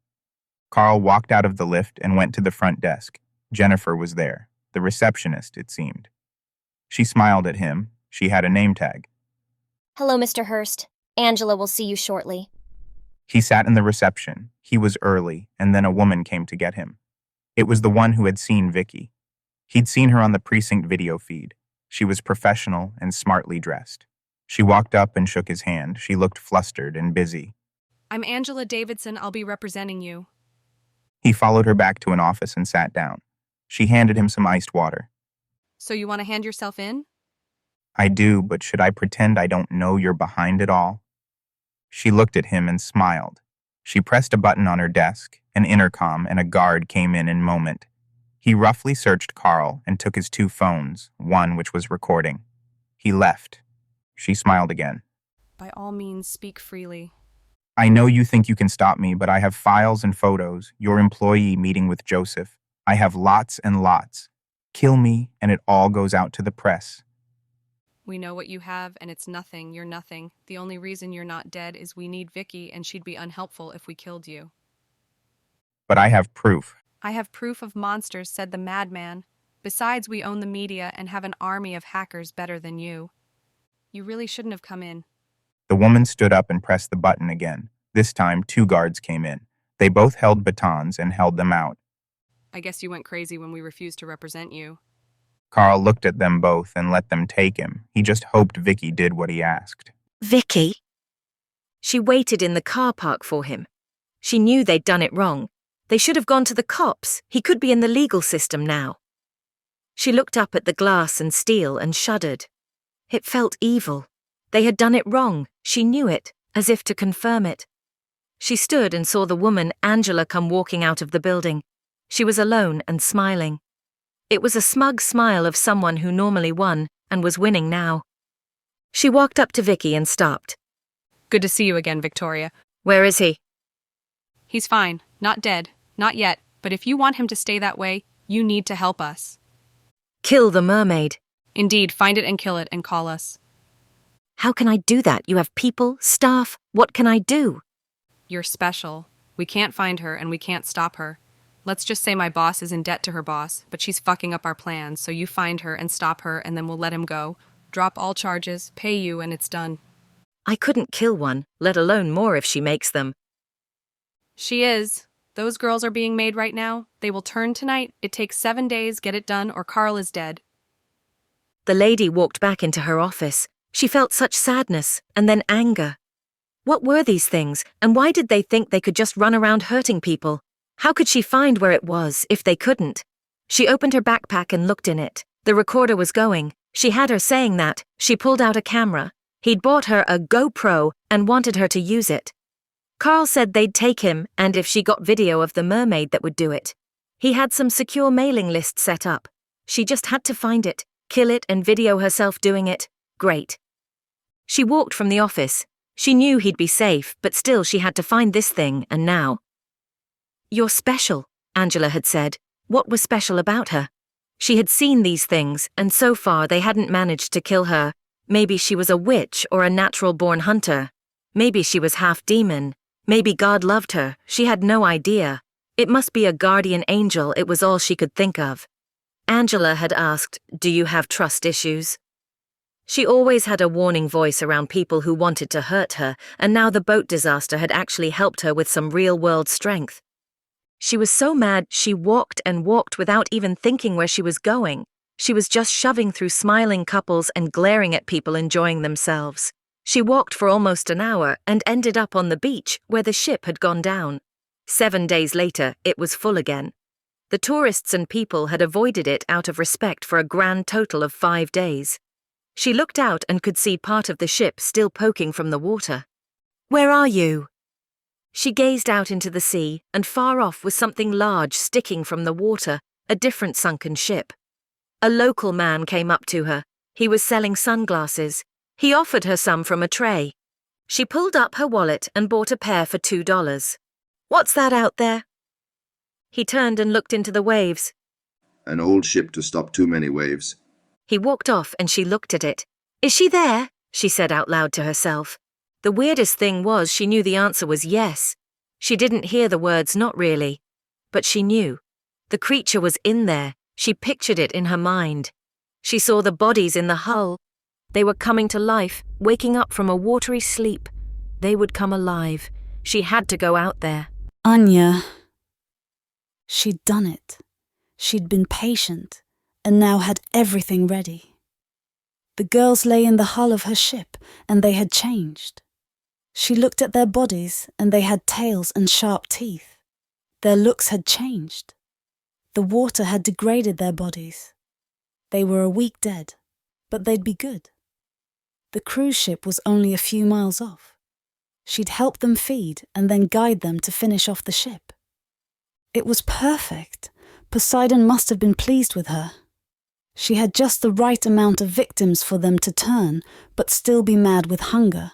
[SPEAKER 4] Carl walked out of the lift and went to the front desk. Jennifer was there, the receptionist, it seemed. She smiled at him. She had a name tag.
[SPEAKER 10] Hello, Mr. Hurst. Angela will see you shortly.
[SPEAKER 4] He sat in the reception. He was early, and then a woman came to get him. It was the one who had seen Vicky. He'd seen her on the precinct video feed. She was professional and smartly dressed. She walked up and shook his hand. She looked flustered and busy.
[SPEAKER 5] I'm Angela Davidson. I'll be representing you.
[SPEAKER 4] He followed her back to an office and sat down. She handed him some iced water.
[SPEAKER 5] So you want to hand yourself in?
[SPEAKER 4] I do, but should I pretend I don't know you're behind it all? She looked at him and smiled. She pressed a button on her desk, an intercom, and a guard came in a moment. He roughly searched Carl and took his 2 phones, one which was recording. He left. She smiled again.
[SPEAKER 5] By all means, speak freely.
[SPEAKER 4] I know you think you can stop me, but I have files and photos, your employee meeting with Joseph. I have lots and lots. Kill me, and it all goes out to the press.
[SPEAKER 5] We know what you have, and it's nothing. You're nothing. The only reason you're not dead is we need Vicky, and she'd be unhelpful if we killed you.
[SPEAKER 4] But I have proof.
[SPEAKER 5] I have proof of monsters, said the madman. Besides, we own the media and have an army of hackers better than you. You really shouldn't have come in.
[SPEAKER 4] The woman stood up and pressed the button again. This time, 2 guards came in. They both held batons and held them out.
[SPEAKER 5] I guess you went crazy when we refused to represent you.
[SPEAKER 4] Carl looked at them both and let them take him. He just hoped Vicky did what he asked.
[SPEAKER 1] Vicky? She waited in the car park for him. She knew they'd done it wrong. They should have gone to the cops. He could be in the legal system now. She looked up at the glass and steel and shuddered. It felt evil. They had done it wrong. She knew it, as if to confirm it. She stood and saw the woman, Angela, come walking out of the building. She was alone and smiling. It was a smug smile of someone who normally won and was winning now. She walked up to Vicky and stopped.
[SPEAKER 5] Good to see you again, Victoria.
[SPEAKER 1] Where is he?
[SPEAKER 5] He's fine. Not dead. Not yet. But if you want him to stay that way, you need to help us.
[SPEAKER 1] Kill the mermaid.
[SPEAKER 5] Indeed, find it and kill it and call us.
[SPEAKER 1] How can I do that? You have people, staff. What can I do?
[SPEAKER 5] You're special. We can't find her and we can't stop her. Let's just say my boss is in debt to her boss, but she's fucking up our plans, so you find her and stop her and then we'll let him go. Drop all charges, pay you, and it's done.
[SPEAKER 1] I couldn't kill one, let alone more if she makes them.
[SPEAKER 5] She is. Those girls are being made right now. They will turn tonight. It takes 7 days, get it done, or Carl is dead.
[SPEAKER 1] The lady walked back into her office. She felt such sadness, and then anger. What were these things, and why did they think they could just run around hurting people? How could she find where it was, if they couldn't? She opened her backpack and looked in it. The recorder was going. She had her saying that. She pulled out a camera. He'd bought her a GoPro and wanted her to use it. Carl said they'd take him, and if she got video of the mermaid, that would do it. He had some secure mailing list set up. She just had to find it, kill it, and video herself doing it. Great. She walked from the office. She knew he'd be safe, but still she had to find this thing, and now. "You're special," Angela had said. What was special about her? She had seen these things, and so far they hadn't managed to kill her. Maybe she was a witch or a natural-born hunter. Maybe she was half-demon. Maybe God loved her. She had no idea. It must be a guardian angel. It was all she could think of. Angela had asked, "Do you have trust issues?" She always had a warning voice around people who wanted to hurt her, and now the boat disaster had actually helped her with some real-world strength. She was so mad she walked and walked without even thinking where she was going. She was just shoving through smiling couples and glaring at people enjoying themselves. She walked for almost an hour and ended up on the beach where the ship had gone down. 7 days later, it was full again. The tourists and people had avoided it out of respect for a grand total of 5 days. She looked out and could see part of the ship still poking from the water. "Where are you?" She gazed out into the sea, and far off was something large sticking from the water, a different sunken ship. A local man came up to her. He was selling sunglasses. He offered her some from a tray. She pulled up her wallet and bought a pair for $2. "What's that out there?" He turned and looked into the waves.
[SPEAKER 8] "An old ship to stop too many waves."
[SPEAKER 1] He walked off and she looked at it. "Is she there?" she said out loud to herself. The weirdest thing was she knew the answer was yes. She didn't hear the words "not really." But she knew. The creature was in there. She pictured it in her mind. She saw the bodies in the hull. They were coming to life, waking up from a watery sleep. They would come alive. She had to go out there.
[SPEAKER 2] Anya. She'd done it. She'd been patient, and now had everything ready. The girls lay in the hull of her ship, and they had changed. She looked at their bodies, and they had tails and sharp teeth. Their looks had changed. The water had degraded their bodies. They were a week dead, but they'd be good. The cruise ship was only a few miles off. She'd help them feed and then guide them to finish off the ship. It was perfect. Poseidon must have been pleased with her. She had just the right amount of victims for them to turn, but still be mad with hunger.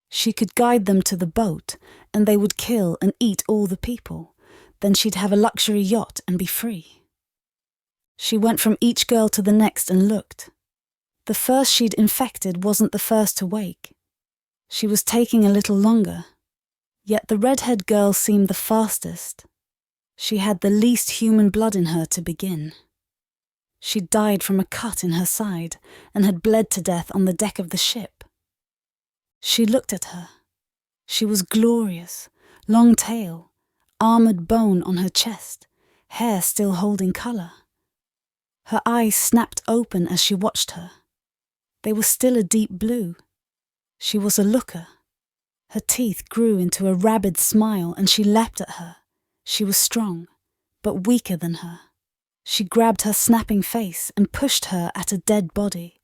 [SPEAKER 2] She could guide them to the boat, and they would kill and eat all the people. Then she'd have a luxury yacht and be free. She went from each girl to the next and looked. The first she'd infected wasn't the first to wake. She was taking a little longer. Yet the redhead girl seemed the fastest. She had the least human blood in her to begin. She died from a cut in her side and had bled to death on the deck of the ship. She looked at her. She was glorious, long tail, armoured bone on her chest, hair still holding colour. Her eyes snapped open as she watched her. They were still a deep blue. She was a looker. Her teeth grew into a rabid smile and she leapt at her. She was strong, but weaker than her. She grabbed her snapping face and pushed her at a dead body.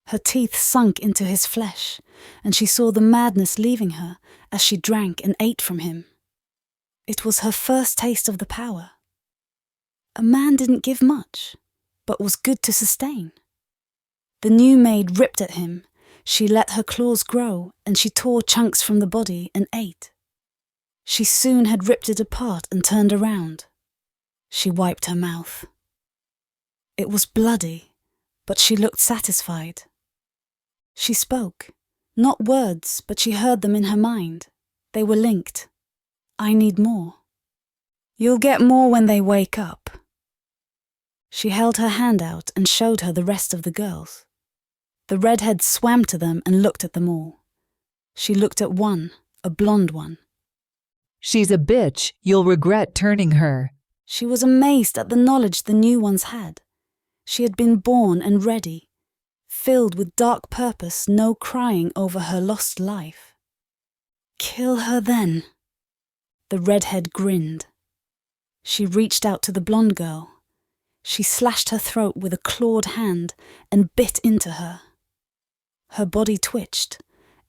[SPEAKER 2] Her teeth sunk into his flesh, and she saw the madness leaving her as she drank and ate from him. It was her first taste of the power. A man didn't give much, but was good to sustain. The new maid ripped at him. She let her claws grow, and she tore chunks from the body and ate. She soon had ripped it apart and turned around. She wiped her mouth. It was bloody, but she looked satisfied. She spoke. Not words, but she heard them in her mind. They were linked. "I need more." "You'll get more when they wake up." She held her hand out and showed her the rest of the girls. The redhead swam to them and looked at them all. She looked at one, a blonde one.
[SPEAKER 15] "She's a bitch. You'll regret turning her."
[SPEAKER 2] She was amazed at the knowledge the new ones had. She had been born and ready, filled with dark purpose, no crying over her lost life. "Kill her then." The redhead grinned. She reached out to the blonde girl. She slashed her throat with a clawed hand and bit into her. Her body twitched,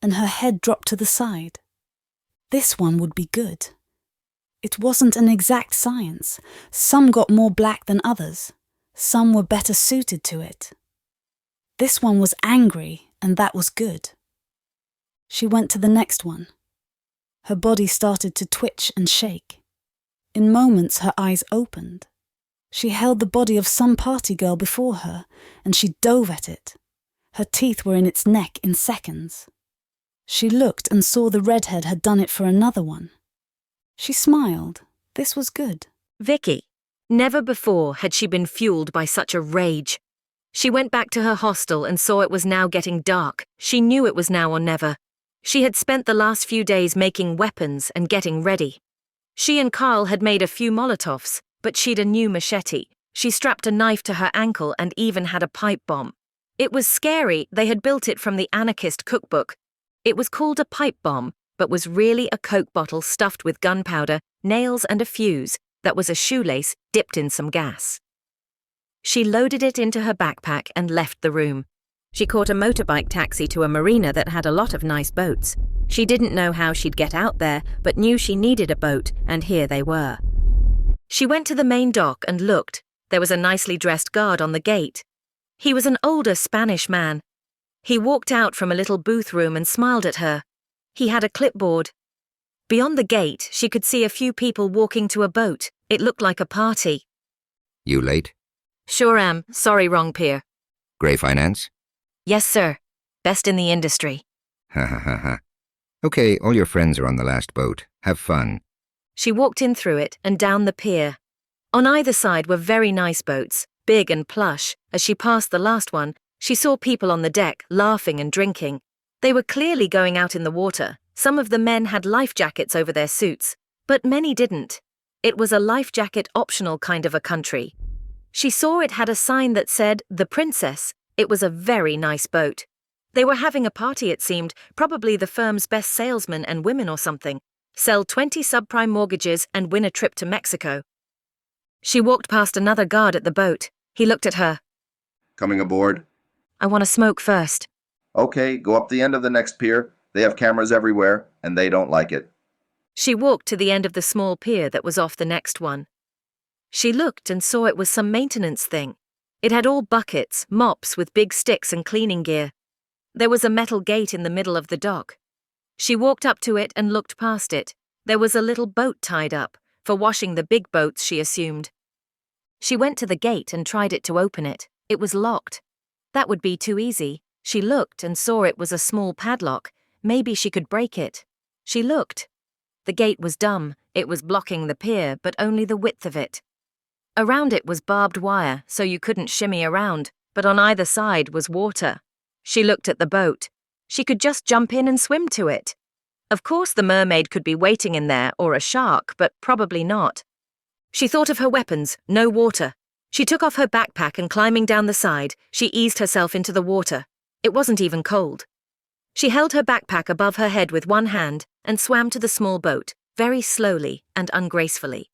[SPEAKER 2] and her head dropped to the side. This one would be good. It wasn't an exact science. Some got more black than others. Some were better suited to it. This one was angry, and that was good. She went to the next one. Her body started to twitch and shake. In moments, her eyes opened. She held the body of some party girl before her, and she dove at it. Her teeth were in its neck in seconds. She looked and saw the redhead had done it for another one. She smiled. This was good.
[SPEAKER 1] Vicky. Never before had she been fueled by such a rage. She went back to her hostel and saw it was now getting dark. She knew it was now or never. She had spent the last few days making weapons and getting ready. She and Carl had made a few Molotovs, but she'd a new machete. She strapped a knife to her ankle and even had a pipe bomb. It was scary. They had built it from the anarchist cookbook. It was called a pipe bomb, but was really a Coke bottle stuffed with gunpowder, nails and a fuse that was a shoelace dipped in some gas. She loaded it into her backpack and left the room. She caught a motorbike taxi to a marina that had a lot of nice boats. She didn't know how she'd get out there, but knew she needed a boat, and here they were. She went to the main dock and looked. There was a nicely dressed guard on the gate. He was an older Spanish man. He walked out from a little booth room and smiled at her. He had a clipboard. Beyond the gate, she could see a few people walking to a boat. It looked like a party.
[SPEAKER 9] You late?
[SPEAKER 1] Sure am. Sorry, wrong pier.
[SPEAKER 9] Grey Finance?
[SPEAKER 1] Yes, sir. Best in the industry.
[SPEAKER 9] Ha ha ha ha. Okay, all your friends are on the last boat. Have fun.
[SPEAKER 1] She walked in through it and down the pier. On either side were very nice boats, big and plush. As she passed the last one, she saw people on the deck laughing and drinking. They were clearly going out in the water. Some of the men had life jackets over their suits, but many didn't. It was a life jacket optional kind of a country. She saw it had a sign that said, "The Princess." It was a very nice boat. They were having a party, it seemed, probably the firm's best salesmen and women or something. Sell 20 subprime mortgages and win a trip to Mexico. She walked past another guard at the boat. He looked at her.
[SPEAKER 8] Coming aboard?
[SPEAKER 1] I want to smoke first.
[SPEAKER 8] Okay, go up the end of the next pier. They have cameras everywhere, and they don't like it.
[SPEAKER 1] She walked to the end of the small pier that was off the next one. She looked and saw it was some maintenance thing. It had all buckets, mops with big sticks and cleaning gear. There was a metal gate in the middle of the dock. She walked up to it and looked past it. There was a little boat tied up, for washing the big boats, she assumed. She went to the gate and tried it to open it. It was locked. That would be too easy. She looked and saw it was a small padlock. Maybe she could break it. She looked. The gate was dumb. It was blocking the pier, but only the width of it. Around it was barbed wire, so you couldn't shimmy around, but on either side was water. She looked at the boat. She could just jump in and swim to it. Of course the mermaid could be waiting in there, or a shark, but probably not. She thought of her weapons, no water. She took off her backpack and climbing down the side, she eased herself into the water. It wasn't even cold. She held her backpack above her head with one hand and swam to the small boat, very slowly and ungracefully.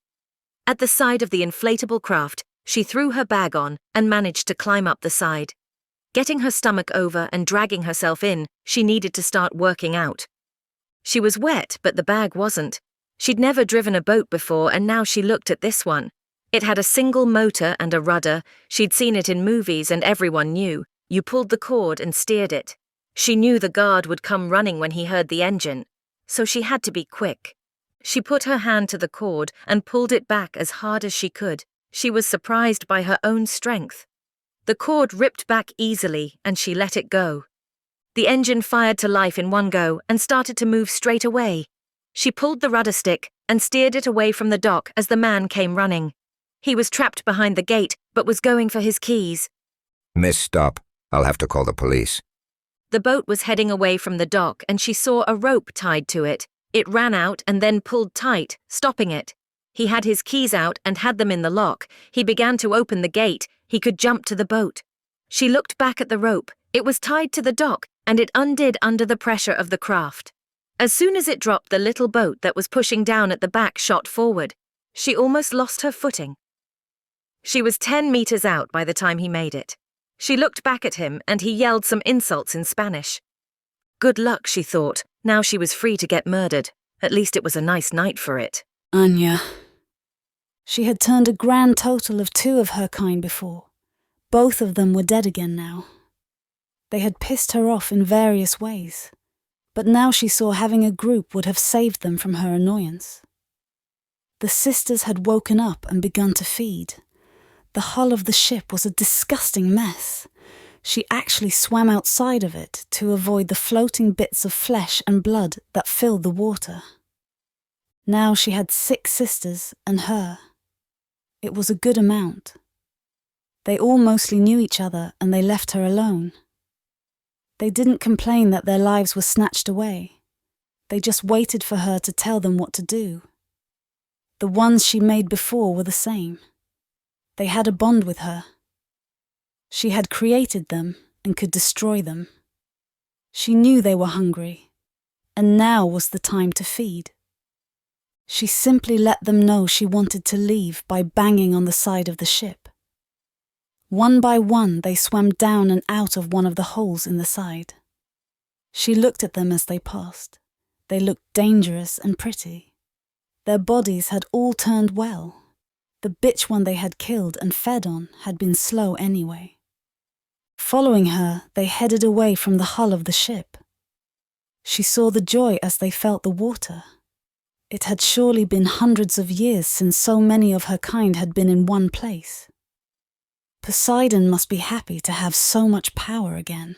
[SPEAKER 1] At the side of the inflatable craft, she threw her bag on and managed to climb up the side. Getting her stomach over and dragging herself in, she needed to start working out. She was wet, but the bag wasn't. She'd never driven a boat before, and now she looked at this one. It had a single motor and a rudder. She'd seen it in movies, and everyone knew. You pulled the cord and steered it. She knew the guard would come running when he heard the engine, so she had to be quick. She put her hand to the cord and pulled it back as hard as she could. She was surprised by her own strength. The cord ripped back easily, and she let it go. The engine fired to life in one go and started to move straight away. She pulled the rudder stick and steered it away from the dock as the man came running. He was trapped behind the gate, but was going for his keys.
[SPEAKER 9] Miss, stop. I'll have to call the police.
[SPEAKER 1] The boat was heading away from the dock, and she saw a rope tied to it. It ran out and then pulled tight, stopping it. He had his keys out and had them in the lock. He began to open the gate. He could jump to the boat. She looked back at the rope. It was tied to the dock, and it undid under the pressure of the craft. As soon as it dropped, the little boat that was pushing down at the back shot forward. She almost lost her footing. She was 10 meters out by the time he made it. She looked back at him and he yelled some insults in Spanish. Good luck, she thought. Now she was free to get murdered. At least it was a nice night for it.
[SPEAKER 2] Anya. She had turned a grand total of 2 of her kind before. Both of them were dead again now. They had pissed her off in various ways, but now she saw having a group would have saved them from her annoyance. The sisters had woken up and begun to feed. The hull of the ship was a disgusting mess. She actually swam outside of it to avoid the floating bits of flesh and blood that filled the water. Now she had 6 sisters and her. It was a good amount. They all mostly knew each other and they left her alone. They didn't complain that their lives were snatched away. They just waited for her to tell them what to do. The ones she made before were the same. They had a bond with her. She had created them and could destroy them. She knew they were hungry, and now was the time to feed. She simply let them know she wanted to leave by banging on the side of the ship. One by one, they swam down and out of one of the holes in the side. She looked at them as they passed. They looked dangerous and pretty. Their bodies had all turned well. The bitch one they had killed and fed on had been slow anyway. Following her, they headed away from the hull of the ship. She saw the joy as they felt the water. It had surely been hundreds of years since so many of her kind had been in one place. Poseidon must be happy to have so much power again.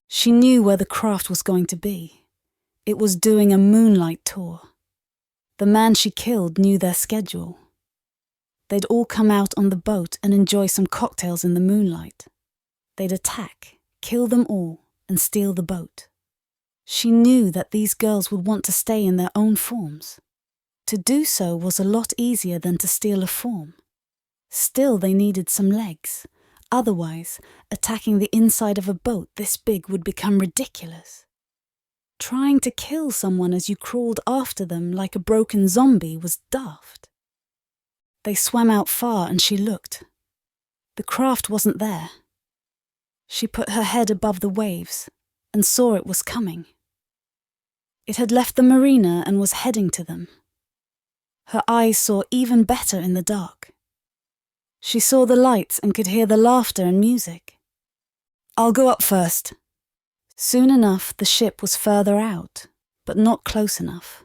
[SPEAKER 2] She knew where the craft was going to be. It was doing a moonlight tour. The man she killed knew their schedule. They'd all come out on the boat and enjoy some cocktails in the moonlight. They'd attack, kill them all, and steal the boat. She knew that these girls would want to stay in their own forms. To do so was a lot easier than to steal a form. Still, they needed some legs. Otherwise, attacking the inside of a boat this big would become ridiculous. Trying to kill someone as you crawled after them like a broken zombie was daft. They swam out far and she looked. The craft wasn't there. She put her head above the waves and saw it was coming. It had left the marina and was heading to them. Her eyes saw even better in the dark. She saw the lights and could hear the laughter and music. I'll go up first. Soon enough, the ship was further out, but not close enough.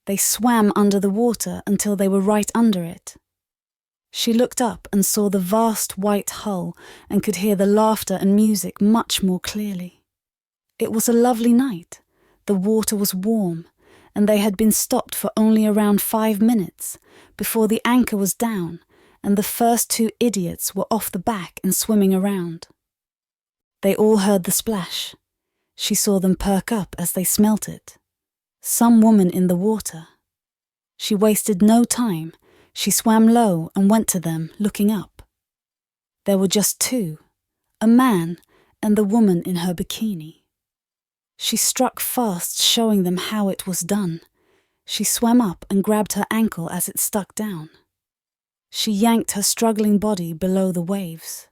[SPEAKER 2] They swam under the water until they were right under it. She looked up and saw the vast white hull and could hear the laughter and music much more clearly. It was a lovely night. The water was warm, and they had been stopped for only around 5 minutes before the anchor was down and the first 2 idiots were off the back and swimming around. They all heard the splash. She saw them perk up as they smelt it. Some woman in the water. She wasted no time. She swam low and went to them, looking up. There were just 2, a man and the woman in her bikini. She struck fast, showing them how it was done. She swam up and grabbed her ankle as it stuck down. She yanked her struggling body below the waves.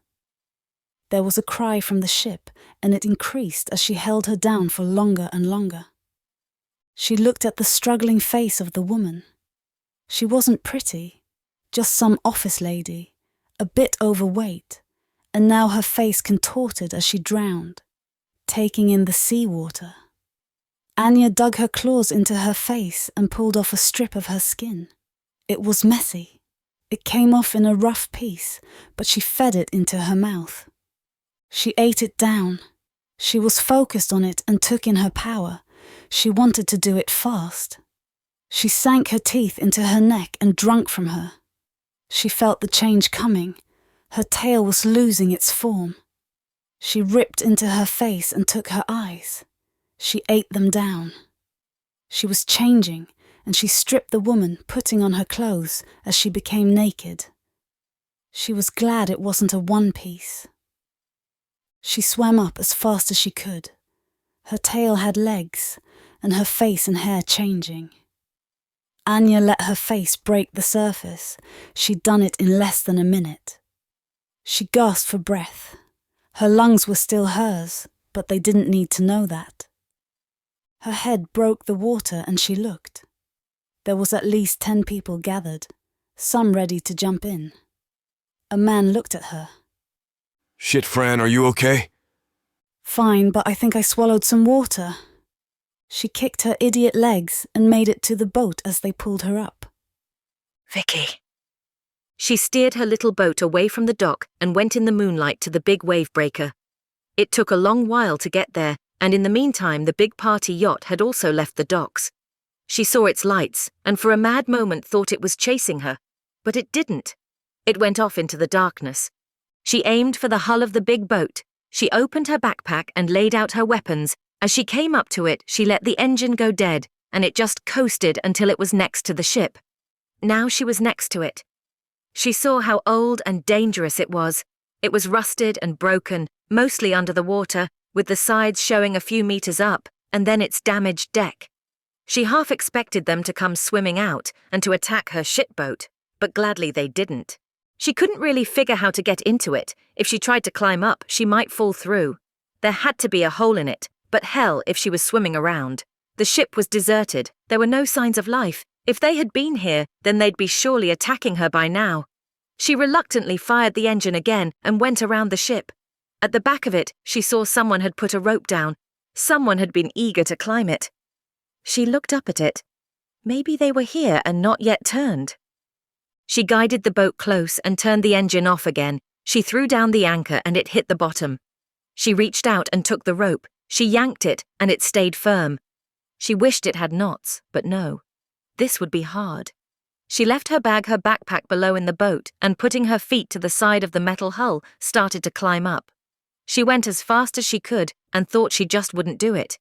[SPEAKER 2] There was a cry from the ship, and it increased as she held her down for longer and longer. She looked at the struggling face of the woman. She wasn't pretty, just some office lady, a bit overweight, and now her face contorted as she drowned, taking in the seawater. Anya dug her claws into her face and pulled off a strip of her skin. It was messy. It came off in a rough piece, but she fed it into her mouth. She ate it down. She was focused on it and took in her power. She wanted to do it fast. She sank her teeth into her neck and drank from her. She felt the change coming. Her tail was losing its form. She ripped into her face and took her eyes. She ate them down. She was changing, and she stripped the woman, putting on her clothes as she became naked. She was glad it wasn't a one-piece. She swam up as fast as she could. Her tail had legs, and her face and hair changing. Anya let her face break the surface. She'd done it in less than a minute. She gasped for breath. Her lungs were still hers, but they didn't need to know that. Her head broke the water and she looked. There was at least 10 people gathered, some ready to jump in. A man looked at her.
[SPEAKER 7] Shit, Fran, are you okay?
[SPEAKER 2] Fine, but I think I swallowed some water. She kicked her idiot legs and made it to the boat as they pulled her up.
[SPEAKER 1] Vicky. She steered her little boat away from the dock and went in the moonlight to the big wave breaker. It took a long while to get there, and in the meantime the big party yacht had also left the docks. She saw its lights, and for a mad moment thought it was chasing her, but it didn't. It went off into the darkness. She aimed for the hull of the big boat. She opened her backpack and laid out her weapons. As she came up to it, she let the engine go dead, and it just coasted until it was next to the ship. Now she was next to it. She saw how old and dangerous it was. It was rusted and broken, mostly under the water, with the sides showing a few meters up, and then its damaged deck. She half expected them to come swimming out and to attack her shipboat, but gladly they didn't. She couldn't really figure how to get into it. If she tried to climb up, she might fall through. There had to be a hole in it, but hell if she was swimming around. The ship was deserted. There were no signs of life. If they had been here, then they'd be surely attacking her by now. She reluctantly fired the engine again and went around the ship. At the back of it, she saw someone had put a rope down. Someone had been eager to climb it. She looked up at it. Maybe they were here and not yet turned. She guided the boat close and turned the engine off again. She threw down the anchor and it hit the bottom. She reached out and took the rope. She yanked it and it stayed firm. She wished it had knots, but no. This would be hard. She left her backpack below in the boat and putting her feet to the side of the metal hull, started to climb up. She went as fast as she could and thought she just wouldn't do it.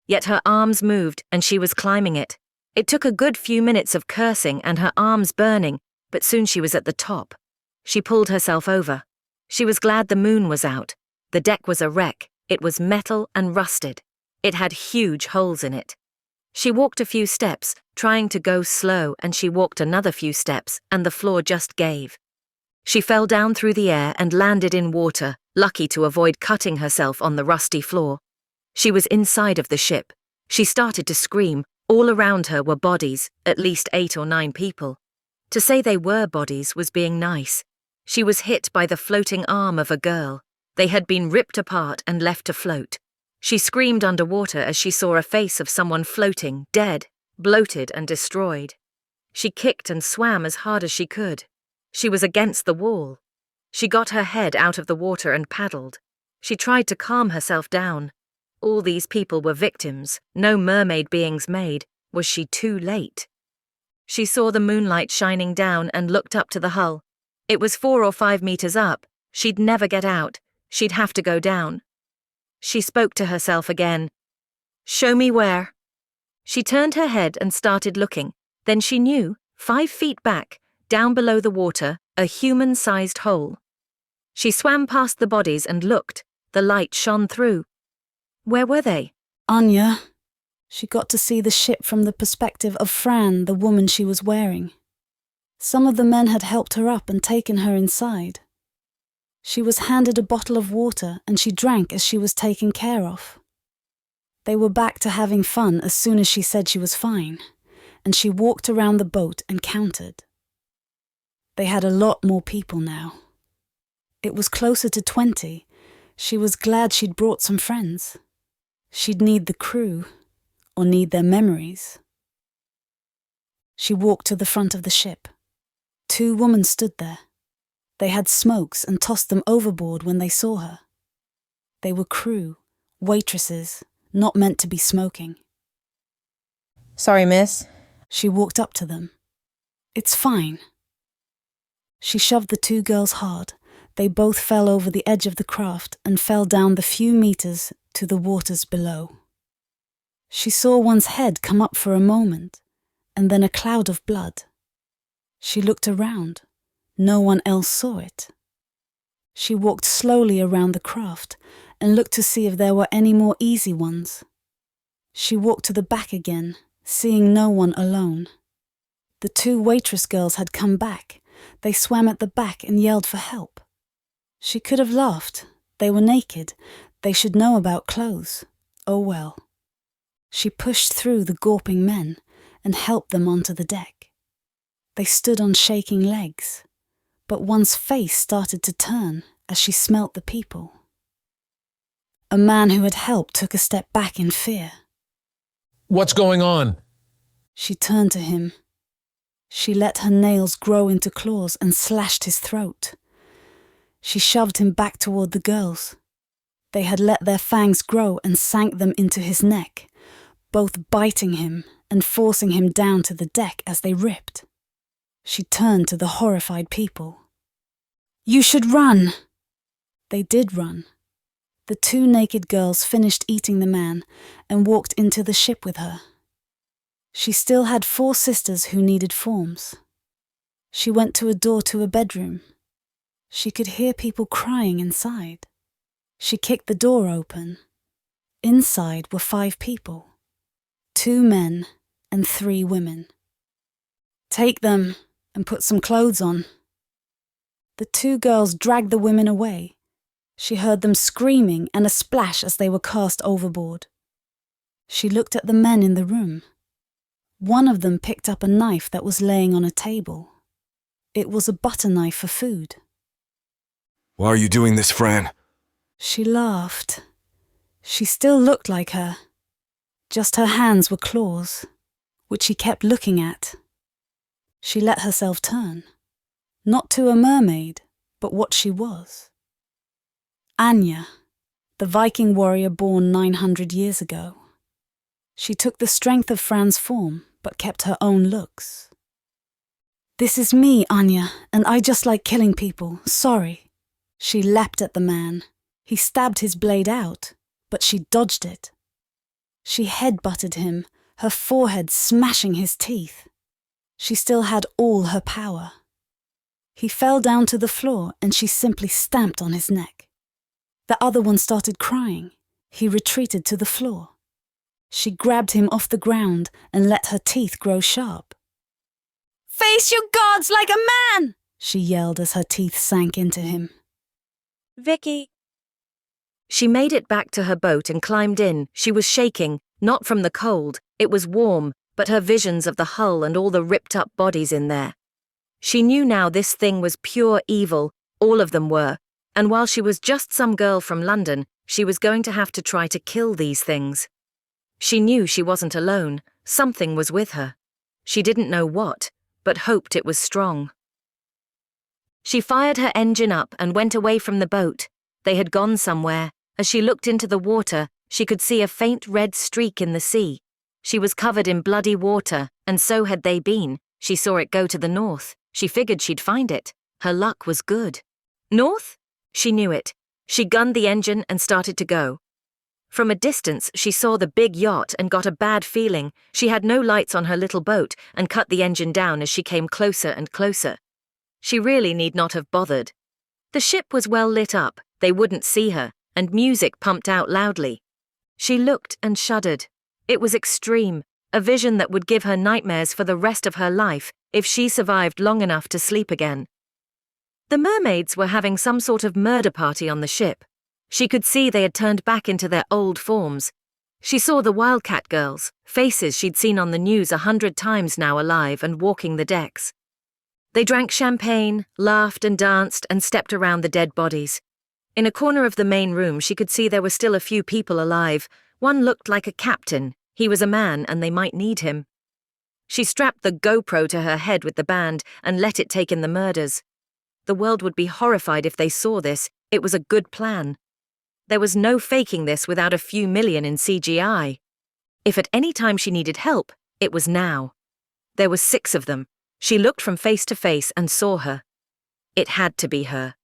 [SPEAKER 1] Yet her arms moved and she was climbing it. It took a good few minutes of cursing and her arms burning, but soon she was at the top. She pulled herself over. She was glad the moon was out. The deck was a wreck. It was metal and rusted. It had huge holes in it. She walked a few steps, trying to go slow, and she walked another few steps, and the floor just gave. She fell down through the air and landed in water, lucky to avoid cutting herself on the rusty floor. She was inside of the ship. She started to scream. All around her were bodies, at least 8 or 9 people. To say they were bodies was being nice. She was hit by the floating arm of a girl. They had been ripped apart and left to float. She screamed underwater as she saw a face of someone floating, dead, bloated and destroyed. She kicked and swam as hard as she could. She was against the wall. She got her head out of the water and paddled. She tried to calm herself down. All these people were victims, no mermaid beings made. Was she too late? She saw the moonlight shining down and looked up to the hull. It was 4 or 5 meters up. She'd never get out. She'd have to go down. She spoke to herself again. Show me where. She turned her head and started looking. Then she knew, 5 feet back, down below the water, a human-sized hole. She swam past the bodies and looked. The light shone through. Where were they?
[SPEAKER 2] Anya. She got to see the ship from the perspective of Fran, the woman she was wearing. Some of the men had helped her up and taken her inside. She was handed a bottle of water and she drank as she was taken care of. They were back to having fun as soon as she said she was fine, and she walked around the boat and counted. They had a lot more people now. It was closer to 20. She was glad she'd brought some friends. She'd need the crew, or need their memories. She walked to the front of the ship. 2 women stood there. They had smokes and tossed them overboard when they saw her. They were crew, waitresses, not meant to be smoking.
[SPEAKER 6] Sorry, miss.
[SPEAKER 2] She walked up to them. It's fine. She shoved the 2 girls hard. They both fell over the edge of the craft and fell down the few meters to the waters below. She saw one's head come up for a moment, and then a cloud of blood. She looked around. No one else saw it. She walked slowly around the craft and looked to see if there were any more easy ones. She walked to the back again, seeing no one alone. The 2 waitress girls had come back. They swam at the back and yelled for help. She could have laughed. They were naked. They should know about clothes. Oh well. She pushed through the gawping men and helped them onto the deck. They stood on shaking legs, but one's face started to turn as she smelt the people. A man who had helped took a step back in fear.
[SPEAKER 14] What's going on?
[SPEAKER 2] She turned to him. She let her nails grow into claws and slashed his throat. She shoved him back toward the girls. They had let their fangs grow and sank them into his neck, both biting him and forcing him down to the deck as they ripped. She turned to the horrified people. "You should run!" They did run. The 2 naked girls finished eating the man and walked into the ship with her. She still had 4 sisters who needed forms. She went to a door to a bedroom. She could hear people crying inside. She kicked the door open. Inside were 5 people, 2 men and 3 women. "Take them and put some clothes on." The 2 girls dragged the women away. She heard them screaming and a splash as they were cast overboard. She looked at the men in the room. One of them picked up a knife that was laying on a table. It was a butter knife for food.
[SPEAKER 7] Why are you doing this, Fran?
[SPEAKER 2] She laughed. She still looked like her. Just her hands were claws, which she kept looking at. She let herself turn. Not to a mermaid, but what she was. Anya, the Viking warrior born 900 years ago. She took the strength of Fran's form, but kept her own looks. "This is me, Anya, and I just like killing people. Sorry." She leapt at the man. He stabbed his blade out, but she dodged it. She head-butted him, her forehead smashing his teeth. She still had all her power. He fell down to the floor and she simply stamped on his neck. The other one started crying. He retreated to the floor. She grabbed him off the ground and let her teeth grow sharp. "Face your gods like a man!" she yelled as her teeth sank into him.
[SPEAKER 1] "Vicky." She made it back to her boat and climbed in. She was shaking, not from the cold. It was warm, but her visions of the hull and all the ripped-up bodies in there. She knew now this thing was pure evil, all of them were, and while she was just some girl from London, she was going to have to try to kill these things. She knew she wasn't alone. Something was with her. She didn't know what, but hoped it was strong. She fired her engine up and went away from the boat. They had gone somewhere. As she looked into the water, she could see a faint red streak in the sea. She was covered in bloody water, and so had they been. She saw it go to the north. She figured she'd find it. Her luck was good. North? She knew it. She gunned the engine and started to go. From a distance, she saw the big yacht and got a bad feeling. She had no lights on her little boat and cut the engine down as she came closer and closer. She really need not have bothered. The ship was well lit up. They wouldn't see her, and music pumped out loudly. She looked and shuddered. It was extreme, a vision that would give her nightmares for the rest of her life if she survived long enough to sleep again. The mermaids were having some sort of murder party on the ship. She could see they had turned back into their old forms. She saw the Wildcat girls, faces she'd seen on the news 100 times now alive and walking the decks. They drank champagne, laughed and danced and stepped around the dead bodies. In a corner of the main room she could see there were still a few people alive. One looked like a captain. He was a man and they might need him. She strapped the GoPro to her head with the band and let it take in the murders. The world would be horrified if they saw this. It was a good plan. There was no faking this without a few million in CGI. If at any time she needed help, it was now. There were 6 of them. She looked from face to face and saw her. It had to be her.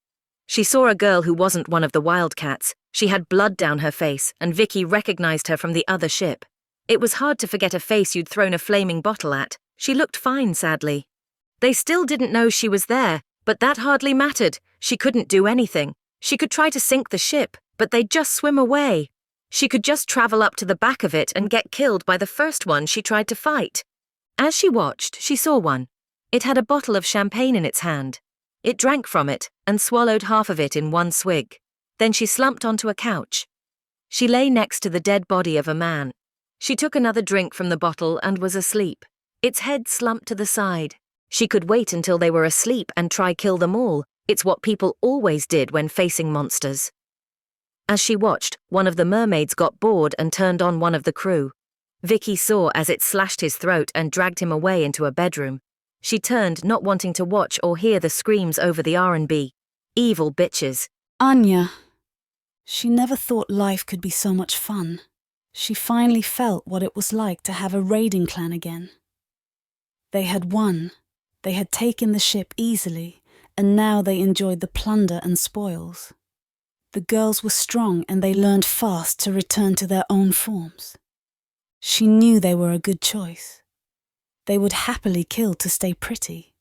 [SPEAKER 1] She saw a girl who wasn't one of the Wildcats. She had blood down her face, and Vicky recognized her from the other ship. It was hard to forget a face you'd thrown a flaming bottle at. She looked fine, sadly. They still didn't know she was there, but that hardly mattered. She couldn't do anything. She could try to sink the ship, but they'd just swim away. She could just travel up to the back of it and get killed by the first one she tried to fight. As she watched, she saw one. It had a bottle of champagne in its hand. It drank from it and swallowed half of it in one swig. Then she slumped onto a couch. She lay next to the dead body of a man. She took another drink from the bottle and was asleep. Its head slumped to the side. She could wait until they were asleep and try kill them all. It's what people always did when facing monsters. As she watched, one of the mermaids got bored and turned on one of the crew. Vicky saw as it slashed his throat and dragged him away into a bedroom. She turned, not wanting to watch or hear the screams over the R&B. Evil bitches.
[SPEAKER 2] Anya. She never thought life could be so much fun. She finally felt what it was like to have a raiding clan again. They had won. They had taken the ship easily, and now they enjoyed the plunder and spoils. The girls were strong and they learned fast to return to their own forms. She knew they were a good choice. They would happily kill to stay pretty.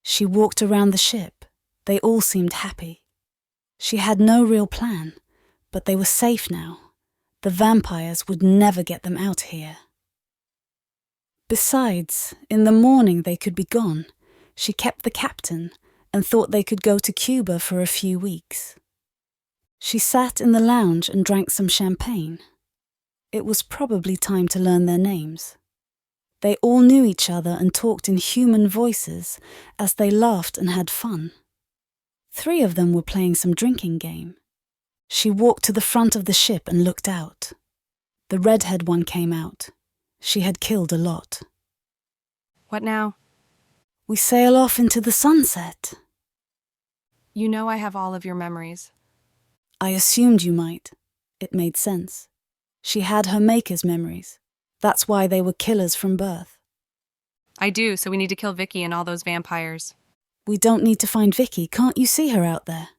[SPEAKER 2] She walked around the ship. They all seemed happy. She had no real plan, but they were safe now. The vampires would never get them out here. Besides, in the morning they could be gone. She kept the captain and thought they could go to Cuba for a few weeks. She sat in the lounge and drank some champagne. It was probably time to learn their names. They all knew each other and talked in human voices as they laughed and had fun. 3 of them were playing some drinking game. She walked to the front of the ship and looked out. The redhead one came out. She had killed a lot.
[SPEAKER 5] What now?
[SPEAKER 2] We sail off into the sunset.
[SPEAKER 5] You know I have all of your memories.
[SPEAKER 2] I assumed you might. It made sense. She had her maker's memories. That's why they were killers from birth.
[SPEAKER 5] I do, so we need to kill Vicky and all those vampires.
[SPEAKER 2] We don't need to find Vicky. Can't you see her out there?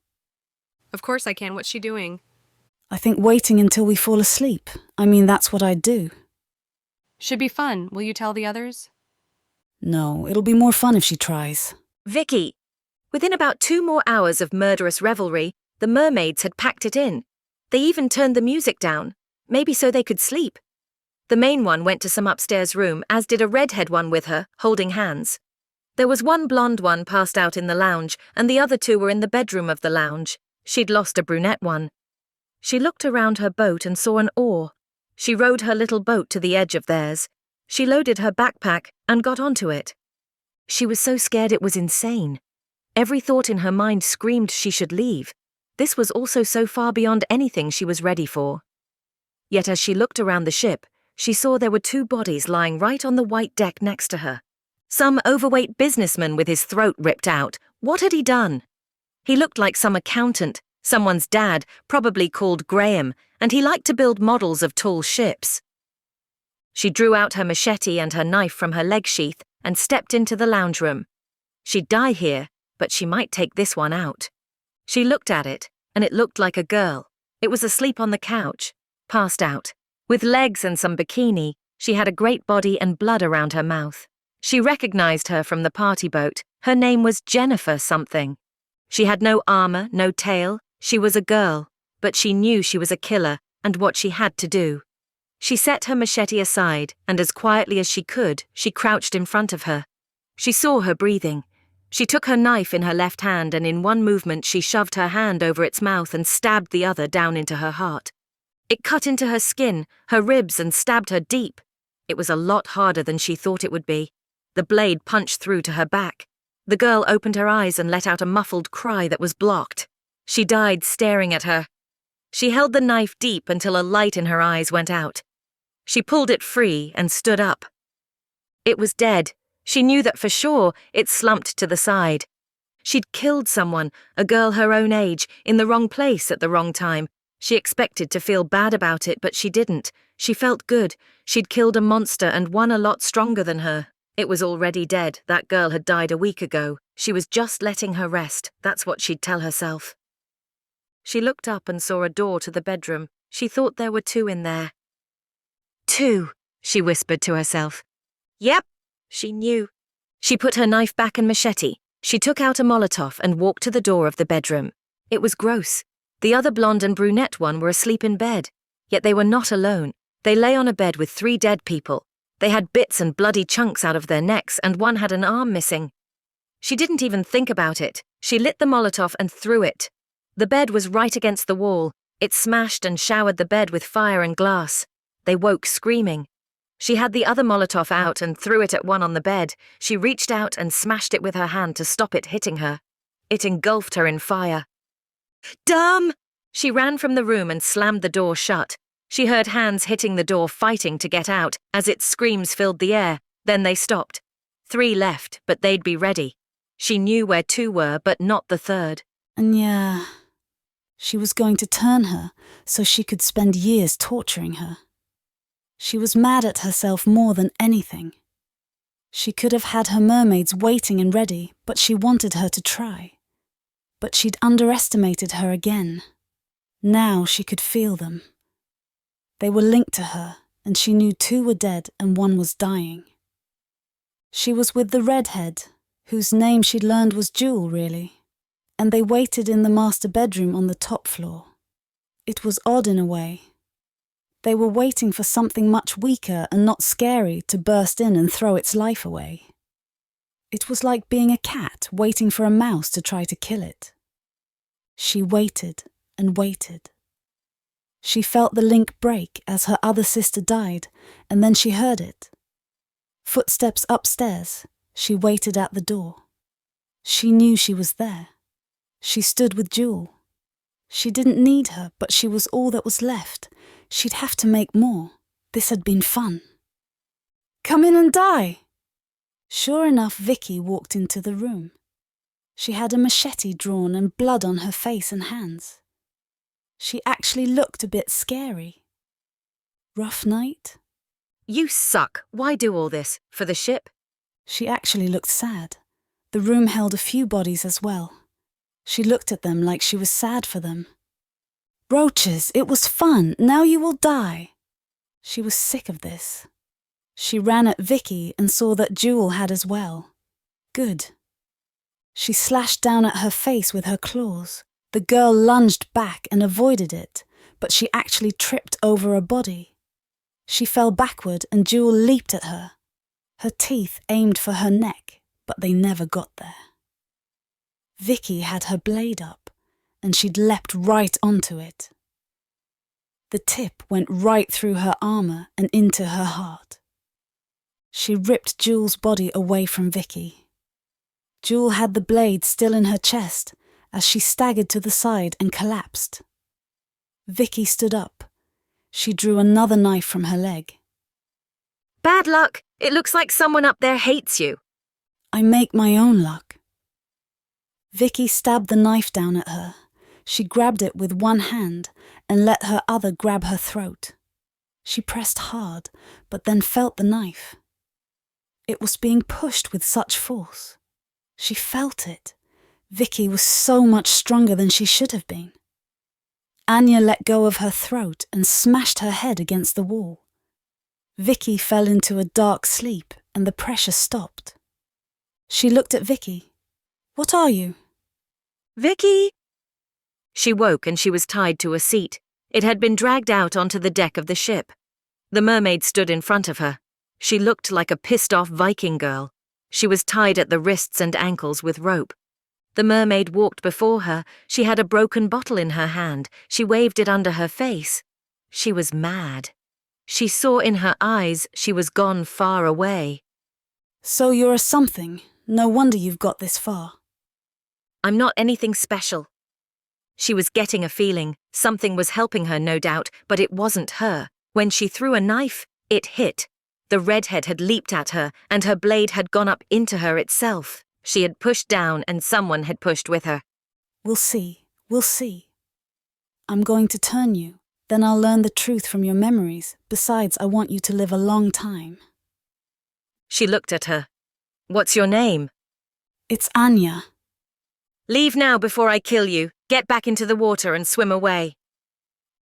[SPEAKER 5] Of course I can. What's she doing?
[SPEAKER 2] I think waiting until we fall asleep. I mean, that's what I'd do.
[SPEAKER 5] Should be fun. Will you tell the others?
[SPEAKER 2] No, it'll be more fun if she tries.
[SPEAKER 1] Vicky! Within about 2 more hours of murderous revelry, the mermaids had packed it in. They even turned the music down, maybe so they could sleep. The main one went to some upstairs room, as did a redhead one with her, holding hands. There was one blonde one passed out in the lounge, and the other 2 were in the bedroom of the lounge. She'd lost a brunette one. She looked around her boat and saw an oar. She rowed her little boat to the edge of theirs. She loaded her backpack and got onto it. She was so scared it was insane. Every thought in her mind screamed she should leave. This was also so far beyond anything she was ready for. Yet as she looked around the ship, she saw there were 2 bodies lying right on the white deck next to her. Some overweight businessman with his throat ripped out. What had he done? He looked like some accountant, someone's dad, probably called Graham, and he liked to build models of tall ships. She drew out her machete and her knife from her leg sheath and stepped into the lounge room. She'd die here, but she might take this one out. She looked at it, and it looked like a girl. It was asleep on the couch, passed out. With legs and some bikini, she had a great body and blood around her mouth. She recognized her from the party boat. Her name was Jennifer something. She had no armor, no tail. She was a girl, but she knew she was a killer and what she had to do. She set her machete aside, and as quietly as she could, she crouched in front of her. She saw her breathing. She took her knife in her left hand, and in one movement she shoved her hand over its mouth and stabbed the other down into her heart. It cut into her skin, her ribs, and stabbed her deep. It was a lot harder than she thought it would be. The blade punched through to her back. The girl opened her eyes and let out a muffled cry that was blocked. She died staring at her. She held the knife deep until a light in her eyes went out. She pulled it free and stood up. It was dead. She knew that for sure. It slumped to the side. She'd killed someone, a girl her own age, in the wrong place at the wrong time. She expected to feel bad about it, but she didn't. She felt good. She'd killed a monster and one a lot stronger than her. It was already dead. That girl had died a week ago. She was just letting her rest. That's what she'd tell herself. She looked up and saw a door to the bedroom. She thought there were 2 in there. 2, she whispered to herself. Yep, she knew. She put her knife back and machete. She took out a Molotov and walked to the door of the bedroom. It was gross. The other blonde and brunette one were asleep in bed. Yet they were not alone. They lay on a bed with 3 dead people. They had bits and bloody chunks out of their necks, and one had an arm missing. She didn't even think about it. She lit the Molotov and threw it. The bed was right against the wall. It smashed and showered the bed with fire and glass. They woke screaming. She had the other Molotov out and threw it at one on the bed. She reached out and smashed it with her hand to stop it hitting her. It engulfed her in fire. Dumb! She ran from the room and slammed the door shut. She heard hands hitting the door, fighting to get out, as its screams filled the air. Then they stopped. 3 left, but they'd be ready. She knew where 2 were, but not the third.
[SPEAKER 2] And yeah, she was going to turn her so she could spend years torturing her. She was mad at herself more than anything. She could have had her mermaids waiting and ready, but she wanted her to try. But she'd underestimated her again. Now she could feel them. They were linked to her, and she knew 2 were dead and 1 was dying. She was with the redhead, whose name she'd learned was Jewel, really, and they waited in the master bedroom on the top floor. It was odd in a way. They were waiting for something much weaker and not scary to burst in and throw its life away. It was like being a cat waiting for a mouse to try to kill it. She waited and waited. She felt the link break as her other sister died, and then she heard it. Footsteps upstairs. She waited at the door. She knew she was there. She stood with Jewel. She didn't need her, but she was all that was left. She'd have to make more. This had been fun. Come in and die! Sure enough, Vicky walked into the room. She had a machete drawn and blood on her face and hands. She actually looked a bit scary. Rough night?
[SPEAKER 1] You suck. Why do all this? For the ship?
[SPEAKER 2] She actually looked sad. The room held a few bodies as well. She looked at them like she was sad for them. Roaches, it was fun. Now you will die. She was sick of this. She ran at Vicky and saw that Jewel had as well. Good. She slashed down at her face with her claws. The girl lunged back and avoided it, but she actually tripped over a body. She fell backward and Jewel leaped at her. Her teeth aimed for her neck, but they never got there. Vicky had her blade up, and she'd leapt right onto it. The tip went right through her armor and into her heart. She ripped Jewel's body away from Vicky. Jewel had the blade still in her chest as she staggered to the side and collapsed. Vicky stood up. She drew another knife from her leg.
[SPEAKER 1] Bad luck. It looks like someone up there hates you.
[SPEAKER 2] I make my own luck. Vicky stabbed the knife down at her. She grabbed it with one hand and let her other grab her throat. She pressed hard, but then felt the knife. It was being pushed with such force. She felt it. Vicky was so much stronger than she should have been. Anya let go of her throat and smashed her head against the wall. Vicky fell into a dark sleep and the pressure stopped. She looked at Vicky. What are you?
[SPEAKER 1] Vicky! She woke and she was tied to a seat. It had been dragged out onto the deck of the ship. The mermaid stood in front of her. She looked like a pissed-off Viking girl. She was tied at the wrists and ankles with rope. The mermaid walked before her. She had a broken bottle in her hand. She waved it under her face. She was mad. She saw in her eyes she was gone far away.
[SPEAKER 2] So you're a something. No wonder you've got this far.
[SPEAKER 1] I'm not anything special. She was getting a feeling. Something was helping her, no doubt, but it wasn't her. When she threw a knife, it hit. The redhead had leaped at her, and her blade had gone up into her itself. She had pushed down, and someone had pushed with her.
[SPEAKER 2] We'll see. We'll see. I'm going to turn you. Then I'll learn the truth from your memories. Besides, I want you to live a long time.
[SPEAKER 1] She looked at her. What's your name?
[SPEAKER 2] It's Anya.
[SPEAKER 1] Leave now before I kill you. Get back into the water and swim away.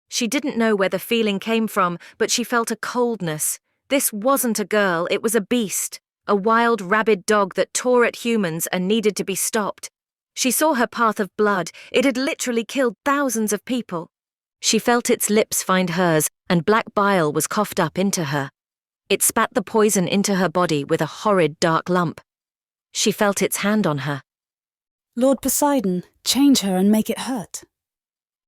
[SPEAKER 1] She didn't know where the feeling came from, but she felt a coldness. This wasn't a girl, it was a beast. A wild, rabid dog that tore at humans and needed to be stopped. She saw her path of blood. It had literally killed thousands of people. She felt its lips find hers, and black bile was coughed up into her. It spat the poison into her body with a horrid dark lump. She felt its hand on her.
[SPEAKER 2] Lord Poseidon, change her and make it hurt.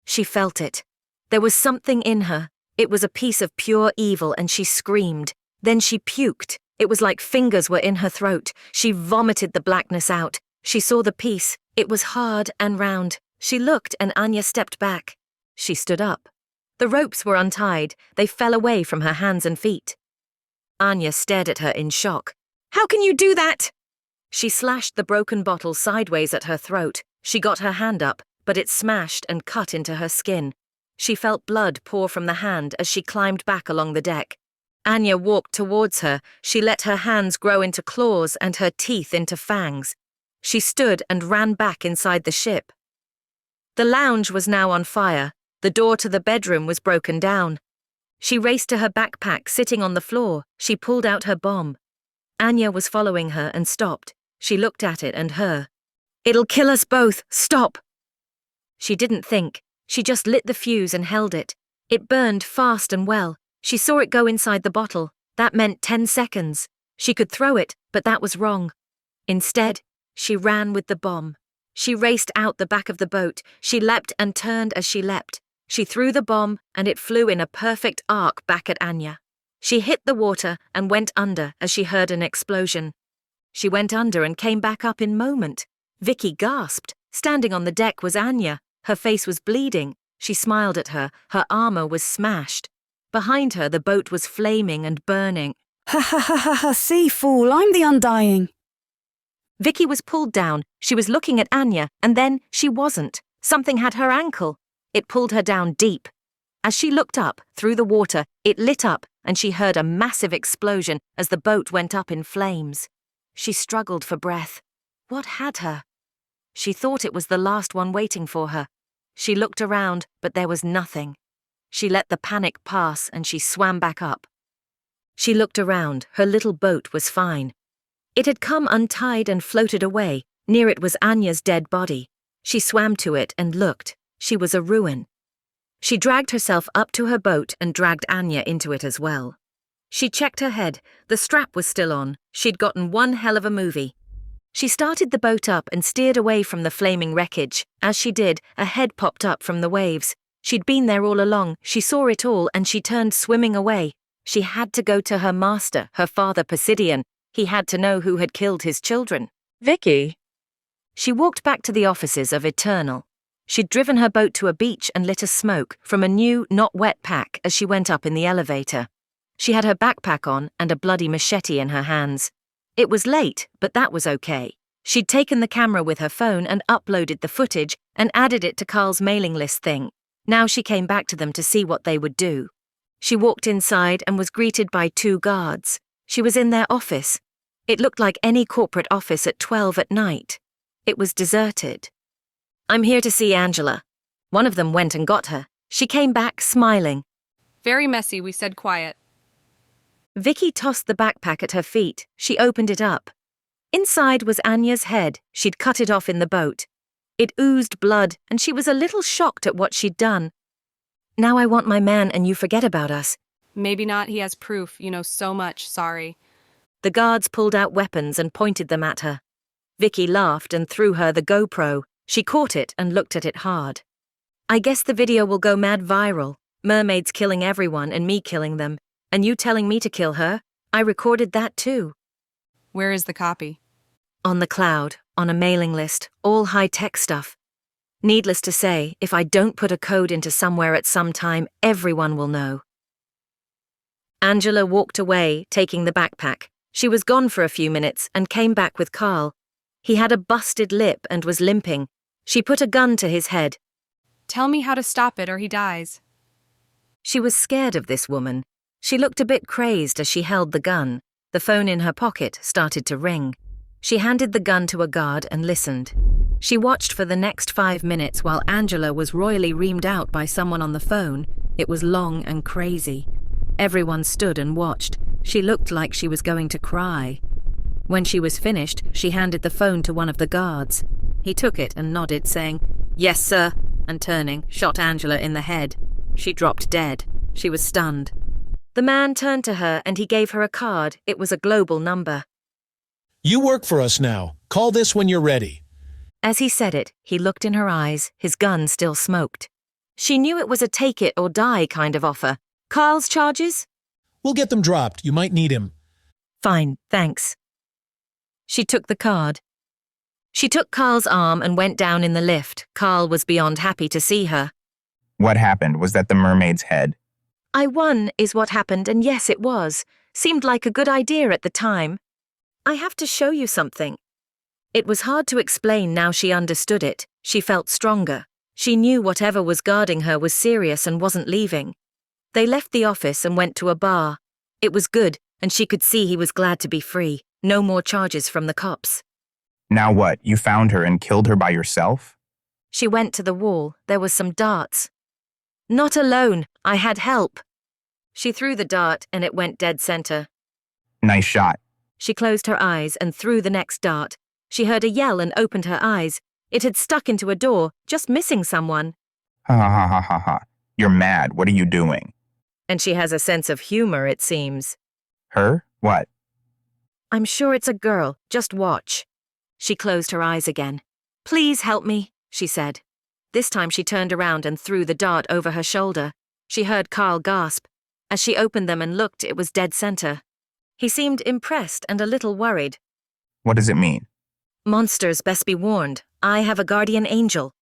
[SPEAKER 1] She felt it. There was something in her. It was a piece of pure evil, and she screamed. Then she puked. It was like fingers were in her throat. She vomited the blackness out. She saw the piece. It was hard and round. She looked, and Anya stepped back. She stood up. The ropes were untied. They fell away from her hands and feet. Anya stared at her in shock. "How can you do that?" She slashed the broken bottle sideways at her throat. She got her hand up, but it smashed and cut into her skin. She felt blood pour from the hand as she climbed back along the deck. Anya walked towards her. She let her hands grow into claws and her teeth into fangs. She stood and ran back inside the ship. The lounge was now on fire. The door to the bedroom was broken down. She raced to her backpack sitting on the floor. She pulled out her bomb. Anya was following her and stopped. She looked at it and her. "It'll kill us both. Stop." She didn't think. She just lit the fuse and held it. It burned fast and well. She saw it go inside the bottle. That meant 10 seconds. She could throw it, but that was wrong. Instead, she ran with the bomb. She raced out the back of the boat. She leapt and turned as she leapt. She threw the bomb, and it flew in a perfect arc back at Anya. She hit the water and went under as she heard an explosion. She went under and came back up in a moment. Vicky gasped. Standing on the deck was Anya. Her face was bleeding. She smiled at her. Her armor was smashed. Behind her, the boat was flaming and burning.
[SPEAKER 2] Ha ha ha ha ha, see, fool, I'm the Undying.
[SPEAKER 1] Vicky was pulled down. She was looking at Anya, and then she wasn't. Something had her ankle. It pulled her down deep. As she looked up, through the water, it lit up, and she heard a massive explosion as the boat went up in flames. She struggled for breath. What had her? She thought it was the last one waiting for her. She looked around, but there was nothing. She let the panic pass and she swam back up. She looked around. Her little boat was fine. It had come untied and floated away. Near it was Anya's dead body. She swam to it and looked. She was a ruin. She dragged herself up to her boat and dragged Anya into it as well. She checked her head. The strap was still on. She'd gotten one hell of a movie. She started the boat up and steered away from the flaming wreckage. As she did, a head popped up from the waves. She'd been there all along. She saw it all and she turned swimming away. She had to go to her master, her father Poseidon. He had to know who had killed his children.
[SPEAKER 15] Vicky.
[SPEAKER 1] She walked back to the offices of Eternal. She'd driven her boat to a beach and lit a smoke from a new, not wet pack as she went up in the elevator. She had her backpack on and a bloody machete in her hands. It was late, but that was okay. She'd taken the camera with her phone and uploaded the footage and added it to Carl's mailing list thing. Now she came back to them to see what they would do. She walked inside and was greeted by 2 guards. She was in their office. It looked like any corporate office at 12 at night. It was deserted. "I'm here to see Angela." One of them went and got her. She came back smiling.
[SPEAKER 5] Very messy, we said quiet.
[SPEAKER 1] Vicky tossed the backpack at her feet. She opened it up. Inside was Anya's head. She'd cut it off in the boat. It oozed blood, and she was a little shocked at what she'd done. "Now I want my man and you forget about us."
[SPEAKER 5] Maybe not, he has proof. You know so much, sorry.
[SPEAKER 1] The guards pulled out weapons and pointed them at her. Vicky laughed and threw her the GoPro. She caught it and looked at it hard. "I guess the video will go mad viral. Mermaids killing everyone and me killing them. And you telling me to kill her? I recorded that too."
[SPEAKER 5] Where is the copy?
[SPEAKER 1] "On the cloud, on a mailing list, all high-tech stuff. Needless to say, if I don't put a code into somewhere at some time, everyone will know." Angela walked away, taking the backpack. She was gone for a few minutes and came back with Carl. He had a busted lip and was limping. She put a gun to his head.
[SPEAKER 5] "Tell me how to stop it or he dies."
[SPEAKER 1] She was scared of this woman. She looked a bit crazed as she held the gun. The phone in her pocket started to ring. She handed the gun to a guard and listened. She watched for the next 5 minutes while Angela was royally reamed out by someone on the phone. It was long and crazy. Everyone stood and watched. She looked like she was going to cry. When she was finished, she handed the phone to one of the guards. He took it and nodded, saying, "Yes, sir," and turning, shot Angela in the head. She dropped dead. She was stunned. The man turned to her and he gave her a card. It was a global number.
[SPEAKER 14] You work for us now. Call this when you're ready.
[SPEAKER 1] As he said it, he looked in her eyes. His gun still smoked. She knew it was a take it or die kind of offer. Carl's charges?
[SPEAKER 14] We'll get them dropped. You might need him.
[SPEAKER 1] Fine, thanks. She took the card. She took Carl's arm and went down in the lift. Carl was beyond happy to see her.
[SPEAKER 4] What happened? Was that the mermaid's head?
[SPEAKER 1] I won is what happened, and yes, it was. Seemed like a good idea at the time. I have to show you something. It was hard to explain now she understood it. She felt stronger. She knew whatever was guarding her was serious and wasn't leaving. They left the office and went to a bar. It was good, and she could see he was glad to be free. No more charges from the cops.
[SPEAKER 4] Now what? You found her and killed her by yourself?
[SPEAKER 1] She went to the wall. There was some darts. Not alone. I had help. She threw the dart and it went dead center.
[SPEAKER 4] Nice shot.
[SPEAKER 1] She closed her eyes and threw the next dart. She heard a yell and opened her eyes. It had stuck into a door, just missing someone.
[SPEAKER 4] Ha ha ha ha ha. You're mad. What are you doing?
[SPEAKER 1] And she has a sense of humor, it seems.
[SPEAKER 4] Her? What?
[SPEAKER 1] I'm sure it's a girl. Just watch. She closed her eyes again. Please help me, she said. This time she turned around and threw the dart over her shoulder. She heard Carl gasp. As she opened them and looked, it was dead center. He seemed impressed and a little worried.
[SPEAKER 4] What does it mean?
[SPEAKER 1] Monsters best be warned. I have a guardian angel.